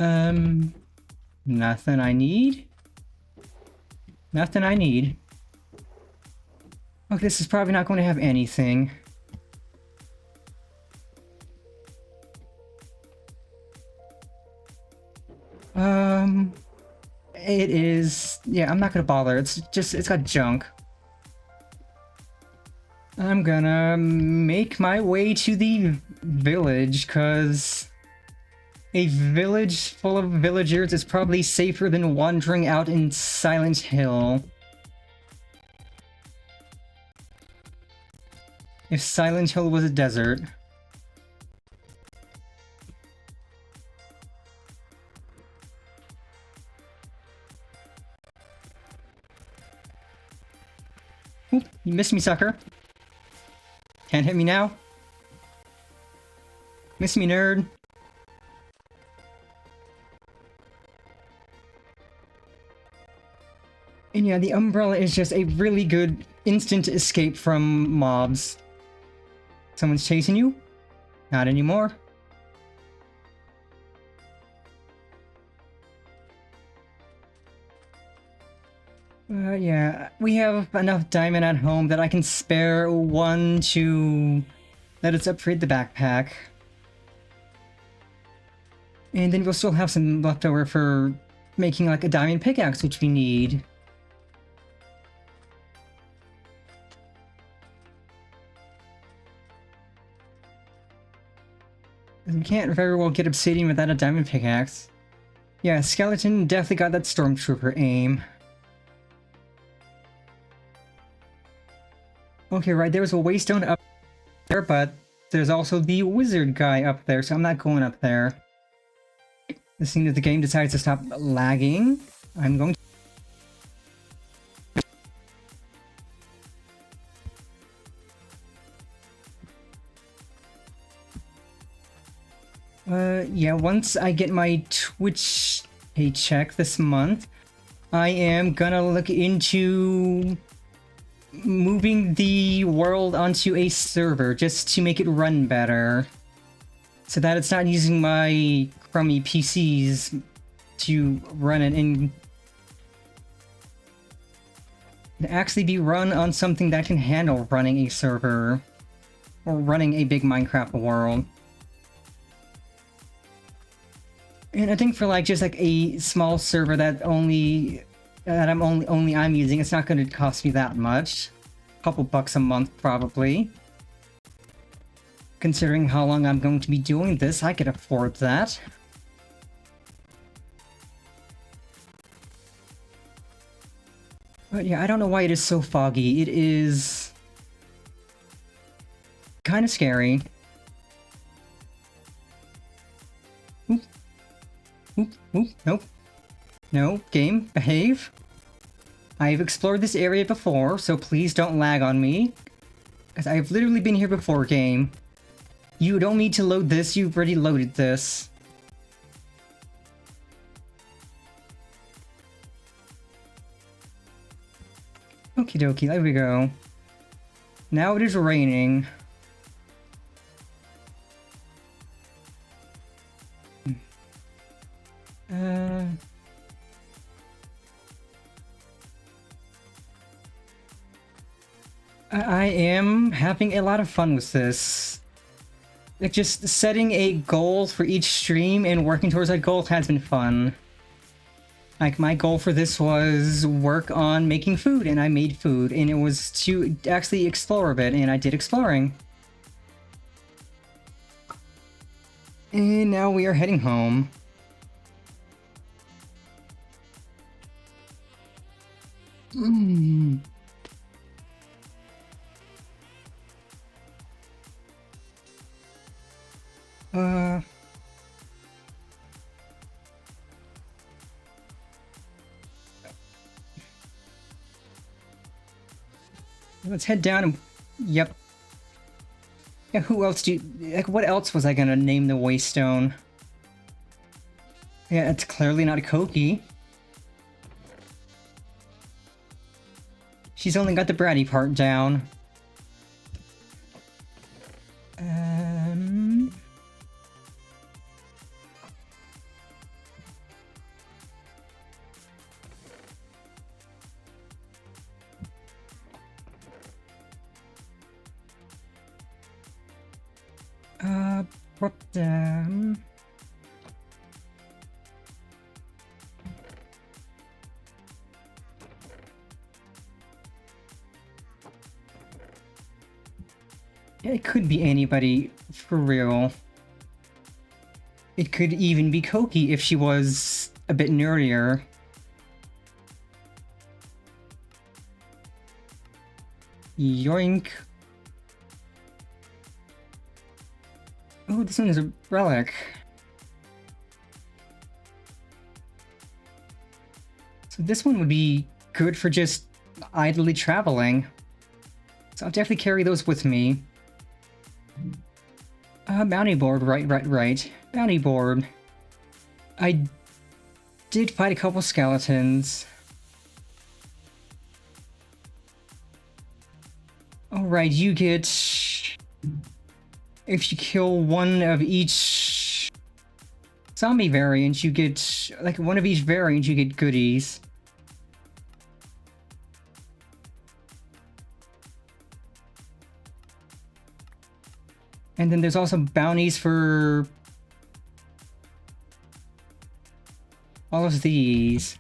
Nothing I need. Nothing I need. Okay, this is probably not going to have anything. It is... Yeah, I'm not gonna bother. It's got junk. I'm gonna make my way to the village, cause... A village full of villagers is probably safer than wandering out in Silent Hill. If Silent Hill was a desert. Oop, you missed me, sucker. Can't hit me now. Miss me, nerd. And yeah, the umbrella is just a really good instant escape from mobs. Someone's chasing you? Not anymore. Yeah, we have enough diamond at home that I can spare one to let us upgrade the backpack. And then we'll still have some left over for making like a diamond pickaxe, which we need. We can't very well get obsidian without a diamond pickaxe. Yeah, skeleton definitely got that stormtrooper aim. Okay, right, there's a waystone up there, but there's also the wizard guy up there, so I'm not going up there. As soon as the game decides to stop lagging, I'm going to... yeah, once I get my Twitch paycheck this month, I am gonna look into moving the world onto a server just to make it run better. So that it's not using my crummy PCs to run it and actually be run on something that can handle running a server or running a big Minecraft world. And I think for like just like a small server that I'm using, it's not going to cost me that much. A couple bucks a month probably. Considering how long I'm going to be doing this, I could afford that. But yeah, I don't know why it is so foggy. It is kind of scary. Oop. Oop, oop, nope. No, game, behave. I've explored this area before, so please don't lag on me. Because I've literally been here before, game. You don't need to load this, you've already loaded this. Okie dokie, there we go. Now it is raining. I am having a lot of fun with this. Like, just setting a goal for each stream and working towards that goal has been fun. Like, my goal for this was work on making food, and I made food, and it was to actually explore a bit, and I did exploring. And now we are heading home. Let's head down and... Yep. Yeah, who else do you... Like, what else was I gonna name the Waystone? Yeah, it's clearly not a Koki. She's only got the bratty part down. What the... It could be anybody, for real. It could even be Koki if she was a bit nerdier. Yoink. Oh, this one is a relic. So this one would be good for just idly traveling. So I'll definitely carry those with me. Bounty board, right. Bounty board. I did fight a couple skeletons. Alright, you get... If you kill one of each zombie variant, you get... Like, one of each variant, you get goodies. And then there's also bounties for all of these.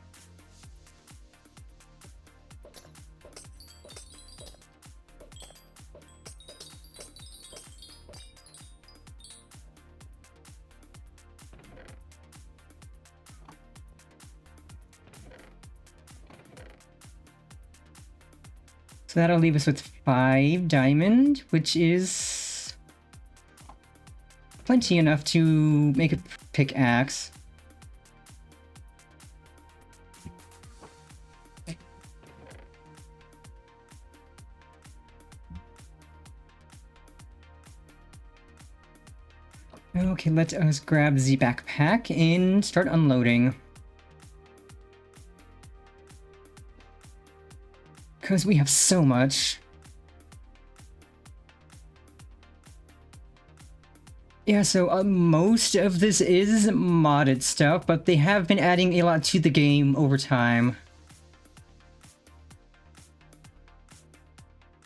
So that'll leave us with 5 diamond, which is plenty enough to make a pickaxe. Okay, let us grab the backpack and start unloading. Because we have so much. Yeah, so most of this is modded stuff, but they have been adding a lot to the game over time.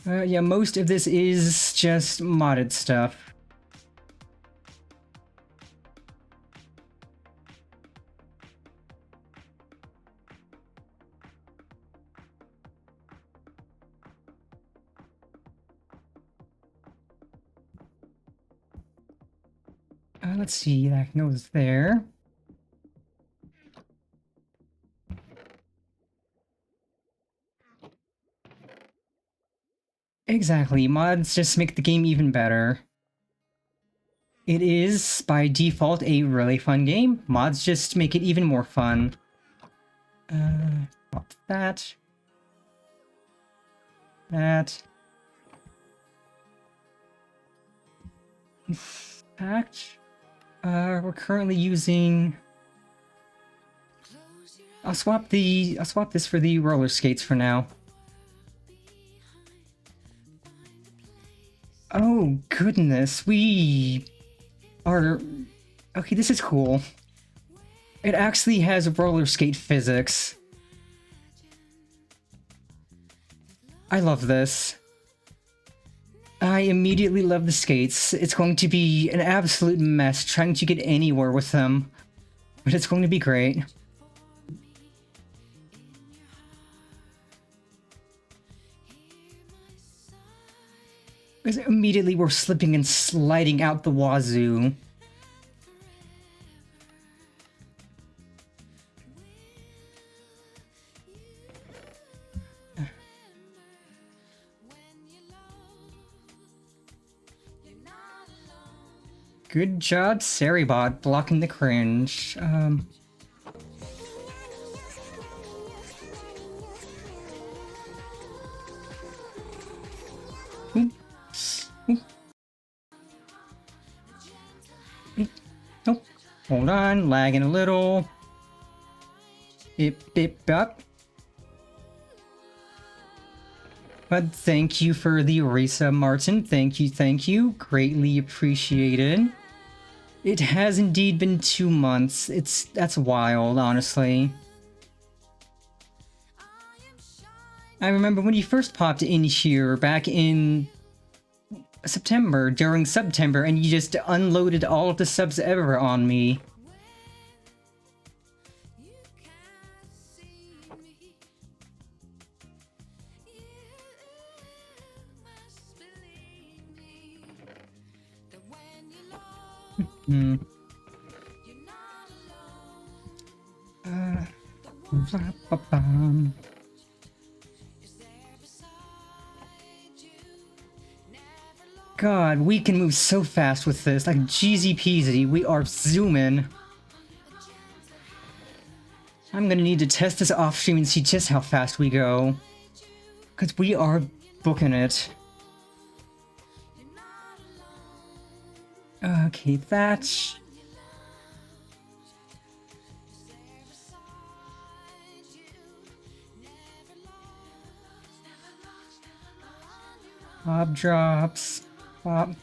Yeah, most of this is just modded stuff. Let's see, that goes there. Exactly, mods just make the game even better. It is, by default, a really fun game. Mods just make it even more fun. Pop that. That. In fact, we're currently using... I'll swap this for the roller skates for now. Oh goodness, we are... Okay, this is cool. It actually has roller skate physics. I love this. I immediately love the skates. It's going to be an absolute mess trying to get anywhere with them, but it's going to be great. Because immediately we're slipping and sliding out the wazoo. Good job, Seribot, blocking the cringe. Oh, hold on, lagging a little. Bip, up. But thank you for the Risa, Martin. Thank you. Greatly appreciated. It has indeed been 2 months. That's wild, honestly. I remember when you first popped in here back in September, during September, and you just unloaded all of the subs ever on me. Ba-bum. God, we can move so fast with this. Like, Jeezy peasy, we are zooming. I'm gonna need to test this off stream and see just how fast we go. Because we are booking it. Okay, that's... Bob drops. Bob.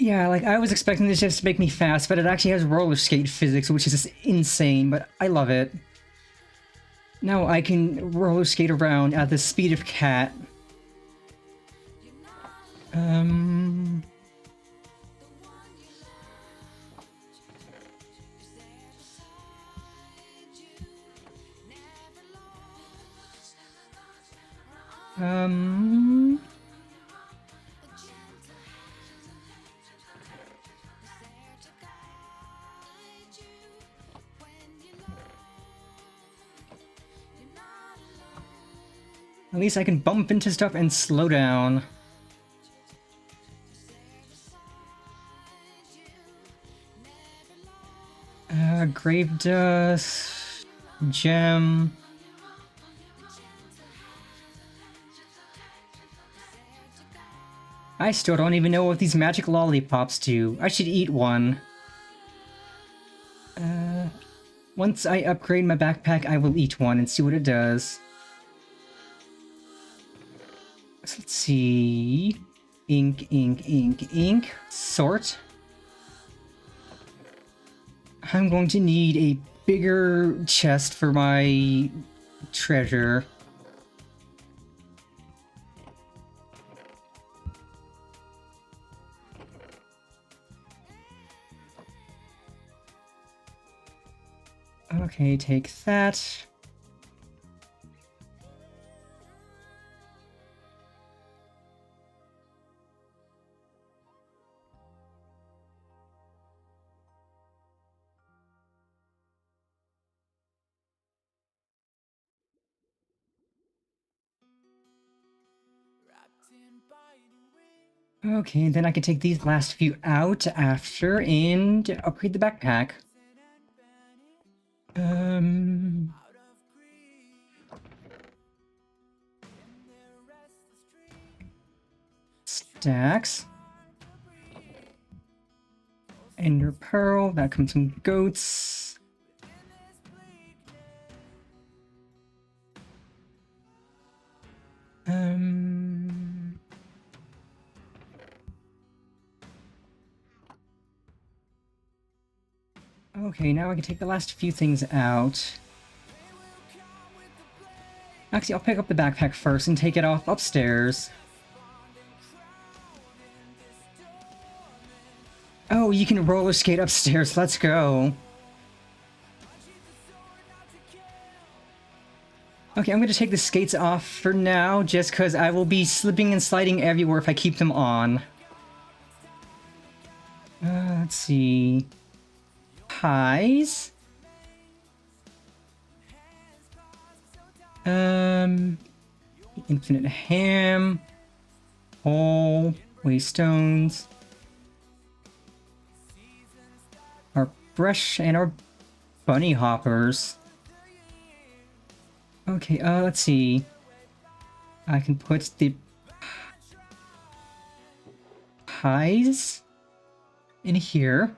Yeah, like, I was expecting this just to make me fast, but it actually has roller skate physics, which is just insane, but I love it. Now I can roller skate around at the speed of cat. At least I can bump into stuff and slow down. Grave dust, gem. I still don't even know what these magic lollipops do. I should eat one. Once I upgrade my backpack, I will eat one and see what it does. So let's see. Ink, ink, ink, ink. Sort. I'm going to need a bigger chest for my treasure. Okay, take that. Okay, then I can take these last few out after and upgrade the backpack. Stacks. Ender Pearl, that comes from goats. Okay, now I can take the last few things out. Actually, I'll pick up the backpack first and take it off upstairs. Oh, you can roller skate upstairs. Let's go. Okay, I'm going to take the skates off for now, just because I will be slipping and sliding everywhere if I keep them on. Let's see. Pies. Infinite ham. Hole. Waystones. Our brush and our bunny hoppers. Okay, let's see. I can put the pies in here.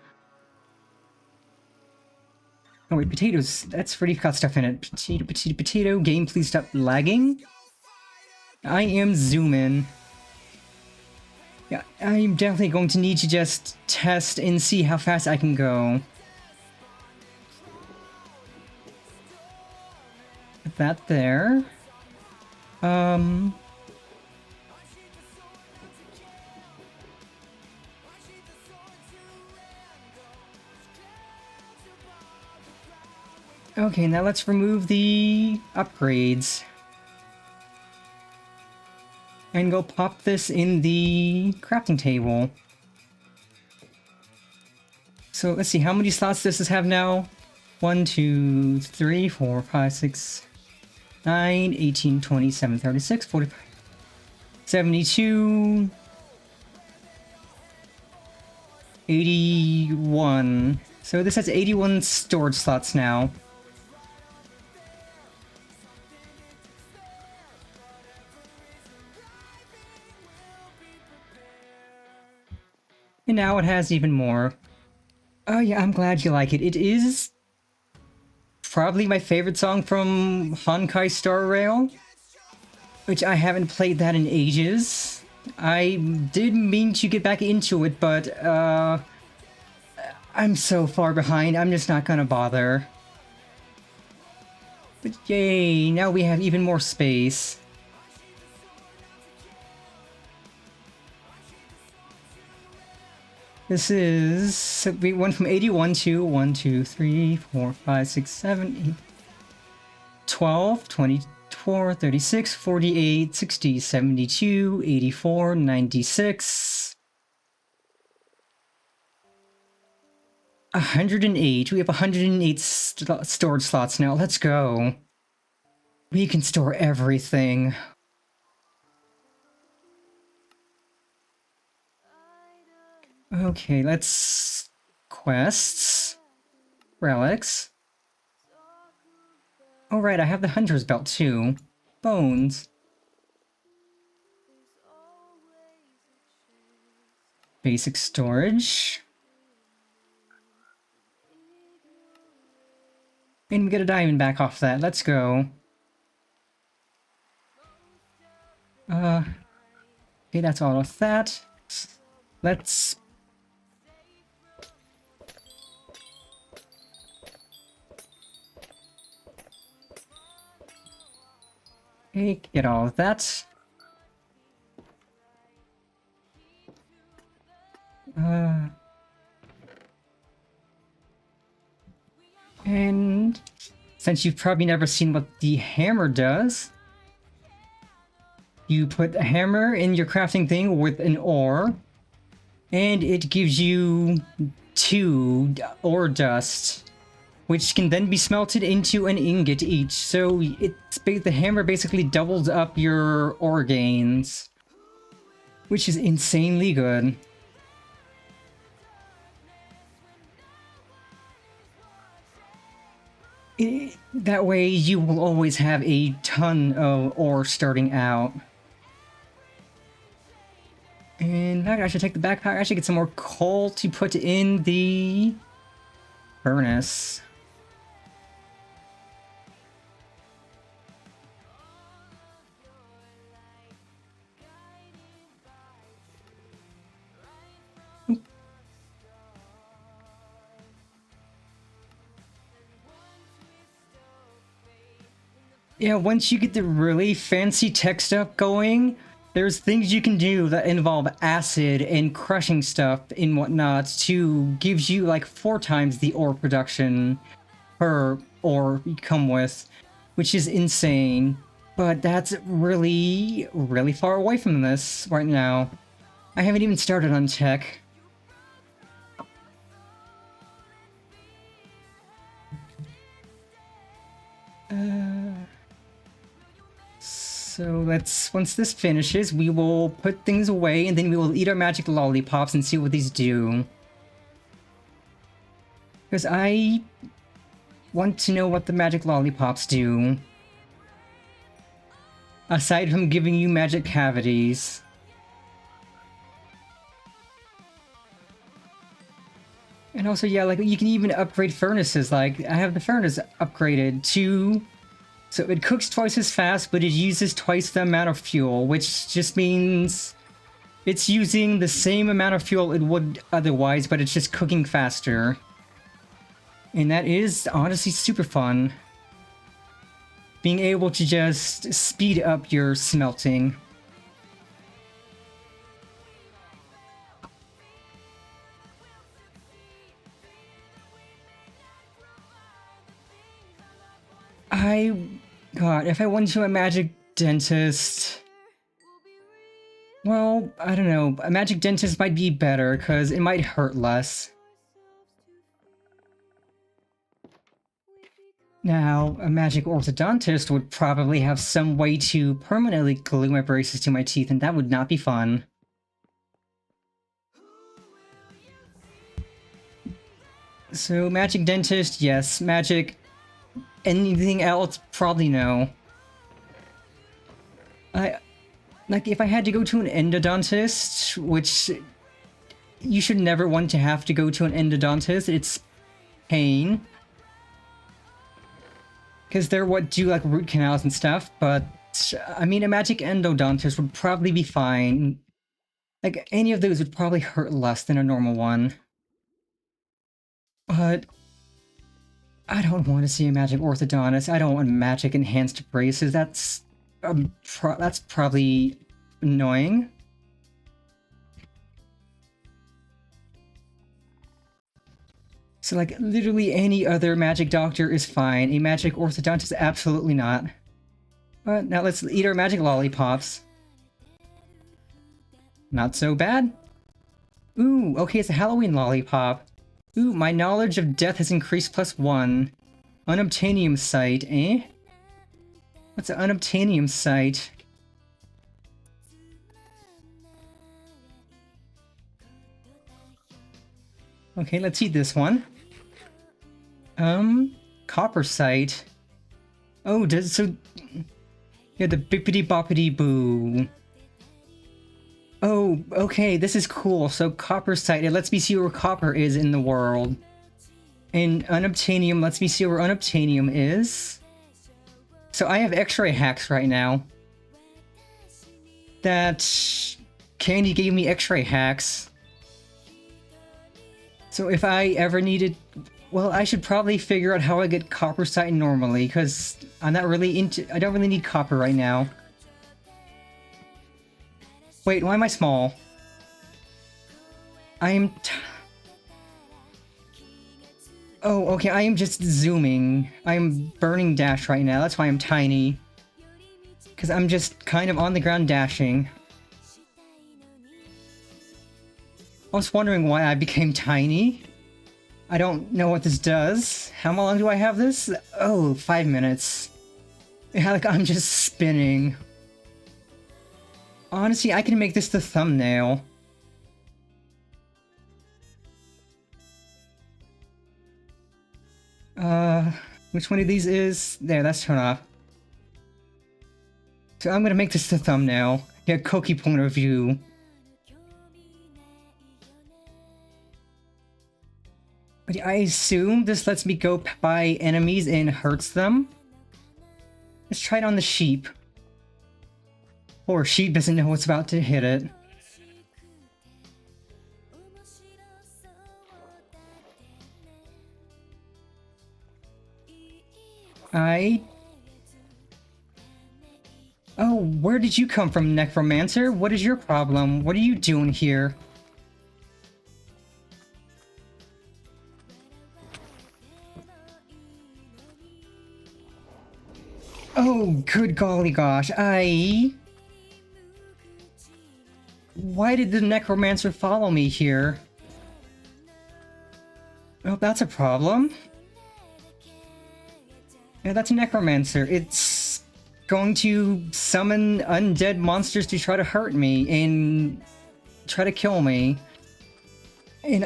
Oh wait, potatoes. That's already got stuff in it. Potato, potato, potato. Game, please stop lagging. I am zooming. Yeah, I'm definitely going to need to just test and see how fast I can go. Put that there. Okay, now let's remove the upgrades. And go pop this in the crafting table. So let's see, how many slots does this have now? 1, 2, 3, 4, 5, 6, 9, 18, 27, 36, 45, 72, 81. So this has 81 storage slots now. And now it has even more. Oh yeah, I'm glad you like it. It is probably my favorite song from Honkai Star Rail, which I haven't played that in ages. I did mean to get back into it, but I'm so far behind, I'm just not gonna bother. But yay, now we have even more space. This is... So we went from 81 to 1, 2, 3, 4, 5, 6, 7, 8, 12, 24, 36, 48, 60, 72, 84, 96... 108. We have 108 storage slots now. Let's go. We can store everything. Okay, let's... Quests. Relics. Oh right, I have the Hunter's Belt too. Bones. Basic storage. And we get a diamond back off that. Let's go. Okay, that's all of that. Let's... Okay, get all of that. And since you've probably never seen what the hammer does, you put a hammer in your crafting thing with an ore, and it gives you 2 ore dust, which can then be smelted into an ingot each. So the hammer basically doubles up your ore gains, which is insanely good. That way you will always have a ton of ore starting out. And I should take the backpack. I should get some more coal to put in the furnace. Yeah, once you get the really fancy tech stuff going, there's things you can do that involve acid and crushing stuff and whatnot to gives you like 4 times the ore production per ore you come with, which is insane. But that's really, really far away from this right now. I haven't even started on tech. So once this finishes, we will put things away and then we will eat our magic lollipops and see what these do. Because I want to know what the magic lollipops do. Aside from giving you magic cavities. And also, yeah, like you can even upgrade furnaces. Like I have the furnace upgraded to... So it cooks twice as fast, but it uses twice the amount of fuel, which just means it's using the same amount of fuel it would otherwise, but it's just cooking faster. And that is honestly super fun. Being able to just speed up your smelting. God, if I went to a magic dentist... Well, I don't know. A magic dentist might be better, because it might hurt less. Now, a magic orthodontist would probably have some way to permanently glue my braces to my teeth, and that would not be fun. So, magic dentist, yes. Magic... anything else, probably no. Like, if I had to go to an endodontist, which... you should never want to have to go to an endodontist, it's pain. Because they're what do, like, root canals and stuff, but... I mean, a magic endodontist would probably be fine. Like, any of those would probably hurt less than a normal one. But... I don't want to see a magic orthodontist. I don't want magic enhanced braces. That's probably annoying. So, like, literally any other magic doctor is fine. A magic orthodontist, absolutely not. But now let's eat our magic lollipops. Not so bad. Ooh, okay, it's a Halloween lollipop. Ooh, my knowledge of death has increased +1. Unobtainium site, eh? What's an unobtainium site? Okay, let's eat this one. Copper site. Oh, so... yeah, the bippity boppity boo. Oh, okay, this is cool. So copper site, it lets me see where copper is in the world. And unobtainium lets me see where unobtainium is. So I have x-ray hacks right now. That... Candy gave me x-ray hacks. So if I ever needed... well, I should probably figure out how I get copper site normally, because I'm not really into... I don't really need copper right now. Wait, why am I small? I am oh, okay, I am just zooming. I am burning dash right now, that's why I'm tiny. Because I'm just kind of on the ground dashing. I was wondering why I became tiny. I don't know what this does. How long do I have this? Oh, 5 minutes. Yeah, like, I'm just spinning. Honestly, I can make this the thumbnail. Which one of these is? There, that's turned off. So I'm gonna make this the thumbnail. Yeah, Koki point of view. But I assume this lets me go by enemies and hurts them. Let's try it on the sheep. Or sheep doesn't know what's about to hit it. Oh, where did you come from, Necromancer? What is your problem? What are you doing here? Oh, good golly gosh, why did the Necromancer follow me here? Well, that's a problem. Yeah, that's a Necromancer. It's going to summon undead monsters to try to hurt me and try to kill me. And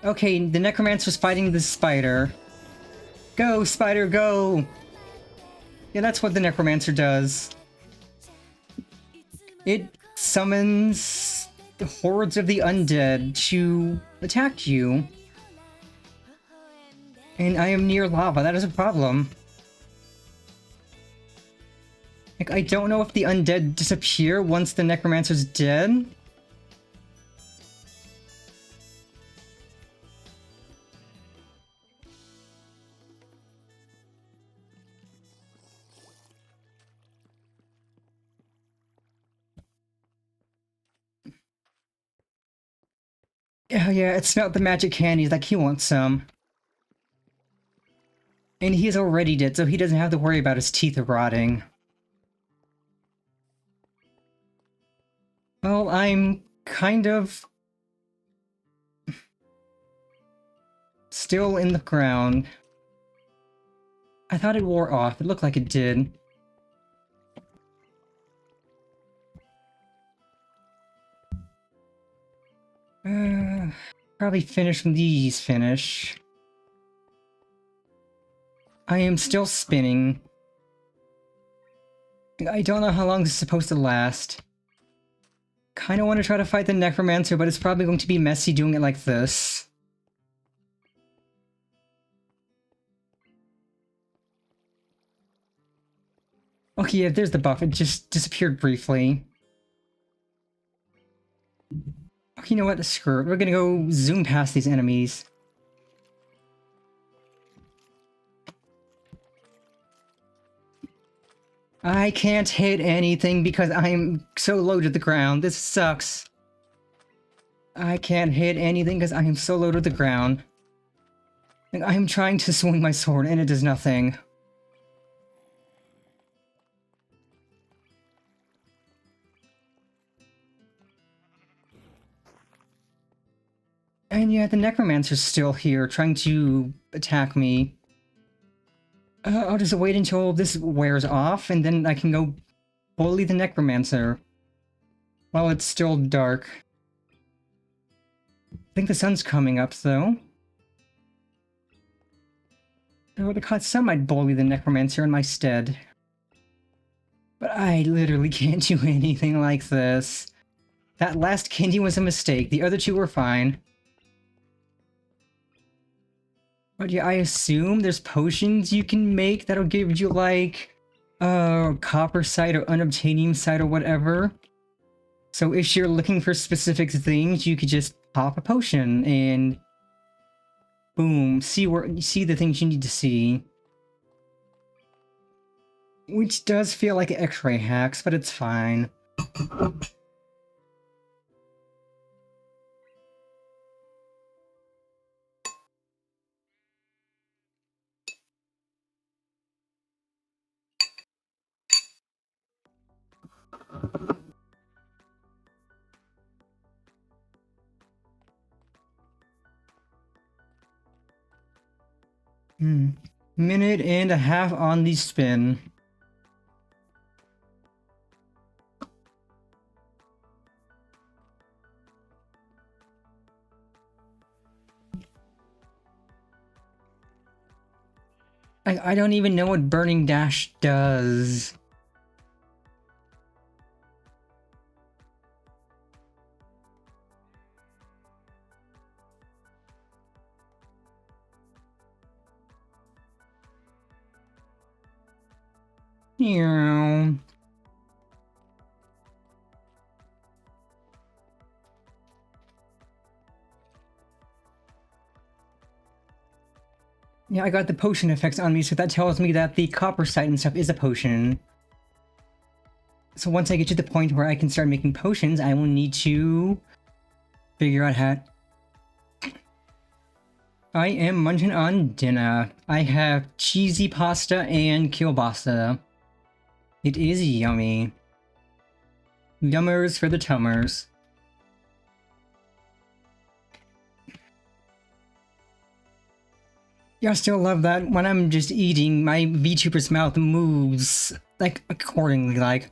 okay, the Necromancer's fighting the spider. Go, spider, go! Yeah, that's what the Necromancer does. It summons the hordes of the undead to attack you. And I am near lava, that is a problem. Like, I don't know if the undead disappear once the Necromancer's dead. Oh yeah, it's not the magic candies, like he wants some. And he is already dead, so he doesn't have to worry about his teeth rotting. Well, I'm kind of still in the ground. I thought it wore off. It looked like it did. Probably finish when these finish. I am still spinning. I don't know how long this is supposed to last. Kinda want to try to fight the Necromancer, but it's probably going to be messy doing it like this. Okay, yeah, there's the buff. It just disappeared briefly. Okay, you know what? Screw it. We're gonna go zoom past these enemies. I can't hit anything because I'm so low to the ground. This sucks. I can't hit anything because I am so low to the ground. And I'm trying to swing my sword and it does nothing. And yet the Necromancer's still here, trying to attack me. I'll just wait until this wears off, and then I can go bully the Necromancer. While it's still dark. I think the sun's coming up, though. Oh, the sun might bully the Necromancer in my stead. But I literally can't do anything like this. That last candy was a mistake, the other two were fine. But yeah, I assume there's potions you can make that'll give you, like, copper sight or unobtainium sight or whatever. So if you're looking for specific things, you could just pop a potion and boom, see the things you need to see. Which does feel like X-ray hacks, but it's fine. Minute and a half on the spin. I don't even know what Burning Dash does. Yeah. Yeah, I got the potion effects on me, so that tells me that the copper sight and stuff is a potion. So once I get to the point where I can start making potions, I will need to figure out how... I am munching on dinner. I have cheesy pasta and kielbasa. It is yummy. Yummers for the tummers. Yeah, I still love that when I'm just eating, my VTuber's mouth moves, like, accordingly, like.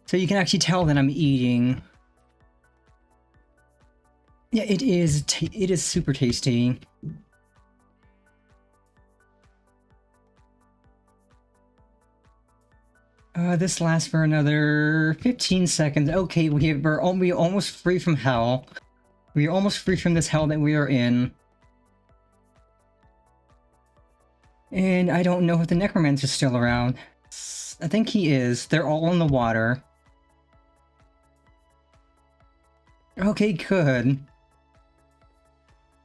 So you can actually tell that I'm eating. Yeah, it is super tasty. This lasts for another 15 seconds. Okay, we're almost free from hell. We're almost free from this hell that we are in. And I don't know if the Necromancer's still around. I think he is. They're all in the water. Okay, good.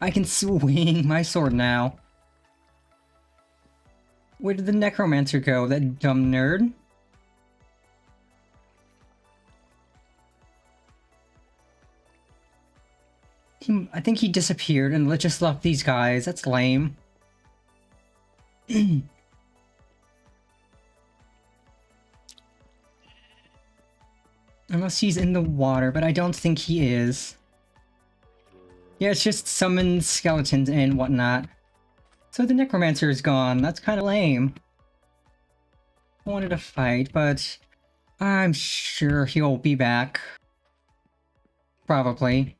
I can swing my sword now. Where did the Necromancer go, that dumb nerd? I think he disappeared and just left these guys. That's lame. Unless he's in the water, but I don't think he is. Yeah, it's just summoned skeletons and whatnot. So the necromancer is gone. That's kind of lame. I wanted to fight, but I'm sure he'll be back. Probably.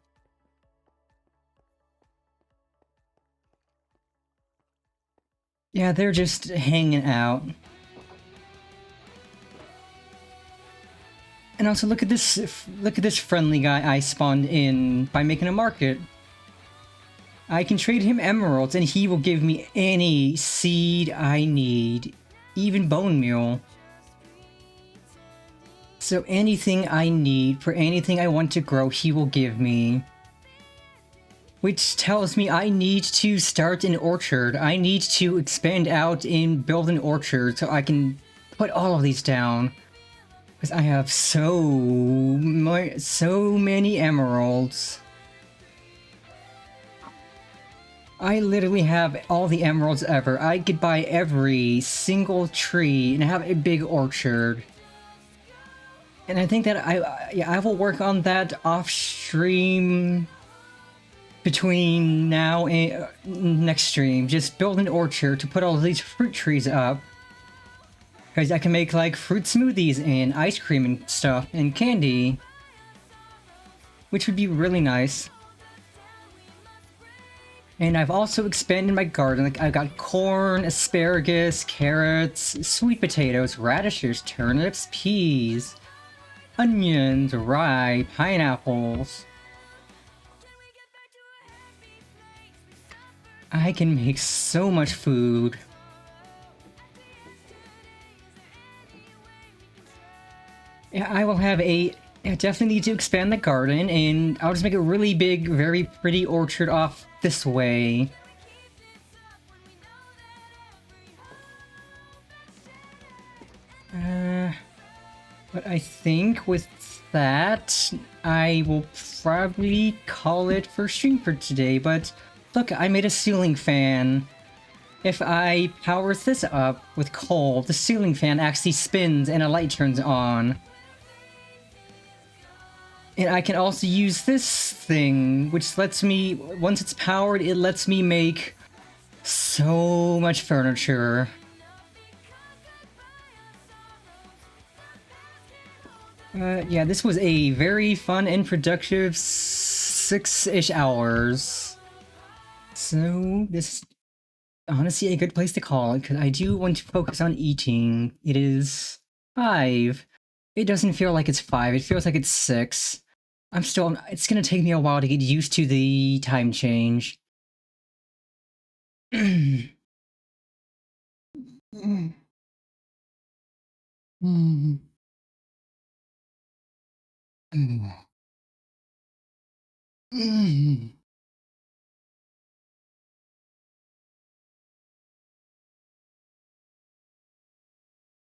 Yeah, they're just hanging out. And also look at this friendly guy I spawned in by making a market. I can trade him emeralds and he will give me any seed I need, even bone meal. So anything I need for anything I want to grow, he will give me. Which tells me I need to start an orchard. I need to expand out and build an orchard so I can put all of these down. Because I have so many emeralds. I literally have all the emeralds ever. I could buy every single tree and have a big orchard. And I think that I will work on that off stream between now and next stream. Just build an orchard to put all of these fruit trees up. Because I can make like fruit smoothies and ice cream and stuff and candy. Which would be really nice. And I've also expanded my garden. Like I've got corn, asparagus, carrots, sweet potatoes, radishes, turnips, peas, onions, rye, pineapples. I can make so much food. Yeah, I will have I definitely need to expand the garden, and I'll just make a really big, very pretty orchard off this way. But I think with that, I will probably call it for stream for today, but look, I made a ceiling fan. If I power this up with coal, the ceiling fan actually spins and a light turns on. And I can also use this thing, which lets me, once it's powered, it lets me make so much furniture. Yeah, this was a very fun and productive 6-ish hours. So, this is honestly a good place to call it, because I do want to focus on eating. It is 5. It doesn't feel like it's 5, it feels like it's 6. It's gonna take me a while to get used to the time change. Yeah,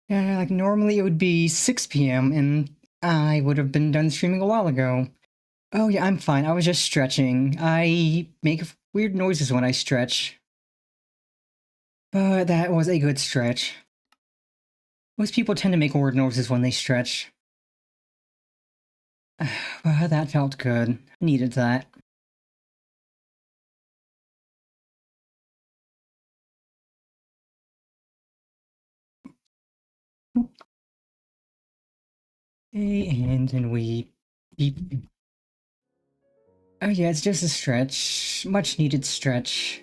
like normally it would be 6 p.m. and I would have been done streaming a while ago. Oh yeah, I'm fine. I was just stretching. I make weird noises when I stretch. But that was a good stretch. Most people tend to make weird noises when they stretch. Well, that felt good. I needed that. And then we beep. Oh yeah, it's just a stretch. Much needed stretch.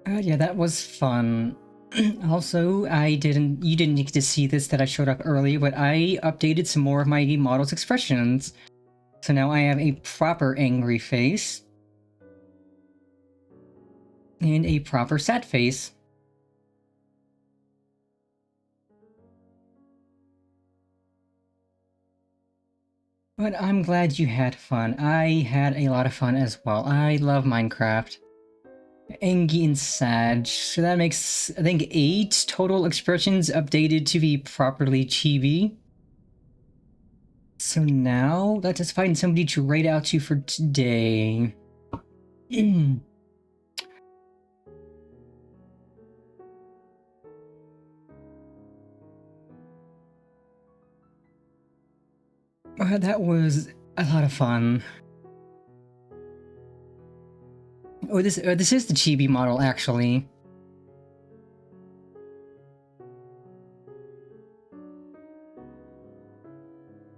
Yeah, that was fun. Also, you didn't need to see this that I showed up early, but I updated some more of my model's expressions. So now I have a proper angry face. And a proper sad face. But I'm glad you had fun. I had a lot of fun as well. I love Minecraft. Angie and Sag. So that makes, I think, 8 total expressions updated to be properly chibi. So now, let us find somebody to write out to for today. That was a lot of fun. Oh, this is the chibi model, actually.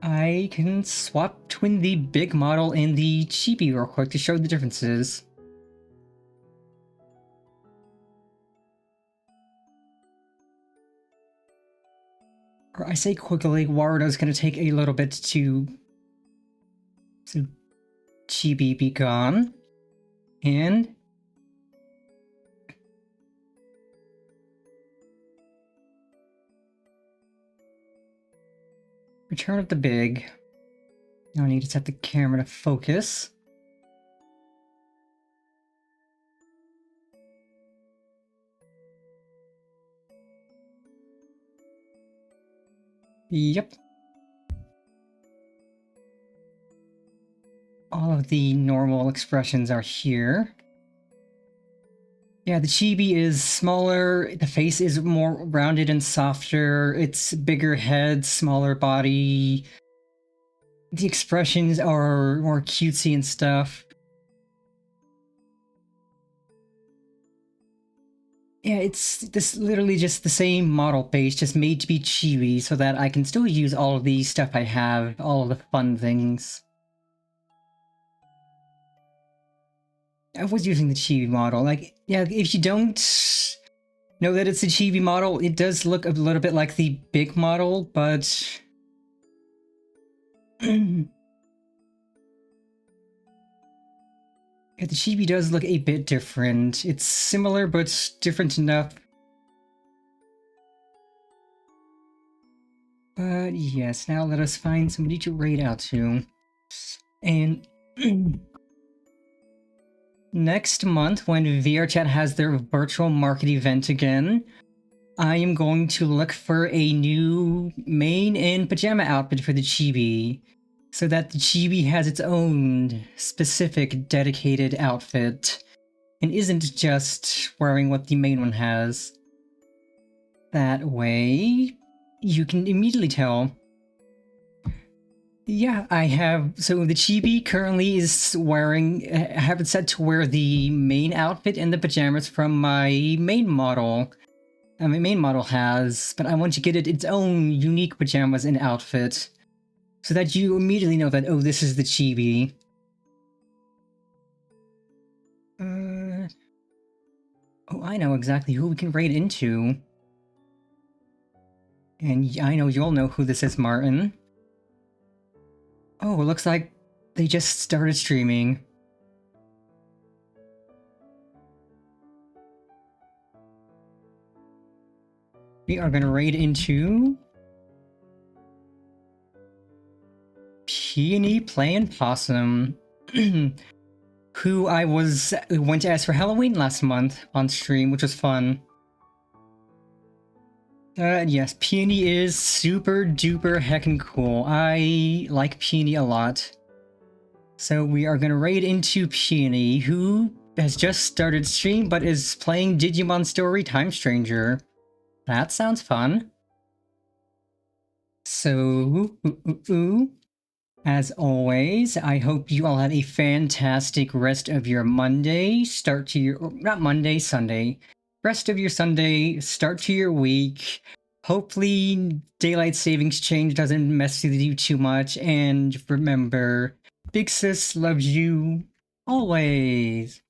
I can swap between the big model and the chibi real quick to show the differences. Or I say quickly, Warudo's gonna take a little bit to chibi be gone. And return of the big. Now I need to set the camera to focus. Yep. All of the normal expressions are here. Yeah, the chibi is smaller, the face is more rounded and softer, it's bigger head, smaller body. The expressions are more cutesy and stuff. Yeah, it's this literally just the same model base, just made to be chibi, so that I can still use all of the stuff I have, all of the fun things. I was using the chibi model. Like, yeah, if you don't know that it's a chibi model, it does look a little bit like the big model, but yeah, the chibi does look a bit different. It's similar, but different enough. But yes, now let us find somebody to raid out to. And next month, when VRChat has their virtual market event again, I am going to look for a new main and pajama outfit for the chibi, so that the chibi has its own specific dedicated outfit, and isn't just wearing what the main one has. That way, you can immediately tell. Yeah, I have. So the chibi currently is wearing. I have it set to wear the main outfit and the pajamas from my main model. My main model has, but I want to get it its own unique pajamas and outfit, so that you immediately know that, oh, this is the chibi. Oh, I know exactly who we can raid into. And I know you'll know who this is, Martin. Oh, it looks like they just started streaming. We are gonna raid into Peony Playing Possum, who I went to ask for Halloween last month on stream, which was fun. Yes, Peony is super duper heckin' cool. I like Peony a lot. So we are gonna raid into Peony, who has just started stream but is playing Digimon Story Time Stranger. That sounds fun. So, as always, I hope you all have a fantastic rest of your Monday, start to your, not Monday, Sunday. Rest of your Sunday, start to your week. Hopefully daylight savings change doesn't mess with you too much, and remember, Big Sis loves you always.